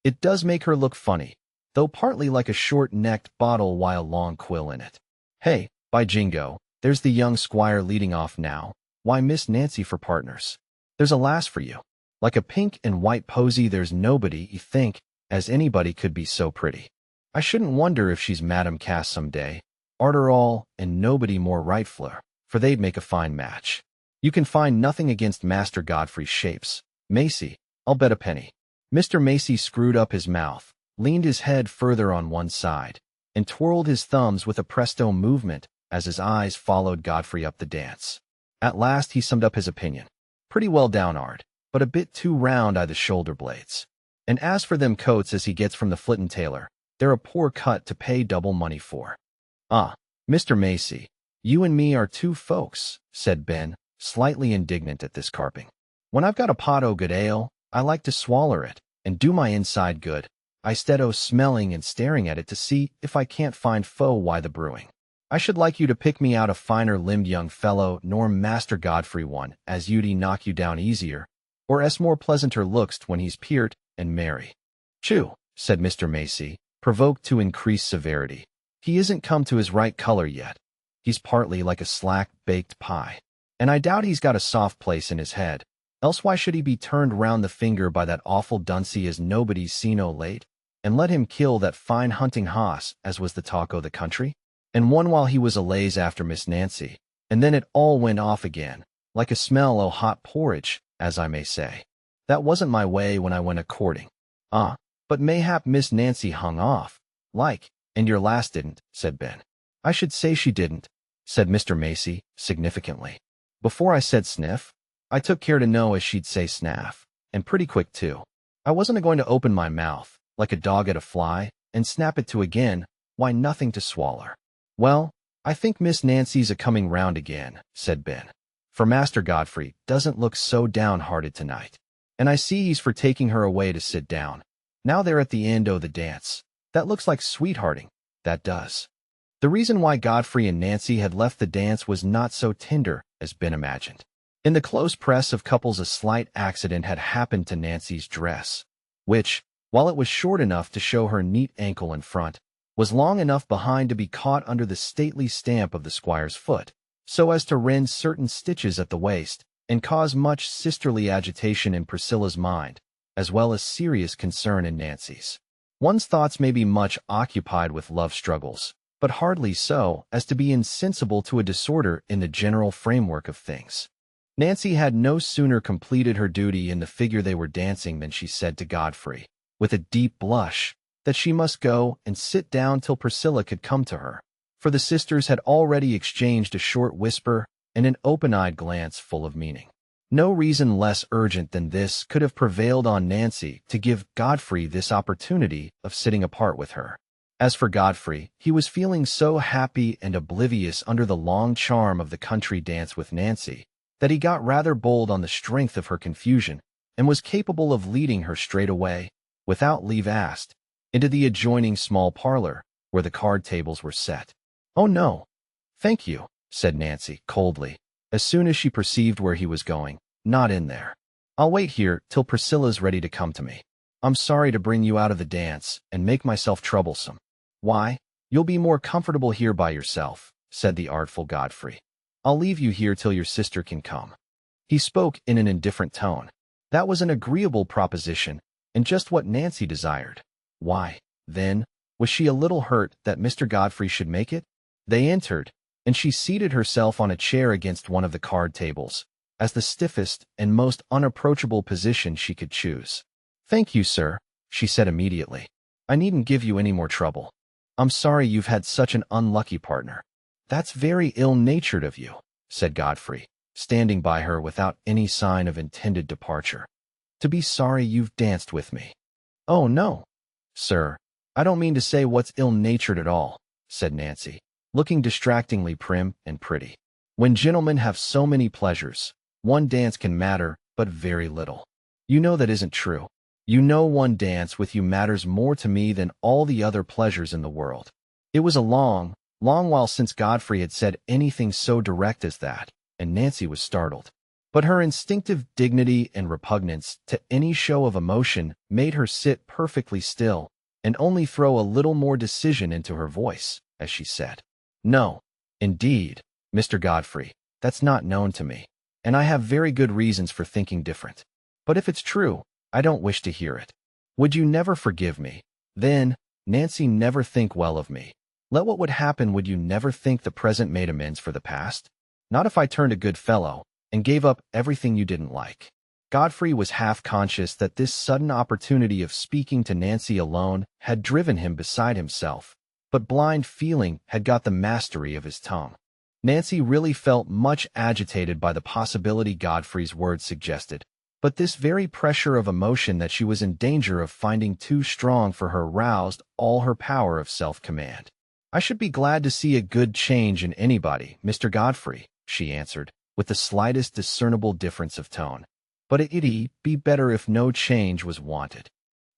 "It does make her look funny, though partly like a short-necked bottle wi' a long quill in it. Hey, by jingo, there's the young squire leading off now. Why, Miss Nancy for partners. There's a lass for you. Like a pink and white posy, there's nobody, you think, as anybody could be so pretty. I shouldn't wonder if she's Madam Cass some day, arter all, and nobody more rightfuler, for they'd make a fine match. You can find nothing against Master Godfrey's shapes, Macy, I'll bet a penny." Mr. Macy screwed up his mouth, leaned his head further on one side, and twirled his thumbs with a presto movement as his eyes followed Godfrey up the dance. At last he summed up his opinion. "Pretty well down'ard, but a bit too round i' the shoulder blades. And as for them coats as he gets from the flittin' tailor, they're a poor cut to pay double money for." "Ah, Mr. Macy, you and me are two folks," said Ben, slightly indignant at this carping. "When I've got a pot o' good ale, I like to swaller it, and do my inside good, instead o' smelling and staring at it to see if I can't find why the brewing. I should like you to pick me out a finer-limbed young fellow nor Master Godfrey one, as you'd knock you down easier, or as more pleasanter looks when he's peart and merry." "Chew," said Mr. Macy, provoked to increased severity. "He isn't come to his right color yet. He's partly like a slack-baked pie, and I doubt he's got a soft place in his head, else why should he be turned round the finger by that awful dunce as nobody's seen o' late, and let him kill that fine hunting hoss as was the talk o' the country? And one while he was a lays after Miss Nancy, and then it all went off again, like a smell o' hot porridge, as I may say. That wasn't my way when I went a-courting. Ah, but mayhap Miss Nancy hung off, like, and your lass didn't," said Ben. "I should say she didn't," said Mr. Macy, significantly. "Before I said sniff, I took care to know as she'd say snaff, and pretty quick too. I wasn't a-going to open my mouth, like a dog at a fly, and snap it to again, why nothing to swaller." "Well, I think Miss Nancy's a-coming round again," said Ben, "for Master Godfrey doesn't look so downhearted tonight. And I see he's for taking her away to sit down. Now they're at the end o' the dance. That looks like sweethearting, that does." The reason why Godfrey and Nancy had left the dance was not so tender as Ben imagined. In the close press of couples, a slight accident had happened to Nancy's dress, which, while it was short enough to show her neat ankle in front, was long enough behind to be caught under the stately stamp of the squire's foot, so as to rend certain stitches at the waist and cause much sisterly agitation in Priscilla's mind, as well as serious concern in Nancy's. One's thoughts may be much occupied with love struggles, but hardly so as to be insensible to a disorder in the general framework of things. Nancy had no sooner completed her duty in the figure they were dancing than she said to Godfrey, with a deep blush, that she must go and sit down till Priscilla could come to her, for the sisters had already exchanged a short whisper and an open-eyed glance full of meaning. No reason less urgent than this could have prevailed on Nancy to give Godfrey this opportunity of sitting apart with her. As for Godfrey, he was feeling so happy and oblivious under the long charm of the country dance with Nancy that he got rather bold on the strength of her confusion and was capable of leading her straight away, without leave asked, into the adjoining small parlor, where the card tables were set. "Oh no, thank you," said Nancy, coldly, as soon as she perceived where he was going. "Not in there. I'll wait here till Priscilla's ready to come to me. I'm sorry to bring you out of the dance and make myself troublesome." "Why, you'll be more comfortable here by yourself," said the artful Godfrey. "I'll leave you here till your sister can come." He spoke in an indifferent tone. That was an agreeable proposition, and just what Nancy desired. Why, then, was she a little hurt that Mr. Godfrey should make it? They entered, and she seated herself on a chair against one of the card tables, as the stiffest and most unapproachable position she could choose. "Thank you, sir," she said immediately. "I needn't give you any more trouble. I'm sorry you've had such an unlucky partner." "That's very ill-natured of you," said Godfrey, standing by her without any sign of intended departure. "To be sorry you've danced with me." "Oh, no, sir, I don't mean to say what's ill-natured at all," said Nancy, looking distractingly prim and pretty. "When gentlemen have so many pleasures, one dance can matter but very little. You know that isn't true. You know one dance with you matters more to me than all the other pleasures in the world." It was a long, long while since Godfrey had said anything so direct as that, and Nancy was startled. But her instinctive dignity and repugnance to any show of emotion made her sit perfectly still and only throw a little more decision into her voice, as she said, "No, indeed, Mr. Godfrey, that's not known to me, and I have very good reasons for thinking different. But if it's true, I don't wish to hear it. Would you never forgive me? Then, Nancy, never think well of me. Let what would happen, would you never think the present made amends for the past? Not if I turned a good fellow and gave up everything you didn't like." Godfrey was half conscious that this sudden opportunity of speaking to Nancy alone had driven him beside himself, but blind feeling had got the mastery of his tongue. Nancy really felt much agitated by the possibility Godfrey's words suggested, but this very pressure of emotion that she was in danger of finding too strong for her roused all her power of self-command. "I should be glad to see a good change in anybody, Mr. Godfrey," she answered, with the slightest discernible difference of tone. "But it'd be better if no change was wanted."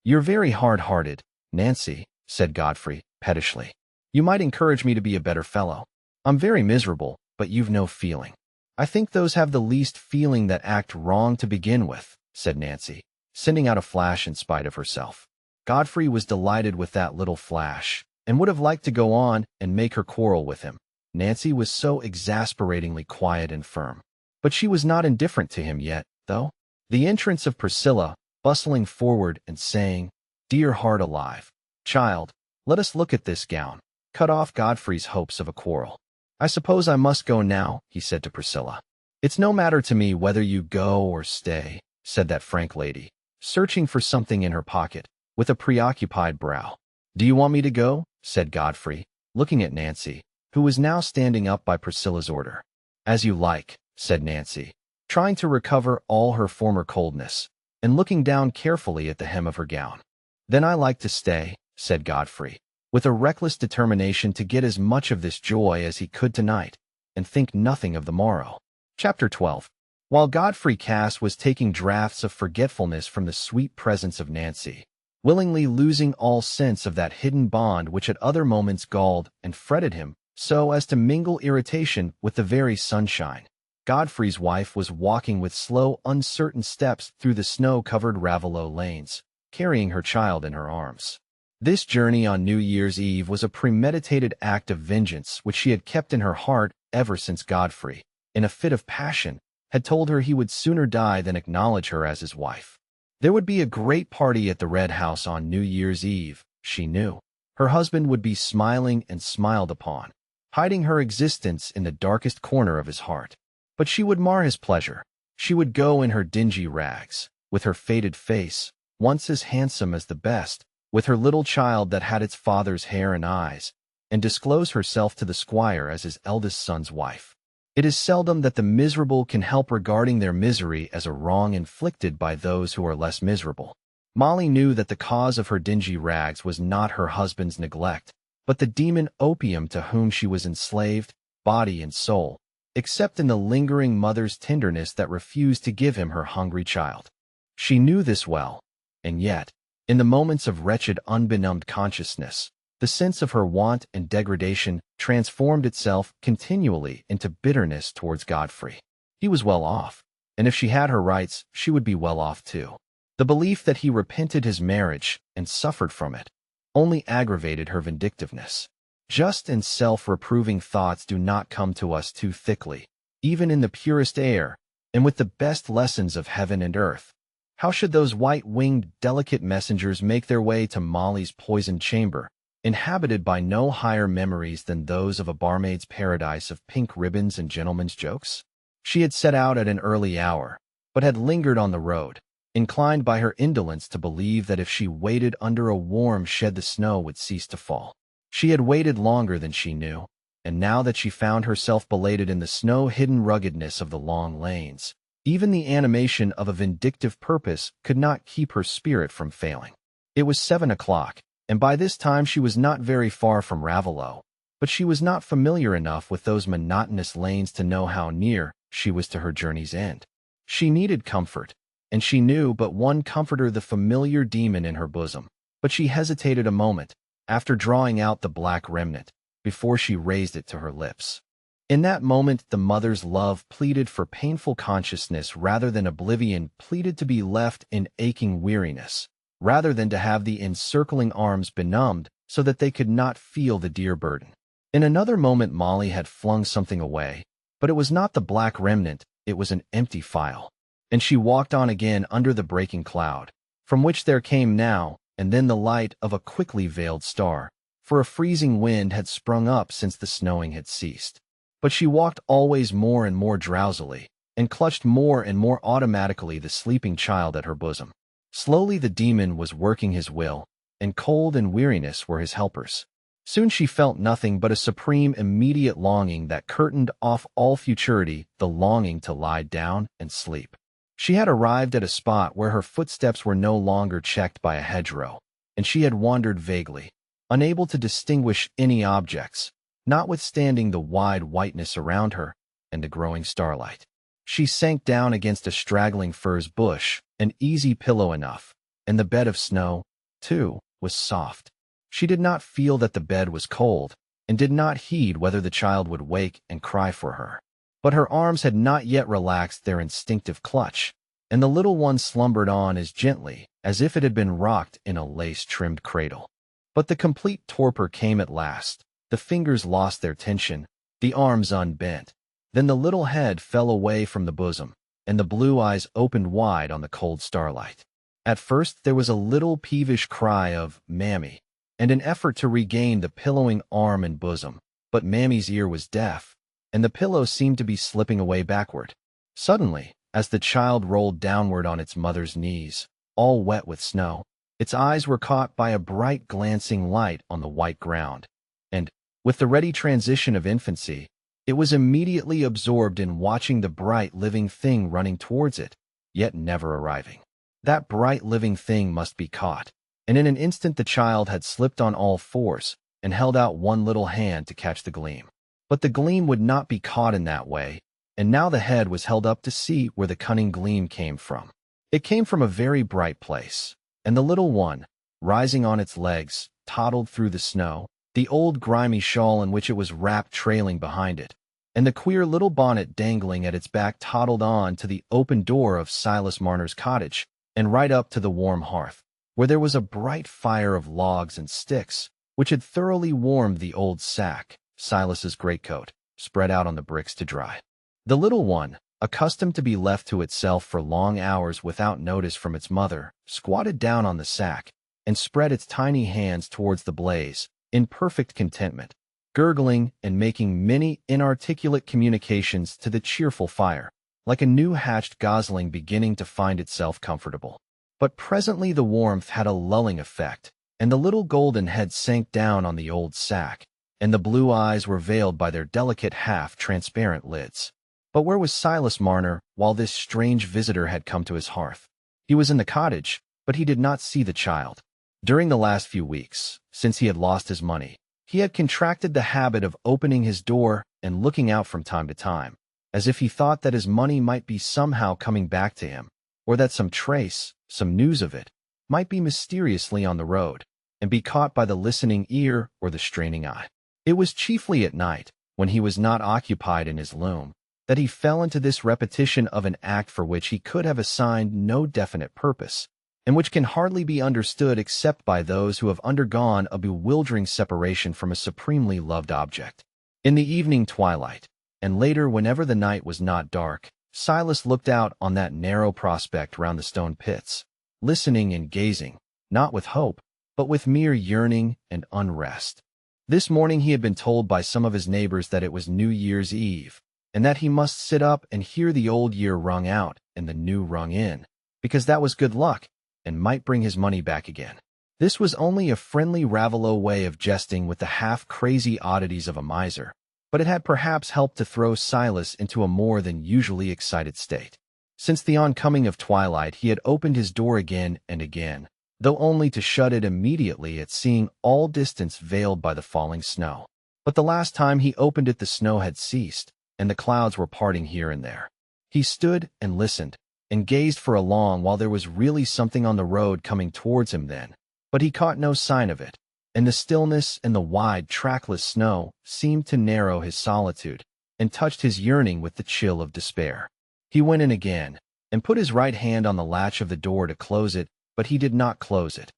"You're very hard-hearted, Nancy," said Godfrey, pettishly. "You might encourage me to be a better fellow. I'm very miserable, but you've no feeling." "I think those have the least feeling that act wrong to begin with," said Nancy, sending out a flash in spite of herself. Godfrey was delighted with that little flash, and would have liked to go on and make her quarrel with him. Nancy was so exasperatingly quiet and firm. But she was not indifferent to him yet, though. The entrance of Priscilla, bustling forward and saying, "Dear heart alive, child, let us look at this gown," cut off Godfrey's hopes of a quarrel. "I suppose I must go now," he said to Priscilla. "It's no matter to me whether you go or stay," said that frank lady, searching for something in her pocket, with a preoccupied brow. "Do you want me to go?" said Godfrey, looking at Nancy, who was now standing up by Priscilla's order. "As you like," said Nancy, trying to recover all her former coldness, and looking down carefully at the hem of her gown. "Then I like to stay," said Godfrey, with a reckless determination to get as much of this joy as he could tonight, and think nothing of the morrow. Chapter 12. While Godfrey Cass was taking draughts of forgetfulness from the sweet presence of Nancy, willingly losing all sense of that hidden bond which at other moments galled and fretted him so as to mingle irritation with the very sunshine, Godfrey's wife was walking with slow, uncertain steps through the snow-covered Raveloe lanes, carrying her child in her arms. This journey on New Year's Eve was a premeditated act of vengeance which she had kept in her heart ever since Godfrey, in a fit of passion, had told her he would sooner die than acknowledge her as his wife. There would be a great party at the Red House on New Year's Eve, she knew. Her husband would be smiling and smiled upon, hiding her existence in the darkest corner of his heart. But she would mar his pleasure. She would go in her dingy rags, with her faded face, once as handsome as the best, with her little child that had its father's hair and eyes, and disclose herself to the squire as his eldest son's wife. It is seldom that the miserable can help regarding their misery as a wrong inflicted by those who are less miserable. Molly knew that the cause of her dingy rags was not her husband's neglect, but the demon opium to whom she was enslaved, body and soul, except in the lingering mother's tenderness that refused to give him her hungry child. She knew this well, and yet, In the moments of wretched, unbenumbed consciousness, the sense of her want and degradation transformed itself continually into bitterness towards Godfrey. He was well off, and if she had her rights, she would be well off too. The belief that he repented his marriage and suffered from it only aggravated her vindictiveness. Just and self-reproving thoughts do not come to us too thickly, even in the purest air, and with the best lessons of heaven and earth. How should those white-winged, delicate messengers make their way to Molly's poisoned chamber, inhabited by no higher memories than those of a barmaid's paradise of pink ribbons and gentlemen's jokes? She had set out at an early hour, but had lingered on the road, inclined by her indolence to believe that if she waited under a warm shed the snow would cease to fall. She had waited longer than she knew, and now that she found herself belated in the snow-hidden ruggedness of the long lanes, even the animation of a vindictive purpose could not keep her spirit from failing. It was 7 o'clock, and by this time she was not very far from Raveloe, but she was not familiar enough with those monotonous lanes to know how near she was to her journey's end. She needed comfort, and she knew but one comforter, the familiar demon in her bosom. But she hesitated a moment, after drawing out the black remnant, before she raised it to her lips. In that moment the mother's love pleaded for painful consciousness rather than oblivion, pleaded to be left in aching weariness, rather than to have the encircling arms benumbed so that they could not feel the dear burden. In another moment Molly had flung something away, but it was not the black remnant, it was an empty phial. And she walked on again under the breaking cloud, from which there came now and then the light of a quickly veiled star, for a freezing wind had sprung up since the snowing had ceased. But she walked always more and more drowsily, and clutched more and more automatically the sleeping child at her bosom. Slowly the demon was working his will, and cold and weariness were his helpers. Soon she felt nothing but a supreme immediate longing that curtained off all futurity, the longing to lie down and sleep. She had arrived at a spot where her footsteps were no longer checked by a hedgerow, and she had wandered vaguely, unable to distinguish any objects, notwithstanding the wide whiteness around her and the growing starlight. She sank down against a straggling furze bush, an easy pillow enough, and the bed of snow, too, was soft. She did not feel that the bed was cold, and did not heed whether the child would wake and cry for her. But her arms had not yet relaxed their instinctive clutch, and the little one slumbered on as gently as if it had been rocked in a lace-trimmed cradle. But the complete torpor came at last. The fingers lost their tension, the arms unbent. Then the little head fell away from the bosom, and the blue eyes opened wide on the cold starlight. At first there was a little peevish cry of "Mammy," and an effort to regain the pillowing arm and bosom, but Mammy's ear was deaf, and the pillow seemed to be slipping away backward. Suddenly, as the child rolled downward on its mother's knees, all wet with snow, its eyes were caught by a bright glancing light on the white ground, and, with the ready transition of infancy, it was immediately absorbed in watching the bright living thing running towards it, yet never arriving. That bright living thing must be caught, and in an instant the child had slipped on all fours and held out one little hand to catch the gleam. But the gleam would not be caught in that way, and now the head was held up to see where the cunning gleam came from. It came from a very bright place, and the little one, rising on its legs, toddled through the snow, the old grimy shawl in which it was wrapped trailing behind it, and the queer little bonnet dangling at its back toddled on to the open door of Silas Marner's cottage, and right up to the warm hearth, where there was a bright fire of logs and sticks, which had thoroughly warmed the old sack, Silas's greatcoat, spread out on the bricks to dry. The little one, accustomed to be left to itself for long hours without notice from its mother, squatted down on the sack and spread its tiny hands towards the blaze, in perfect contentment, gurgling and making many inarticulate communications to the cheerful fire, like a new-hatched gosling beginning to find itself comfortable. But presently the warmth had a lulling effect, and the little golden head sank down on the old sack, and the blue eyes were veiled by their delicate half-transparent lids. But where was Silas Marner while this strange visitor had come to his hearth? He was in the cottage, but he did not see the child. During the last few weeks, since he had lost his money, he had contracted the habit of opening his door and looking out from time to time, as if he thought that his money might be somehow coming back to him, or that some trace, some news of it, might be mysteriously on the road, and be caught by the listening ear or the straining eye. It was chiefly at night, when he was not occupied in his loom, that he fell into this repetition of an act for which he could have assigned no definite purpose, and which can hardly be understood except by those who have undergone a bewildering separation from a supremely loved object. In the evening twilight, and later whenever the night was not dark, Silas looked out on that narrow prospect round the stone pits, listening and gazing, not with hope, but with mere yearning and unrest. This morning he had been told by some of his neighbors that it was New Year's Eve, and that he must sit up and hear the old year rung out and the new rung in, because that was good luck, and might bring his money back again. This was only a friendly Ravelot way of jesting with the half-crazy oddities of a miser, but it had perhaps helped to throw Silas into a more than usually excited state. Since the oncoming of twilight he had opened his door again and again, though only to shut it immediately at seeing all distance veiled by the falling snow. But the last time he opened it the snow had ceased, and the clouds were parting here and there. He stood and listened, and gazed for a long while. There was really something on the road coming towards him then, but he caught no sign of it, and the stillness and the wide, trackless snow seemed to narrow his solitude, and touched his yearning with the chill of despair. He went in again, and put his right hand on the latch of the door to close it, but he did not close it.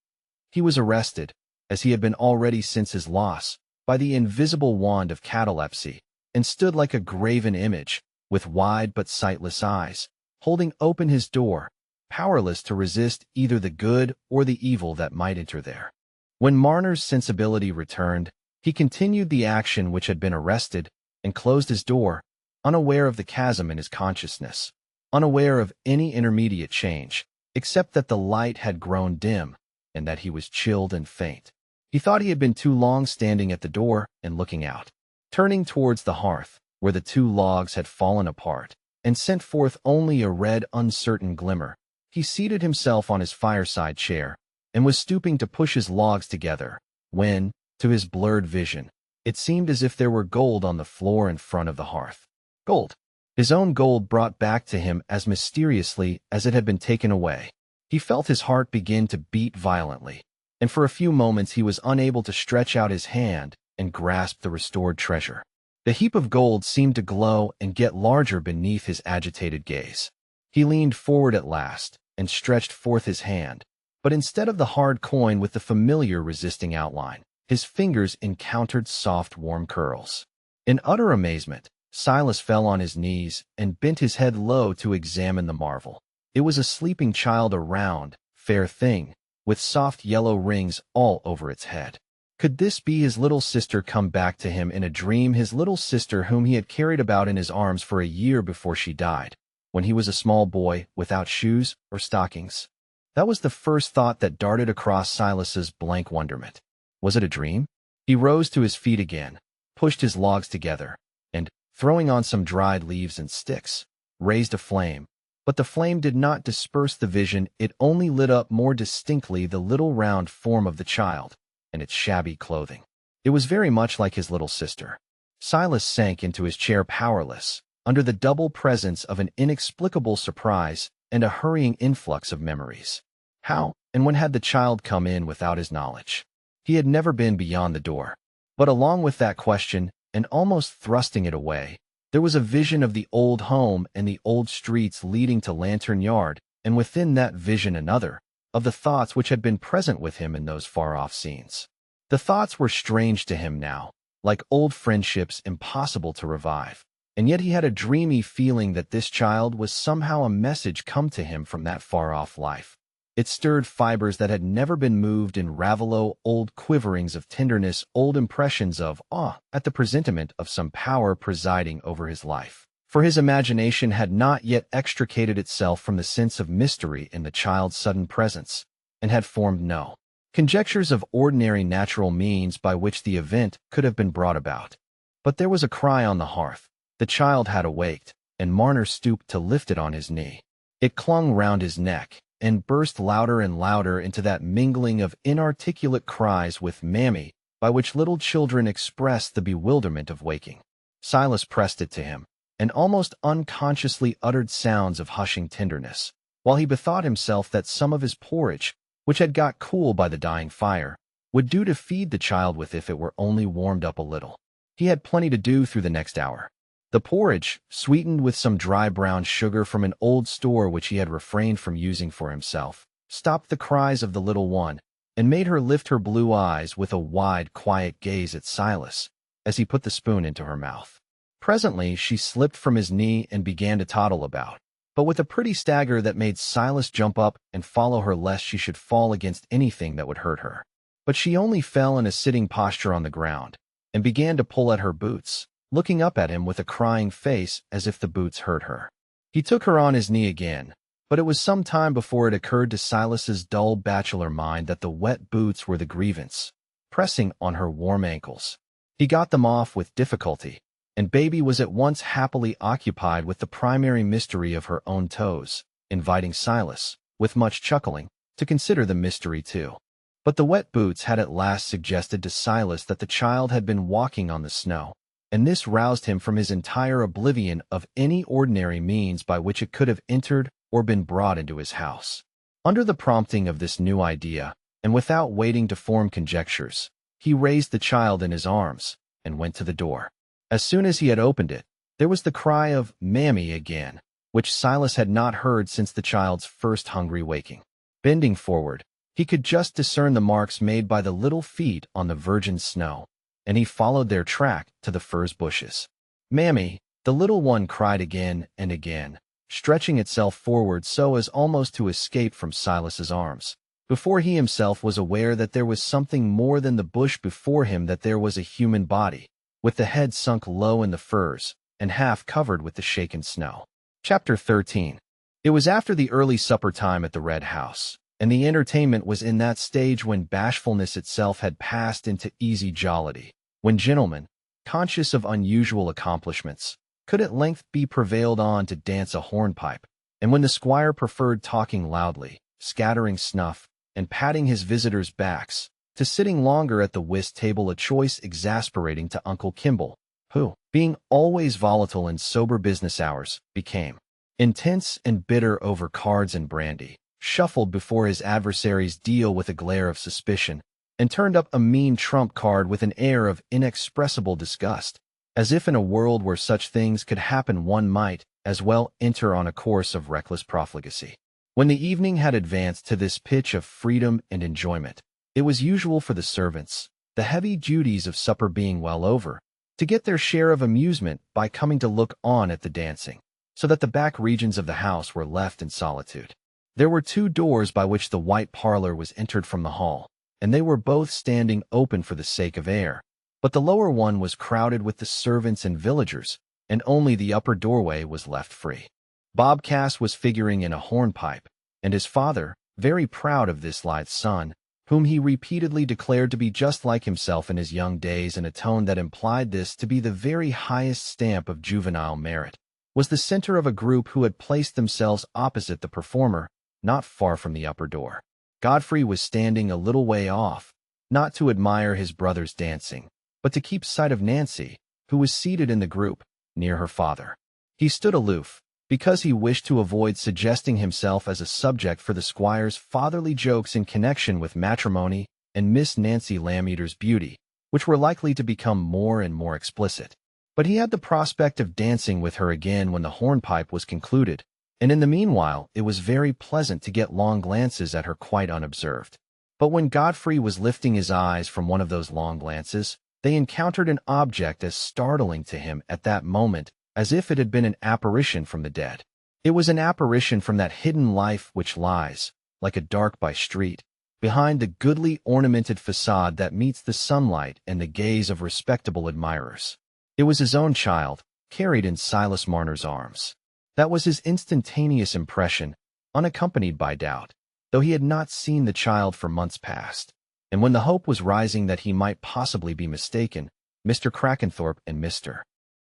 He was arrested, as he had been already since his loss, by the invisible wand of catalepsy, and stood like a graven image, with wide but sightless eyes, holding open his door, powerless to resist either the good or the evil that might enter there. When Marner's sensibility returned, he continued the action which had been arrested, and closed his door, unaware of the chasm in his consciousness, unaware of any intermediate change, except that the light had grown dim, and that he was chilled and faint. He thought he had been too long standing at the door and looking out. Turning towards the hearth, where the two logs had fallen apart, and sent forth only a red, uncertain glimmer, he seated himself on his fireside chair, and was stooping to push his logs together, when, to his blurred vision, it seemed as if there were gold on the floor in front of the hearth. Gold. His own gold brought back to him as mysteriously as it had been taken away. He felt his heart begin to beat violently, and for a few moments he was unable to stretch out his hand and grasp the restored treasure. The heap of gold seemed to glow and get larger beneath his agitated gaze. He leaned forward at last and stretched forth his hand, but instead of the hard coin with the familiar resisting outline, his fingers encountered soft, warm curls. In utter amazement, Silas fell on his knees and bent his head low to examine the marvel. It was a sleeping child, a round, fair thing, with soft yellow rings all over its head. Could this be his little sister come back to him in a dream, his little sister whom he had carried about in his arms for a year before she died, when he was a small boy without shoes or stockings? That was the first thought that darted across Silas's blank wonderment. Was it a dream? He rose to his feet again, pushed his logs together, and, throwing on some dried leaves and sticks, raised a flame. But the flame did not disperse the vision, it only lit up more distinctly the little round form of the child, and its shabby clothing. It was very much like his little sister. Silas sank into his chair powerless, under the double presence of an inexplicable surprise and a hurrying influx of memories. How and when had the child come in without his knowledge? He had never been beyond the door. But along with that question, and almost thrusting it away, there was a vision of the old home and the old streets leading to Lantern Yard, and within that vision another, of the thoughts which had been present with him in those far-off scenes. The thoughts were strange to him now, like old friendships impossible to revive, and yet he had a dreamy feeling that this child was somehow a message come to him from that far-off life. It stirred fibers that had never been moved in Ravelot, old quiverings of tenderness, old impressions of awe at the presentiment of some power presiding over his life. For his imagination had not yet extricated itself from the sense of mystery in the child's sudden presence, and had formed no conjectures of ordinary natural means by which the event could have been brought about. But there was a cry on the hearth. The child had awaked, and Marner stooped to lift it on his knee. It clung round his neck, and burst louder and louder into that mingling of inarticulate cries with mammy, by which little children express the bewilderment of waking. Silas pressed it to him, and almost unconsciously uttered sounds of hushing tenderness, while he bethought himself that some of his porridge, which had got cool by the dying fire, would do to feed the child with if it were only warmed up a little. He had plenty to do through the next hour. The porridge, sweetened with some dry brown sugar from an old store which he had refrained from using for himself, stopped the cries of the little one and made her lift her blue eyes with a wide, quiet gaze at Silas as he put the spoon into her mouth. Presently, she slipped from his knee and began to toddle about, but with a pretty stagger that made Silas jump up and follow her lest she should fall against anything that would hurt her. But she only fell in a sitting posture on the ground and began to pull at her boots, looking up at him with a crying face as if the boots hurt her. He took her on his knee again, but it was some time before it occurred to Silas's dull bachelor mind that the wet boots were the grievance, pressing on her warm ankles. He got them off with difficulty, and baby was at once happily occupied with the primary mystery of her own toes, inviting Silas, with much chuckling, to consider the mystery too. But the wet boots had at last suggested to Silas that the child had been walking on the snow, and this roused him from his entire oblivion of any ordinary means by which it could have entered or been brought into his house. Under the prompting of this new idea, and without waiting to form conjectures, he raised the child in his arms and went to the door. As soon as he had opened it, there was the cry of "Mammy" again, which Silas had not heard since the child's first hungry waking. Bending forward, he could just discern the marks made by the little feet on the virgin snow, and he followed their track to the furze bushes. "Mammy," the little one cried again and again, stretching itself forward so as almost to escape from Silas's arms, before he himself was aware that there was something more than the bush before him, that there was a human body, with the head sunk low in the furze and half covered with the shaken snow. Chapter 13. It was after the early supper time at the Red House, and the entertainment was in that stage when bashfulness itself had passed into easy jollity, when gentlemen, conscious of unusual accomplishments, could at length be prevailed on to dance a hornpipe, and when the squire preferred talking loudly, scattering snuff, and patting his visitors' backs, to sitting longer at the whist table, a choice exasperating to Uncle Kimball, who, being always volatile in sober business hours, became intense and bitter over cards and brandy, shuffled before his adversary's deal with a glare of suspicion, and turned up a mean trump card with an air of inexpressible disgust, as if in a world where such things could happen one might as well enter on a course of reckless profligacy. When the evening had advanced to this pitch of freedom and enjoyment, it was usual for the servants, the heavy duties of supper being well over, to get their share of amusement by coming to look on at the dancing, so that the back regions of the house were left in solitude. There were two doors by which the white parlor was entered from the hall, and they were both standing open for the sake of air, but the lower one was crowded with the servants and villagers, and only the upper doorway was left free. Bob Cass was figuring in a hornpipe, and his father, very proud of this lithe son, whom he repeatedly declared to be just like himself in his young days in a tone that implied this to be the very highest stamp of juvenile merit, was the center of a group who had placed themselves opposite the performer, not far from the upper door. Godfrey was standing a little way off, not to admire his brother's dancing, but to keep sight of Nancy, who was seated in the group, near her father. He stood aloof, because he wished to avoid suggesting himself as a subject for the squire's fatherly jokes in connection with matrimony and Miss Nancy Lammeter's beauty, which were likely to become more and more explicit. But he had the prospect of dancing with her again when the hornpipe was concluded, and in the meanwhile it was very pleasant to get long glances at her quite unobserved. But when Godfrey was lifting his eyes from one of those long glances, they encountered an object as startling to him at that moment as if it had been an apparition from the dead. It was an apparition from that hidden life which lies, like a dark by street, behind the goodly ornamented facade that meets the sunlight and the gaze of respectable admirers. It was his own child, carried in Silas Marner's arms. That was his instantaneous impression, unaccompanied by doubt, though he had not seen the child for months past. And when the hope was rising that he might possibly be mistaken, Mr. Crackenthorpe and Mr.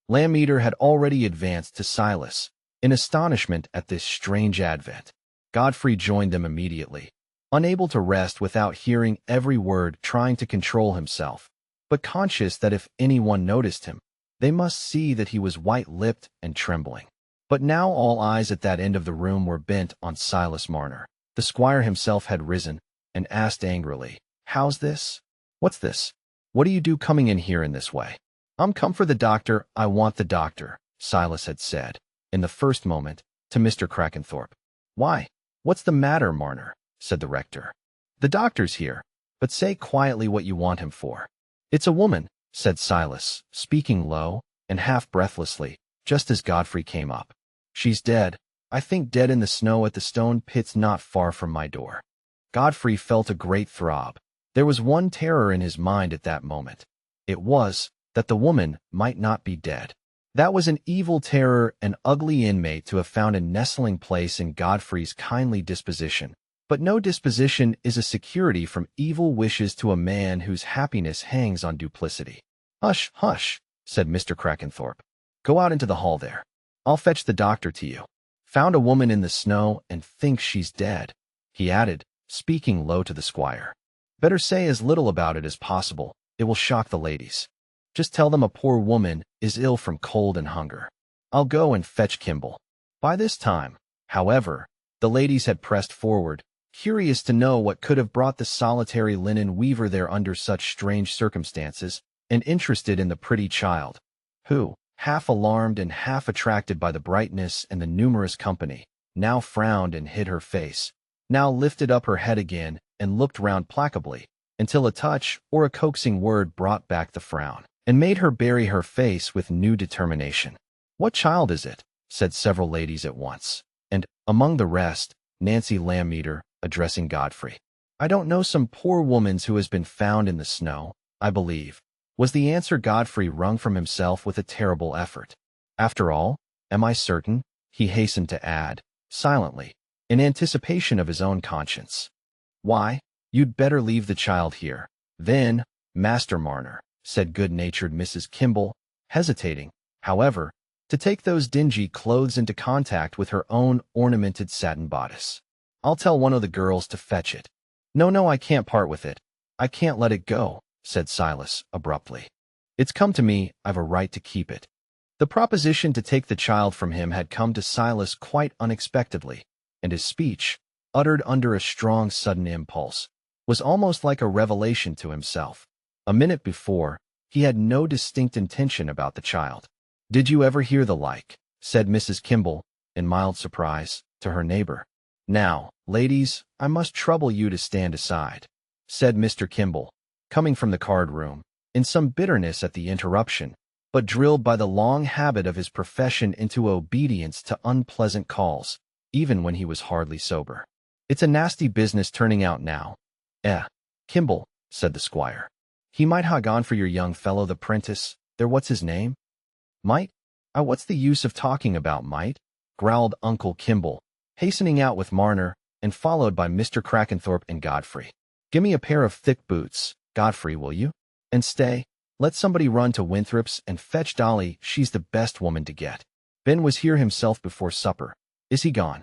Lammeter had already advanced to Silas, in astonishment at this strange advent. Godfrey joined them immediately, unable to rest without hearing every word, trying to control himself, but conscious that if anyone noticed him, they must see that he was white-lipped and trembling. But now all eyes at that end of the room were bent on Silas Marner. The squire himself had risen, and asked angrily, "How's this? What's this? What do you do coming in here in this way?" "I'm come for the doctor. I want the doctor," Silas had said, in the first moment, to Mr. Crackenthorpe. "Why? What's the matter, Marner?" said the rector. "The doctor's here, but say quietly what you want him for." "It's a woman," said Silas, speaking low and half breathlessly, just as Godfrey came up. "She's dead. I think dead in the snow at the stone pits not far from my door." Godfrey felt a great throb. There was one terror in his mind at that moment. It was that the woman might not be dead. That was an evil terror, an ugly inmate to have found a nestling place in Godfrey's kindly disposition. But no disposition is a security from evil wishes to a man whose happiness hangs on duplicity. "Hush, hush," said Mr. Crackenthorpe. "Go out into the hall there. I'll fetch the doctor to you. Found a woman in the snow and thinks she's dead," he added, speaking low to the squire. "Better say as little about it as possible. It will shock the ladies. Just tell them a poor woman is ill from cold and hunger. I'll go and fetch Kimball." By this time, however, the ladies had pressed forward, curious to know what could have brought the solitary linen weaver there under such strange circumstances, and interested in the pretty child, who, half alarmed and half attracted by the brightness and the numerous company, now frowned and hid her face, now lifted up her head again and looked round placably, until a touch or a coaxing word brought back the frown, and made her bury her face with new determination. "What child is it?" said several ladies at once, and, among the rest, Nancy Lammeter, addressing Godfrey. "I don't know, some poor woman's who has been found in the snow, I believe," was the answer Godfrey wrung from himself with a terrible effort. "After all, am I certain?" he hastened to add, silently, in anticipation of his own conscience. "Why, you'd better leave the child here, then, Master Marner," said good-natured Mrs. Kimball, hesitating, however, to take those dingy clothes into contact with her own ornamented satin bodice. "I'll tell one of the girls to fetch it." No, I can't part with it. I can't let it go," said Silas, abruptly. "It's come to me, I've a right to keep it." The proposition to take the child from him had come to Silas quite unexpectedly, and his speech, uttered under a strong sudden impulse, was almost like a revelation to himself. A minute before, he had no distinct intention about the child. "Did you ever hear the like?" said Mrs. Kimball, in mild surprise, to her neighbor. "Now, ladies, I must trouble you to stand aside," said Mr. Kimball, coming from the card-room, in some bitterness at the interruption, but drilled by the long habit of his profession into obedience to unpleasant calls, even when he was hardly sober. "It's a nasty business turning out now." Kimball," said the squire. "He might ha' gone for your young fellow the prentice, there what's his name?" "Might? What's the use of talking about might?" growled Uncle Kimball, hastening out with Marner, and followed by Mr. Crackenthorpe and Godfrey. "Give me a pair of thick boots, Godfrey, will you? And stay, let somebody run to Winthrop's and fetch Dolly, she's the best woman to get. Ben was here himself before supper. Is he gone?"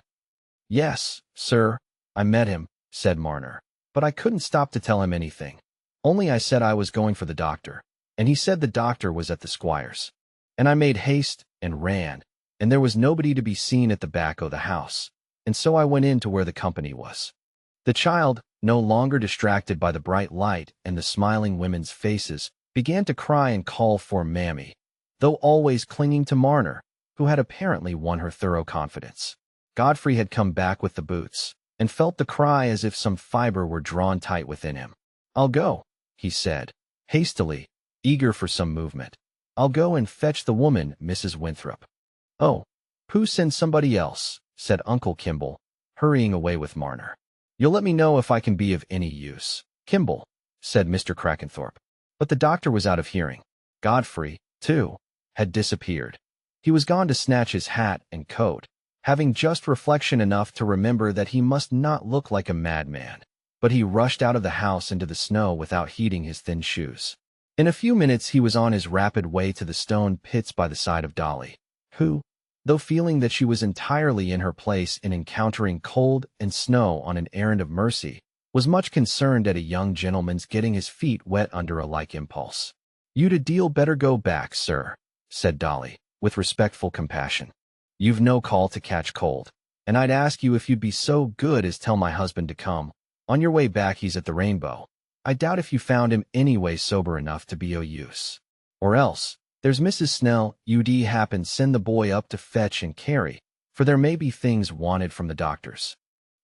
"Yes, sir, I met him," said Marner, "but I couldn't stop to tell him anything. Only I said I was going for the doctor, and he said the doctor was at the squire's. And I made haste and ran, and there was nobody to be seen at the back o' the house, and so I went in to where the company was." The child, no longer distracted by the bright light and the smiling women's faces, began to cry and call for Mammy, though always clinging to Marner, who had apparently won her thorough confidence. Godfrey had come back with the boots, and felt the cry as if some fiber were drawn tight within him. "I'll go," he said, hastily, eager for some movement. "I'll go and fetch the woman, Mrs. Winthrop." "Oh, pooh, send somebody else," said Uncle Kimball, hurrying away with Marner. "You'll let me know if I can be of any use." "Kimball," said Mr. Crackenthorpe. But the doctor was out of hearing. Godfrey, too, had disappeared. He was gone to snatch his hat and coat, having just reflection enough to remember that he must not look like a madman. But he rushed out of the house into the snow without heeding his thin shoes. In a few minutes he was on his rapid way to the stone pits by the side of Dolly, who, though feeling that she was entirely in her place in encountering cold and snow on an errand of mercy, was much concerned at a young gentleman's getting his feet wet under a like impulse. "You'd a deal better go back, sir," said Dolly, with respectful compassion. "You've no call to catch cold, and I'd ask you if you'd be so good as tell my husband to come, On your way back he's at the Rainbow. I doubt if you found him anyway sober enough to be o' use. Or else, there's Mrs. Snell, ud happen send the boy up to fetch and carry, for there may be things wanted from the doctors.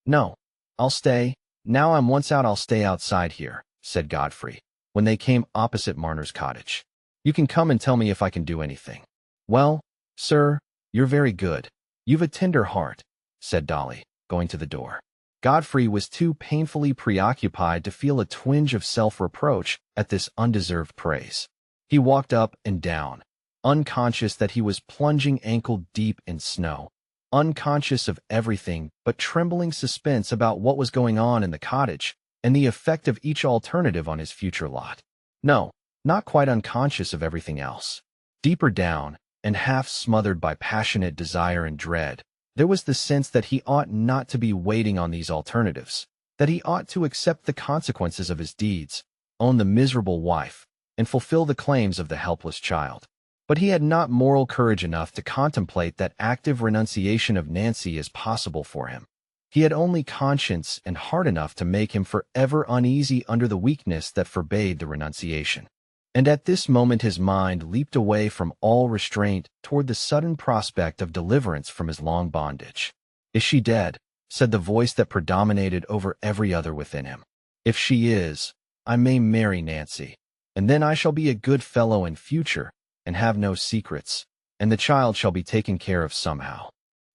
No, I'll stay. Now I'm once out I'll stay outside here, said Godfrey, when they came opposite Marner's cottage. You can come and tell me if I can do anything. Well, sir, you're very good. You've a tender heart, said Dolly, going to the door. Godfrey was too painfully preoccupied to feel a twinge of self-reproach at this undeserved praise. He walked up and down, unconscious that he was plunging ankle-deep in snow, unconscious of everything but trembling suspense about what was going on in the cottage and the effect of each alternative on his future lot. No, not quite unconscious of everything else. Deeper down, and half smothered by passionate desire and dread, there was the sense that he ought not to be waiting on these alternatives, that he ought to accept the consequences of his deeds, own the miserable wife, and fulfill the claims of the helpless child. But he had not moral courage enough to contemplate that active renunciation of Nancy as possible for him. He had only conscience and heart enough to make him forever uneasy under the weakness that forbade the renunciation. And at this moment his mind leaped away from all restraint toward the sudden prospect of deliverance from his long bondage. "Is she dead?" said the voice that predominated over every other within him. "If she is, I may marry Nancy, and then I shall be a good fellow in future, and have no secrets, and the child shall be taken care of somehow."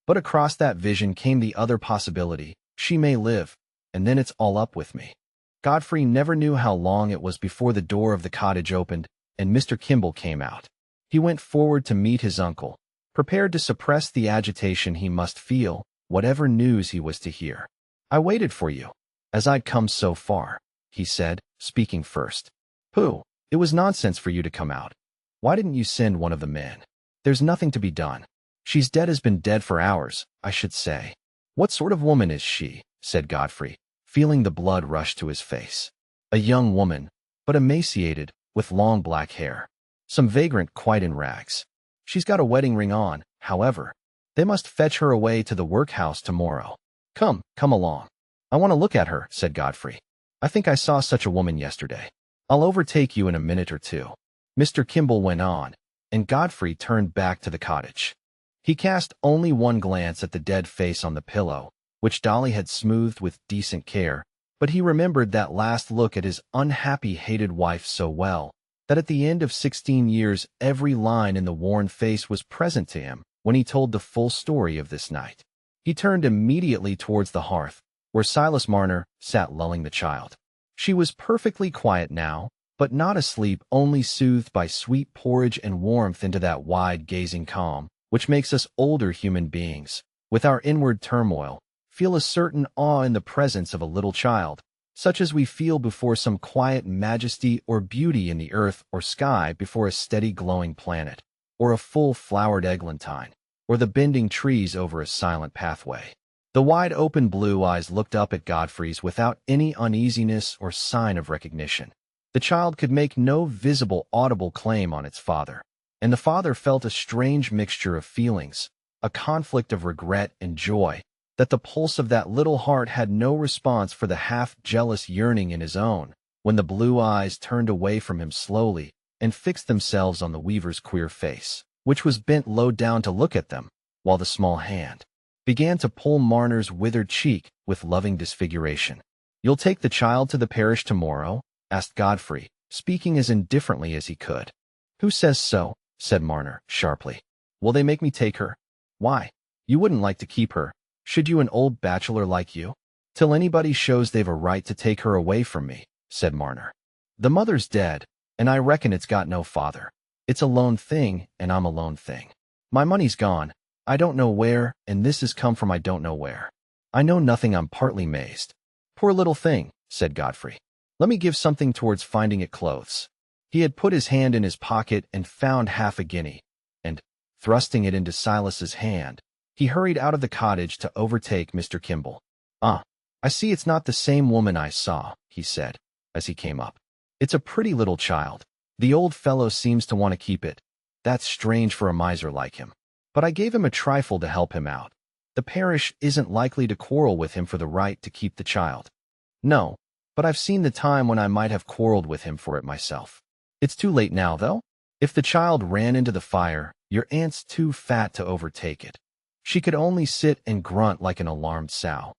But across that vision came the other possibility: she may live, and then it's all up with me. Godfrey never knew how long it was before the door of the cottage opened and Mr. Kimball came out. He went forward to meet his uncle, prepared to suppress the agitation he must feel, whatever news he was to hear. "I waited for you, as I'd come so far," he said, speaking first. "Pooh, it was nonsense for you to come out. Why didn't you send one of the men? There's nothing to be done. She's dead, has been dead for hours, I should say." "What sort of woman is she?" said Godfrey, feeling the blood rush to his face. "A young woman, but emaciated, with long black hair. Some vagrant quite in rags. She's got a wedding ring on, however. They must fetch her away to the workhouse tomorrow. Come along. I want to look at her," said Godfrey. "I think I saw such a woman yesterday. I'll overtake you in a minute or two." Mr. Kimball went on, and Godfrey turned back to the cottage. He cast only one glance at the dead face on the pillow, which Dolly had smoothed with decent care, but he remembered that last look at his unhappy, hated wife so well, that at the end of 16 years every line in the worn face was present to him when he told the full story of this night. He turned immediately towards the hearth, where Silas Marner sat lulling the child. She was perfectly quiet now, but not asleep, only soothed by sweet porridge and warmth into that wide-gazing calm, which makes us older human beings, with our inward turmoil, feel a certain awe in the presence of a little child, such as we feel before some quiet majesty or beauty in the earth or sky before a steady glowing planet, or a full-flowered eglantine, or the bending trees over a silent pathway. The wide-open blue eyes looked up at Godfrey's without any uneasiness or sign of recognition. The child could make no visible, audible claim on its father, and the father felt a strange mixture of feelings, a conflict of regret and joy, that the pulse of that little heart had no response for the half-jealous yearning in his own, when the blue eyes turned away from him slowly and fixed themselves on the weaver's queer face, which was bent low down to look at them, while the small hand began to pull Marner's withered cheek with loving disfiguration. "You'll take the child to the parish tomorrow?" asked Godfrey, speaking as indifferently as he could. "Who says so?" said Marner, sharply. "Will they make me take her? Why, you wouldn't like to keep her, should you, an old bachelor like you?" "Till anybody shows they've a right to take her away from me," said Marner. "The mother's dead, and I reckon it's got no father. It's a lone thing, and I'm a lone thing. My money's gone, I don't know where, and this has come from I don't know where. I know nothing, I'm partly mazed." "Poor little thing," said Godfrey. "Let me give something towards finding it clothes." He had put his hand in his pocket and found half a guinea, and, thrusting it into Silas's hand, he hurried out of the cottage to overtake Mr. Kimball. "Ah, I see it's not the same woman I saw," he said, as he came up. "It's a pretty little child. The old fellow seems to want to keep it. That's strange for a miser like him. But I gave him a trifle to help him out. The parish isn't likely to quarrel with him for the right to keep the child." No, but I've seen the time when I might have quarreled with him for it myself. It's too late now, though. If the child ran into the fire, your aunt's too fat to overtake it. She could only sit and grunt like an alarmed sow.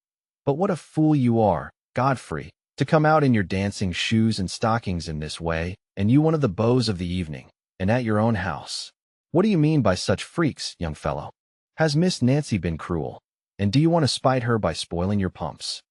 But what a fool you are, Godfrey, to come out in your dancing shoes and stockings in this way, and you one of the beaux of the evening, and at your own house. What do you mean by such freaks, young fellow? Has Miss Nancy been cruel? And do you want to spite her by spoiling your pumps?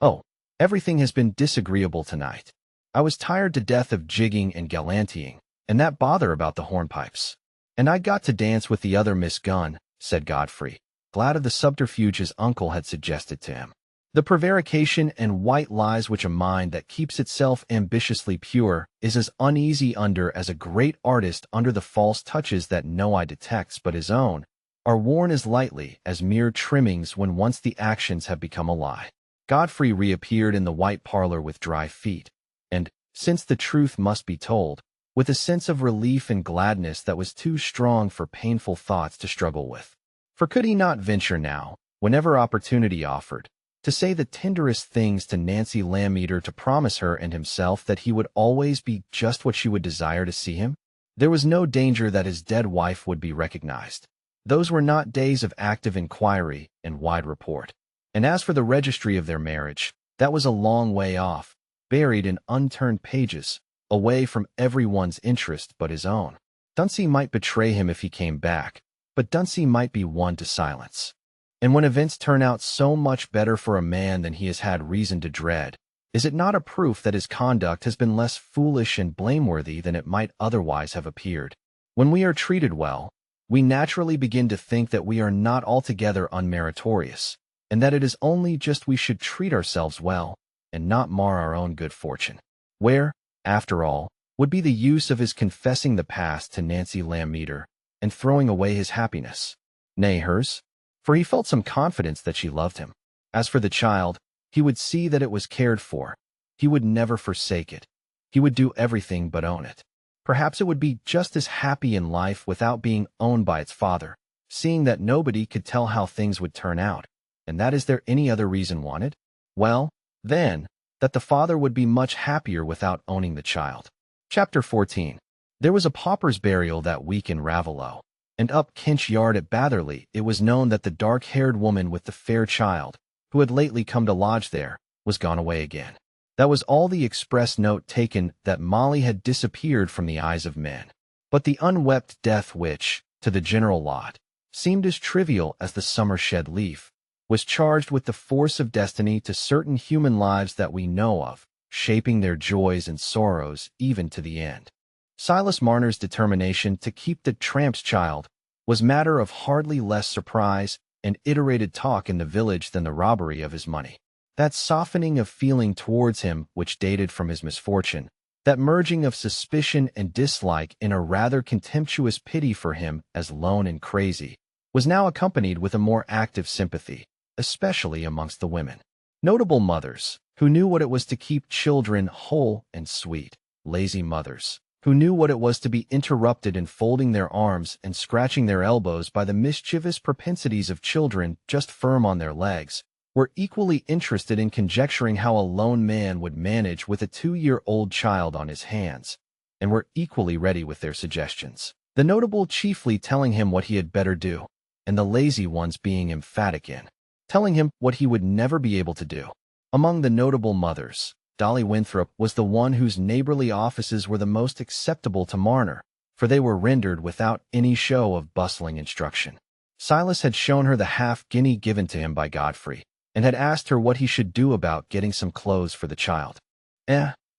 Oh, everything has been disagreeable tonight. I was tired to death of jigging and gallantying, and that bother about the hornpipes. And I got to dance with the other Miss Gunn, said Godfrey, glad of the subterfuge his uncle had suggested to him. The prevarication and white lies which a mind that keeps itself ambitiously pure is as uneasy under as a great artist under the false touches that no eye detects but his own, are worn as lightly as mere trimmings when once the actions have become a lie. Godfrey reappeared in the white parlor with dry feet, and, since the truth must be told, with a sense of relief and gladness that was too strong for painful thoughts to struggle with. For could he not venture now, whenever opportunity offered, to say the tenderest things to Nancy Lammeter, to promise her and himself that he would always be just what she would desire to see him? There was no danger that his dead wife would be recognized. Those were not days of active inquiry and wide report. And as for the registry of their marriage, that was a long way off, buried in unturned pages, away from everyone's interest but his own. Dunsey might betray him if he came back, but Dunsey might be won to silence. And when events turn out so much better for a man than he has had reason to dread, is it not a proof that his conduct has been less foolish and blameworthy than it might otherwise have appeared? When we are treated well, we naturally begin to think that we are not altogether unmeritorious, and that it is only just we should treat ourselves well, and not mar our own good fortune. Where, after all, would be the use of his confessing the past to Nancy Lammeter, and throwing away his happiness? Nay, hers? For he felt some confidence that she loved him. As for the child, he would see that it was cared for. He would never forsake it. He would do everything but own it. Perhaps it would be just as happy in life without being owned by its father, seeing that nobody could tell how things would turn out. And that is there any other reason wanted? Well, then, that the father would be much happier without owning the child. Chapter 14. There was a pauper's burial that week in Raveloe, and up Kinch Yard at Batherley it was known that the dark-haired woman with the fair child, who had lately come to lodge there, was gone away again. That was all the express note taken, that Molly had disappeared from the eyes of men. But the unwept death which, to the general lot, seemed as trivial as the summer shed leaf, was charged with the force of destiny to certain human lives that we know of, shaping their joys and sorrows even to the end. Silas Marner's determination to keep the tramp's child was matter of hardly less surprise and iterated talk in the village than the robbery of his money. That softening of feeling towards him which dated from his misfortune, that merging of suspicion and dislike in a rather contemptuous pity for him as lone and crazy, was now accompanied with a more active sympathy, especially amongst the women. Notable mothers, who knew what it was to keep children whole and sweet, lazy mothers, who knew what it was to be interrupted in folding their arms and scratching their elbows by the mischievous propensities of children just firm on their legs, were equally interested in conjecturing how a lone man would manage with a 2-year-old child on his hands, and were equally ready with their suggestions. The notable chiefly telling him what he had better do, and the lazy ones being emphatic in telling him what he would never be able to do. Among the notable mothers, Dolly Winthrop was the one whose neighborly offices were the most acceptable to Marner, for they were rendered without any show of bustling instruction. Silas had shown her the half-guinea given to him by Godfrey, and had asked her what he should do about getting some clothes for the child.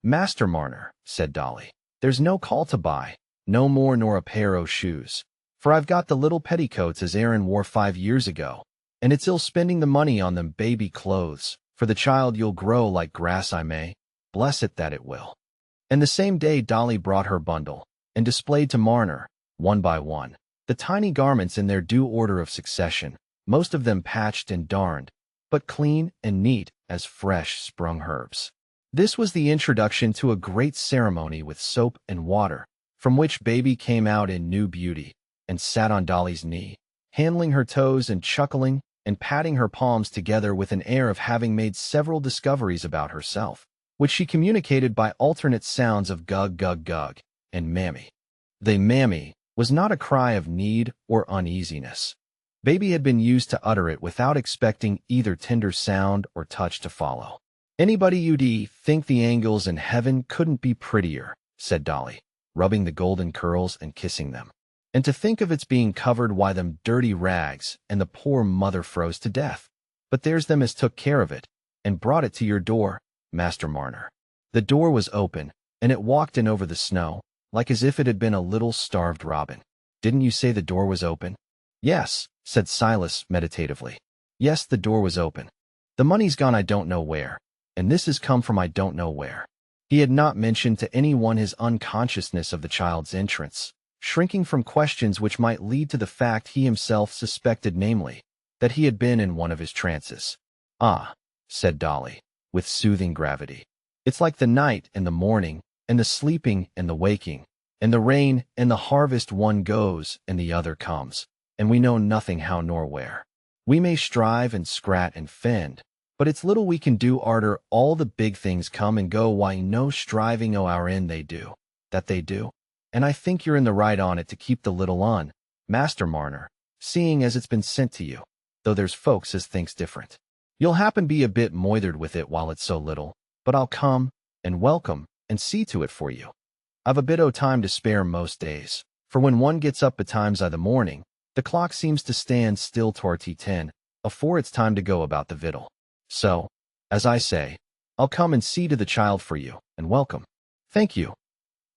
Master Marner, said Dolly, there's no call to buy, no more nor a pair o' shoes, for I've got the little petticoats as Aaron wore 5 years ago, and it's ill spending the money on them baby clothes, for the child you'll grow like grass I may, bless it that it will. And the same day Dolly brought her bundle, and displayed to Marner, one by one, the tiny garments in their due order of succession, most of them patched and darned, but clean and neat as fresh sprung herbs. This was the introduction to a great ceremony with soap and water, from which baby came out in new beauty, and sat on Dolly's knee, handling her toes and chuckling and patting her palms together with an air of having made several discoveries about herself, which she communicated by alternate sounds of gug gug gug and mammy. The mammy was not a cry of need or uneasiness. Baby had been used to utter it without expecting either tender sound or touch to follow. Anybody you'd think the angels in heaven couldn't be prettier, said Dolly, rubbing the golden curls and kissing them. And to think of its being covered by them dirty rags, and the poor mother froze to death. But there's them as took care of it, and brought it to your door, Master Marner. The door was open, and it walked in over the snow, like as if it had been a little starved robin. Didn't you say the door was open? Yes, said Silas meditatively. Yes, the door was open. The money's gone I don't know where, and this has come from I don't know where. He had not mentioned to anyone his unconsciousness of the child's entrance, shrinking from questions which might lead to the fact he himself suspected, namely, that he had been in one of his trances. Ah, said Dolly, with soothing gravity. It's like the night and the morning, and the sleeping and the waking, and the rain and the harvest, one goes and the other comes, and we know nothing how nor where. We may strive and scrat and fend, but it's little we can do arter all the big things come and go. Why, no striving o' our end they do, that they do. And I think you're in the right on it to keep the little on, Master Marner, seeing as it's been sent to you, though there's folks as thinks different. You'll happen be a bit moithered with it while it's so little, but I'll come, and welcome, and see to it for you. I've a bit o' time to spare most days, for when one gets up betimes i' the morning, the clock seems to stand still toward 10, afore it's time to go about the victual. So, as I say, I'll come and see to the child for you, and welcome. Thank you.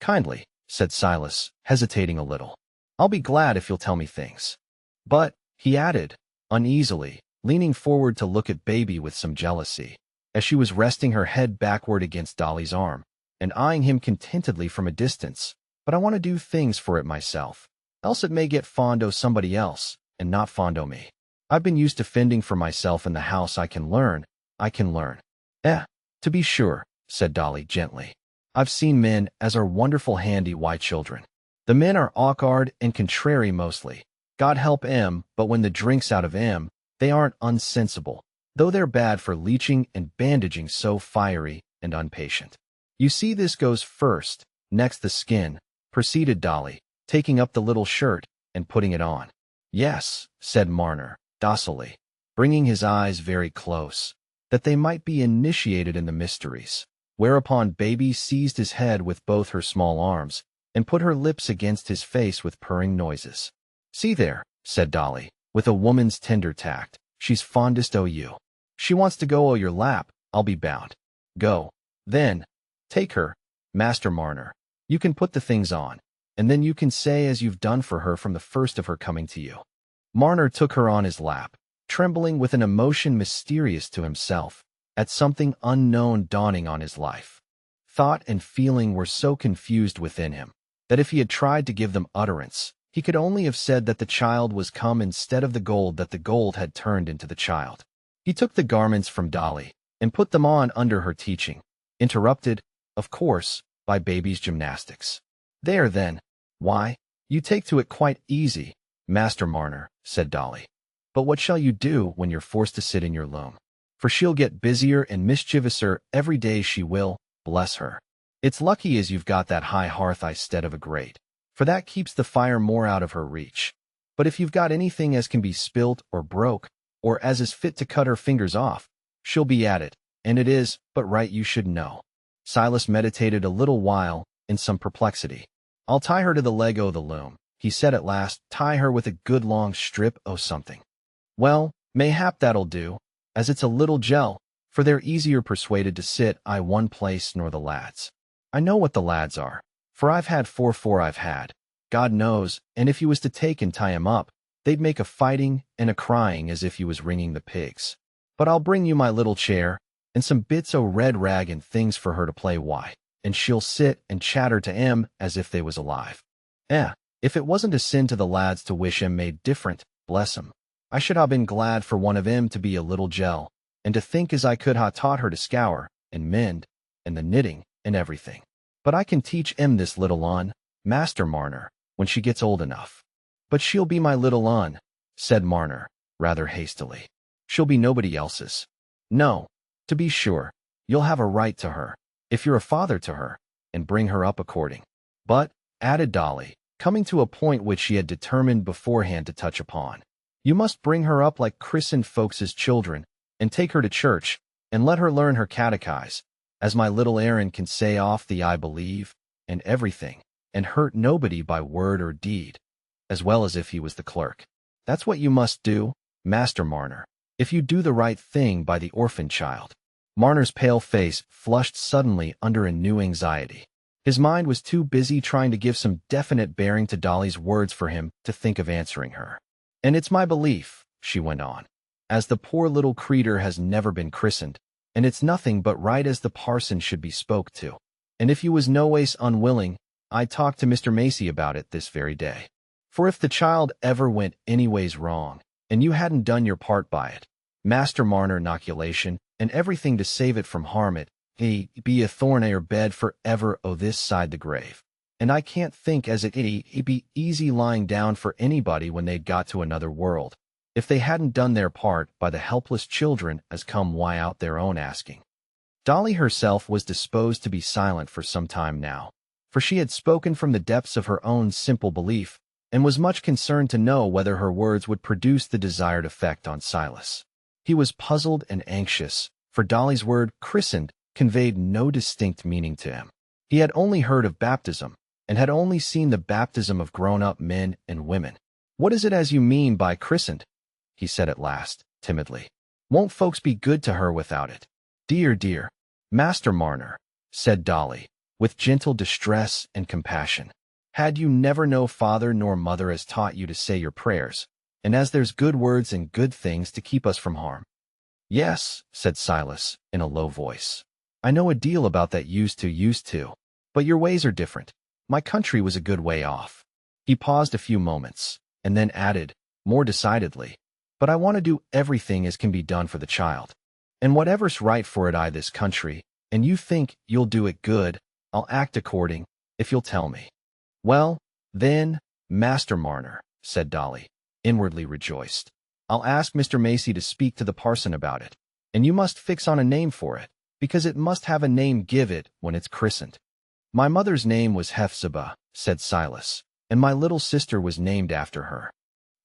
Kindly, said Silas, hesitating a little. I'll be glad if you'll tell me things. But, he added, uneasily, leaning forward to look at Baby with some jealousy, as she was resting her head backward against Dolly's arm, and eyeing him contentedly from a distance, but I want to do things for it myself, else it may get fond o' somebody else, and not fond o' me. I've been used to fending for myself in the house. I can learn. To be sure, said Dolly gently. I've seen men as are wonderful handy why children. The men are awkard and contrary mostly. God help 'em, but when the drink's out of 'em, they aren't unsensible, though they're bad for leeching and bandaging, so fiery and unpatient. You see, this goes first, next the skin, proceeded Dolly, taking up the little shirt and putting it on. Yes, said Marner, docilely, bringing his eyes very close, that they might be initiated in the mysteries, whereupon Baby seized his head with both her small arms and put her lips against his face with purring noises. See there, said Dolly, with a woman's tender tact, she's fondest o' you. She wants to go o' your lap, I'll be bound. Go, then. Take her, Master Marner. You can put the things on, and then you can say as you've done for her from the first of her coming to you. Marner took her on his lap, trembling with an emotion mysterious to himself, at something unknown dawning on his life. Thought and feeling were so confused within him, that if he had tried to give them utterance, he could only have said that the child was come instead of the gold, that the gold had turned into the child. He took the garments from Dolly, and put them on under her teaching, interrupted, of course, by Baby's gymnastics. There then, why, you take to it quite easy, Master Marner, said Dolly. But what shall you do when you're forced to sit in your loom? For she'll get busier and mischievousor every day, she will, bless her. It's lucky as you've got that high hearth instead of a grate, for that keeps the fire more out of her reach. But if you've got anything as can be spilt or broke, or as is fit to cut her fingers off, she'll be at it, and it is but right you should know. Silas meditated a little while, in some perplexity. I'll tie her to the leg o' the loom, he said at last. Tie her with a good long strip o' something. Well, mayhap that'll do, as it's a little gel, for they're easier persuaded to sit I one place nor the lads. I know what the lads are, for I've had 4 I've had, God knows, and if you was to take and tie 'em up, they'd make a fighting and a crying as if you was ringing the pigs. But I'll bring you my little chair, and some bits o' red rag and things for her to play why, and she'll sit and chatter to 'em as if they was alive. If it wasn't a sin to the lads to wish 'em made different, bless 'em, I should ha' been glad for one of 'em to be a little gel, and to think as I could ha' taught her to scour, and mend, and the knitting, and everything. But I can teach 'em this little un, Master Marner, when she gets old enough. But she'll be my little un, said Marner, rather hastily. She'll be nobody else's. No, to be sure, you'll have a right to her, if you're a father to her, and bring her up according. But, added Dolly, coming to a point which she had determined beforehand to touch upon, you must bring her up like christened folks' children, and take her to church, and let her learn her catechise, as my little Aaron can say off the I believe, and everything, and hurt nobody by word or deed, as well as if he was the clerk. That's what you must do, Master Marner, if you do the right thing by the orphan child. Marner's pale face flushed suddenly under a new anxiety. His mind was too busy trying to give some definite bearing to Dolly's words for him to think of answering her. And it's my belief, she went on, as the poor little creetur has never been christened, and it's nothing but right as the parson should be spoke to. And if you was noways unwilling, I'd talk to Mr. Macy about it this very day. For if the child ever went anyways wrong, and you hadn't done your part by it, Master Marner inoculation, and everything to save it from harm it, he be a thorn or bed for ever o' this side the grave. And I can't think as it be easy lying down for anybody when they'd got to another world, if they hadn't done their part by the helpless children as come why out their own asking. Dolly herself was disposed to be silent for some time now, for she had spoken from the depths of her own simple belief, and was much concerned to know whether her words would produce the desired effect on Silas. He was puzzled and anxious, for Dolly's word christened conveyed no distinct meaning to him. He had only heard of baptism, and had only seen the baptism of grown-up men and women. What is it as you mean by christened? He said at last, timidly. Won't folks be good to her without it? Dear, dear, Master Marner, said Dolly, with gentle distress and compassion. Had you never no father nor mother as taught you to say your prayers, and as there's good words and good things to keep us from harm? Yes, said Silas, in a low voice. I know a deal about that used to, but your ways are different. My country was a good way off. He paused a few moments, and then added, more decidedly, but I want to do everything as can be done for the child. And whatever's right for it this country, and you think you'll do it good, I'll act according, if you'll tell me. Well, then, Master Marner, said Dolly, inwardly rejoiced. I'll ask Mr. Macy to speak to the parson about it, and you must fix on a name for it, because it must have a name give it when it's christened. My mother's name was Hephzibah, said Silas, and my little sister was named after her.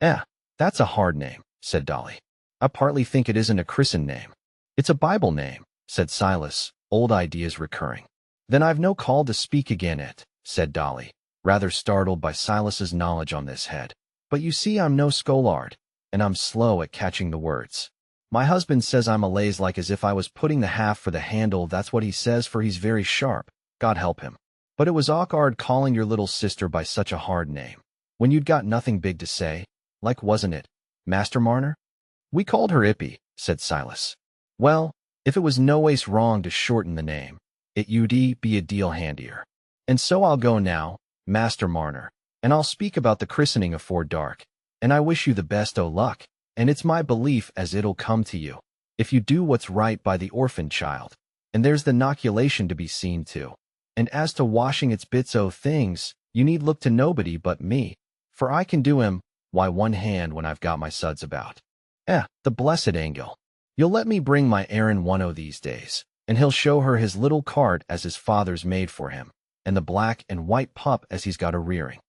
That's a hard name, said Dolly. I partly think it isn't a christened name. It's a Bible name, said Silas, old ideas recurring. Then I've no call to speak again it, said Dolly, rather startled by Silas's knowledge on this head. But you see I'm no scholard, and I'm slow at catching the words. My husband says I'm a laze like as if I was putting the half for the handle, that's what he says, for he's very sharp, God help him. But it was awkward calling your little sister by such a hard name, when you'd got nothing big to say, like wasn't it, Master Marner? We called her Ippy, said Silas. Well, if it was noways wrong to shorten the name, it would be a deal handier. And so I'll go now, Master Marner, and I'll speak about the christening afore dark, and I wish you the best o' luck, and it's my belief as it'll come to you, if you do what's right by the orphan child, and there's the inoculation to be seen to. And as to washing its bits o' things, you need look to nobody but me, for I can do 'em, why one hand when I've got my suds about. The blessed angel. You'll let me bring my Aaron one o' these days, and he'll show her his little cart as his father's made for him, and the black and white pup as he's got a rearing.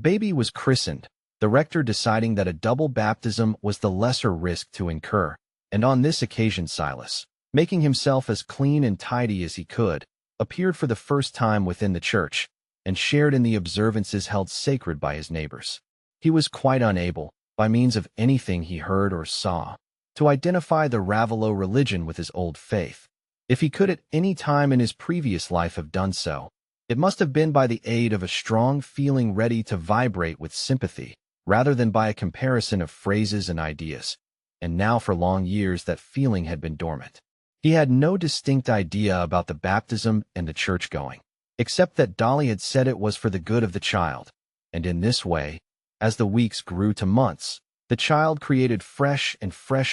Baby was christened, the rector deciding that a double baptism was the lesser risk to incur, and on this occasion Silas, making himself as clean and tidy as he could, appeared for the first time within the church, and shared in the observances held sacred by his neighbors. He was quite unable, by means of anything he heard or saw, to identify the Ravello religion with his old faith. If he could at any time in his previous life have done so, it must have been by the aid of a strong feeling ready to vibrate with sympathy, rather than by a comparison of phrases and ideas, and now for long years that feeling had been dormant. He had no distinct idea about the baptism and the church-going, except that Dolly had said it was for the good of the child, and in this way, as the weeks grew to months, the child created fresh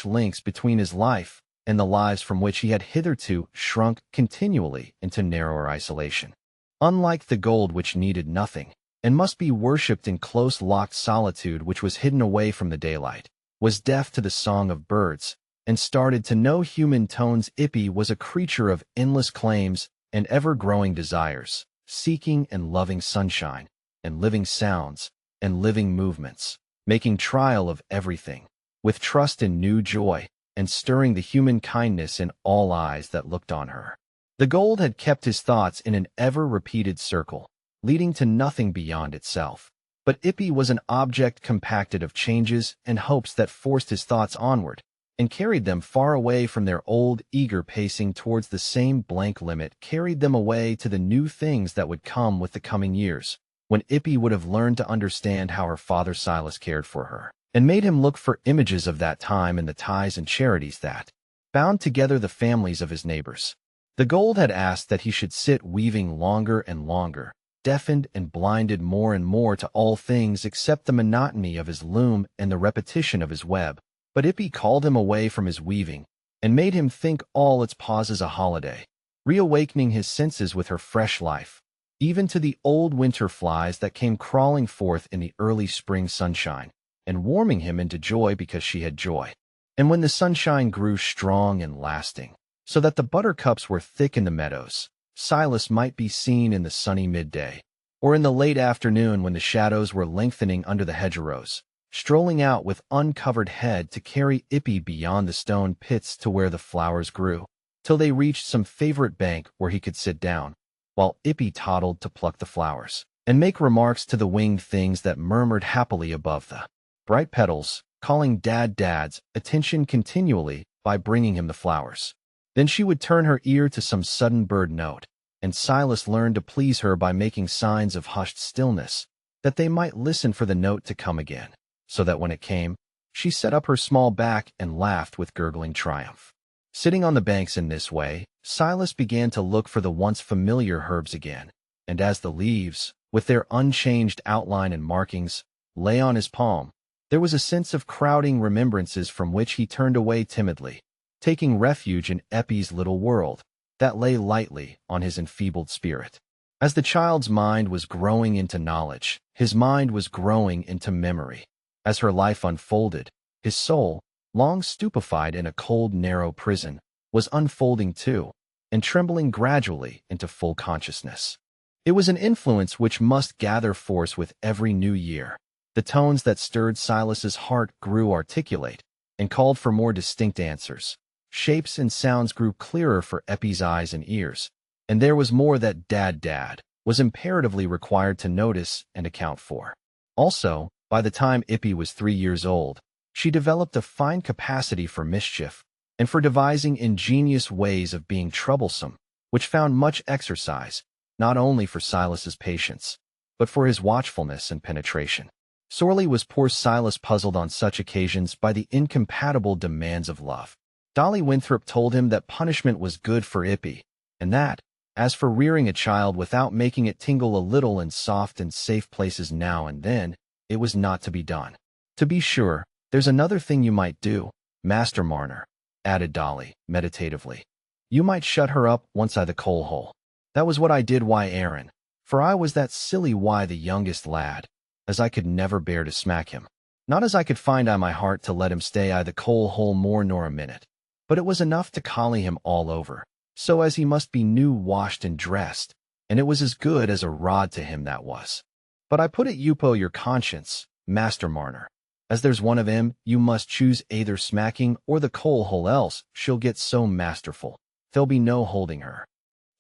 links between his life and the lives from which he had hitherto shrunk continually into narrower isolation. Unlike the gold which needed nothing, and must be worshipped in close-locked solitude which was hidden away from the daylight, was deaf to the song of birds, and started to know human tones. Ippy was a creature of endless claims and ever-growing desires, seeking and loving sunshine, and living sounds, and living movements, making trial of everything, with trust in new joy, and stirring the human kindness in all eyes that looked on her. The gold had kept his thoughts in an ever-repeated circle, leading to nothing beyond itself. But Ippy was an object compacted of changes and hopes that forced his thoughts onward, and carried them far away from their old, eager pacing towards the same blank limit, carried them away to the new things that would come with the coming years, when Ippy would have learned to understand how her father Silas cared for her, and made him look for images of that time in the ties and charities that bound together the families of his neighbors. The gold had asked that he should sit weaving longer and longer, deafened and blinded more and more to all things except the monotony of his loom and the repetition of his web. But Ippy called him away from his weaving, and made him think all its pauses a holiday, reawakening his senses with her fresh life, even to the old winter flies that came crawling forth in the early spring sunshine, and warming him into joy because she had joy. And when the sunshine grew strong and lasting, so that the buttercups were thick in the meadows, Silas might be seen in the sunny midday, or in the late afternoon when the shadows were lengthening under the hedgerows, strolling out with uncovered head to carry Ippy beyond the stone pits to where the flowers grew, till they reached some favorite bank where he could sit down, while Ippy toddled to pluck the flowers, and make remarks to the winged things that murmured happily above the bright petals, calling Dad's attention continually by bringing him the flowers. Then she would turn her ear to some sudden bird note, and Silas learned to please her by making signs of hushed stillness, that they might listen for the note to come again, so that when it came, she set up her small back and laughed with gurgling triumph. Sitting on the banks in this way, Silas began to look for the once familiar herbs again, and as the leaves, with their unchanged outline and markings, lay on his palm, there was a sense of crowding remembrances from which he turned away timidly, taking refuge in Ippy's little world, that lay lightly on his enfeebled spirit. As the child's mind was growing into knowledge, his mind was growing into memory. As her life unfolded, his soul, long stupefied in a cold, narrow prison, was unfolding too, and trembling gradually into full consciousness. It was an influence which must gather force with every new year. The tones that stirred Silas's heart grew articulate, and called for more distinct answers. Shapes and sounds grew clearer for Ippy's eyes and ears, and there was more that Dad was imperatively required to notice and account for. Also, by the time Ippy was 3 years old, she developed a fine capacity for mischief and for devising ingenious ways of being troublesome, which found much exercise, not only for Silas's patience, but for his watchfulness and penetration. Sorely was poor Silas puzzled on such occasions by the incompatible demands of love. Dolly Winthrop told him that punishment was good for Ippy, and that, as for rearing a child without making it tingle a little in soft and safe places now and then, it was not to be done. To be sure, there's another thing you might do, Master Marner, added Dolly, meditatively. You might shut her up once I the coal hole. That was what I did Aaron, for I was that silly the youngest lad, as I could never bear to smack him. Not as I could find I my heart to let him stay I the coal hole more nor a minute, but it was enough to collie him all over, so as he must be new washed and dressed, and it was as good as a rod to him that was. But I put it you po your conscience, Master Marner, as there's one of 'em, you must choose either smacking or the coal hole, else she'll get so masterful, there'll be no holding her.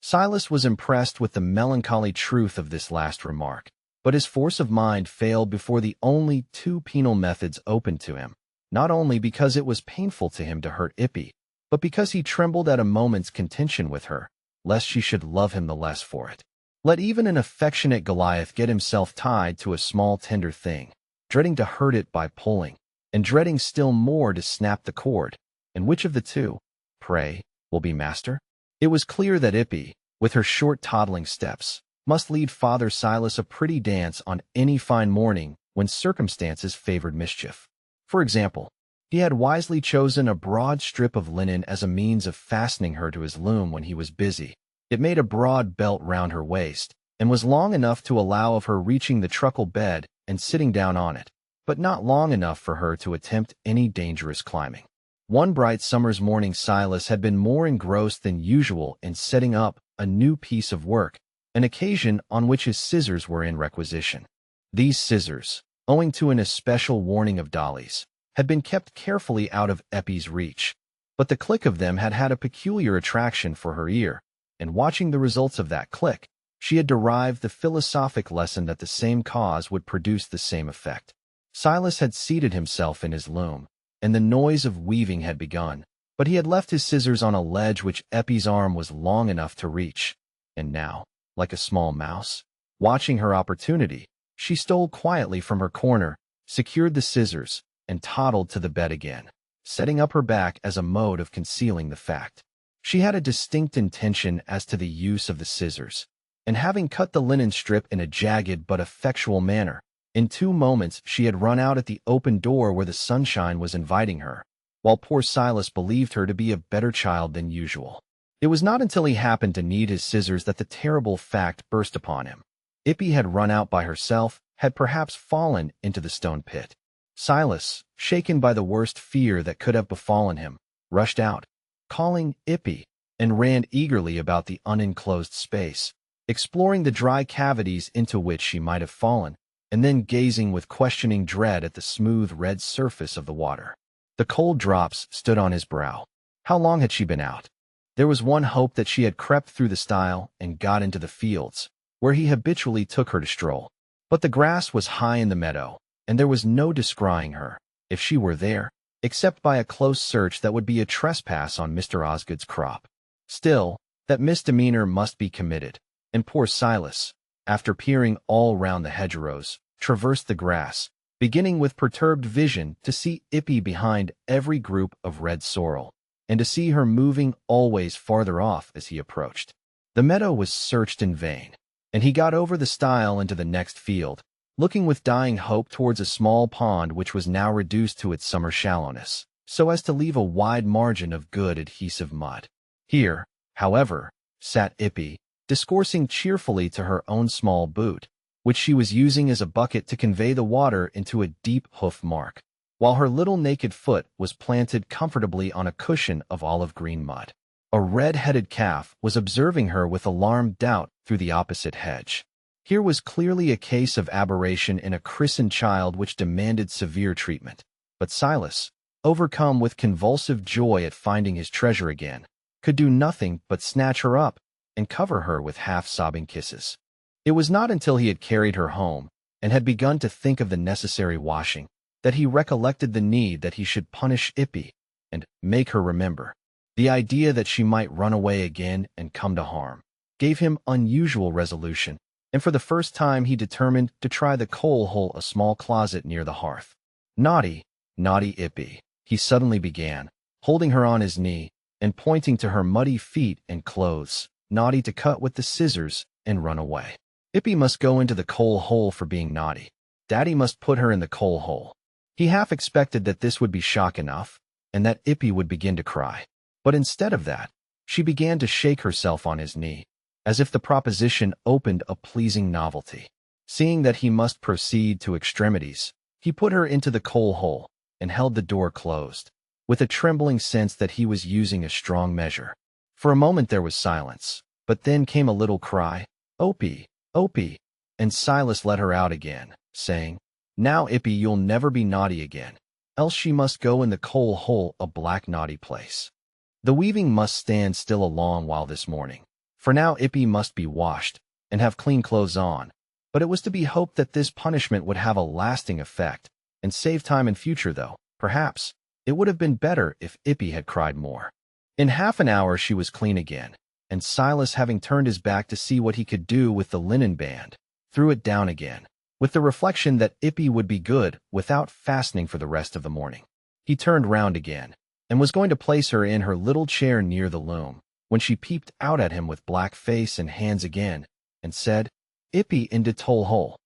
Silas was impressed with the melancholy truth of this last remark, but his force of mind failed before the only 2 penal methods open to him, not only because it was painful to him to hurt Ippy, but because he trembled at a moment's contention with her, lest she should love him the less for it. Let even an affectionate Goliath get himself tied to a small tender thing, dreading to hurt it by pulling, and dreading still more to snap the cord, and which of the 2, pray, will be master? It was clear that Ippy, with her short toddling steps, must lead Father Silas a pretty dance on any fine morning when circumstances favored mischief. For example, he had wisely chosen a broad strip of linen as a means of fastening her to his loom when he was busy. It made a broad belt round her waist, and was long enough to allow of her reaching the truckle bed and sitting down on it, but not long enough for her to attempt any dangerous climbing. One bright summer's morning, Silas had been more engrossed than usual in setting up a new piece of work, an occasion on which his scissors were in requisition. These scissors, owing to an especial warning of Dolly's, had been kept carefully out of Eppie's reach, but the click of them had had a peculiar attraction for her ear, and watching the results of that click, she had derived the philosophic lesson that the same cause would produce the same effect. Silas had seated himself in his loom, and the noise of weaving had begun, but he had left his scissors on a ledge which Eppie's arm was long enough to reach, and now, like a small mouse, watching her opportunity, she stole quietly from her corner, secured the scissors, and toddled to the bed again, setting up her back as a mode of concealing the fact. She had a distinct intention as to the use of the scissors, and having cut the linen strip in a jagged but effectual manner, in 2 moments she had run out at the open door where the sunshine was inviting her, while poor Silas believed her to be a better child than usual. It was not until he happened to need his scissors that the terrible fact burst upon him. Ippy had run out by herself, had perhaps fallen into the stone pit. Silas, shaken by the worst fear that could have befallen him, rushed out, calling Ippy, and ran eagerly about the unenclosed space, exploring the dry cavities into which she might have fallen, and then gazing with questioning dread at the smooth red surface of the water. The cold drops stood on his brow. How long had she been out? There was one hope that she had crept through the stile and got into the fields, where he habitually took her to stroll. But the grass was high in the meadow, and there was no descrying her, if she were there, except by a close search that would be a trespass on Mr. Osgood's crop. Still, that misdemeanor must be committed, and poor Silas, after peering all round the hedgerows, traversed the grass, beginning with perturbed vision to see Ippy behind every group of red sorrel, and to see her moving always farther off as he approached. The meadow was searched in vain, and he got over the stile into the next field, looking with dying hope towards a small pond which was now reduced to its summer shallowness, so as to leave a wide margin of good adhesive mud. Here, however, sat Ippy, discoursing cheerfully to her own small boot, which she was using as a bucket to convey the water into a deep hoof mark, while her little naked foot was planted comfortably on a cushion of olive-green mud. A red-headed calf was observing her with alarmed doubt through the opposite hedge. Here was clearly a case of aberration in a christened child which demanded severe treatment. But Silas, overcome with convulsive joy at finding his treasure again, could do nothing but snatch her up and cover her with half-sobbing kisses. It was not until he had carried her home and had begun to think of the necessary washing that he recollected the need that he should punish Ippy and make her remember. The idea that she might run away again and come to harm gave him unusual resolution, and for the first time he determined to try the coal hole, a small closet near the hearth. Naughty, naughty Ippy, he suddenly began, holding her on his knee and pointing to her muddy feet and clothes. Naughty to cut with the scissors and run away. Ippy must go into the coal hole for being naughty. Daddy must put her in the coal hole. He half expected that this would be shock enough, and that Ippy would begin to cry. But instead of that, she began to shake herself on his knee, as if the proposition opened a pleasing novelty. Seeing that he must proceed to extremities, he put her into the coal hole and held the door closed, with a trembling sense that he was using a strong measure. For a moment there was silence, but then came a little cry, "Opie, Opie," and Silas let her out again, saying, "Now, Ippy, you'll never be naughty again, else she must go in the coal hole, a black naughty place. The weaving must stand still a long while this morning, for now Ippy must be washed and have clean clothes on." But it was to be hoped that this punishment would have a lasting effect and save time in future, though, perhaps, it would have been better if Ippy had cried more. In half an hour she was clean again, and Silas, having turned his back to see what he could do with the linen band, threw it down again, with the reflection that Ippy would be good without fastening for the rest of the morning. He turned round again, and was going to place her in her little chair near the loom, when she peeped out at him with black face and hands again, and said, "Ippy in de coal hole."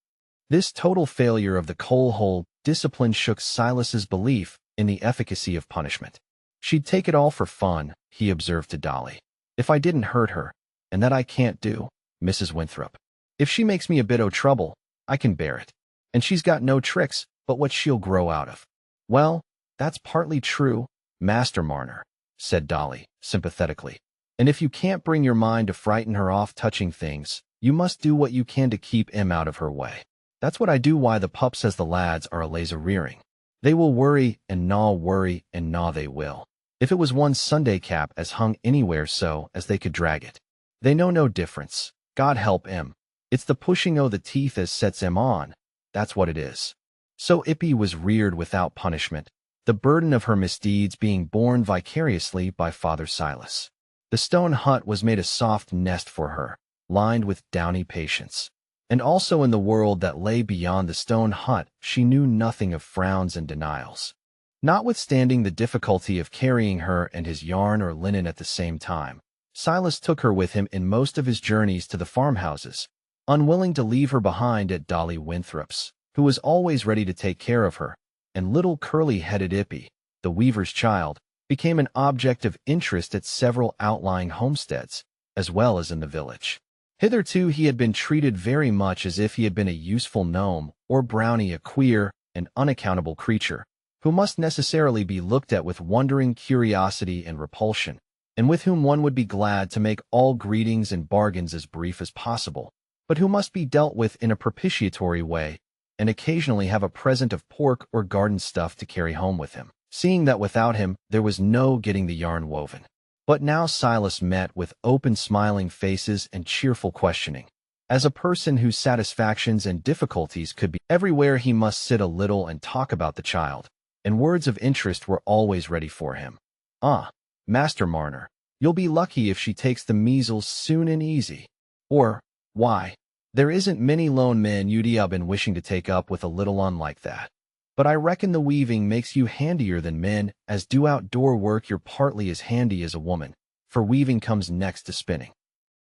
This total failure of the coal hole discipline shook Silas's belief in the efficacy of punishment. "She'd take it all for fun," he observed to Dolly. "If I didn't hurt her, and that I can't do, Mrs. Winthrop. If she makes me a bit o' trouble, I can bear it. And she's got no tricks but what she'll grow out of." "Well, that's partly true, Master Marner, said Dolly, sympathetically. And if you can't bring your mind to frighten her off touching things, you must do what you can to keep him out of her way. That's what I do why the pups as the lads are a lazy rearing. They will worry and gnaw they will. If it was one Sunday cap as hung anywhere so as they could drag it. They know no difference, God help 'em. It's the pushing o' the teeth as sets 'em on, that's what it is. So Ippy was reared without punishment, the burden of her misdeeds being borne vicariously by Father Silas. The stone hut was made a soft nest for her, lined with downy patience. And also in the world that lay beyond the stone hut she knew nothing of frowns and denials. Notwithstanding the difficulty of carrying her and his yarn or linen at the same time, Silas took her with him in most of his journeys to the farmhouses, unwilling to leave her behind at Dolly Winthrop's, who was always ready to take care of her, and little curly-headed Ippy, the weaver's child, became an object of interest at several outlying homesteads, as well as in the village. Hitherto he had been treated very much as if he had been a useful gnome, or brownie, a queer and unaccountable creature, who must necessarily be looked at with wondering curiosity and repulsion, and with whom one would be glad to make all greetings and bargains as brief as possible, but who must be dealt with in a propitiatory way, and occasionally have a present of pork or garden stuff to carry home with him, seeing that without him there was no getting the yarn woven. But now Silas met with open smiling faces and cheerful questioning. As a person whose satisfactions and difficulties could be everywhere, he must sit a little and talk about the child, and words of interest were always ready for him. "Ah, Master Marner, you'll be lucky if she takes the measles soon and easy." Or, "Why, there isn't many lone men you'd been wishing to take up with a little un like that. But I reckon the weaving makes you handier than men, as do outdoor work you're partly as handy as a woman, for weaving comes next to spinning."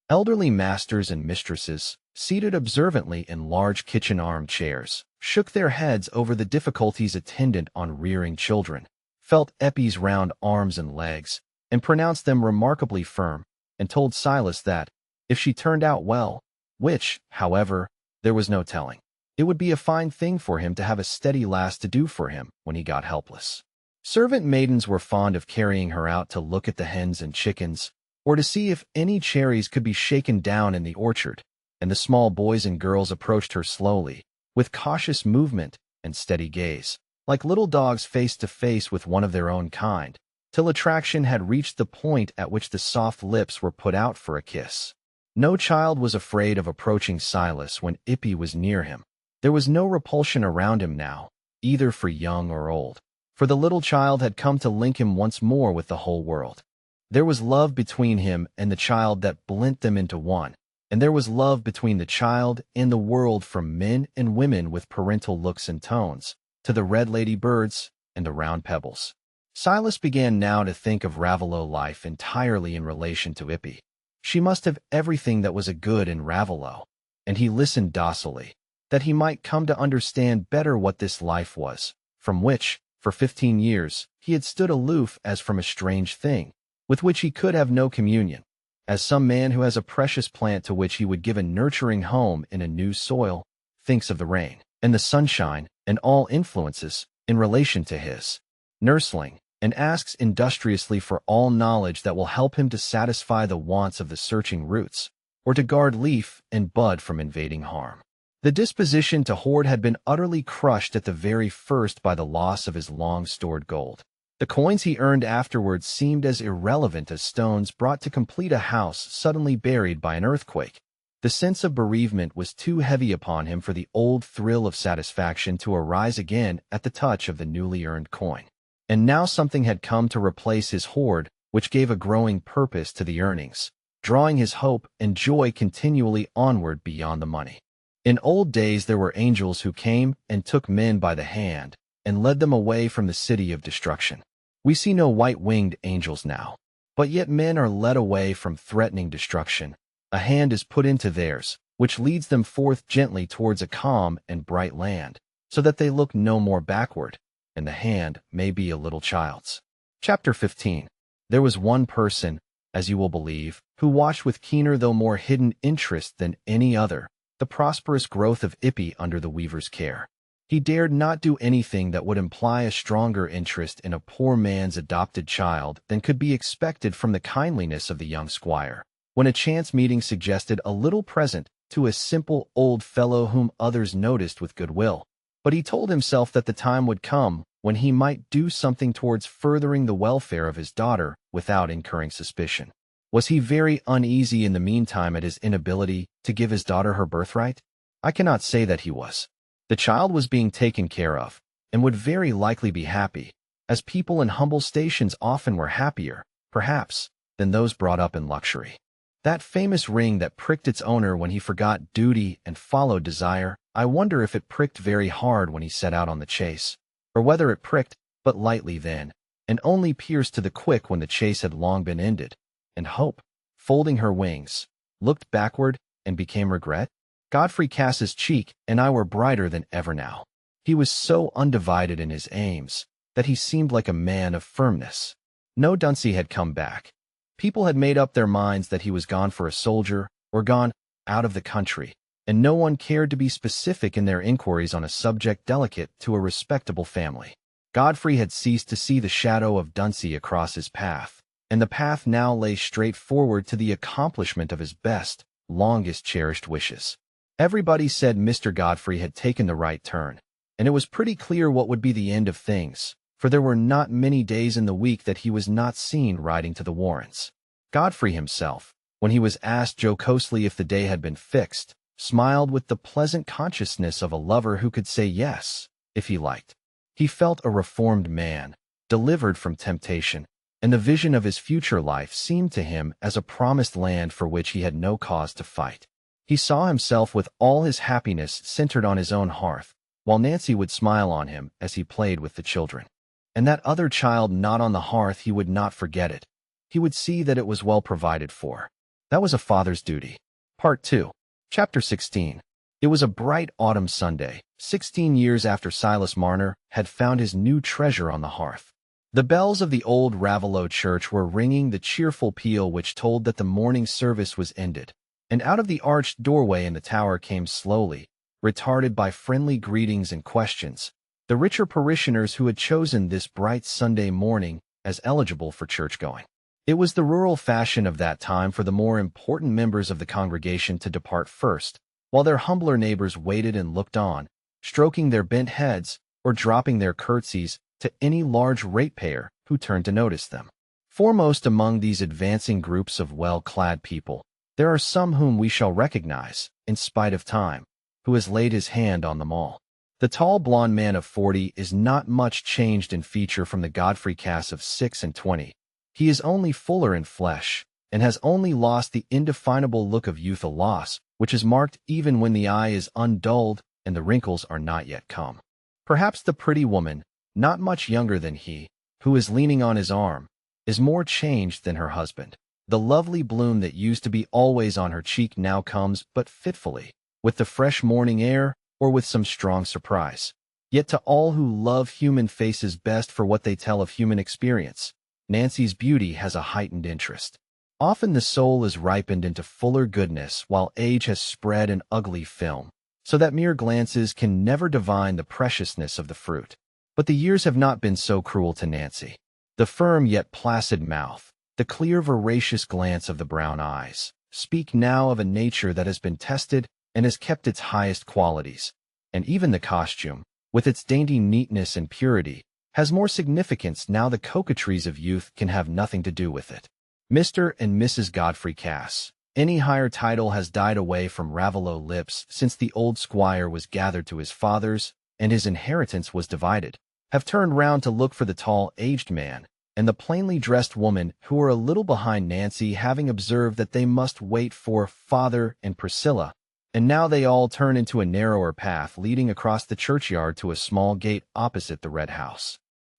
Elderly masters and mistresses, seated observantly in large kitchen armchairs, shook their heads over the difficulties attendant on rearing children, felt Eppie's round arms and legs, and pronounced them remarkably firm, and told Silas that, if she turned out well, which, however, there was no telling, it would be a fine thing for him to have a steady lass to do for him when he got helpless. Servant maidens were fond of carrying her out to look at the hens and chickens, or to see if any cherries could be shaken down in the orchard, and the small boys and girls approached her slowly, with cautious movement and steady gaze, like little dogs face to face with one of their own kind, till attraction had reached the point at which the soft lips were put out for a kiss. No child was afraid of approaching Silas when Ippy was near him. There was no repulsion around him now, either for young or old, for the little child had come to link him once more with the whole world. There was love between him and the child that blent them into one, and there was love between the child and the world, from men and women with parental looks and tones, to the red lady birds and the round pebbles. Silas began now to think of Raveloe life entirely in relation to Ippy. She must have everything that was a good in Raveloe, and he listened docilely, that he might come to understand better what this life was, from which, for 15 years, he had stood aloof as from a strange thing, with which he could have no communion, as some man who has a precious plant to which he would give a nurturing home in a new soil, thinks of the rain, and the sunshine, and all influences, in relation to his nursling, and asks industriously for all knowledge that will help him to satisfy the wants of the searching roots, or to guard leaf and bud from invading harm. The disposition to hoard had been utterly crushed at the very first by the loss of his long-stored gold. The coins he earned afterwards seemed as irrelevant as stones brought to complete a house suddenly buried by an earthquake. The sense of bereavement was too heavy upon him for the old thrill of satisfaction to arise again at the touch of the newly earned coin. And now something had come to replace his hoard, which gave a growing purpose to the earnings, drawing his hope and joy continually onward beyond the money. In old days there were angels who came and took men by the hand, and led them away from the city of destruction. We see no white-winged angels now, but yet men are led away from threatening destruction. A hand is put into theirs, which leads them forth gently towards a calm and bright land, so that they look no more backward, and the hand may be a little child's. Chapter 15. There was one person, as you will believe, who watched with keener though more hidden interest than any other the prosperous growth of Ippy under the weaver's care. He dared not do anything that would imply a stronger interest in a poor man's adopted child than could be expected from the kindliness of the young squire, when a chance meeting suggested a little present to a simple old fellow whom others noticed with goodwill. But he told himself that the time would come when he might do something towards furthering the welfare of his daughter without incurring suspicion. Was he very uneasy in the meantime at his inability to give his daughter her birthright? I cannot say that he was. The child was being taken care of, and would very likely be happy, as people in humble stations often were happier, perhaps, than those brought up in luxury. That famous ring that pricked its owner when he forgot duty and followed desire, I wonder if it pricked very hard when he set out on the chase, or whether it pricked but lightly then, and only pierced to the quick when the chase had long been ended, and hope, folding her wings, looked backward and became regret? Godfrey Cass's cheek and eye were brighter than ever now. He was so undivided in his aims that he seemed like a man of firmness. No Dunsey had come back. People had made up their minds that he was gone for a soldier or gone out of the country, and no one cared to be specific in their inquiries on a subject delicate to a respectable family. Godfrey had ceased to see the shadow of Dunsey across his path, and the path now lay straight forward to the accomplishment of his best, longest cherished wishes. Everybody said Mr. Godfrey had taken the right turn, and it was pretty clear what would be the end of things, for there were not many days in the week that he was not seen riding to the Warrens. Godfrey himself, when he was asked jocosely if the day had been fixed, smiled with the pleasant consciousness of a lover who could say yes, if he liked. He felt a reformed man, delivered from temptation, and the vision of his future life seemed to him as a promised land for which he had no cause to fight. He saw himself with all his happiness centered on his own hearth, while Nancy would smile on him as he played with the children. And that other child not on the hearth, he would not forget it. He would see that it was well provided for. That was a father's duty. Part 2. Chapter 16. It was a bright autumn Sunday, 16 years after Silas Marner had found his new treasure on the hearth. The bells of the old Raveloe church were ringing the cheerful peal which told that the morning service was ended, and out of the arched doorway in the tower came slowly, retarded by friendly greetings and questions, the richer parishioners who had chosen this bright Sunday morning as eligible for church-going. It was the rural fashion of that time for the more important members of the congregation to depart first, while their humbler neighbors waited and looked on, stroking their bent heads or dropping their curtsies to any large ratepayer who turned to notice them. Foremost among these advancing groups of well-clad people, there are some whom we shall recognize, in spite of time, who has laid his hand on them all. The tall blond man of 40 is not much changed in feature from the Godfrey Cass of 26. He is only fuller in flesh, and has only lost the indefinable look of youthful loss, which is marked even when the eye is undulled and the wrinkles are not yet come. Perhaps the pretty woman, not much younger than he, who is leaning on his arm, is more changed than her husband. The lovely bloom that used to be always on her cheek now comes but fitfully, with the fresh morning air or with some strong surprise. Yet to all who love human faces best for what they tell of human experience, Nancy's beauty has a heightened interest. Often the soul is ripened into fuller goodness while age has spread an ugly film, so that mere glances can never divine the preciousness of the fruit. But the years have not been so cruel to Nancy. The firm yet placid mouth, the clear voracious glance of the brown eyes, speak now of a nature that has been tested and has kept its highest qualities, and even the costume, with its dainty neatness and purity, has more significance now the coquetries of youth can have nothing to do with it. Mr. and Mrs. Godfrey Cass, any higher title has died away from Raveloe lips since the old squire was gathered to his fathers and his inheritance was divided, have turned round to look for the tall, aged man, and the plainly dressed woman who were a little behind Nancy, having observed that they must wait for Father and Priscilla, and now they all turn into a narrower path leading across the churchyard to a small gate opposite the Red House.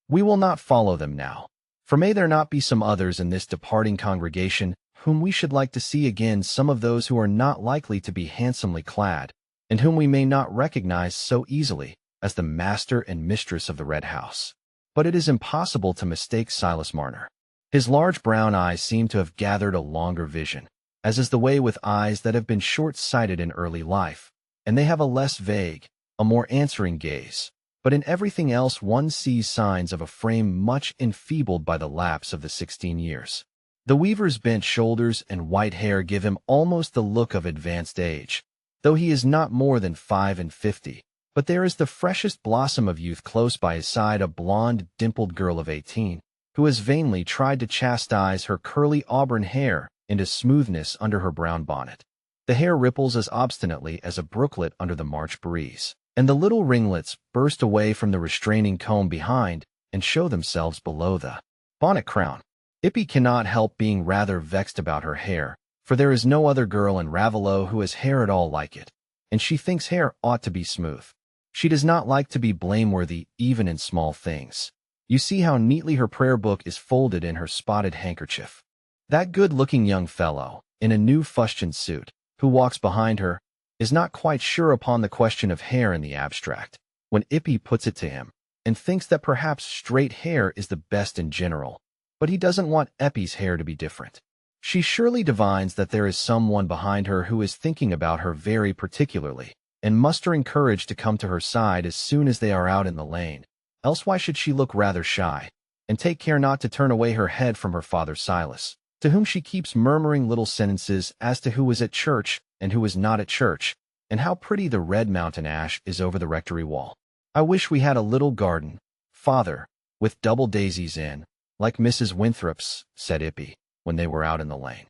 We will not follow them now, for may there not be some others in this departing congregation whom we should like to see again, some of those who are not likely to be handsomely clad, and whom we may not recognize so easily as the master and mistress of the Red House. But it is impossible to mistake Silas Marner. His large brown eyes seem to have gathered a longer vision, as is the way with eyes that have been short-sighted in early life, and they have a less vague, a more answering gaze. But in everything else one sees signs of a frame much enfeebled by the lapse of the 16 years. The weaver's bent shoulders and white hair give him almost the look of advanced age, though he is not more than 55. But there is the freshest blossom of youth close by his side, a blonde, dimpled girl of 18, who has vainly tried to chastise her curly auburn hair into smoothness under her brown bonnet. The hair ripples as obstinately as a brooklet under the March breeze, and the little ringlets burst away from the restraining comb behind and show themselves below the bonnet crown. Ippy cannot help being rather vexed about her hair, for there is no other girl in Raveloe who has hair at all like it, and she thinks hair ought to be smooth. She does not like to be blameworthy even in small things. You see how neatly her prayer book is folded in her spotted handkerchief. That good-looking young fellow, in a new fustian suit, who walks behind her, is not quite sure upon the question of hair in the abstract, when Ippy puts it to him, and thinks that perhaps straight hair is the best in general, but he doesn't want Eppy's hair to be different. She surely divines that there is someone behind her who is thinking about her very particularly, and mustering courage to come to her side as soon as they are out in the lane, else why should she look rather shy, and take care not to turn away her head from her father Silas, to whom she keeps murmuring little sentences as to who was at church and who was not at church, and how pretty the red mountain ash is over the rectory wall. I wish we had a little garden, father, with double daisies in, like Mrs. Winthrop's, said Ippy, when they were out in the lane.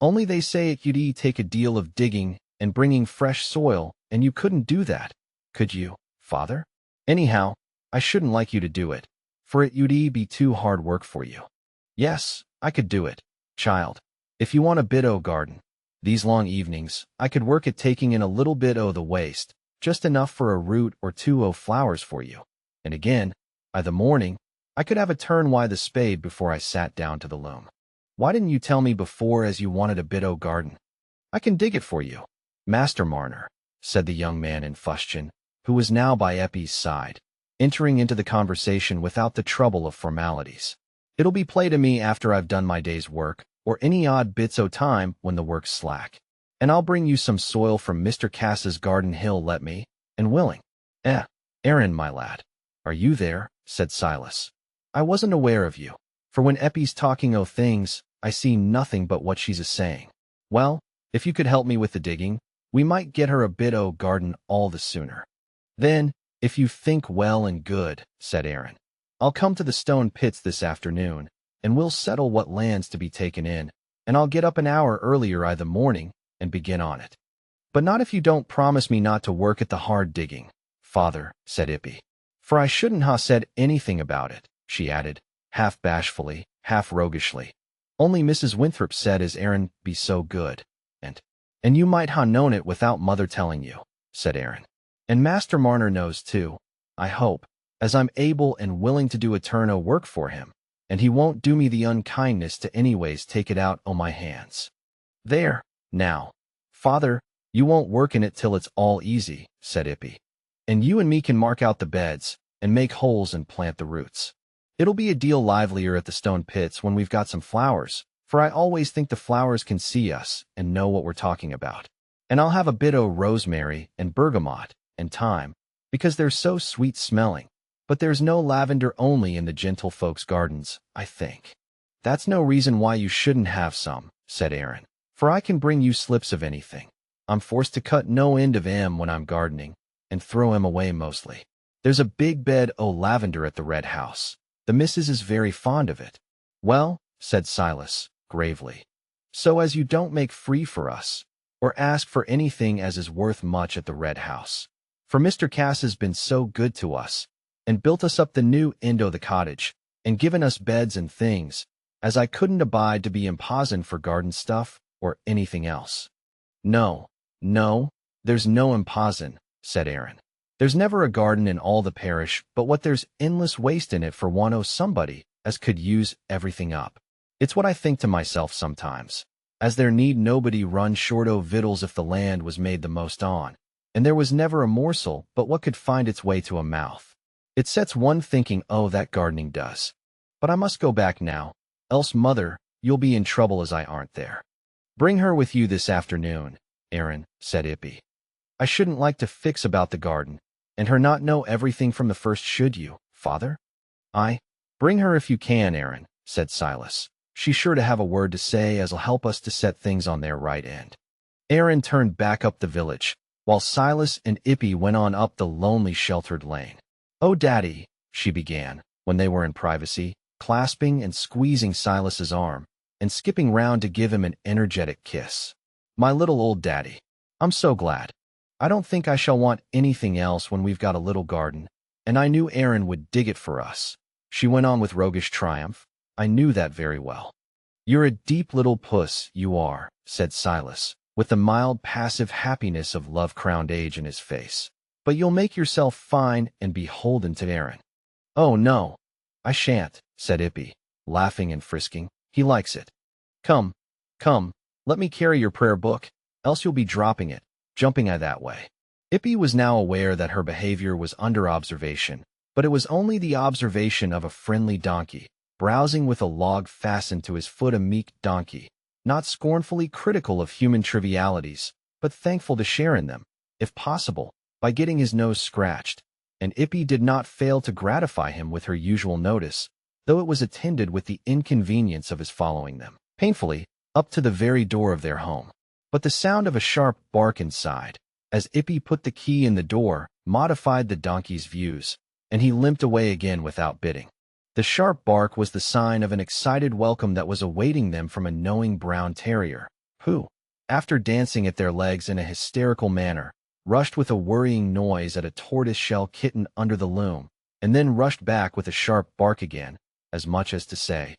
Only they say it you'd take a deal of digging and bringing fresh soil, and you couldn't do that, could you, father? Anyhow, I shouldn't like you to do it, for it you'd be too hard work for you. Yes, I could do it, child, if you want a bit o' garden. These long evenings, I could work at taking in a little bit o' the waste, just enough for a root or two o' flowers for you. And again, by the morning, I could have a turn wi' the spade before I sat down to the loom. Why didn't you tell me before as you wanted a bit o' garden? I can dig it for you, Master Marner, said the young man in fustian, who was now by Eppy's side, entering into the conversation without the trouble of formalities. It'll be play to me after I've done my day's work, or any odd bits o' time when the work's slack. And I'll bring you some soil from Mr. Cass's garden he'll let me, and willing. Aaron, my lad. Are you there? Said Silas. I wasn't aware of you, for when Eppy's talking o' things, I see nothing but what she's a-saying. Well, if you could help me with the digging, we might get her a bit o' garden all the sooner. Then, if you think well and good, said Aaron, I'll come to the stone pits this afternoon, and we'll settle what land's to be taken in, and I'll get up an hour earlier i' the morning and begin on it. But not if you don't promise me not to work at the hard digging, father, said Ippy. For I shouldn't ha' said anything about it, she added, half bashfully, half roguishly. Only Mrs. Winthrop said as Aaron be so good, and you might ha' known it without mother telling you, said Aaron. And Master Marner knows too, I hope, as I'm able and willing to do a turn o' work for him, and he won't do me the unkindness to anyways take it out o' my hands. There, now, father, you won't work in it till it's all easy, said Ippy. And you and me can mark out the beds, and make holes and plant the roots. It'll be a deal livelier at the stone pits when we've got some flowers, for I always think the flowers can see us and know what we're talking about. And I'll have a bit o' rosemary and bergamot and thyme, because they're so sweet-smelling, but there's no lavender only in the gentlefolks' gardens, I think. That's no reason why you shouldn't have some, said Aaron, for I can bring you slips of anything. I'm forced to cut no end of 'em when I'm gardening, and throw 'em away mostly. There's a big bed o' lavender at the Red House. The missus is very fond of it. Well, said Silas, gravely, so as you don't make free for us, or ask for anything as is worth much at the Red House. For Mr. Cass has been so good to us, and built us up the new end o' the cottage, and given us beds and things, as I couldn't abide to be imposined for garden stuff or anything else. No, there's no imposin, said Aaron. There's never a garden in all the parish but what there's endless waste in it for one o' somebody as could use everything up. It's what I think to myself sometimes, as there need nobody run short o' victuals if the land was made the most on, and there was never a morsel but what could find its way to a mouth. It sets one thinking, oh, that gardening does. But I must go back now, else, mother, you'll be in trouble as I aren't there. Bring her with you this afternoon, Aaron, said Ippy. I shouldn't like to fix about the garden, And her not know everything from the first, should you, father? Bring her if you can, Aaron, said Silas. She's sure to have a word to say as'll help us to set things on their right end. Aaron turned back up the village, while Silas and Ippy went on up the lonely sheltered lane. "Oh, Daddy," she began, when they were in privacy, clasping and squeezing Silas's arm, and skipping round to give him an energetic kiss. "My little old daddy. I'm so glad. I don't think I shall want anything else when we've got a little garden, and I knew Aaron would dig it for us," she went on with roguish triumph. "I knew that very well." "You're a deep little puss, you are," said Silas, with the mild passive happiness of love-crowned age in his face. "But you'll make yourself fine and beholden to Aaron." "Oh, no, I shan't," said Ippy, laughing and frisking. "He likes it. Come, let me carry your prayer book, else you'll be dropping it, jumping that way." Ippy was now aware that her behavior was under observation, but it was only the observation of a friendly donkey, browsing with a log fastened to his foot, a meek donkey, not scornfully critical of human trivialities, but thankful to share in them, if possible, by getting his nose scratched, and Ippy did not fail to gratify him with her usual notice, though it was attended with the inconvenience of his following them, painfully, up to the very door of their home. But the sound of a sharp bark inside, as Ippy put the key in the door, modified the donkey's views, and he limped away again without bidding. The sharp bark was the sign of an excited welcome that was awaiting them from a knowing brown terrier, who, after dancing at their legs in a hysterical manner, rushed with a worrying noise at a tortoise-shell kitten under the loom, and then rushed back with a sharp bark again, as much as to say,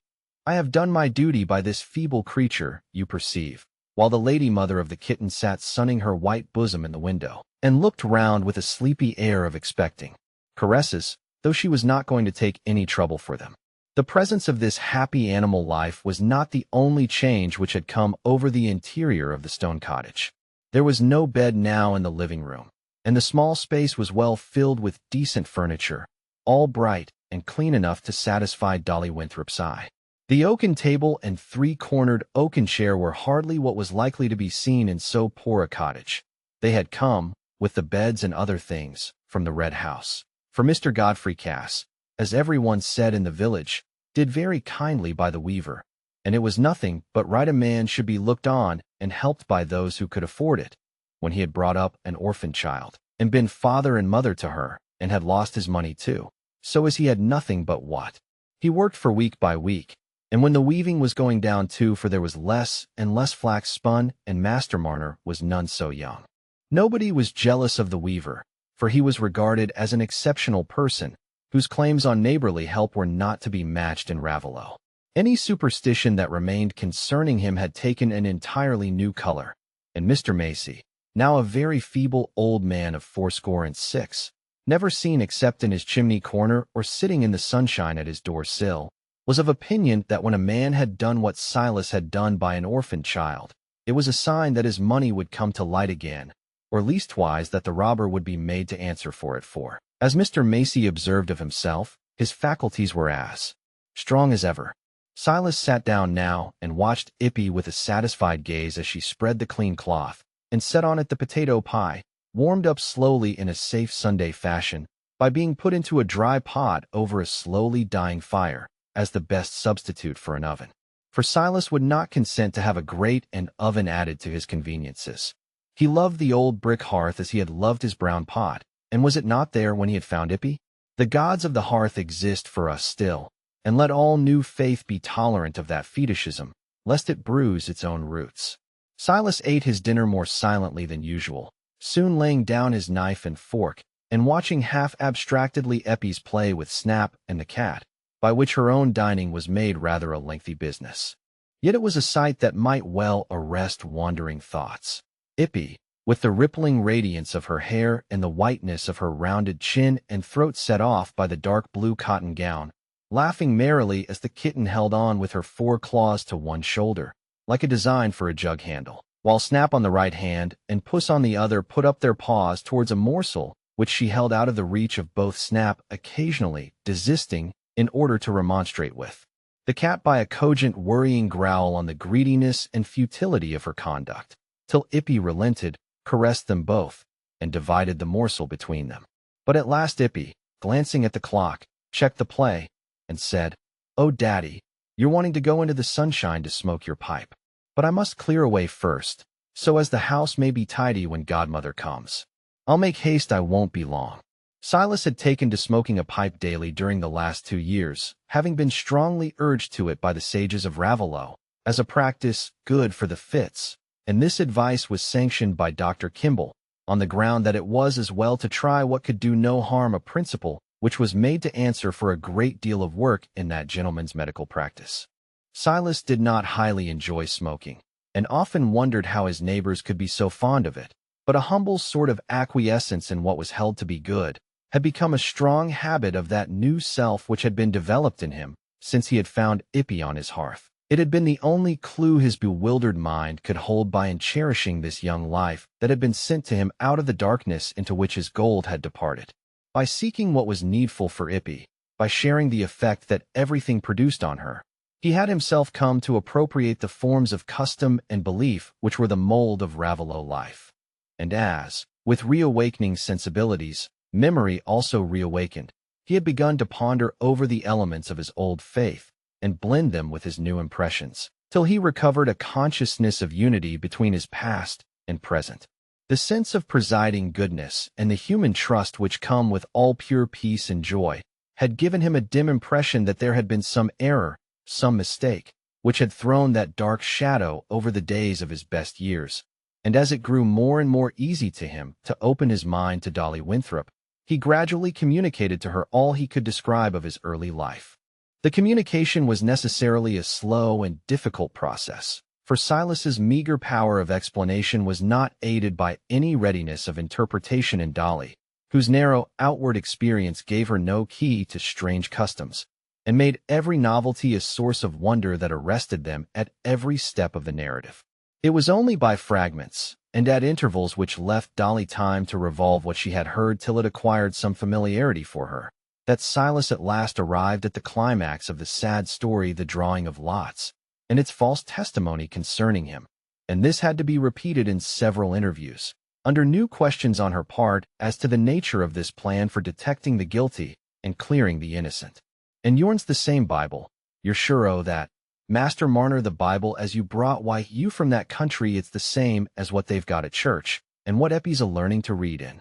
"I have done my duty by this feeble creature, you perceive," while the lady mother of the kitten sat sunning her white bosom in the window, and looked round with a sleepy air of expecting caresses, though she was not going to take any trouble for them. The presence of this happy animal life was not the only change which had come over the interior of the stone cottage. There was no bed now in the living room, and the small space was well filled with decent furniture, all bright and clean enough to satisfy Dolly Winthrop's eye. The oaken table and three-cornered oaken chair were hardly what was likely to be seen in so poor a cottage. They had come, with the beds and other things, from the Red House. For Mr. Godfrey Cass, as everyone said in the village, did very kindly by the weaver, and it was nothing but right a man should be looked on and helped by those who could afford it, when he had brought up an orphan child, and been father and mother to her, and had lost his money too, so as he had nothing but what he worked for week by week, and when the weaving was going down too, for there was less and less flax spun, and Master Marner was none so young. Nobody was jealous of the weaver, for he was regarded as an exceptional person, whose claims on neighborly help were not to be matched in Raveloe. Any superstition that remained concerning him had taken an entirely new color, and Mr. Macy, now a very feeble old man of 66, never seen except in his chimney corner or sitting in the sunshine at his door sill, was of opinion that when a man had done what Silas had done by an orphan child, it was a sign that his money would come to light again, or leastwise that the robber would be made to answer for it, for, as Mr. Macy observed of himself, his faculties were as strong as ever. Silas sat down now and watched Ippy with a satisfied gaze as she spread the clean cloth and set on it the potato pie, warmed up slowly in a safe Sunday fashion by being put into a dry pot over a slowly dying fire as the best substitute for an oven. For Silas would not consent to have a grate and oven added to his conveniences. He loved the old brick hearth as he had loved his brown pot, and was it not there when he had found Ippy? The gods of the hearth exist for us still, and let all new faith be tolerant of that fetishism, lest it bruise its own roots. Silas ate his dinner more silently than usual, soon laying down his knife and fork, and watching half-abstractedly Eppie's play with Snap and the cat, by which her own dining was made rather a lengthy business. Yet it was a sight that might well arrest wandering thoughts. Ippy, with the rippling radiance of her hair and the whiteness of her rounded chin and throat set off by the dark blue cotton gown, laughing merrily as the kitten held on with her 4 claws to one shoulder, like a design for a jug handle, while Snap on the right hand and Puss on the other put up their paws towards a morsel which she held out of the reach of both, Snap occasionally desisting in order to remonstrate with the cat by a cogent worrying growl on the greediness and futility of her conduct, till Ippy relented, caressed them both, and divided the morsel between them. But at last Ippy, glancing at the clock, checked the play, and said, "Oh, Daddy, you're wanting to go into the sunshine to smoke your pipe. But I must clear away first, so as the house may be tidy when Godmother comes. I'll make haste, I won't be long." Silas had taken to smoking a pipe daily during the last 2 years, having been strongly urged to it by the sages of Ravelot, as a practice good for the fits, and this advice was sanctioned by Dr. Kimball, on the ground that it was as well to try what could do no harm, a principle which was made to answer for a great deal of work in that gentleman's medical practice. Silas did not highly enjoy smoking, and often wondered how his neighbors could be so fond of it, but a humble sort of acquiescence in what was held to be good had become a strong habit of that new self which had been developed in him since he had found Ippy on his hearth. It had been the only clue his bewildered mind could hold by in cherishing this young life that had been sent to him out of the darkness into which his gold had departed. By seeking what was needful for Ippy, by sharing the effect that everything produced on her, he had himself come to appropriate the forms of custom and belief which were the mold of Ravelot life. And as, with reawakening sensibilities, memory also reawakened, he had begun to ponder over the elements of his old faith and blend them with his new impressions, till he recovered a consciousness of unity between his past and present. The sense of presiding goodness and the human trust which come with all pure peace and joy had given him a dim impression that there had been some error, some mistake, which had thrown that dark shadow over the days of his best years. And as it grew more and more easy to him to open his mind to Dolly Winthrop, he gradually communicated to her all he could describe of his early life. The communication was necessarily a slow and difficult process, for Silas's meager power of explanation was not aided by any readiness of interpretation in Dolly, whose narrow outward experience gave her no key to strange customs, and made every novelty a source of wonder that arrested them at every step of the narrative. It was only by fragments, and at intervals which left Dolly time to revolve what she had heard till it acquired some familiarity for her, that Silas at last arrived at the climax of the sad story, the drawing of lots, and its false testimony concerning him, and this had to be repeated in several interviews, under new questions on her part as to the nature of this plan for detecting the guilty and clearing the innocent. "And yourn's the same Bible, you're sure o' that, Master Marner, the Bible as you brought, why, you from that country, it's the same as what they've got at church, and what Eppy's a-learning to read in."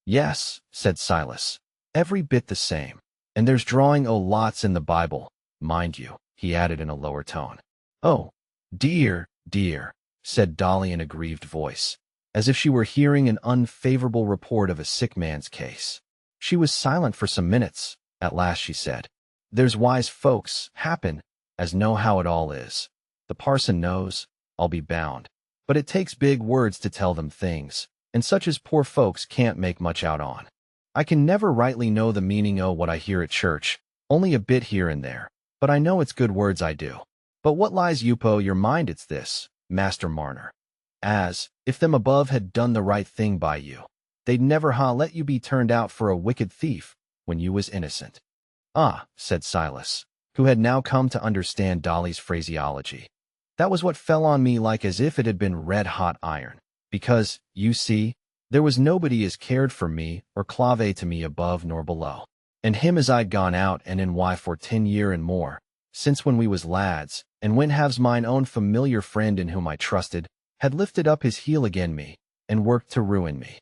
"Yes," said Silas, "every bit the same. And there's drawing o' lots in the Bible, mind you," he added in a lower tone. "Oh, dear, dear," said Dolly in a grieved voice, as if she were hearing an unfavorable report of a sick man's case. She was silent for some minutes. At last she said, "There's wise folks, happen, as know how it all is. The parson knows, I'll be bound. But it takes big words to tell them things, and such as poor folks can't make much out on. I can never rightly know the meaning o' what I hear at church, only a bit here and there, but I know it's good words I do. But what lies upo your mind, it's this, Master Marner, as, if them above had done the right thing by you, they'd never let you be turned out for a wicked thief when you was innocent." "Ah," said Silas, who had now come to understand Dolly's phraseology. "That was what fell on me like as if it had been red-hot iron, because, you see, there was nobody as cared for me or clave to me above nor below, and him as I'd gone out and in why for 10 year and more, since when we was lads, and when haves mine own familiar friend in whom I trusted, had lifted up his heel again me, and worked to ruin me."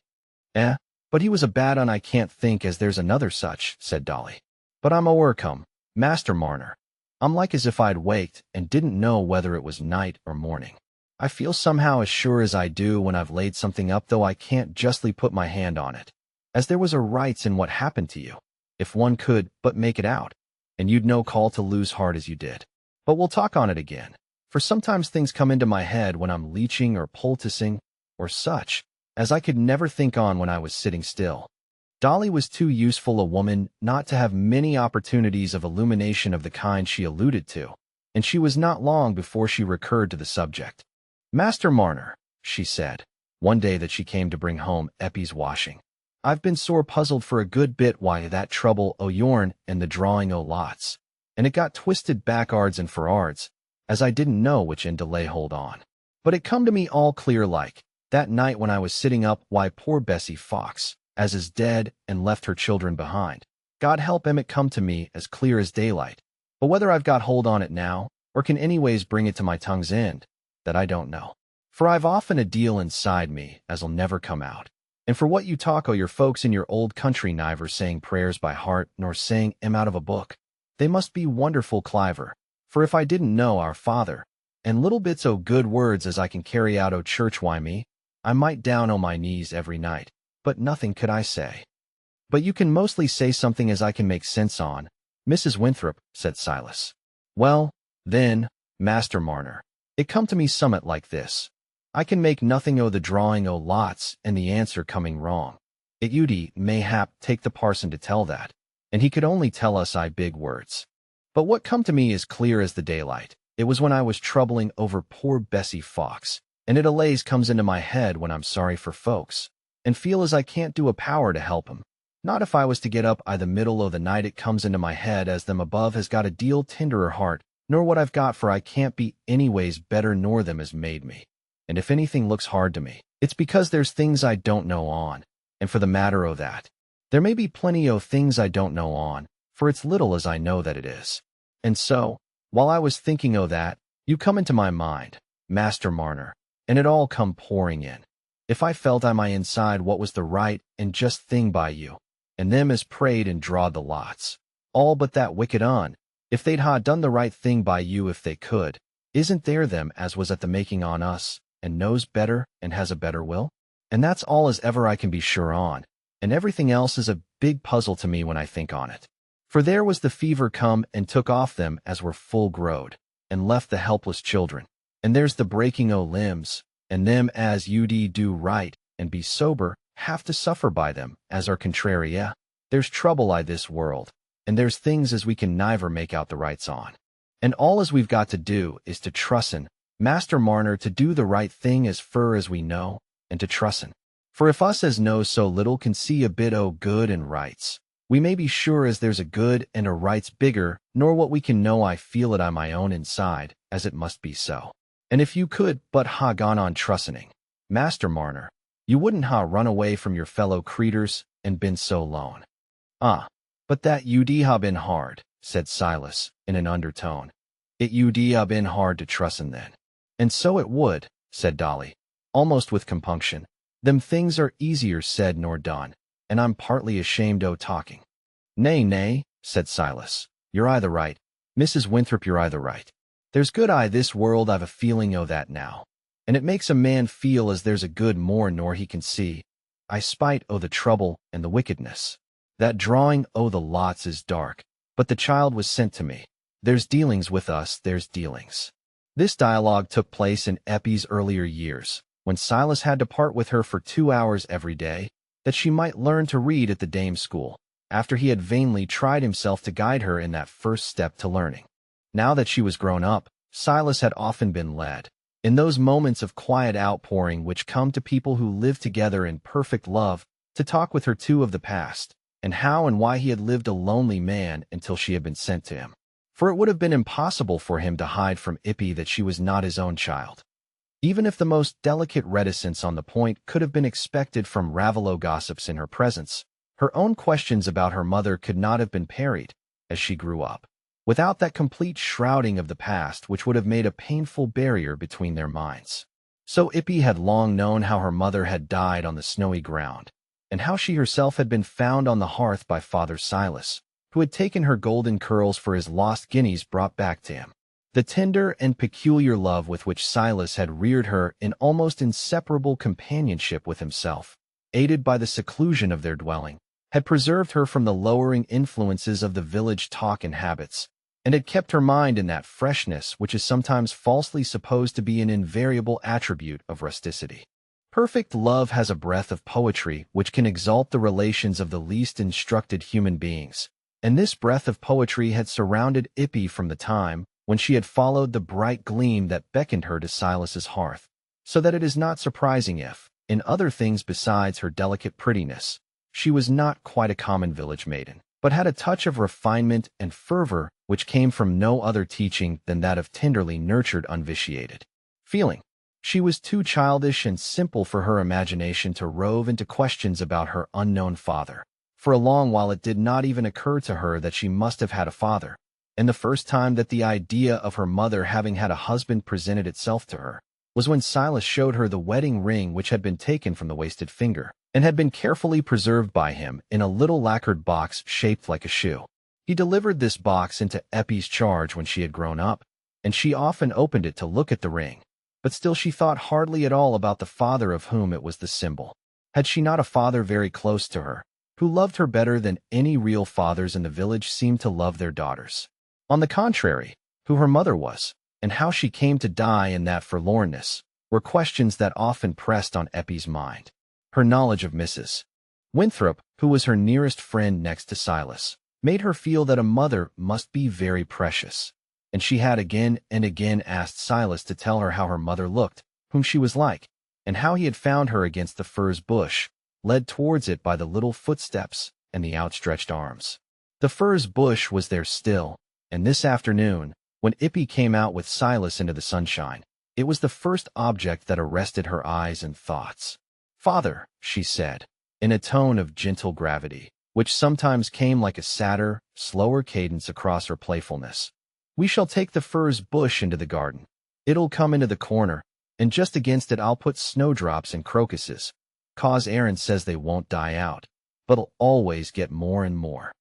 But he was a bad un, I can't think as there's another such," said Dolly. "But I'm o'ercome, Master Marner. I'm like as if I'd waked and didn't know whether it was night or morning. I feel somehow as sure as I do when I've laid something up, though I can't justly put my hand on it, as there was a rights in what happened to you, if one could but make it out, and you'd no call to lose heart as you did. But we'll talk on it again, for sometimes things come into my head when I'm leeching or poulticing, or such, as I could never think on when I was sitting still." Dolly was too useful a woman not to have many opportunities of illumination of the kind she alluded to, and she was not long before she recurred to the subject. "Master Marner," she said, one day that she came to bring home Eppy's washing, "I've been sore puzzled for a good bit why that trouble o' yourn and the drawing o' lots, and it got twisted backards and forards, as I didn't know which end to lay hold on. But it come to me all clear like, that night when I was sitting up, why poor Bessie Fox, as is dead and left her children behind. God help him, it come to me as clear as daylight. But whether I've got hold on it now, or can anyways bring it to my tongue's end, that I don't know. For I've often a deal inside me as'll never come out. And for what you talk o' your folks in your old country niver saying prayers by heart nor saying 'em out of a book, they must be wonderful cliver. For if I didn't know Our Father, and little bits o' good words as I can carry out o' church, why me, I might down o' my knees every night, but nothing could I say. But you can mostly say something as I can make sense on, Mrs. Winthrop, said Silas. Well, then, Master Marner, it come to me summat like this. I can make nothing o' the drawing o' lots and the answer coming wrong. It you'd mayhap take the parson to tell that, and he could only tell us big words. But what come to me is clear as the daylight. It was when I was troubling over poor Bessie Fox, and it allays comes into my head when I'm sorry for folks, and feel as I can't do a power to help 'em. Not if I was to get up the middle o' the night, it comes into my head as them above has got a deal tenderer heart nor what I've got, for I can't be anyways better nor them as made me. And if anything looks hard to me, it's because there's things I don't know on, and for the matter o' that, there may be plenty o' things I don't know on, for it's little as I know that it is. And so, while I was thinking o' that, you come into my mind, Master Marner, and it all come pouring in. If I felt my inside what was the right and just thing by you, and them as prayed and drawed the lots, all but that wicked un, if they'd done the right thing by you if they could, isn't there them as was at the making on us, and knows better and has a better will? And that's all as ever I can be sure on, and everything else is a big puzzle to me when I think on it. For there was the fever come and took off them as were full growed, and left the helpless children, and there's the breaking o' limbs, and them as you'd do right and be sober have to suffer by them as are contrary. There's trouble this world, and there's things as we can never make out the rights on. And all as we've got to do is to trustin', Master Marner, to do the right thing as fur as we know, and to trustin'. For if us as knows so little can see a bit o' good and rights, we may be sure as there's a good and a rights bigger nor what we can know. I feel it my own inside, as it must be so. And if you could but gone on trusting, Master Marner, you wouldn't run away from your fellow creeters and been so lone. But that you'd been hard, said Silas, in an undertone. It you'd been hard to trustin' then. And so it would, said Dolly, almost with compunction. Them things are easier said nor done, and I'm partly ashamed o' talking. Nay, nay, said Silas, you're either right, Mrs. Winthrop, you're either right. There's good this world, I've a feeling o' that now, and it makes a man feel as there's a good more nor he can see, spite o' the trouble and the wickedness. That drawing o' the lots is dark, but the child was sent to me. There's dealings with us, there's dealings. This dialogue took place in Eppie's earlier years, when Silas had to part with her for 2 hours every day, that she might learn to read at the dame school, after he had vainly tried himself to guide her in that first step to learning. Now that she was grown up, Silas had often been led, in those moments of quiet outpouring which come to people who live together in perfect love, to talk with her too of the past, and how and why he had lived a lonely man until she had been sent to him. For it would have been impossible for him to hide from Ippy that she was not his own child. Even if the most delicate reticence on the point could have been expected from Raveloe gossips in her presence, her own questions about her mother could not have been parried, as she grew up, without that complete shrouding of the past which would have made a painful barrier between their minds. So Ippy had long known how her mother had died on the snowy ground, and how she herself had been found on the hearth by Father Silas, who had taken her golden curls for his lost guineas brought back to him. The tender and peculiar love with which Silas had reared her in almost inseparable companionship with himself, aided by the seclusion of their dwelling, had preserved her from the lowering influences of the village talk and habits, and had kept her mind in that freshness which is sometimes falsely supposed to be an invariable attribute of rusticity. Perfect love has a breath of poetry which can exalt the relations of the least instructed human beings, and this breath of poetry had surrounded Ippy from the time when she had followed the bright gleam that beckoned her to Silas's hearth, so that it is not surprising if, in other things besides her delicate prettiness, she was not quite a common village maiden, but had a touch of refinement and fervor which came from no other teaching than that of tenderly nurtured unvitiated feeling. She was too childish and simple for her imagination to rove into questions about her unknown father. For a long while it did not even occur to her that she must have had a father, and the first time that the idea of her mother having had a husband presented itself to her was when Silas showed her the wedding ring which had been taken from the wasted finger and had been carefully preserved by him in a little lacquered box shaped like a shoe. He delivered this box into Eppie's charge when she had grown up, and she often opened it to look at the ring. But still she thought hardly at all about the father of whom it was the symbol. Had she not a father very close to her, who loved her better than any real fathers in the village seemed to love their daughters? On the contrary, who her mother was, and how she came to die in that forlornness, were questions that often pressed on Eppie's mind. Her knowledge of Mrs. Winthrop, who was her nearest friend next to Silas, made her feel that a mother must be very precious, and she had again and again asked Silas to tell her how her mother looked, whom she was like, and how he had found her against the furze bush, led towards it by the little footsteps and the outstretched arms. The furze bush was there still, and this afternoon, when Ippy came out with Silas into the sunshine, it was the first object that arrested her eyes and thoughts. "Father," she said, in a tone of gentle gravity, which sometimes came like a sadder, slower cadence across her playfulness, "we shall take the furze bush into the garden. It'll come into the corner, and just against it I'll put snowdrops and crocuses, 'cause Aaron says they won't die out, but'll always get more and more."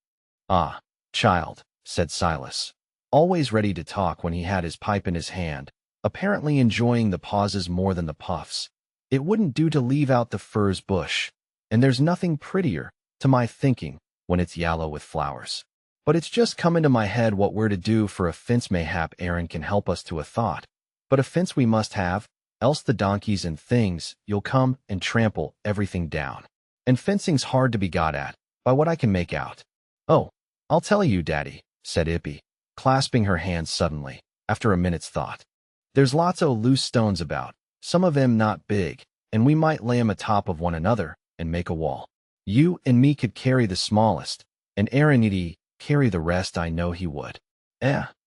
"Ah, child," said Silas, always ready to talk when he had his pipe in his hand, apparently enjoying the pauses more than the puffs. "It wouldn't do to leave out the furze bush, and there's nothing prettier, to my thinking, when it's yallow with flowers. But it's just come into my head what we're to do for a fence. Mayhap Aaron can help us to a thought. But a fence we must have, else the donkeys and things you'll come and trample everything down. And fencing's hard to be got at, by what I can make out." "Oh, I'll tell you, Daddy," said Ippy, clasping her hands suddenly, after a minute's thought. "There's lots o' loose stones about, some of 'em not big, and we might lay 'em atop of one another and make a wall. You and me could carry the smallest, and Aaron'd carry the rest. I know he would."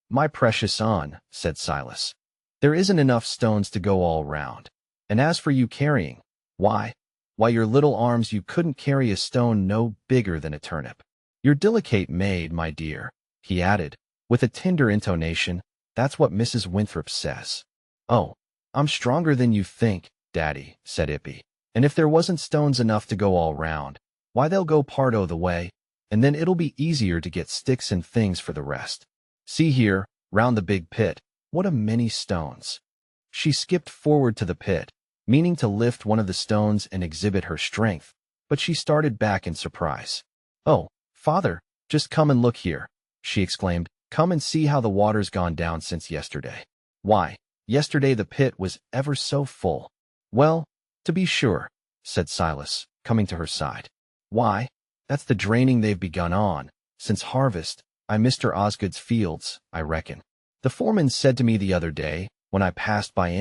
My precious son," said Silas, "there isn't enough stones to go all round. And as for you carrying, why, your little arms, you couldn't carry a stone no bigger than a turnip. You're delicate made, my dear," he added, with a tender intonation. "That's what Mrs. Winthrop says." "Oh, I'm stronger than you think, Daddy," said Ippy. "And if there wasn't stones enough to go all round, why they'll go part o' the way, and then it'll be easier to get sticks and things for the rest. See here, round the big pit, what a many stones." She skipped forward to the pit, meaning to lift one of the stones and exhibit her strength, but she started back in surprise. "Oh, Father, just come and look here," she exclaimed. "Come and see how the water's gone down since yesterday. Why, yesterday the pit was ever so full." "Well, to be sure," said Silas, coming to her side. "Why, that's the draining they've begun on, since harvest. Mr. Osgood's fields, I reckon. The foreman said to me the other day, when I passed by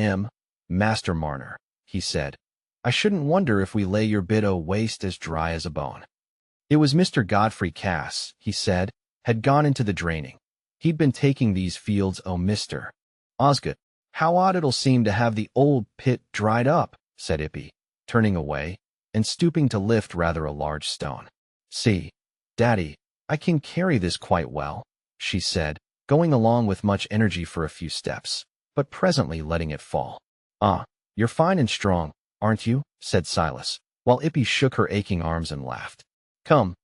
Master Marner, he said, 'I shouldn't wonder if we lay your bit o' waste as dry as a bone.' It was Mr. Godfrey Cass, he said, had gone into the draining. He'd been taking these fields o' Mr. Osgood. How odd it'll seem to have the old pit dried up," said Ippy, turning away, and stooping to lift rather a large stone. "See, Daddy, I can carry this quite well," she said, going along with much energy for a few steps, but presently letting it fall. "Ah, you're fine and strong, aren't you?" said Silas, while Ippy shook her aching arms and laughed. Come,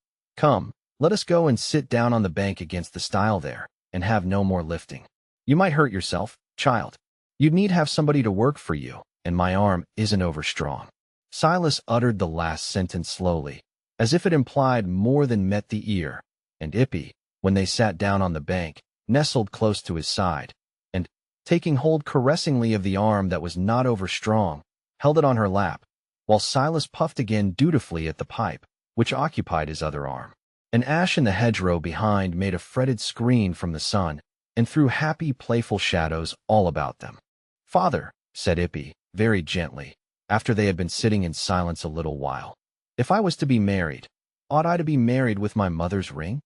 let us go and sit down on the bank against the stile there, and have no more lifting. You might hurt yourself, child. You'd need have somebody to work for you, and my arm isn't overstrong." Silas uttered the last sentence slowly, as if it implied more than met the ear, and Ippy, when they sat down on the bank, nestled close to his side, and, taking hold caressingly of the arm that was not overstrong, held it on her lap, while Silas puffed again dutifully at the pipe, which occupied his other arm. An ash in the hedgerow behind made a fretted screen from the sun, and threw happy, playful shadows all about them. "Father," said Ippy, very gently, after they had been sitting in silence a little while, "if I was to be married, ought I to be married with my mother's ring?"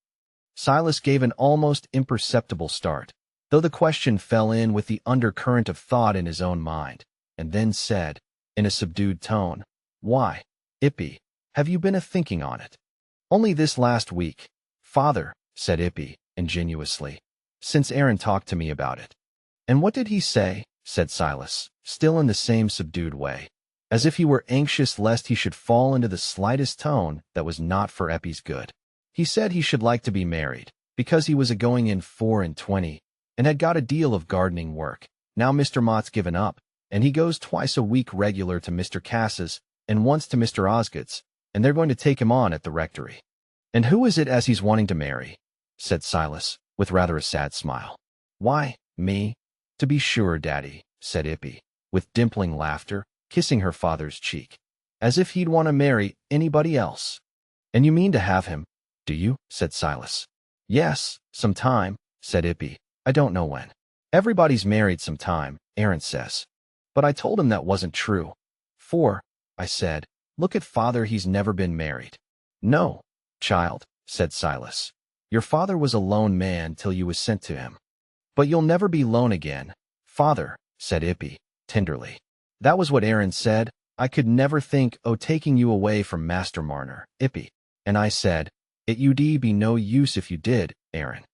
Silas gave an almost imperceptible start, though the question fell in with the undercurrent of thought in his own mind, and then said, in a subdued tone, "Why, Ippy, have you been a-thinking on it?" "Only this last week, father," said Ippy, ingenuously, "since Aaron talked to me about it." "And what did he say?" said Silas, still in the same subdued way, as if he were anxious lest he should fall into the slightest tone that was not for Eppy's good. "He said he should like to be married, because he was a-going in 4 and 20, and had got a deal of gardening work. Now Mr. Mott's given up, and he goes twice a week regular to Mr. Cass's and once to Mr. Osgood's, and they're going to take him on at the rectory." "And who is it as he's wanting to marry?" said Silas, with rather a sad smile. "Why, me." "To be sure, Daddy," said Ippy, with dimpling laughter, kissing her father's cheek. "As if he'd want to marry anybody else." "And you mean to have him, do you?" said Silas. "Yes, some time," said Ippy. "I don't know when. Everybody's married some time, Aaron says." But I told him that wasn't true. "For," I said, "look at father, he's never been married." "No, child," said Silas. "Your father was a lone man till you was sent to him." "But you'll never be lone again, father," said Ippy, tenderly. "That was what Aaron said. I could never think o' taking you away from Master Marner, Ippy. And I said, it would be no use if you did, Aaron.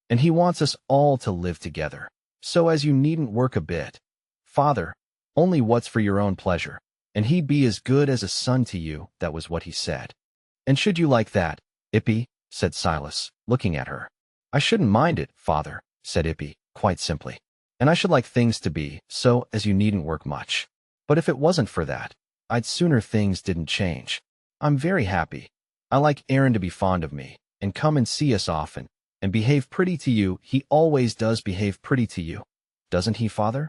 And he wants us all to live together, so as you needn't work a bit, father, only what's for your own pleasure, and he'd be as good as a son to you." That was what he said. "And should you like that, Ippy?" said Silas, looking at her. "I shouldn't mind it, father," said Ippy, quite simply. "And I should like things to be so as you needn't work much. But if it wasn't for that, I'd sooner things didn't change. I'm very happy. I like Aaron to be fond of me, and come and see us often, and behave pretty to you. He always does behave pretty to you, doesn't he, father?"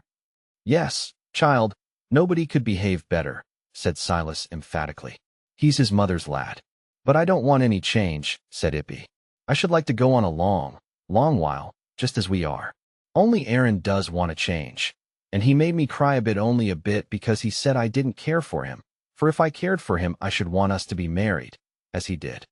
"Yes, child, nobody could behave better," said Silas emphatically. "He's his mother's lad." "But I don't want any change," said Ippy. "I should like to go on a long, long while, just as we are. Only Aaron does want a change. And he made me cry a bit, only a bit, because he said I didn't care for him, for if I cared for him I should want us to be married, as he did."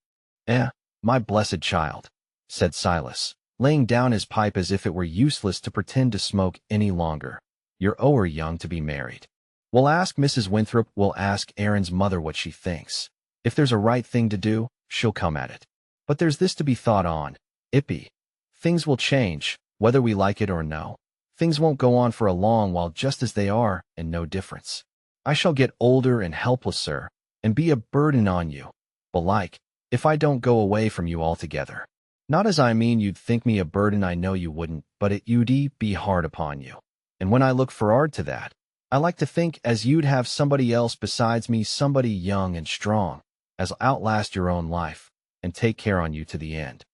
My blessed child," said Silas, laying down his pipe as if it were useless to pretend to smoke any longer. "You're o'er young to be married. We'll ask Mrs. Winthrop, we'll ask Aaron's mother what she thinks. If there's a right thing to do, she'll come at it. But there's this to be thought on, Ippy. Things will change, whether we like it or no. Things won't go on for a long while just as they are, and no difference. I shall get older and helplesser, and be a burden on you, belike, if I don't go away from you altogether. Not as I mean you'd think me a burden, I know you wouldn't, but it would be hard upon you. And when I look for'ard to that, I like to think as you'd have somebody else besides me, somebody young and strong, as'll outlast your own life, and take care on you to the end."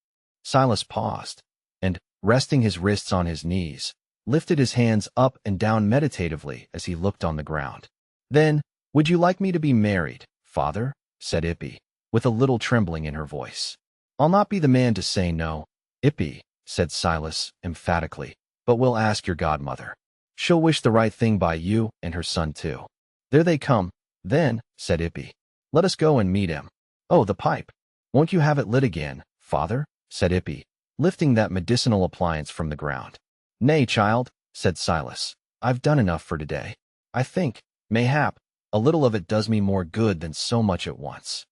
Silas paused, and, resting his wrists on his knees, lifted his hands up and down meditatively as he looked on the ground. "Then, would you like me to be married, father?" said Ippy, with a little trembling in her voice. "I'll not be the man to say no, Ippy," said Silas emphatically, "but we'll ask your godmother. She'll wish the right thing by you and her son too." "There they come, then," said Ippy. "Let us go and meet him. Oh, the pipe. Won't you have it lit again, father?" said Ippy, lifting that medicinal appliance from the ground. "Nay, child," said Silas. "I've done enough for today. I think, mayhap, a little of it does me more good than so much at once."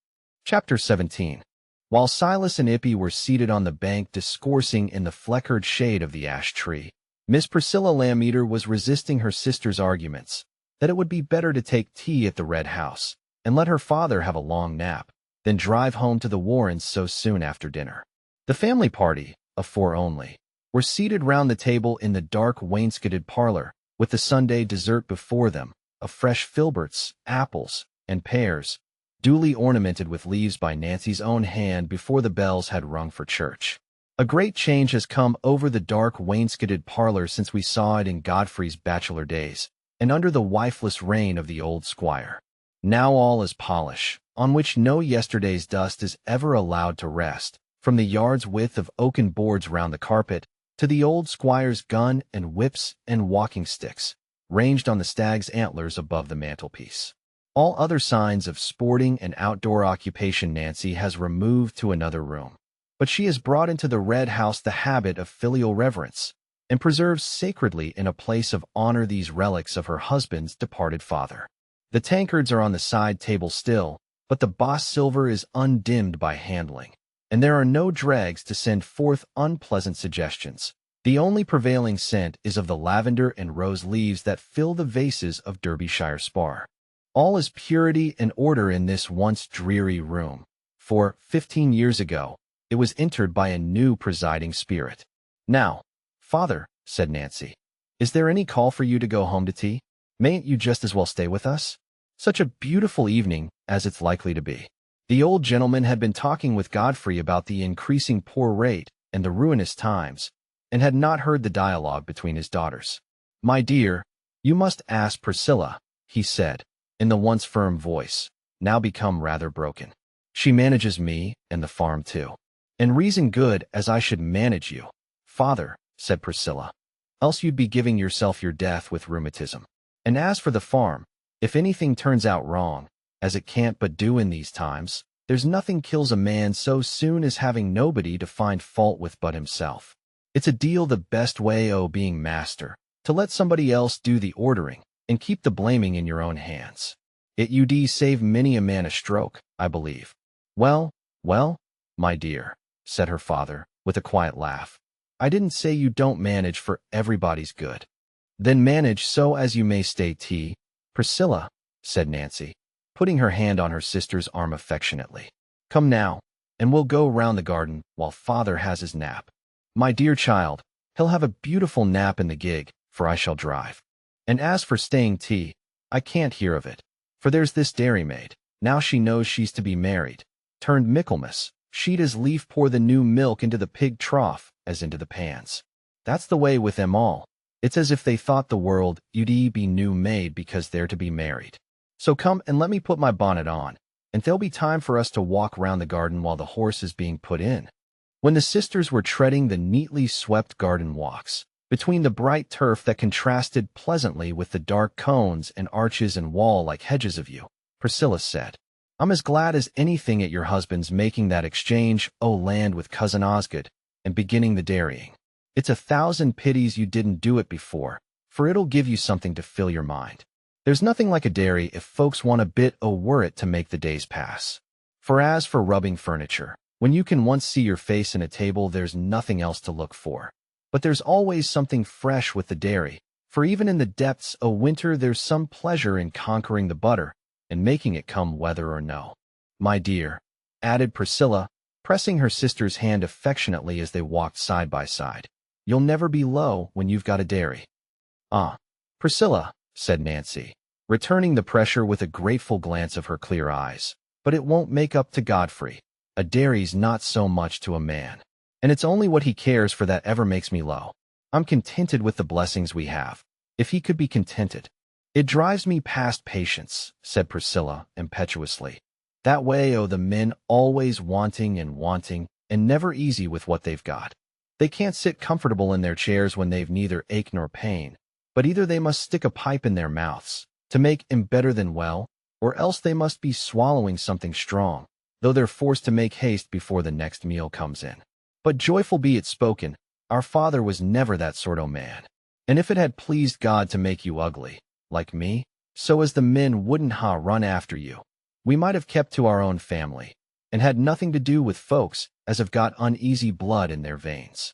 Chapter 17. While Silas and Ippy were seated on the bank discoursing in the fleckered shade of the ash tree, Miss Priscilla Lammeter was resisting her sister's arguments that it would be better to take tea at the Red House and let her father have a long nap than drive home to the Warrens so soon after dinner. The family party, of 4 only, were seated round the table in the dark wainscoted parlor, with the Sunday dessert before them, of fresh filberts, apples, and pears, duly ornamented with leaves by Nancy's own hand before the bells had rung for church. A great change has come over the dark wainscoted parlor since we saw it in Godfrey's bachelor days, and under the wifeless reign of the old squire. Now all is polish, on which no yesterday's dust is ever allowed to rest, from the yard's width of oaken boards round the carpet, to the old squire's gun and whips and walking sticks, ranged on the stag's antlers above the mantelpiece. All other signs of sporting and outdoor occupation Nancy has removed to another room, but she has brought into the Red House the habit of filial reverence, and preserves sacredly in a place of honor these relics of her husband's departed father. The tankards are on the side table still, but the boss silver is undimmed by handling, and there are no dregs to send forth unpleasant suggestions. The only prevailing scent is of the lavender and rose leaves that fill the vases of Derbyshire spar. All is purity and order in this once dreary room, for 15 years ago, it was entered by a new presiding spirit. "Now, Father," said Nancy, "is there any call for you to go home to tea? Mayn't you just as well stay with us? Such a beautiful evening as it's likely to be." The old gentleman had been talking with Godfrey about the increasing poor rate and the ruinous times, and had not heard the dialogue between his daughters. "My dear, you must ask Priscilla," he said, in the once firm voice, now become rather broken. "She manages me and the farm too. And reason good as I should manage you, Father," said Priscilla, "else you'd be giving yourself your death with rheumatism. And as for the farm, if anything turns out wrong, as it can't but do in these times, there's nothing kills a man so soon as having nobody to find fault with but himself. It's a deal the best way o' being master, to let somebody else do the ordering, and keep the blaming in your own hands. It ud save many a man a stroke, I believe." "Well, well, my dear," said her father, with a quiet laugh, "I didn't say you don't manage for everybody's good." "Then manage so as you may stay tea, Priscilla," said Nancy, putting her hand on her sister's arm affectionately. "Come now, and we'll go round the garden while Father has his nap. My dear child, he'll have a beautiful nap in the gig, for I shall drive. And as for staying tea, I can't hear of it, for there's this dairymaid, now she knows she's to be married, turned Michaelmas, she'd as lief pour the new milk into the pig trough as into the pans. That's the way with them all. It's as if they thought the world ud be new made because they're to be married. So come and let me put my bonnet on, and there'll be time for us to walk round the garden while the horse is being put in." When the sisters were treading the neatly swept garden walks, between the bright turf that contrasted pleasantly with the dark cones and arches and wall like hedges of yew, Priscilla said, "I'm as glad as anything at your husband's making that exchange o' land with Cousin Osgood, and beginning the dairying. It's 1,000 pities you didn't do it before, for it'll give you something to fill your mind. There's nothing like a dairy if folks want a bit o' worrit to make the days pass. For as for rubbing furniture, when you can once see your face in a table, there's nothing else to look for. But there's always something fresh with the dairy, for even in the depths o' winter there's some pleasure in conquering the butter and making it come whether or no. My dear," added Priscilla, pressing her sister's hand affectionately as they walked side by side, "you'll never be low when you've got a dairy." "Ah, Priscilla," said Nancy, returning the pressure with a grateful glance of her clear eyes, "but it won't make up to Godfrey. A dairy's not so much to a man, and it's only what he cares for that ever makes me low. I'm contented with the blessings we have, if he could be contented." "It drives me past patience," said Priscilla impetuously. "That way o' the men always wanting and never easy with what they've got. They can't sit comfortable in their chairs when they've neither ache nor pain, but either they must stick a pipe in their mouths, to make 'em better than well, or else they must be swallowing something strong, though they're forced to make haste before the next meal comes in. But joyful be it spoken, our father was never that sort o' man. And if it had pleased God to make you ugly, like me, so as the men wouldn't run after you, we might have kept to our own family, and had nothing to do with folks as have got uneasy blood in their veins."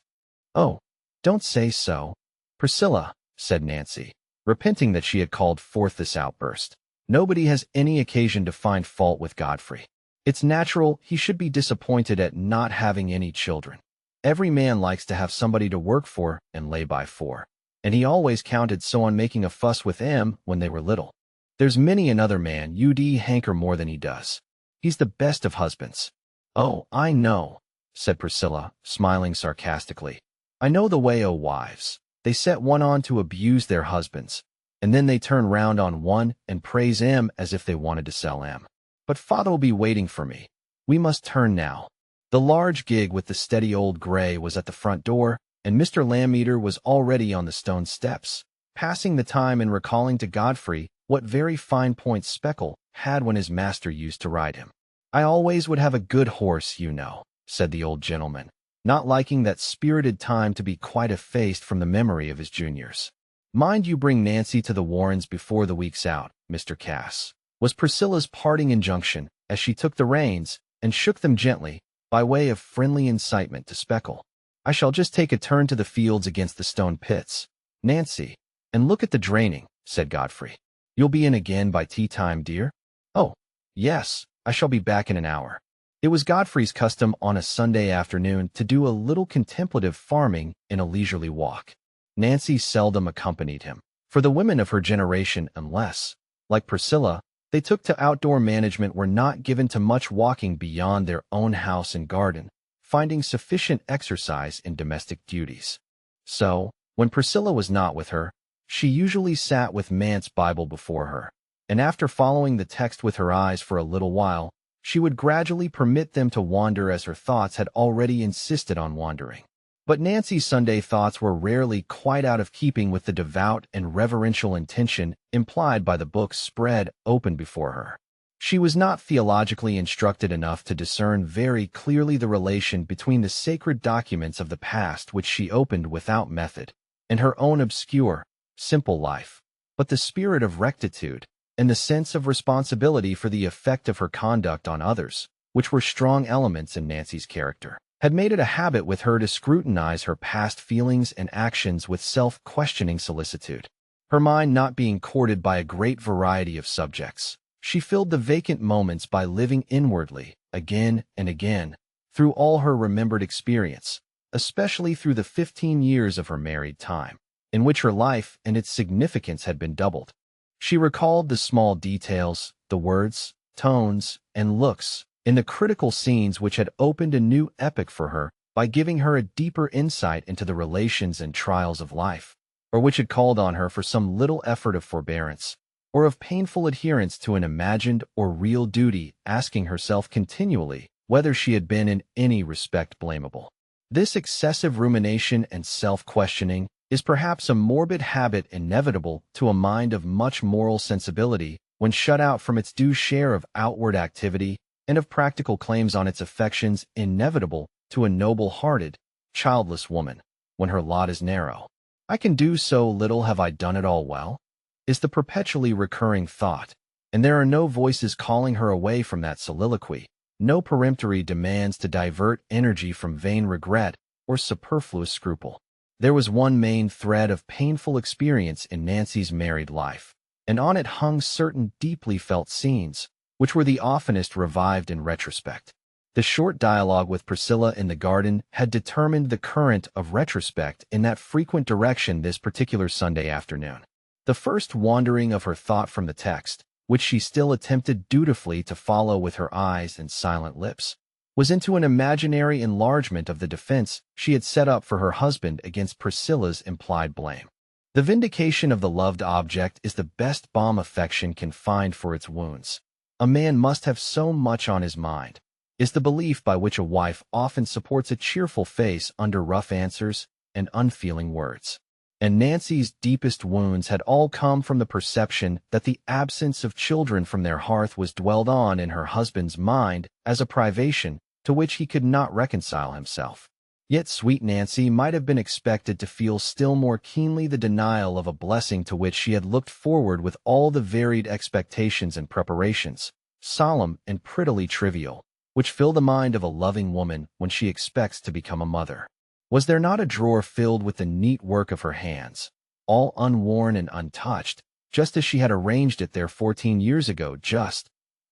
"Oh, don't say so, Priscilla," said Nancy, repenting that she had called forth this outburst. "Nobody has any occasion to find fault with Godfrey. It's natural he should be disappointed at not having any children. Every man likes to have somebody to work for and lay by for, and he always counted so on making a fuss with them when they were little. There's many another man ud hanker more than he does. He's the best of husbands." "Oh, I know," said Priscilla, smiling sarcastically. "I know the way o' wives. They set one on to abuse their husbands, and then they turn round on one and praise 'em as if they wanted to sell 'em. But Father'll be waiting for me. We must turn now." The large gig with the steady old gray was at the front door, and Mr. Lammeter was already on the stone steps, passing the time in recalling to Godfrey what very fine points Speckle had when his master used to ride him. "I always would have a good horse, you know," said the old gentleman, not liking that spirited time to be quite effaced from the memory of his juniors. "Mind you bring Nancy to the Warrens before the week's out, Mr. Cass," was Priscilla's parting injunction as she took the reins and shook them gently by way of friendly incitement to Speckle. "I shall just take a turn to the fields against the stone pits, Nancy, and look at the draining," said Godfrey. "You'll be in again by tea time, dear?" "Oh, yes, I shall be back in an hour." It was Godfrey's custom on a Sunday afternoon to do a little contemplative farming in a leisurely walk. Nancy seldom accompanied him, for the women of her generation, unless, like Priscilla, they took to outdoor management, were not given to much walking beyond their own house and garden, finding sufficient exercise in domestic duties. So, when Priscilla was not with her, she usually sat with Man's Bible before her, and after following the text with her eyes for a little while, she would gradually permit them to wander as her thoughts had already insisted on wandering. But Nancy's Sunday thoughts were rarely quite out of keeping with the devout and reverential intention implied by the books spread open before her. She was not theologically instructed enough to discern very clearly the relation between the sacred documents of the past which she opened without method, and her own obscure, simple life. But the spirit of rectitude, and the sense of responsibility for the effect of her conduct on others, which were strong elements in Nancy's character, had made it a habit with her to scrutinize her past feelings and actions with self-questioning solicitude. Her mind not being courted by a great variety of subjects, she filled the vacant moments by living inwardly, again and again, through all her remembered experience, especially through the 15 years of her married time, in which her life and its significance had been doubled. She recalled the small details, the words, tones, and looks, in the critical scenes which had opened a new epoch for her by giving her a deeper insight into the relations and trials of life, or which had called on her for some little effort of forbearance, or of painful adherence to an imagined or real duty, asking herself continually whether she had been in any respect blamable. This excessive rumination and self-questioning is perhaps a morbid habit inevitable to a mind of much moral sensibility when shut out from its due share of outward activity and of practical claims on its affections, inevitable to a noble-hearted, childless woman when her lot is narrow. "I can do so little, have I done it all well?" is the perpetually recurring thought, and there are no voices calling her away from that soliloquy, no peremptory demands to divert energy from vain regret or superfluous scruple. There was one main thread of painful experience in Nancy's married life, and on it hung certain deeply felt scenes, which were the oftenest revived in retrospect. The short dialogue with Priscilla in the garden had determined the current of retrospect in that frequent direction this particular Sunday afternoon. The first wandering of her thought from the text, which she still attempted dutifully to follow with her eyes and silent lips, was into an imaginary enlargement of the defense she had set up for her husband against Priscilla's implied blame. The vindication of the loved object is the best balm affection can find for its wounds. A man must have so much on his mind, is the belief by which a wife often supports a cheerful face under rough answers and unfeeling words. And Nancy's deepest wounds had all come from the perception that the absence of children from their hearth was dwelled on in her husband's mind as a privation to which he could not reconcile himself. Yet sweet Nancy might have been expected to feel still more keenly the denial of a blessing to which she had looked forward with all the varied expectations and preparations, solemn and prettily trivial, which fill the mind of a loving woman when she expects to become a mother. Was there not a drawer filled with the neat work of her hands, all unworn and untouched, just as she had arranged it there 14 years ago,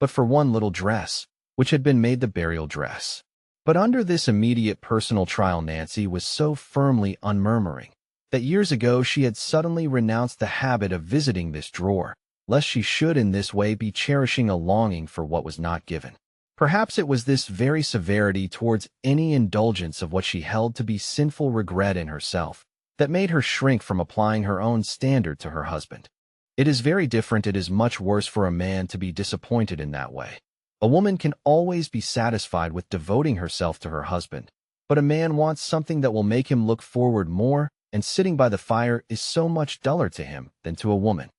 but for one little dress, which had been made the burial dress? But under this immediate personal trial Nancy was so firmly unmurmuring that years ago she had suddenly renounced the habit of visiting this drawer, lest she should in this way be cherishing a longing for what was not given. Perhaps it was this very severity towards any indulgence of what she held to be sinful regret in herself that made her shrink from applying her own standard to her husband. It is very different. It is much worse for a man to be disappointed in that way. A woman can always be satisfied with devoting herself to her husband, but a man wants something that will make him look forward more, and sitting by the fire is so much duller to him than to a woman.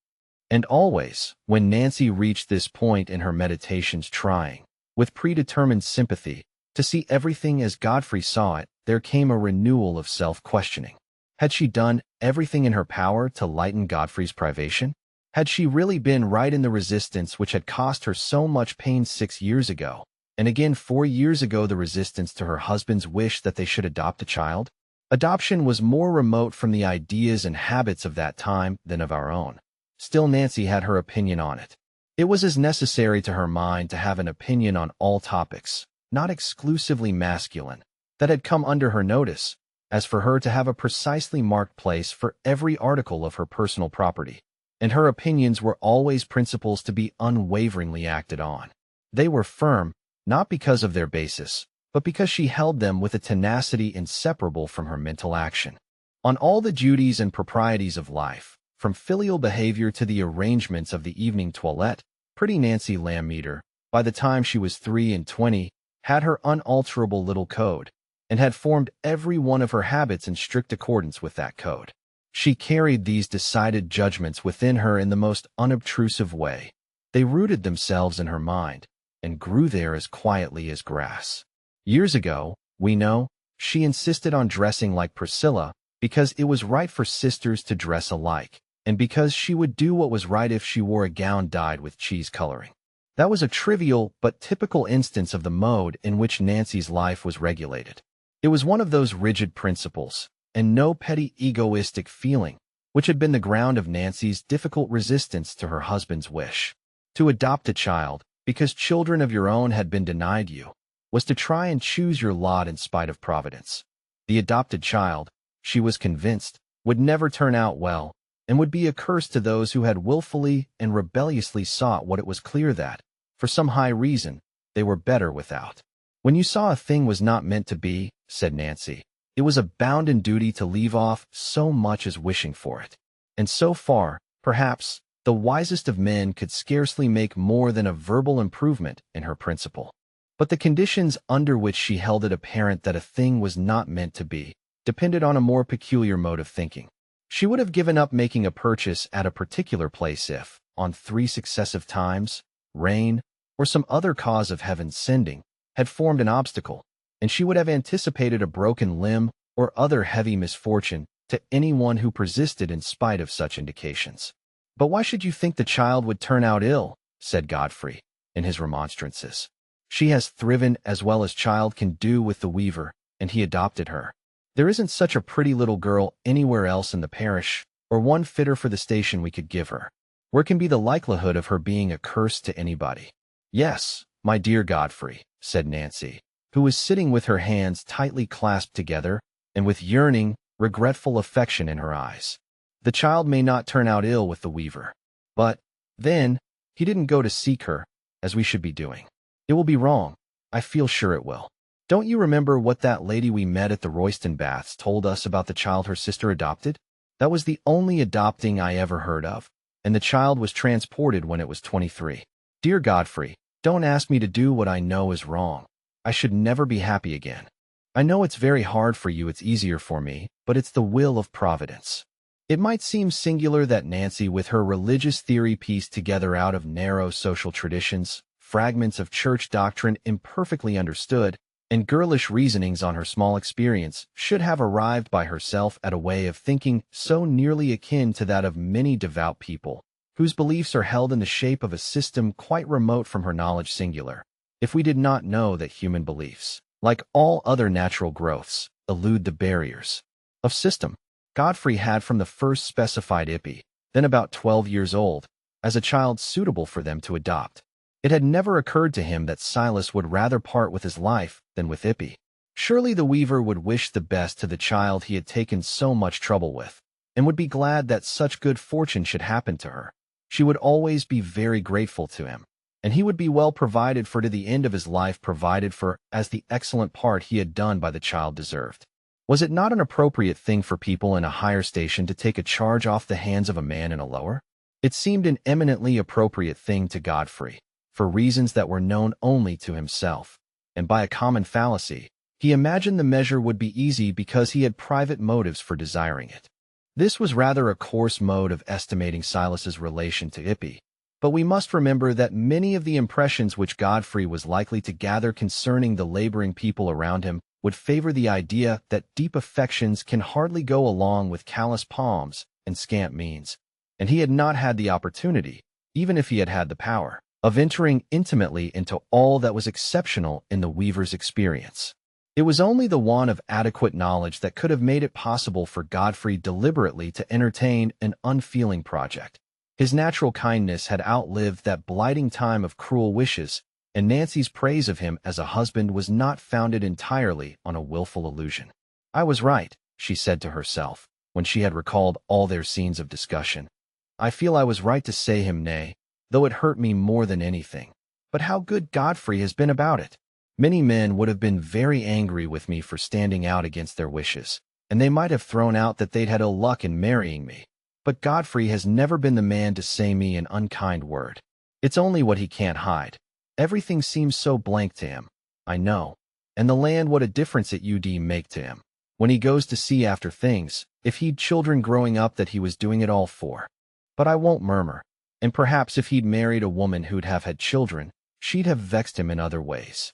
And always, when Nancy reached this point in her meditations, trying, with predetermined sympathy, To see everything as Godfrey saw it, there came a renewal of self-questioning. Had she done everything in her power to lighten Godfrey's privation? Had she really been right in the resistance which had cost her so much pain 6 years ago, and again 4 years ago the resistance to her husband's wish that they should adopt a child? Adoption was more remote from the ideas and habits of that time than of our own. Still, Nancy had her opinion on it. It was as necessary to her mind to have an opinion on all topics, not exclusively masculine, that had come under her notice, as for her to have a precisely marked place for every article of her personal property. And her opinions were always principles to be unwaveringly acted on. They were firm, not because of their basis, but because she held them with a tenacity inseparable from her mental action. On all the duties and proprieties of life, from filial behavior to the arrangements of the evening toilette, pretty Nancy Lammeter, by the time she was 23, had her unalterable little code, and had formed every one of her habits in strict accordance with that code. She carried these decided judgments within her in the most unobtrusive way. They rooted themselves in her mind, and grew there as quietly as grass. Years ago, we know, she insisted on dressing like Priscilla because it was right for sisters to dress alike, and because she would do what was right if she wore a gown dyed with cheese coloring. That was a trivial but typical instance of the mode in which Nancy's life was regulated. It was one of those rigid principles, and no petty egoistic feeling, which had been the ground of Nancy's difficult resistance to her husband's wish. To adopt a child, because children of your own had been denied you, was to try and choose your lot in spite of Providence. The adopted child, she was convinced, would never turn out well, and would be a curse to those who had willfully and rebelliously sought what it was clear that, for some high reason, they were better without. When you saw a thing was not meant to be, said Nancy, it was a bounden duty to leave off so much as wishing for it. And so far, perhaps, the wisest of men could scarcely make more than a verbal improvement in her principle. But the conditions under which she held it apparent that a thing was not meant to be depended on a more peculiar mode of thinking. She would have given up making a purchase at a particular place if, on 3 successive times, rain, or some other cause of heaven's sending, had formed an obstacle, and she would have anticipated a broken limb or other heavy misfortune to anyone who persisted in spite of such indications. But why should you think the child would turn out ill? Said Godfrey, in his remonstrances. She has thriven as well as child can do with the weaver, and he adopted her. There isn't such a pretty little girl anywhere else in the parish, or one fitter for the station we could give her. Where can be the likelihood of her being a curse to anybody? Yes, my dear Godfrey, said Nancy, who was sitting with her hands tightly clasped together, and with yearning, regretful affection in her eyes. The child may not turn out ill with the weaver. But, then, he didn't go to seek her, as we should be doing. It will be wrong. I feel sure it will. Don't you remember what that lady we met at the Royston Baths told us about the child her sister adopted? That was the only adopting I ever heard of, and the child was transported when it was 23. Dear Godfrey, don't ask me to do what I know is wrong. I should never be happy again. I know it's very hard for you, it's easier for me, but it's the will of Providence. It might seem singular that Nancy, with her religious theory pieced together out of narrow social traditions, fragments of church doctrine imperfectly understood, and girlish reasonings on her small experience, should have arrived by herself at a way of thinking so nearly akin to that of many devout people, whose beliefs are held in the shape of a system quite remote from her knowledge singular, if we did not know that human beliefs, like all other natural growths, elude the barriers of system. Godfrey had from the first specified Ippy, then about 12 years old, as a child suitable for them to adopt. It had never occurred to him that Silas would rather part with his life than with Ippy. Surely the weaver would wish the best to the child he had taken so much trouble with, and would be glad that such good fortune should happen to her. She would always be very grateful to him, and he would be well provided for to the end of his life, provided for as the excellent part he had done by the child deserved. Was it not an appropriate thing for people in a higher station to take a charge off the hands of a man in a lower? It seemed an eminently appropriate thing to Godfrey, for reasons that were known only to himself, and by a common fallacy, he imagined the measure would be easy because he had private motives for desiring it. This was rather a coarse mode of estimating Silas's relation to Ippy, But we must remember that many of the impressions which Godfrey was likely to gather concerning the laboring people around him would favor the idea that deep affections can hardly go along with callous palms and scant means, and he had not had the opportunity, even if he had had the power, of entering intimately into all that was exceptional in the weaver's experience. It was only the want of adequate knowledge that could have made it possible for Godfrey deliberately to entertain an unfeeling project. His natural kindness had outlived that blighting time of cruel wishes, and Nancy's praise of him as a husband was not founded entirely on a willful illusion. "I was right," she said to herself, when she had recalled all their scenes of discussion. "I feel I was right to say him nay, though it hurt me more than anything. But how good Godfrey has been about it! Many men would have been very angry with me for standing out against their wishes, and they might have thrown out that they'd had ill luck in marrying me. But Godfrey has never been the man to say me an unkind word. It's only what he can't hide. Everything seems so blank to him, I know. And the land, what a difference it would make to him. When he goes to see after things, if he'd children growing up that he was doing it all for. But I won't murmur. And perhaps if he'd married a woman who'd have had children, she'd have vexed him in other ways."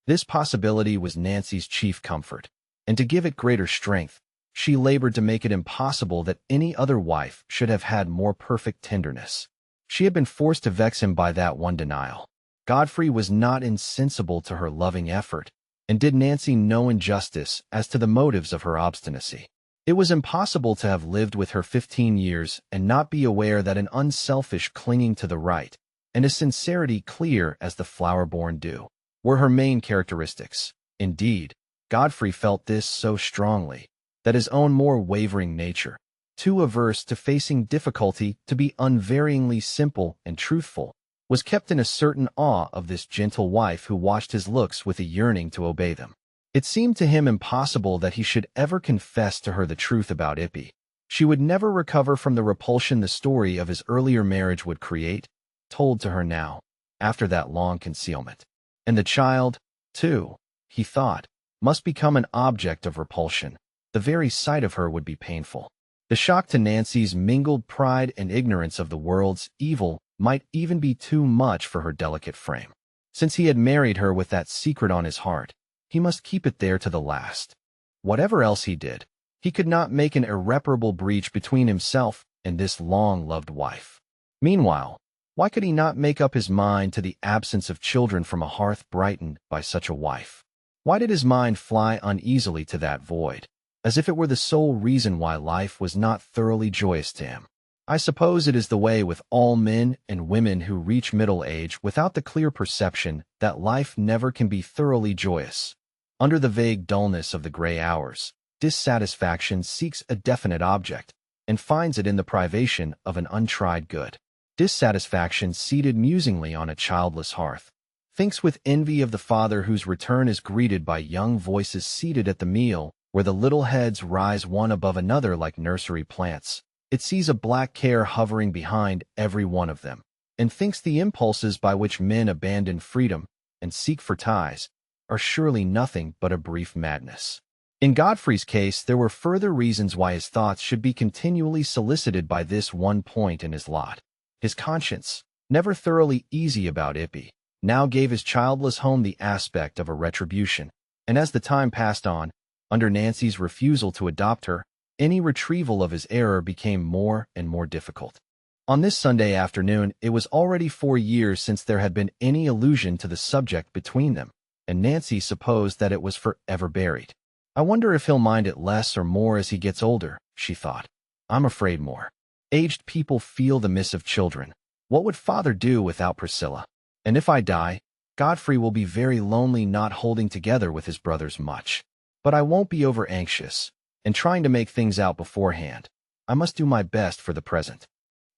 This possibility was Nancy's chief comfort, and to give it greater strength, she labored to make it impossible that any other wife should have had more perfect tenderness. She had been forced to vex him by that one denial. Godfrey was not insensible to her loving effort, and did Nancy no injustice as to the motives of her obstinacy. It was impossible to have lived with her 15 years and not be aware that an unselfish clinging to the right, and a sincerity clear as the flower-born dew, were her main characteristics. Indeed, Godfrey felt this so strongly that his own more wavering nature, too averse to facing difficulty to be unvaryingly simple and truthful, was kept in a certain awe of this gentle wife who watched his looks with a yearning to obey them. It seemed to him impossible that he should ever confess to her the truth about Ippy. She would never recover from the repulsion the story of his earlier marriage would create, told to her now, after that long concealment. And the child, too, he thought, must become an object of repulsion. The very sight of her would be painful. The shock to Nancy's mingled pride and ignorance of the world's evil might even be too much for her delicate frame. Since he had married her with that secret on his heart, he must keep it there to the last. Whatever else he did, he could not make an irreparable breach between himself and this long-loved wife. Meanwhile, why could he not make up his mind to the absence of children from a hearth brightened by such a wife? Why did his mind fly uneasily to that void, as if it were the sole reason why life was not thoroughly joyous to him? I suppose it is the way with all men and women who reach middle age without the clear perception that life never can be thoroughly joyous. Under the vague dullness of the gray hours, dissatisfaction seeks a definite object and finds it in the privation of an untried good. Dissatisfaction, seated musingly on a childless hearth, thinks with envy of the father whose return is greeted by young voices seated at the meal, where the little heads rise one above another like nursery plants. It sees a black care hovering behind every one of them, and thinks the impulses by which men abandon freedom and seek for ties are surely nothing but a brief madness. In Godfrey's case, there were further reasons why his thoughts should be continually solicited by this one point in his lot. His conscience, never thoroughly easy about Ippy, now gave his childless home the aspect of a retribution, and as the time passed on, under Nancy's refusal to adopt her, any retrieval of his error became more and more difficult. On this Sunday afternoon, it was already 4 years since there had been any allusion to the subject between them, and Nancy supposed that it was forever buried. "I wonder if he'll mind it less or more as he gets older," she thought. "I'm afraid more. Aged people feel the miss of children. What would father do without Priscilla? And if I die, Godfrey will be very lonely not holding together with his brothers much. But I won't be over-anxious and trying to make things out beforehand. I must do my best for the present."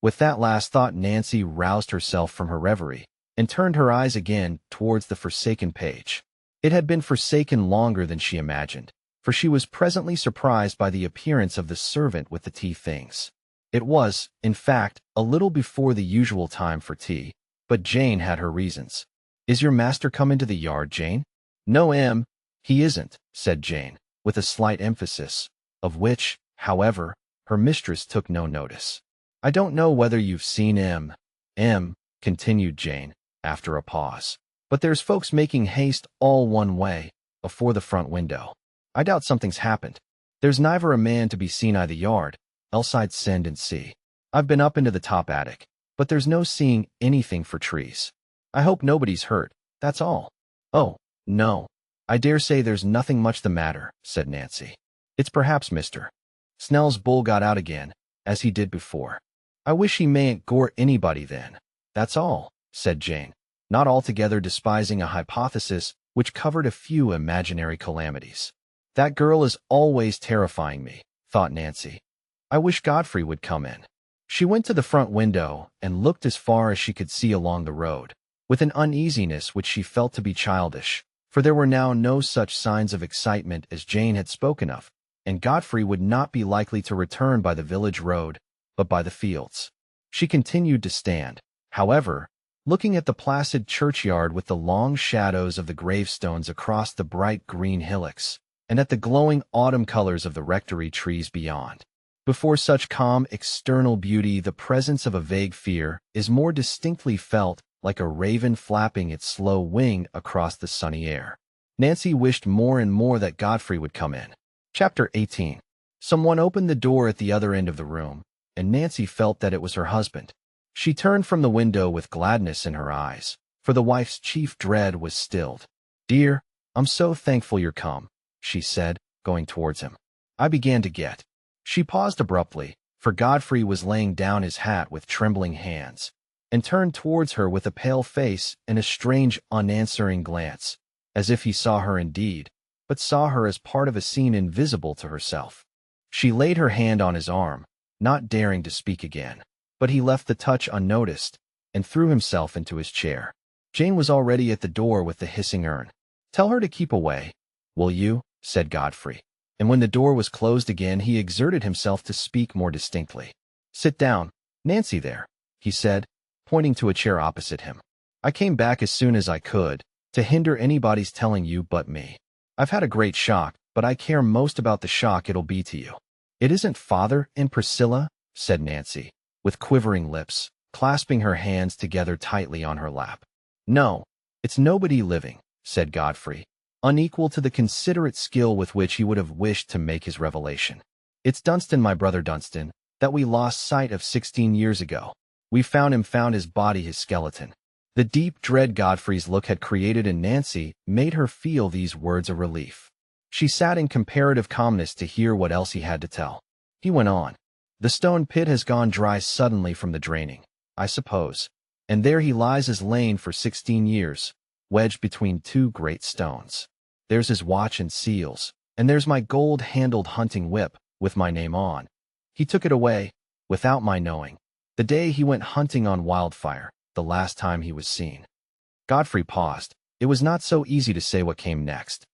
With that last thought, Nancy roused herself from her reverie and turned her eyes again towards the forsaken page. It had been forsaken longer than she imagined, for she was presently surprised by the appearance of the servant with the tea things. It was, in fact, a little before the usual time for tea, but Jane had her reasons. "Is your master come into the yard, Jane?" "No, he isn't," said Jane, with a slight emphasis, of which, however, her mistress took no notice. "I don't know whether you've seen M. continued Jane, after a pause. But there's folks making haste all one way, afore the front window. I doubt something's happened. There's neither a man to be seen i' the yard, else I'd send and see. I've been up into the top attic, but there's no seeing anything for trees. I hope nobody's hurt, that's all. Oh, no. I dare say there's nothing much the matter, said Nancy. It's perhaps Mr. Snell's bull got out again, as he did before. I wish he mayn't gore anybody then. That's all, said Jane, not altogether despising a hypothesis which covered a few imaginary calamities. That girl is always terrifying me, thought Nancy. I wish Godfrey would come in. She went to the front window and looked as far as she could see along the road, with an uneasiness which she felt to be childish, for there were now no such signs of excitement as Jane had spoken of, and Godfrey would not be likely to return by the village road, but by the fields. She continued to stand, however, looking at the placid churchyard with the long shadows of the gravestones across the bright green hillocks, and at the glowing autumn colors of the rectory trees beyond. Before such calm external beauty, the presence of a vague fear is more distinctly felt, like a raven flapping its slow wing across the sunny air. Nancy wished more and more that Godfrey would come in. Chapter 18. Someone opened the door at the other end of the room, and Nancy felt that it was her husband. She turned from the window with gladness in her eyes, for the wife's chief dread was stilled. "Dear, I'm so thankful you're come," she said, going towards him. "I began to get—" She paused abruptly, for Godfrey was laying down his hat with trembling hands, and turned towards her with a pale face and a strange, unanswering glance, as if he saw her indeed, but saw her as part of a scene invisible to herself. She laid her hand on his arm, not daring to speak again, but he left the touch unnoticed and threw himself into his chair. Jane was already at the door with the hissing urn. "Tell her to keep away, will you?" said Godfrey. And when the door was closed again, he exerted himself to speak more distinctly. "Sit down, Nancy, there," he said, pointing to a chair opposite him. "I came back as soon as I could, to hinder anybody's telling you but me. I've had a great shock, but I care most about the shock it'll be to you." "It isn't Father and Priscilla?" said Nancy, with quivering lips, clasping her hands together tightly on her lap. "No, it's nobody living," said Godfrey, unequal to the considerate skill with which he would have wished to make his revelation. "It's Dunstan, my brother Dunstan, that we lost sight of 16 years ago. We found his body, his skeleton." The deep dread Godfrey's look had created in Nancy made her feel these words a relief. She sat in comparative calmness to hear what else he had to tell. He went on. "The stone pit has gone dry suddenly from the draining, I suppose, and there he lies as lain for 16 years, wedged between two great stones. There's his watch and seals, and there's my gold-handled hunting whip, with my name on. He took it away, without my knowing, the day he went hunting on Wildfire, the last time he was seen." Godfrey paused. It was not so easy to say what came next.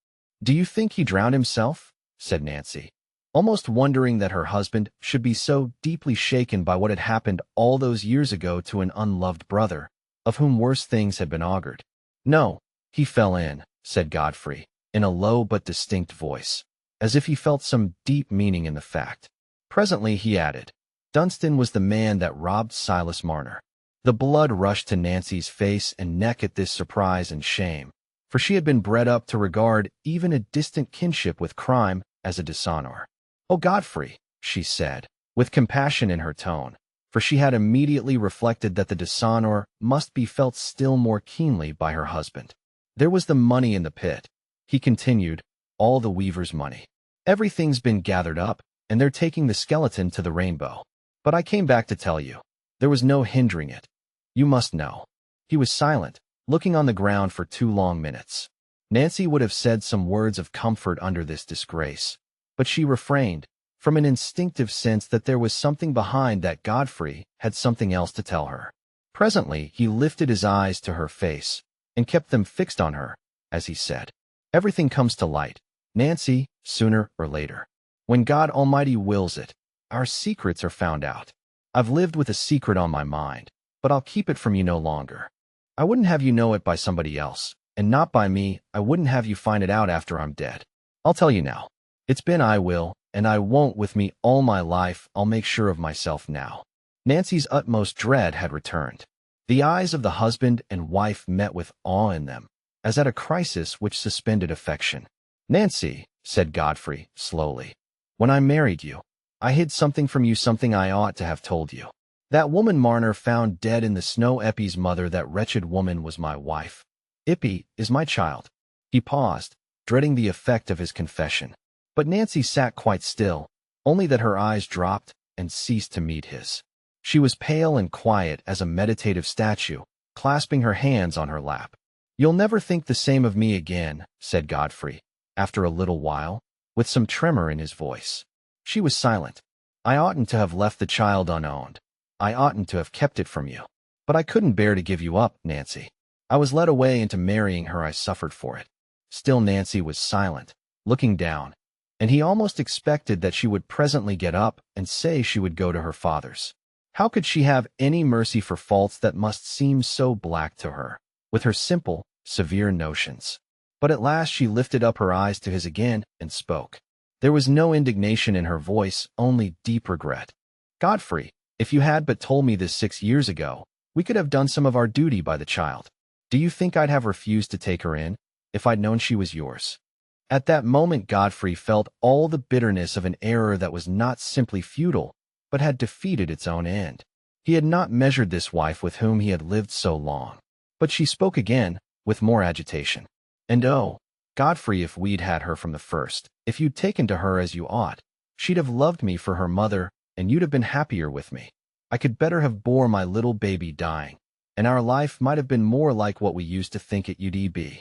"Do you think he drowned himself?" said Nancy, almost wondering that her husband should be so deeply shaken by what had happened all those years ago to an unloved brother, of whom worse things had been augured. "No, he fell in," said Godfrey, in a low but distinct voice, as if he felt some deep meaning in the fact. Presently he added, "Dunstan was the man that robbed Silas Marner." The blood rushed to Nancy's face and neck at this surprise and shame, for she had been bred up to regard even a distant kinship with crime as a dishonor. "Oh, Godfrey," she said, with compassion in her tone, for she had immediately reflected that the dishonor must be felt still more keenly by her husband. "There was the money in the pit," he continued, "all the weaver's money. Everything's been gathered up, and they're taking the skeleton to the Rainbow. But I came back to tell you. There was no hindering it. You must know." He was silent, looking on the ground for 2 long minutes. Nancy would have said some words of comfort under this disgrace, but she refrained, from an instinctive sense that there was something behind that Godfrey had something else to tell her. Presently he lifted his eyes to her face, and kept them fixed on her, as he said, "Everything comes to light, Nancy, sooner or later. When God Almighty wills it, our secrets are found out. I've lived with a secret on my mind, but I'll keep it from you no longer. I wouldn't have you know it by somebody else, and not by me. I wouldn't have you find it out after I'm dead. I'll tell you now. It's been I will, and I won't with me all my life. I'll make sure of myself now." Nancy's utmost dread had returned. The eyes of the husband and wife met with awe in them, as at a crisis which suspended affection. "Nancy," said Godfrey, slowly, "when I married you, I hid something from you, something I ought to have told you. That woman Marner found dead in the snow, Eppie's mother, that wretched woman was my wife. Ippie is my child." He paused, dreading the effect of his confession. But Nancy sat quite still, only that her eyes dropped and ceased to meet his. She was pale and quiet as a meditative statue, clasping her hands on her lap. "You'll never think the same of me again," said Godfrey, after a little while, with some tremor in his voice. She was silent. "I oughtn't to have left the child unowned. I oughtn't to have kept it from you. But I couldn't bear to give you up, Nancy. I was led away into marrying her. I suffered for it." Still Nancy was silent, looking down, and he almost expected that she would presently get up and say she would go to her father's. How could she have any mercy for faults that must seem so black to her, with her simple, severe notions? But at last she lifted up her eyes to his again and spoke. There was no indignation in her voice, only deep regret. "Godfrey, if you had but told me this 6 years ago, we could have done some of our duty by the child. Do you think I'd have refused to take her in, if I'd known she was yours?" At that moment Godfrey felt all the bitterness of an error that was not simply futile, but had defeated its own end. He had not measured this wife with whom he had lived so long. But she spoke again, with more agitation. "And oh, Godfrey, if we'd had her from the first, if you'd taken to her as you ought, she'd have loved me for her mother, and you'd have been happier with me. I could better have bore my little baby dying, and our life might have been more like what we used to think it would be."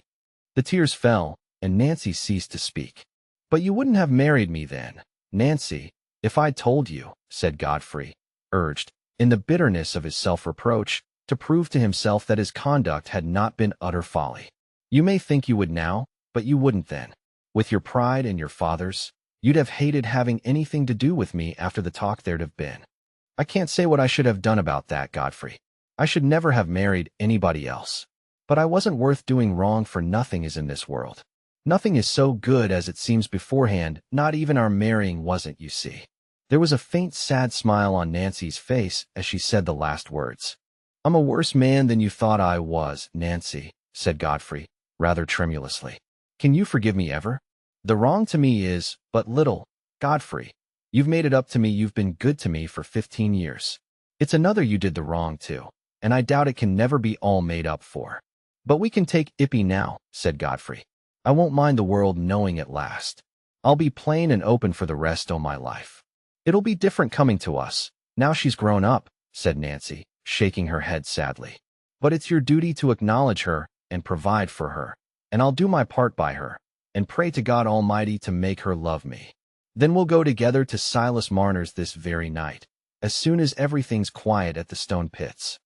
The tears fell, and Nancy ceased to speak. "But you wouldn't have married me then, Nancy, if I'd told you," said Godfrey, urged, in the bitterness of his self-reproach, to prove to himself that his conduct had not been utter folly. "You may think you would now, but you wouldn't then. With your pride and your father's, you'd have hated having anything to do with me after the talk there'd have been. I can't say what I should have done about that, Godfrey. I should never have married anybody else. But I wasn't worth doing wrong, for nothing is in this world. Nothing is so good as it seems beforehand, not even our marrying wasn't, you see." There was a faint, sad smile on Nancy's face as she said the last words. "I'm a worse man than you thought I was, Nancy," said Godfrey, rather tremulously. "Can you forgive me ever? The wrong to me is but little, Godfrey. You've made it up to me. You've been good to me for 15 years. It's another you did the wrong to, and I doubt it can never be all made up for. But we can take Ippie now," said Godfrey. "I won't mind the world knowing at last. I'll be plain and open for the rest o' my life. It'll be different coming to us, now she's grown up," said Nancy, shaking her head sadly. "But it's your duty to acknowledge her and provide for her, and I'll do my part by her, and pray to God Almighty to make her love me. Then we'll go together to Silas Marner's this very night, as soon as everything's quiet at the Stone Pits."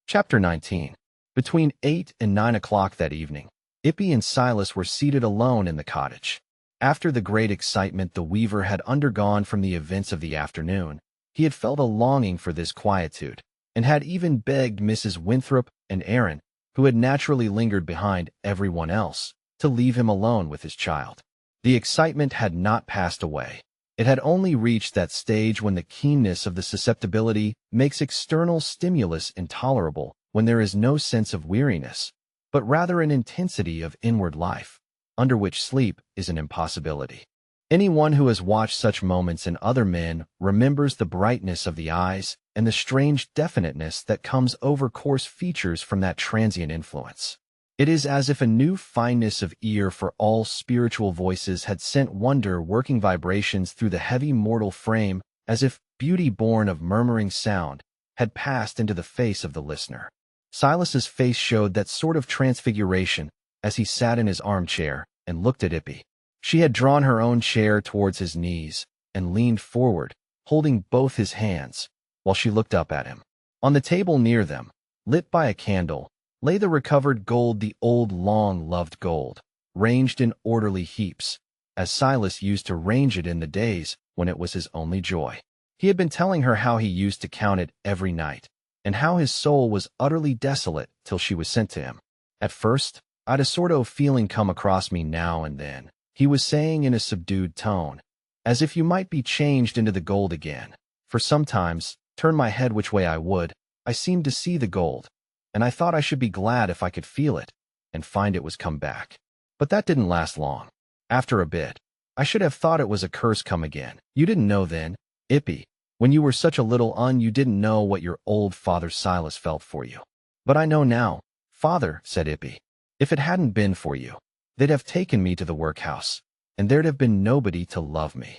Chapter 19. Between 8 and 9 o'clock that evening, Ippie and Silas were seated alone in the cottage. After the great excitement the weaver had undergone from the events of the afternoon, he had felt a longing for this quietude, and had even begged Mrs. Winthrop and Aaron, who had naturally lingered behind everyone else, to leave him alone with his child. The excitement had not passed away. It had only reached that stage when the keenness of the susceptibility makes external stimulus intolerable, when there is no sense of weariness, but rather an intensity of inward life, under which sleep is an impossibility. Anyone who has watched such moments in other men remembers the brightness of the eyes and the strange definiteness that comes over coarse features from that transient influence. It is as if a new fineness of ear for all spiritual voices had sent wonder-working vibrations through the heavy mortal frame, as if beauty born of murmuring sound had passed into the face of the listener. Silas's face showed that sort of transfiguration as he sat in his armchair and looked at Ippie. She had drawn her own chair towards his knees and leaned forward, holding both his hands, while she looked up at him. On the table near them, lit by a candle, lay the recovered gold, the old long-loved gold, ranged in orderly heaps, as Silas used to range it in the days when it was his only joy. He had been telling her how he used to count it every night, and how his soul was utterly desolate till she was sent to him. "At first, I'd a sort o' feeling come across me now and then," he was saying in a subdued tone, "as if you might be changed into the gold again. For sometimes, turn my head which way I would, I seemed to see the gold. and I thought I should be glad if I could feel it and find it was come back. But that didn't last long. After a bit, I should have thought it was a curse come again. You didn't know then, Ippy. When you were such a little you didn't know what your old father Silas felt for you. But I know now, father, said Ippy. If it hadn't been for you, they'd have taken me to the workhouse, and there'd have been nobody to love me.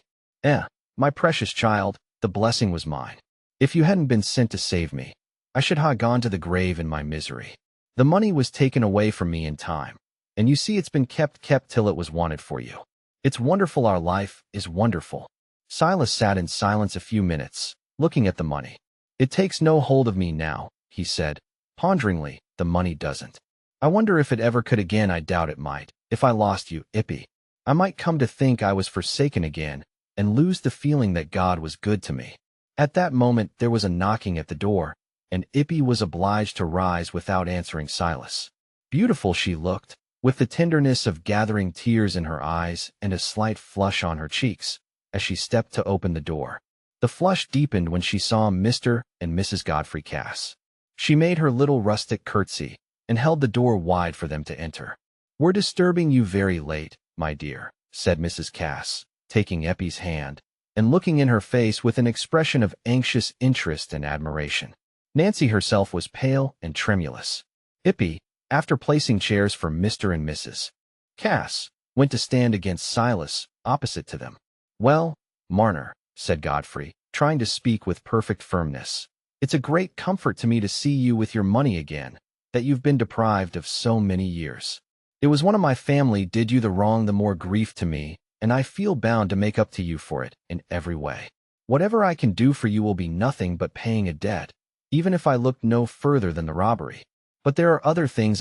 My precious child, the blessing was mine. If you hadn't been sent to save me, I should ha' gone to the grave in my misery. The money was taken away from me in time, and you see it's been kept till it was wanted for you. It's wonderful our life is wonderful. Silas sat in silence a few minutes, looking at the money. It takes no hold of me now, he said, ponderingly, the money doesn't. I wonder if it ever could again. I doubt it might. If I lost you, Ippy, I might come to think I was forsaken again and lose the feeling that God was good to me. At that moment there was a knocking at the door, and Ippy was obliged to rise without answering Silas. Beautiful she looked, with the tenderness of gathering tears in her eyes and a slight flush on her cheeks, as she stepped to open the door. The flush deepened when she saw Mr. and Mrs. Godfrey Cass. She made her little rustic curtsy and held the door wide for them to enter. "We're disturbing you very late, my dear," said Mrs. Cass, taking Ippy's hand and looking in her face with an expression of anxious interest and admiration. Nancy herself was pale and tremulous. Ippy, after placing chairs for Mr. and Mrs. Cass, went to stand against Silas, opposite to them. "Well, Marner," said Godfrey, trying to speak with perfect firmness, "it's a great comfort to me to see you with your money again, that you've been deprived of so many years. It was one of my family did you the wrong, the more grief to me, and I feel bound to make up to you for it in every way. Whatever I can do for you will be nothing but paying a debt, even if I look no further than the robbery. But there are other things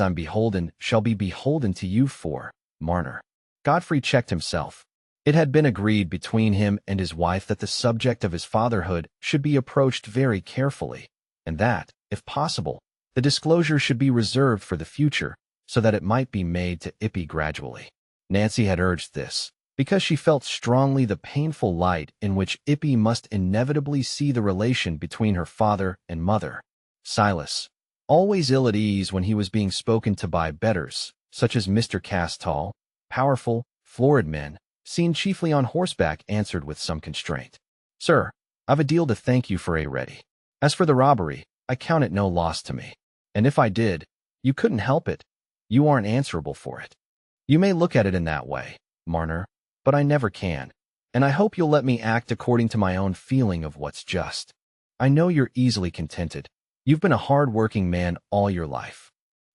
shall be beholden to you for, Marner." Godfrey checked himself. It had been agreed between him and his wife that the subject of his fatherhood should be approached very carefully, and that, if possible, the disclosure should be reserved for the future, so that it might be made to Ippy gradually. Nancy had urged this, because she felt strongly the painful light in which Ippy must inevitably see the relation between her father and mother. Silas, always ill at ease when he was being spoken to by betters, such as Mr. Cass, tall, powerful, florid men, seen chiefly on horseback, answered with some constraint, "Sir, I've a deal to thank you for already. As for the robbery, I count it no loss to me. And if I did, you couldn't help it. You aren't answerable for it. You may look at it in that way, Marner, but I never can, and I hope you'll let me act according to my own feeling of what's just. I know you're easily contented. You've been a hard-working man all your life."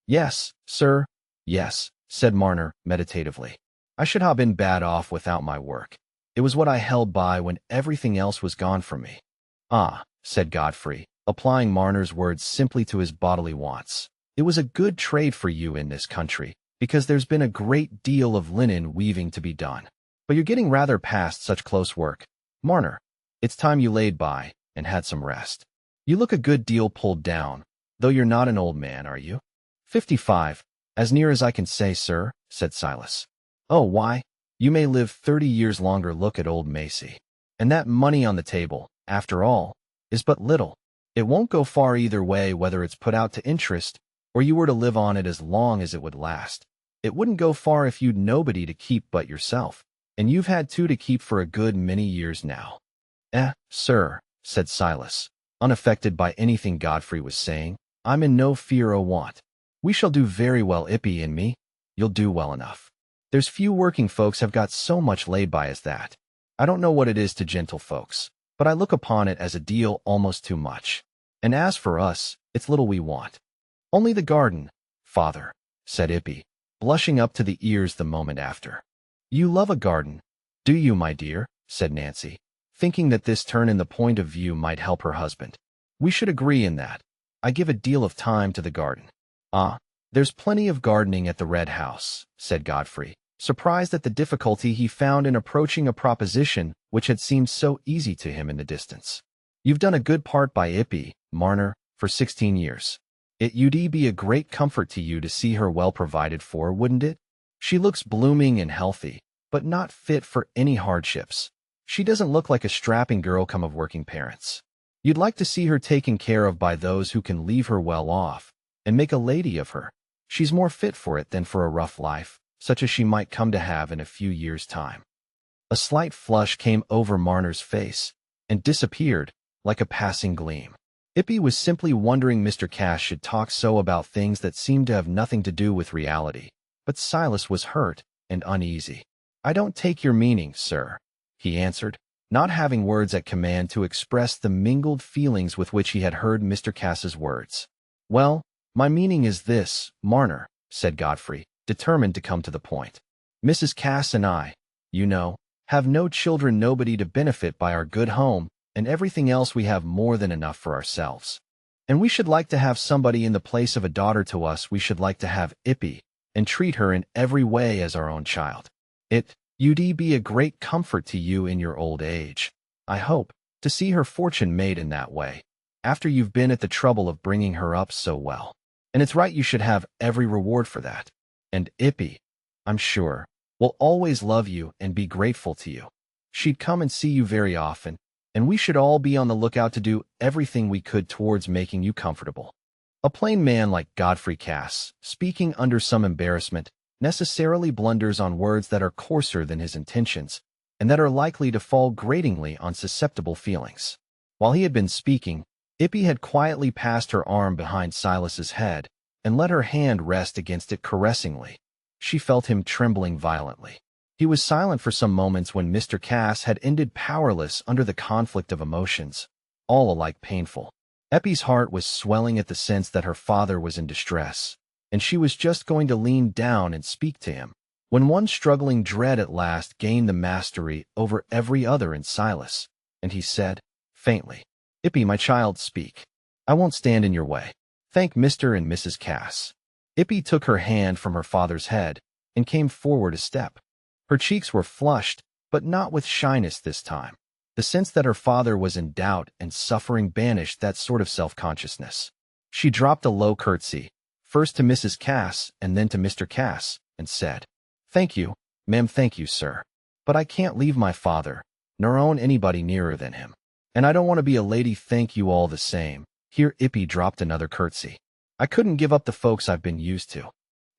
"Yes, sir, yes," said Marner meditatively. "I should have been bad off without my work. It was what I held by when everything else was gone from me." "Ah," said Godfrey, applying Marner's words simply to his bodily wants. "It was a good trade for you in this country, because there's been a great deal of linen weaving to be done. But you're getting rather past such close work, Marner. It's time you laid by and had some rest. You look a good deal pulled down, though you're not an old man, are you?" "55, as near as I can say, sir," said Silas. "Oh, why, you may live 30 years longer. Look at old Macy. And that money on the table, after all, is but little. It won't go far either way whether it's put out to interest or you were to live on it as long as it would last. It wouldn't go far if you'd nobody to keep but yourself, and you've had two to keep for a good many years now." Sir," said Silas, unaffected by anything Godfrey was saying, "I'm in no fear o' want. We shall do very well, Ippy and me. You'll do well enough. There's few working folks have got so much laid by as that. I don't know what it is to gentle folks, but I look upon it as a deal almost too much. And as for us, it's little we want. Only the garden, father," said Ippy, blushing up to the ears the moment after. "You love a garden, do you, my dear?" said Nancy, thinking that this turn in the point of view might help her husband. "We should agree in that. I give a deal of time to the garden." "Ah, there's plenty of gardening at the Red House," said Godfrey, surprised at the difficulty he found in approaching a proposition which had seemed so easy to him in the distance. "You've done a good part by Ippy, Marner, for 16 years. It'd be a great comfort to you to see her well provided for, wouldn't it? She looks blooming and healthy, but not fit for any hardships. She doesn't look like a strapping girl come of working parents. You'd like to see her taken care of by those who can leave her well off, and make a lady of her. She's more fit for it than for a rough life, such as she might come to have in a few years' time. A slight flush came over Marner's face and disappeared like a passing gleam. Ippy was simply wondering Mr. Cass should talk so about things that seemed to have nothing to do with reality. But Silas was hurt and uneasy. "I don't take your meaning, sir," he answered, not having words at command to express the mingled feelings with which he had heard Mr. Cass's words. "Well, my meaning is this, Marner," said Godfrey, determined to come to the point. "Mrs. Cass and I, you know, have no children, nobody to benefit by our good home, and everything else we have more than enough for ourselves. And we should like to have somebody in the place of a daughter to us. We should like to have Ippy, and treat her in every way as our own child. You'd be a great comfort to you in your old age, I hope, to see her fortune made in that way, after you've been at the trouble of bringing her up so well. And it's right you should have every reward for that. And Ippy, I'm sure, will always love you and be grateful to you. She'd come and see you very often, and we should all be on the lookout to do everything we could towards making you comfortable." A plain man like Godfrey Cass, speaking under some embarrassment, necessarily blunders on words that are coarser than his intentions, and that are likely to fall gratingly on susceptible feelings. While he had been speaking, Ippy had quietly passed her arm behind Silas's head and let her hand rest against it caressingly. She felt him trembling violently. He was silent for some moments when Mr. Cass had ended, powerless under the conflict of emotions, all alike painful. Ippy's heart was swelling at the sense that her father was in distress, and she was just going to lean down and speak to him, when one struggling dread at last gained the mastery over every other in Silas, and he said, faintly, "Ippy, my child, speak. I won't stand in your way. Thank Mr. and Mrs. Cass." Ippy took her hand from her father's head and came forward a step. Her cheeks were flushed, but not with shyness this time. The sense that her father was in doubt and suffering banished that sort of self-consciousness. She dropped a low curtsy, first to Mrs. Cass and then to Mr. Cass, and said, "Thank you, ma'am, thank you, sir. But I can't leave my father, nor own anybody nearer than him. And I don't want to be a lady, thank you all the same." Here Ippy dropped another curtsy. "I couldn't give up the folks I've been used to."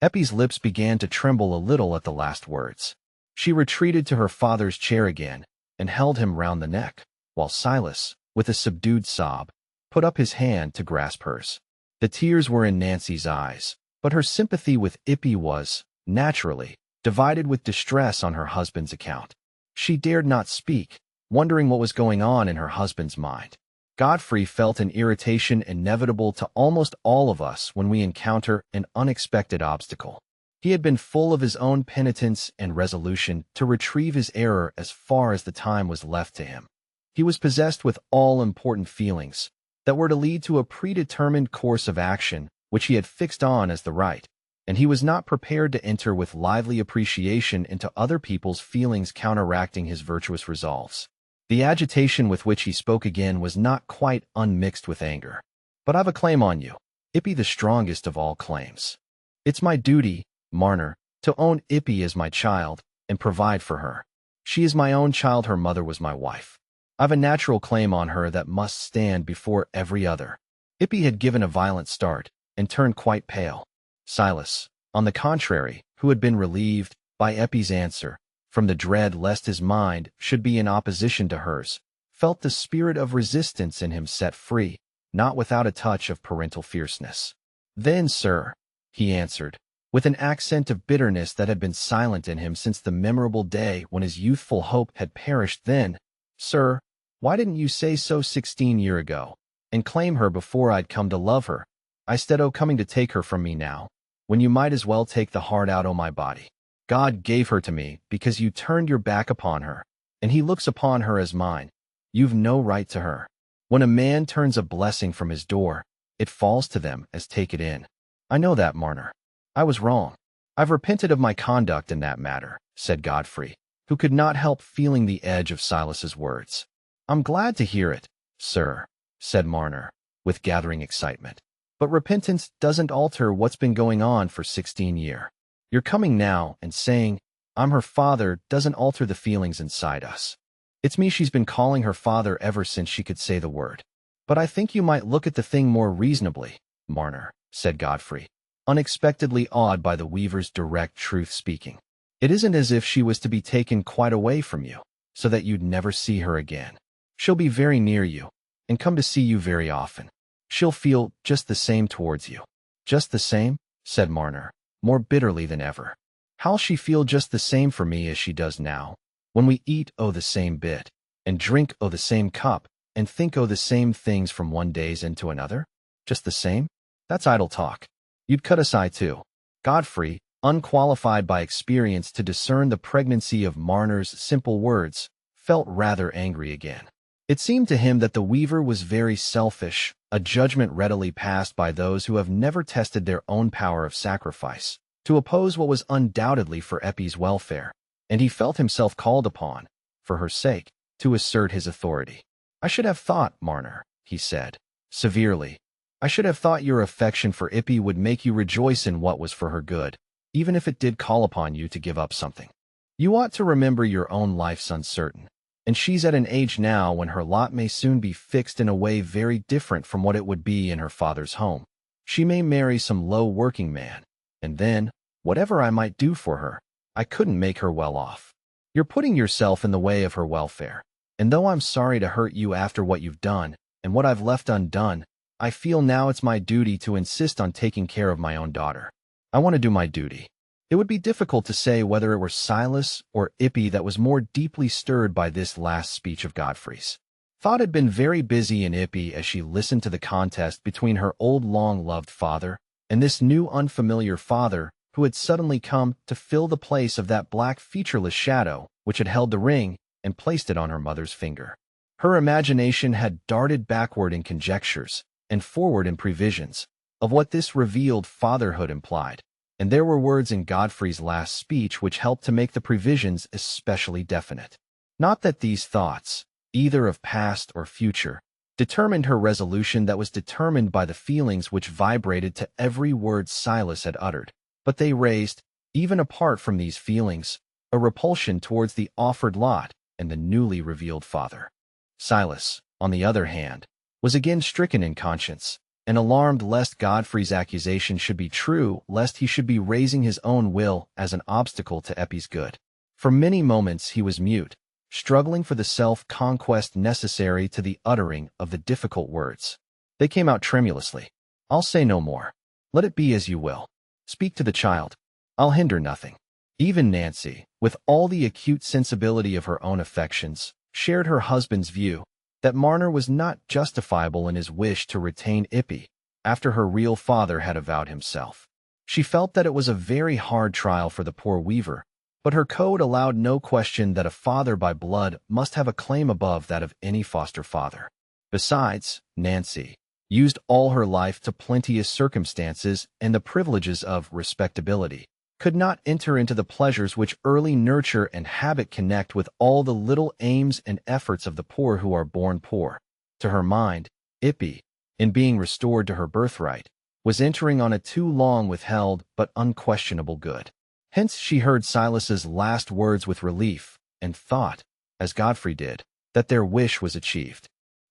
Ippy's lips began to tremble a little at the last words. She retreated to her father's chair again and held him round the neck, while Silas, with a subdued sob, put up his hand to grasp hers. The tears were in Nancy's eyes, but her sympathy with Ippy was, naturally, divided with distress on her husband's account. She dared not speak, wondering what was going on in her husband's mind. Godfrey felt an irritation inevitable to almost all of us when we encounter an unexpected obstacle. He had been full of his own penitence and resolution to retrieve his error as far as the time was left to him. He was possessed with all-important feelings that were to lead to a predetermined course of action which he had fixed on as the right, and he was not prepared to enter with lively appreciation into other people's feelings counteracting his virtuous resolves. The agitation with which he spoke again was not quite unmixed with anger. "But I've a claim on you, Ippy, the strongest of all claims. It's my duty, Marner, to own Ippy as my child and provide for her. She is my own child, her mother was my wife. I've a natural claim on her that must stand before every other." Ippy had given a violent start and turned quite pale. Silas, on the contrary, who had been relieved, by Ippy's answer, from the dread lest his mind should be in opposition to hers, felt the spirit of resistance in him set free, not without a touch of parental fierceness. "Then, sir," he answered, with an accent of bitterness that had been silent in him since the memorable day when his youthful hope had perished, "then, sir, why didn't you say so 16 years ago, and claim her before I'd come to love her, instead o' coming to take her from me now, when you might as well take the heart out o' my body? God gave her to me because you turned your back upon her, and he looks upon her as mine. You've no right to her. When a man turns a blessing from his door, it falls to them as take it in. I know that, Marner. I was wrong. I've repented of my conduct in that matter," said Godfrey, who could not help feeling the edge of Silas's words. "I'm glad to hear it, sir," said Marner, with gathering excitement. "But repentance doesn't alter what's been going on for 16 years. You're coming now and saying, 'I'm her father,' doesn't alter the feelings inside us. It's me she's been calling her father ever since she could say the word. But I think you might look at the thing more reasonably. Marner, said Godfrey, unexpectedly awed by the weaver's direct truth-speaking. It isn't as if she was to be taken quite away from you, so that you'd never see her again. She'll be very near you, and come to see you very often. She'll feel just the same towards you. Just the same? Said Marner, more bitterly than ever. How'll she feel just the same for me as she does now? When we eat the same bit, and drink the same cup, and think the same things from one day's into another? Just the same? That's idle talk. You'd cut us eye too. Godfrey, unqualified by experience to discern the pregnancy of Marner's simple words, felt rather angry again. It seemed to him that the weaver was very selfish, a judgment readily passed by those who have never tested their own power of sacrifice, to oppose what was undoubtedly for Eppie's welfare, and he felt himself called upon, for her sake, to assert his authority. I should have thought, Marner, he said, severely, I should have thought your affection for Ippie would make you rejoice in what was for her good, even if it did call upon you to give up something. You ought to remember your own life's uncertain, and she's at an age now when her lot may soon be fixed in a way very different from what it would be in her father's home. She may marry some low working man, and then, whatever I might do for her, I couldn't make her well off. You're putting yourself in the way of her welfare, and though I'm sorry to hurt you after what you've done, and what I've left undone, I feel now it's my duty to insist on taking care of my own daughter. I want to do my duty. It would be difficult to say whether it were Silas or Ippie that was more deeply stirred by this last speech of Godfrey's. Thought had been very busy in Ippie as she listened to the contest between her old long-loved father and this new unfamiliar father who had suddenly come to fill the place of that black featureless shadow which had held the ring and placed it on her mother's finger. Her imagination had darted backward in conjectures and forward in previsions of what this revealed fatherhood implied. And there were words in Godfrey's last speech which helped to make the previsions especially definite. Not that these thoughts, either of past or future, determined her resolution that was determined by the feelings which vibrated to every word Silas had uttered, but they raised, even apart from these feelings, a repulsion towards the offered lot and the newly revealed father. Silas, on the other hand, was again stricken in conscience, and alarmed lest Godfrey's accusation should be true, lest he should be raising his own will as an obstacle to Eppie's good. For many moments he was mute, struggling for the self-conquest necessary to the uttering of the difficult words. They came out tremulously. I'll say no more. Let it be as you will. Speak to the child. I'll hinder nothing. Even Nancy, with all the acute sensibility of her own affections, shared her husband's view that Marner was not justifiable in his wish to retain Ippie after her real father had avowed himself. She felt that it was a very hard trial for the poor weaver, but her code allowed no question that a father by blood must have a claim above that of any foster father. Besides, Nancy, used all her life to plenteous circumstances and the privileges of respectability, could not enter into the pleasures which early nurture and habit connect with all the little aims and efforts of the poor who are born poor. To her mind, Ippie, in being restored to her birthright, was entering on a too long withheld but unquestionable good. Hence she heard Silas's last words with relief, and thought, as Godfrey did, that their wish was achieved.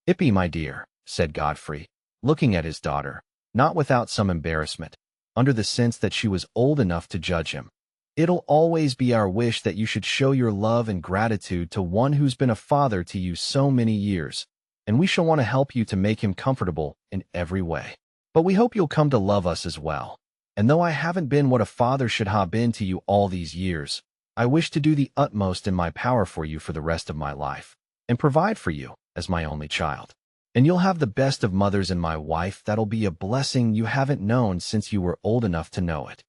Ippie, my dear, said Godfrey, looking at his daughter, not without some embarrassment, under the sense that she was old enough to judge him. It'll always be our wish that you should show your love and gratitude to one who's been a father to you so many years, and we shall want to help you to make him comfortable in every way. But we hope you'll come to love us as well. And though I haven't been what a father should have been to you all these years, I wish to do the utmost in my power for you for the rest of my life, and provide for you as my only child. And you'll have the best of mothers in my wife that'll be a blessing you haven't known since you were old enough to know it.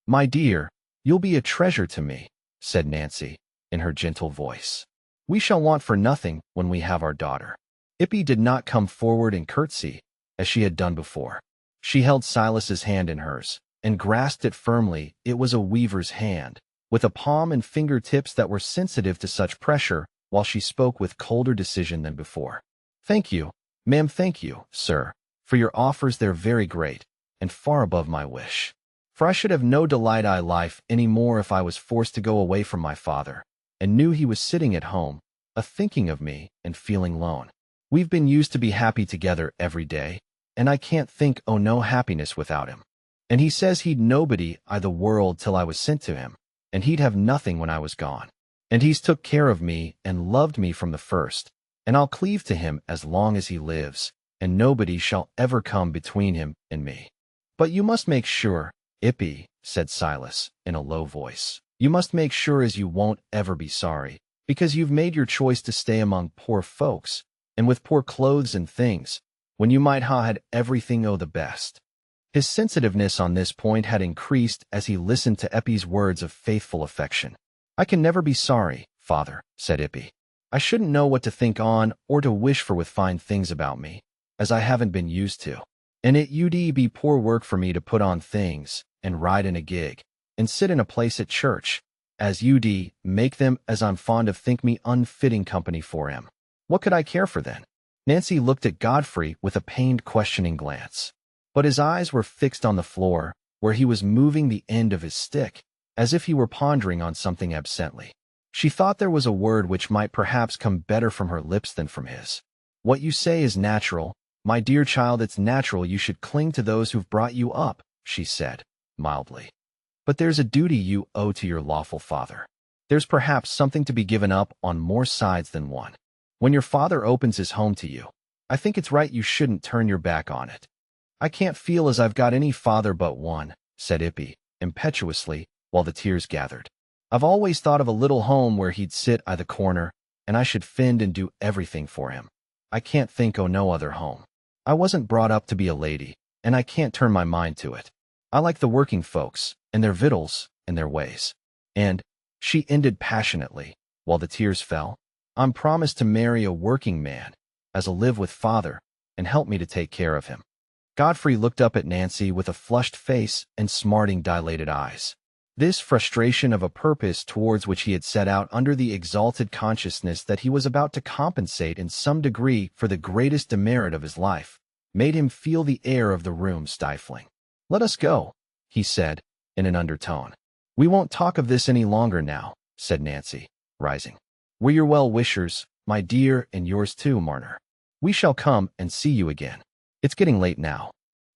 My dear, you'll be a treasure to me, said Nancy, in her gentle voice. We shall want for nothing when we have our daughter. Ippie did not come forward and curtsy, as she had done before. She held Silas's hand in hers, and grasped it firmly. It was a weaver's hand, with a palm and fingertips that were sensitive to such pressure, while she spoke with colder decision than before. Thank you, ma'am, thank you, sir, for your offers. They're very great, and far above my wish. For I should have no delight I life any more if I was forced to go away from my father, and knew he was sitting at home, a-thinking of me and feeling lone. We've been used to be happy together every day, and I can't think o' no happiness without him. And he says he'd nobody I the world till I was sent to him, and he'd have nothing when I was gone. And he's took care of me and loved me from the first, and I'll cleave to him as long as he lives, and nobody shall ever come between him and me. But you must make sure, Ippy, said Silas, in a low voice. You must make sure as you won't ever be sorry, because you've made your choice to stay among poor folks, and with poor clothes and things, when you might ha had everything o' the best. His sensitiveness on this point had increased as he listened to Eppie's words of faithful affection. I can never be sorry, father, said Ippy. I shouldn't know what to think on or to wish for with fine things about me, as I haven't been used to. And it ud be poor work for me to put on things, and ride in a gig, and sit in a place at church, as ud make them as I'm fond of think me unfitting company for him. What could I care for then? Nancy looked at Godfrey with a pained questioning glance. But his eyes were fixed on the floor, where he was moving the end of his stick, as if he were pondering on something absently. She thought there was a word which might perhaps come better from her lips than from his. What you say is natural, my dear child, it's natural you should cling to those who've brought you up, she said, mildly. But there's a duty you owe to your lawful father. There's perhaps something to be given up on more sides than one. When your father opens his home to you, I think it's right you shouldn't turn your back on it. I can't feel as I've got any father but one, said Ippy, impetuously, while the tears gathered. I've always thought of a little home where he'd sit i the corner, and I should fend and do everything for him. I can't think o' no other home. I wasn't brought up to be a lady, and I can't turn my mind to it. I like the working folks, and their victuals, and their ways. And, she ended passionately, while the tears fell, I'm promised to marry a working man, as'll live with father, and help me to take care of him. Godfrey looked up at Nancy with a flushed face and smarting dilated eyes. This frustration of a purpose towards which he had set out under the exalted consciousness that he was about to compensate in some degree for the greatest demerit of his life, made him feel the air of the room stifling. Let us go, he said, in an undertone. We won't talk of this any longer now, said Nancy, rising. We're your well-wishers, my dear, and yours too, Marner. We shall come and see you again. It's getting late now.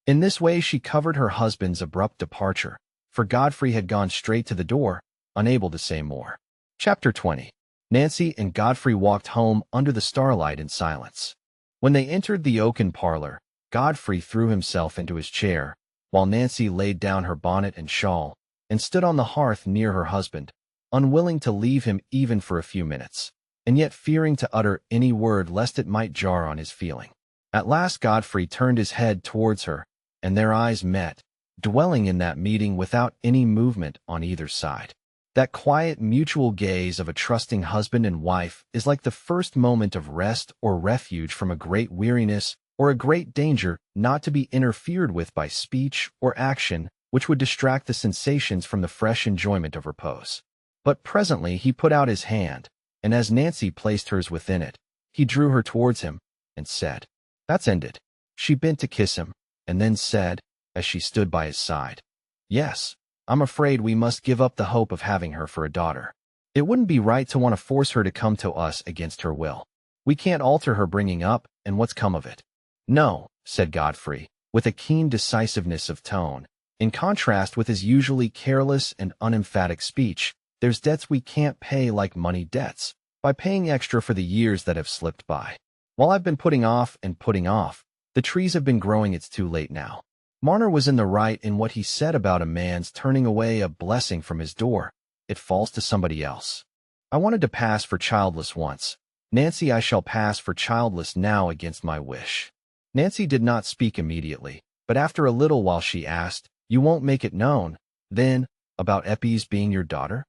In this way she covered her husband's abrupt departure, for Godfrey had gone straight to the door, unable to say more. Chapter 20. Nancy and Godfrey walked home under the starlight in silence. When they entered the oaken parlor, Godfrey threw himself into his chair, while Nancy laid down her bonnet and shawl, and stood on the hearth near her husband, unwilling to leave him even for a few minutes, and yet fearing to utter any word lest it might jar on his feeling. At last Godfrey turned his head towards her, and their eyes met, dwelling in that meeting without any movement on either side. That quiet mutual gaze of a trusting husband and wife is like the first moment of rest or refuge from a great weariness or a great danger not to be interfered with by speech or action which would distract the sensations from the fresh enjoyment of repose. But presently he put out his hand, and as Nancy placed hers within it, he drew her towards him, and said, That's ended. She bent to kiss him, and then said, as she stood by his side, Yes, I'm afraid we must give up the hope of having her for a daughter. It wouldn't be right to want to force her to come to us against her will. We can't alter her bringing up, and what's come of it. No, said Godfrey, with a keen decisiveness of tone. In contrast with his usually careless and unemphatic speech, there's debts we can't pay like money debts, by paying extra for the years that have slipped by. While I've been putting off and putting off, the trees have been growing. It's too late now. Marner was in the right in what he said about a man's turning away a blessing from his door. It falls to somebody else. I wanted to pass for childless once. Nancy, I shall pass for childless now against my wish. Nancy did not speak immediately, but after a little while she asked, You won't make it known, then, about Eppie's being your daughter?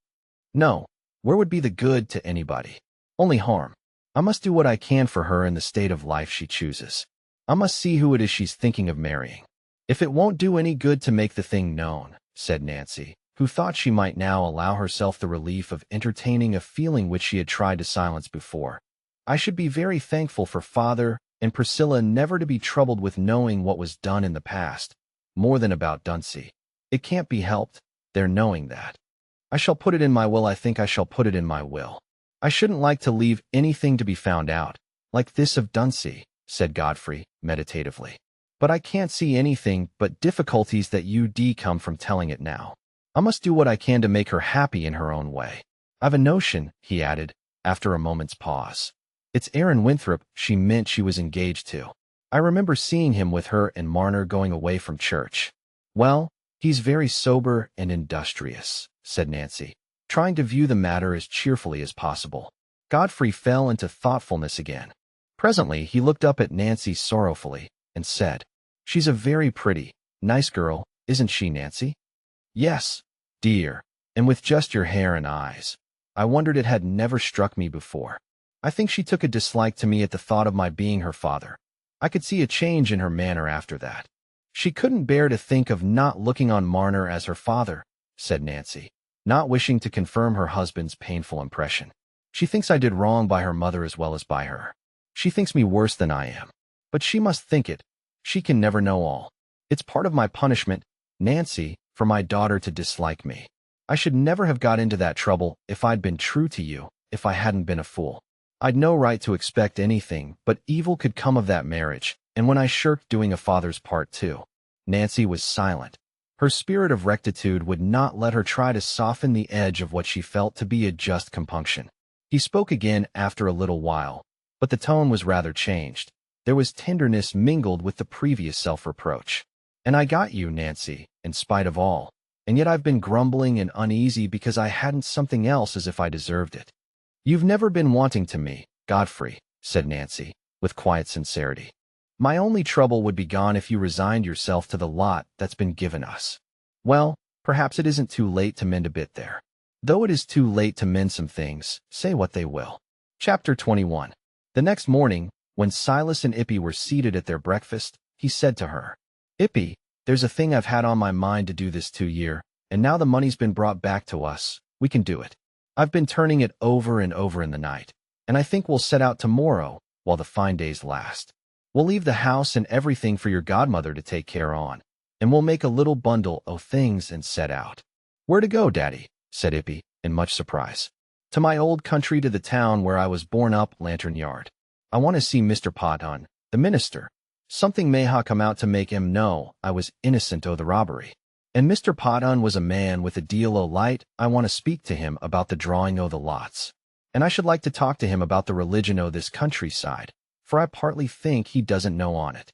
No. Where would be the good to anybody? Only harm. I must do what I can for her in the state of life she chooses. I must see who it is she's thinking of marrying. If it won't do any good to make the thing known, said Nancy, who thought she might now allow herself the relief of entertaining a feeling which she had tried to silence before, I should be very thankful for Father and Priscilla never to be troubled with knowing what was done in the past, more than about Dunsey. It can't be helped, their knowing that. I shall put it in my will. I think I shall put it in my will. I shouldn't like to leave anything to be found out, like this of Dunsey, said Godfrey, meditatively. But I can't see anything but difficulties that UD come from telling it now. I must do what I can to make her happy in her own way. I've a notion," he added, after a moment's pause. "It's Aaron Winthrop she meant she was engaged to. I remember seeing him with her and Marner going away from church." "Well, he's very sober and industrious," said Nancy, trying to view the matter as cheerfully as possible. Godfrey fell into thoughtfulness again. Presently, he looked up at Nancy sorrowfully and said, "She's a very pretty, nice girl, isn't she, Nancy?" "Yes, dear, and with just your hair and eyes. I wondered it had never struck me before. I think she took a dislike to me at the thought of my being her father. I could see a change in her manner after that. She couldn't bear to think of not looking on Marner as her father," said Nancy, not wishing to confirm her husband's painful impression. "She thinks I did wrong by her mother as well as by her. She thinks me worse than I am. But she must think it. She can never know all. It's part of my punishment, Nancy, for my daughter to dislike me. I should never have got into that trouble if I'd been true to you, if I hadn't been a fool. I'd no right to expect anything, but evil could come of that marriage, and when I shirked doing a father's part too." Nancy was silent. Her spirit of rectitude would not let her try to soften the edge of what she felt to be a just compunction. He spoke again after a little while, but the tone was rather changed. There was tenderness mingled with the previous self-reproach. "And I got you, Nancy, in spite of all. And yet I've been grumbling and uneasy because I hadn't something else as if I deserved it." "You've never been wanting to me, Godfrey," said Nancy, with quiet sincerity. "My only trouble would be gone if you resigned yourself to the lot that's been given us. Well, perhaps it isn't too late to mend a bit there. Though it is too late to mend some things, say what they will." Chapter 21. The next morning, when Silas and Ippy were seated at their breakfast, he said to her, "Ippy, there's a thing I've had on my mind to do this 2 year, and now the money's been brought back to us, we can do it. I've been turning it over and over in the night, and I think we'll set out tomorrow while the fine days last. We'll leave the house and everything for your godmother to take care on, and we'll make a little bundle o' things and set out." "Where to go, Daddy?" said Ippy, in much surprise. "To my old country, to the town where I was born up, Lantern Yard. I want to see Mr. Podon, the minister. Something may ha come out to make him know I was innocent o' the robbery. And Mr. Podon was a man with a deal o' light. I want to speak to him about the drawing o' the lots. And I should like to talk to him about the religion o' this countryside, for I partly think he doesn't know on it."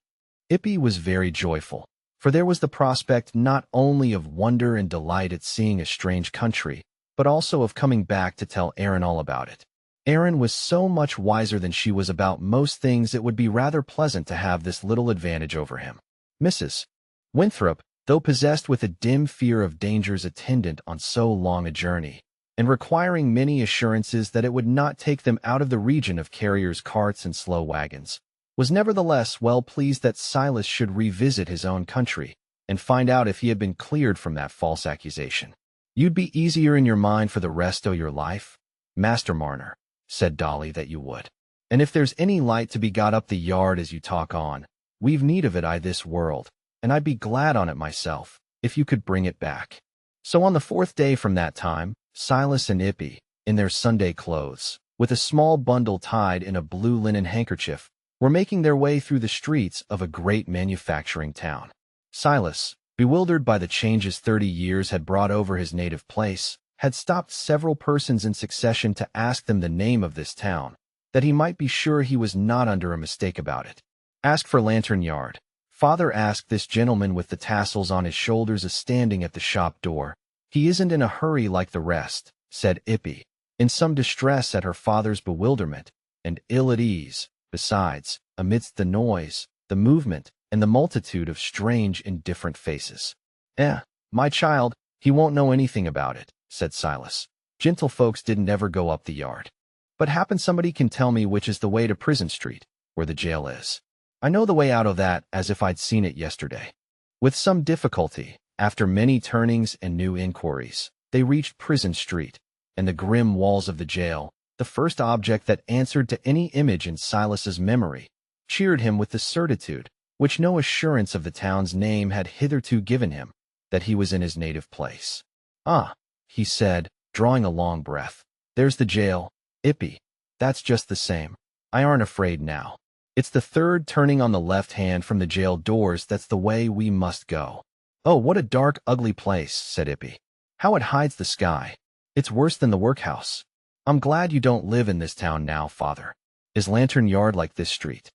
Ippy was very joyful, for there was the prospect not only of wonder and delight at seeing a strange country, but also of coming back to tell Aaron all about it. Aaron was so much wiser than she was about most things it would be rather pleasant to have this little advantage over him. Mrs. Winthrop, though possessed with a dim fear of dangers attendant on so long a journey, and requiring many assurances that it would not take them out of the region of carriers' carts and slow wagons, was nevertheless well pleased that Silas should revisit his own country and find out if he had been cleared from that false accusation. "You'd be easier in your mind for the rest o' your life, Master Marner," said Dolly, "that you would. And if there's any light to be got up the yard as you talk on, we've need of it this world, and I'd be glad on it myself, if you could bring it back." So on the 4th day from that time, Silas and Ippy, in their Sunday clothes, with a small bundle tied in a blue linen handkerchief, were making their way through the streets of a great manufacturing town. Silas, bewildered by the changes 30 years had brought over his native place, had stopped several persons in succession to ask them the name of this town, that he might be sure he was not under a mistake about it. "Ask for Lantern Yard. Father asked this gentleman with the tassels on his shoulders standing at the shop door. He isn't in a hurry like the rest," said Ippy, in some distress at her father's bewilderment, and ill at ease, besides, amidst the noise, the movement, and the multitude of strange, indifferent faces. My child, he won't know anything about it," said Silas. "Gentlefolks didn't ever go up the yard. But happen somebody can tell me which is the way to Prison Street, where the jail is. I know the way out of that as if I'd seen it yesterday." With some difficulty, after many turnings and new inquiries, they reached Prison Street, and the grim walls of the jail, the first object that answered to any image in Silas's memory, cheered him with the certitude, which no assurance of the town's name had hitherto given him, that he was in his native place. "Ah," he said, drawing a long breath, "there's the jail, Ippy. That's just the same. I aren't afraid now. It's the third turning on the left hand from the jail doors. That's the way we must go." "Oh, what a dark, ugly place," said Ippy. "How it hides the sky. It's worse than the workhouse. I'm glad you don't live in this town now, Father. Is Lantern Yard like this street?"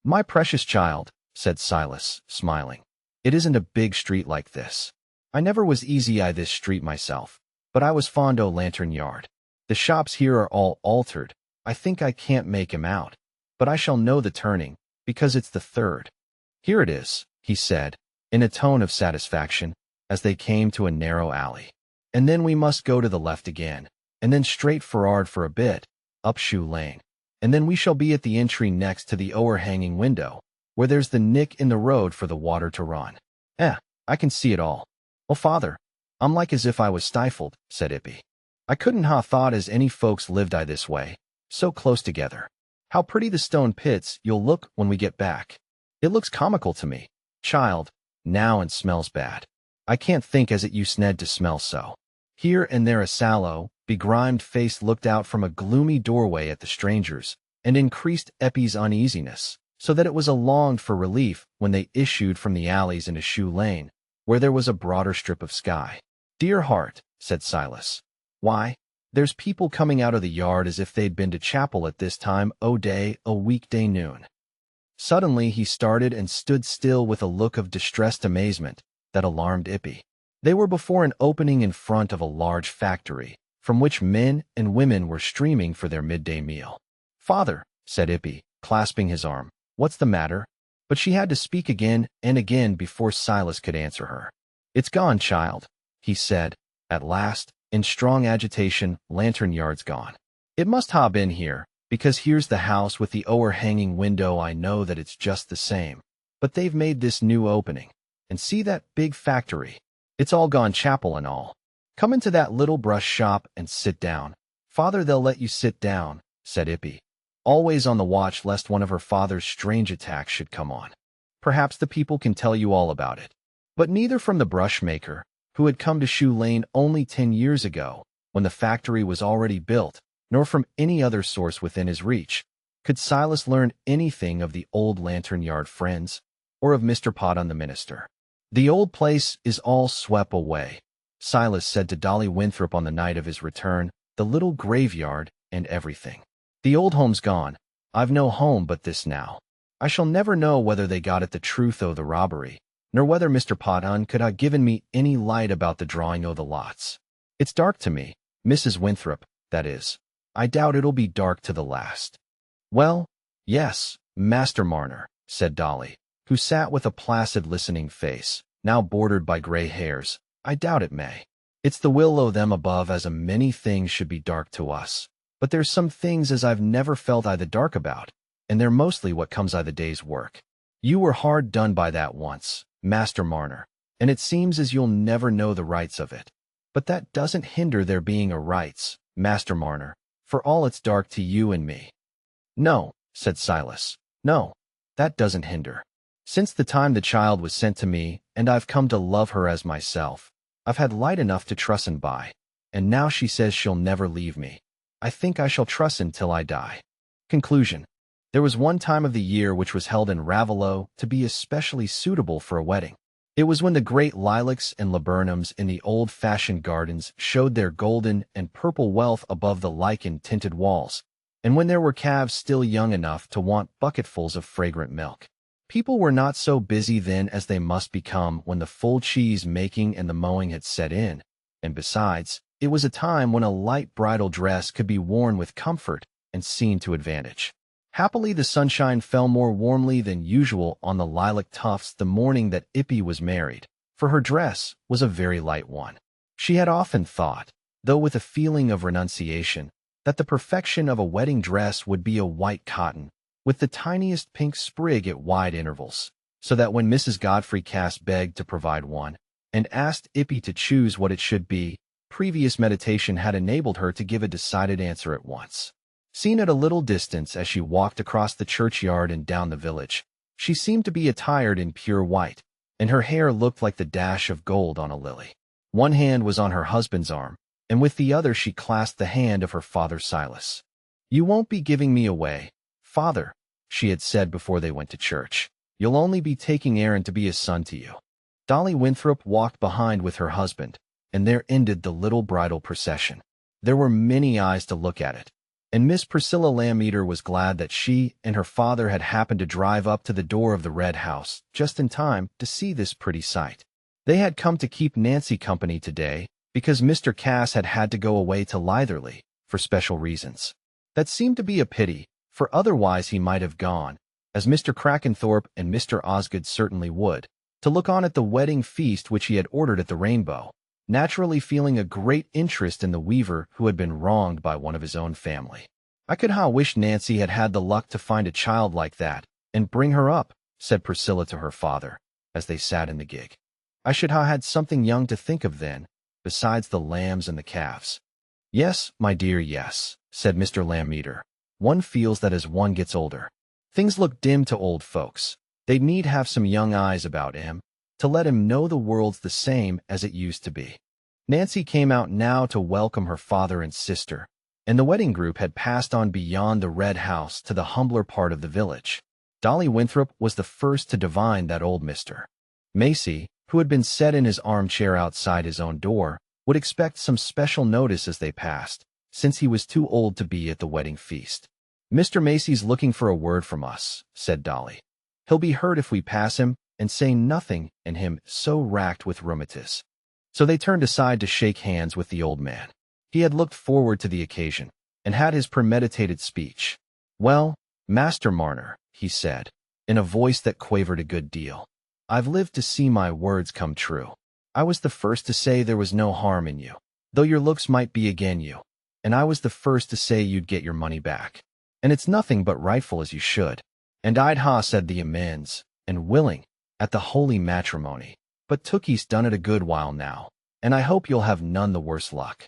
"My precious child," said Silas, smiling. "It isn't a big street like this. I never was easy I this street myself, but I was fond o' Lantern Yard. The shops here are all altered. I think I can't make 'em out, but I shall know the turning, because it's the third." "Here it is," he said, in a tone of satisfaction, as they came to a narrow alley. "And then we must go to the left again, and then straight for'ard for a bit, up Shoe Lane. And then we shall be at the entry next to the o'erhanging window, where there's the nick in the road for the water to run. I can see it all." "Oh, Father, I'm like as if I was stifled," said Ippy. "I couldn't ha' thought as any folks lived I this way, so close together. How pretty the stone pits you'll look when we get back. It looks comical to me, child, now, and smells bad. I can't think as it used Ned to smell so." Here and there a sallow, begrimed face looked out from a gloomy doorway at the strangers, and increased Eppy's uneasiness, so that it was a longed for relief when they issued from the alleys into Shoe Lane, where there was a broader strip of sky. "Dear heart," said Silas. "Why, there's people coming out of the yard as if they'd been to chapel at this time o' day a weekday noon." Suddenly he started and stood still with a look of distressed amazement that alarmed Ippy. They were before an opening in front of a large factory, from which men and women were streaming for their midday meal. "Father," said Ippy, clasping his arm, "what's the matter?" But she had to speak again and again before Silas could answer her. "It's gone, child," he said, at last, in strong agitation. "Lantern Yard's gone. It must ha' been here, because here's the house with the o'erhanging window. I know that it's just the same, but they've made this new opening. And see that big factory. It's all gone, chapel and all. Come into that little brush shop and sit down." "Father, they'll let you sit down," said Ippy, always on the watch lest one of her father's strange attacks should come on. "Perhaps the people can tell you all about it." But neither from the brushmaker, who had come to Shoe Lane only 10 years ago, when the factory was already built, nor from any other source within his reach, could Silas learn anything of the old Lantern Yard friends, or of Mr. Podon the minister. "The old place is all swept away," Silas said to Dolly Winthrop on the night of his return, "the little graveyard and everything. The old home's gone. I've no home but this now. I shall never know whether they got at the truth o' the robbery, nor whether Mr. Podon could ha' given me any light about the drawing o' the lots. It's dark to me, Mrs. Winthrop, that is. I doubt it'll be dark to the last." "Well, yes, Master Marner," said Dolly, who sat with a placid listening face, now bordered by gray hairs. "I doubt it may. It's the will o' them above as a many things should be dark to us. But there's some things as I've never felt I the dark about, and they're mostly what comes I the day's work. You were hard done by that once, Master Marner, and it seems as you'll never know the rights of it. But that doesn't hinder there being a rights, Master Marner, for all it's dark to you and me." "No," said Silas. "No, that doesn't hinder. Since the time the child was sent to me, and I've come to love her as myself, I've had light enough to trusten by, and now she says she'll never leave me. I think I shall trusten till I die." Conclusion. There was one time of the year which was held in Raveloe to be especially suitable for a wedding. It was when the great lilacs and laburnums in the old-fashioned gardens showed their golden and purple wealth above the lichen-tinted walls, and when there were calves still young enough to want bucketfuls of fragrant milk. People were not so busy then as they must become when the full cheese-making and the mowing had set in, and besides, it was a time when a light bridal dress could be worn with comfort and seen to advantage. Happily the sunshine fell more warmly than usual on the lilac tufts the morning that Ippy was married, for her dress was a very light one. She had often thought, though with a feeling of renunciation, that the perfection of a wedding dress would be a white cotton, with the tiniest pink sprig at wide intervals, so that when Mrs. Godfrey Cass begged to provide one, and asked Ippy to choose what it should be, previous meditation had enabled her to give a decided answer at once. Seen at a little distance as she walked across the churchyard and down the village, she seemed to be attired in pure white, and her hair looked like the dash of gold on a lily. One hand was on her husband's arm, and with the other she clasped the hand of her father Silas. "You won't be giving me away, Father?" she had said before they went to church. "You'll only be taking Aaron to be a son to you." Dolly Winthrop walked behind with her husband, and there ended the little bridal procession. There were many eyes to look at it, and Miss Priscilla Lammeter was glad that she and her father had happened to drive up to the door of the Red House just in time to see this pretty sight. They had come to keep Nancy company today because Mr. Cass had had to go away to Litherley for special reasons. That seemed to be a pity, for otherwise he might have gone, as Mr. Crackenthorpe and Mr. Osgood certainly would, to look on at the wedding feast which he had ordered at the Rainbow, naturally feeling a great interest in the weaver who had been wronged by one of his own family. "I could wish Nancy had had the luck to find a child like that and bring her up," said Priscilla to her father, as they sat in the gig. "I should had something young to think of then, besides the lambs and the calves." "Yes, my dear, yes," said Mr. Lammeter. "One feels that as one gets older, things look dim to old folks. They need have some young eyes about him, to let him know the world's the same as it used to be." Nancy came out now to welcome her father and sister, and the wedding group had passed on beyond the Red House to the humbler part of the village. Dolly Winthrop was the first to divine that old Mr. Macy, who had been set in his armchair outside his own door, would expect some special notice as they passed, since he was too old to be at the wedding feast. "Mr. Macy's looking for a word from us," said Dolly. "He'll be hurt if we pass him and say nothing, and him so racked with rheumatiz." So they turned aside to shake hands with the old man. He had looked forward to the occasion, and had his premeditated speech. "Well, Master Marner," he said, in a voice that quavered a good deal, "I've lived to see my words come true. I was the first to say there was no harm in you, though your looks might be again you, and I was the first to say you'd get your money back, and it's nothing but rightful as you should. And I'd said the amends, and willing, at the holy matrimony, but Tookie's done it a good while now, and I hope you'll have none the worse luck."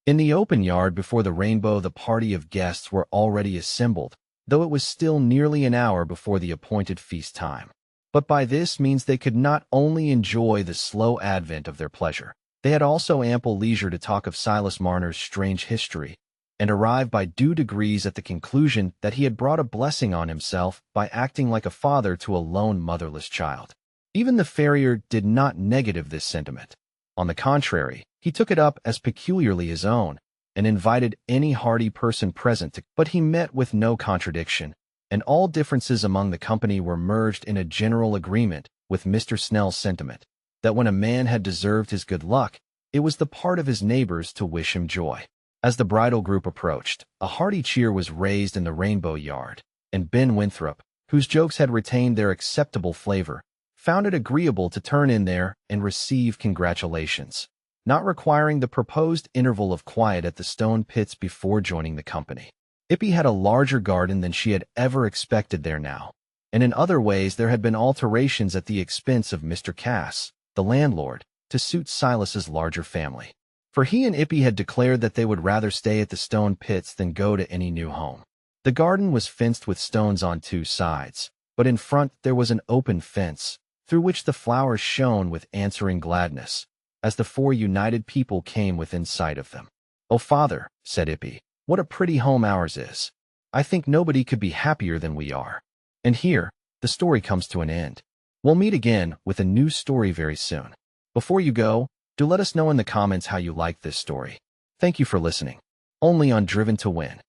In the open yard before the Rainbow the party of guests were already assembled, though it was still nearly an hour before the appointed feast time. But by this means they could not only enjoy the slow advent of their pleasure, they had also ample leisure to talk of Silas Marner's strange history, and arrive by due degrees at the conclusion that he had brought a blessing on himself by acting like a father to a lone motherless child. Even the farrier did not negative this sentiment. On the contrary, he took it up as peculiarly his own, and invited any hardy person present to, but he met with no contradiction, and all differences among the company were merged in a general agreement with Mr. Snell's sentiment, that when a man had deserved his good luck, it was the part of his neighbors to wish him joy. As the bridal group approached, a hearty cheer was raised in the Rainbow yard, and Ben Winthrop, whose jokes had retained their acceptable flavor, found it agreeable to turn in there and receive congratulations, not requiring the proposed interval of quiet at the stone pits before joining the company. Ippy had a larger garden than she had ever expected there now, and in other ways there had been alterations at the expense of Mr. Cass, the landlord, to suit Silas's larger family. For he and Ippy had declared that they would rather stay at the stone pits than go to any new home. The garden was fenced with stones on two sides, but in front there was an open fence, through which the flowers shone with answering gladness, as the four united people came within sight of them. "Oh, father," said Ippy, "what a pretty home ours is. I think nobody could be happier than we are." And here, the story comes to an end. We'll meet again with a new story very soon. Before you go, do let us know in the comments how you liked this story. Thank you for listening. Only on Driven to Win.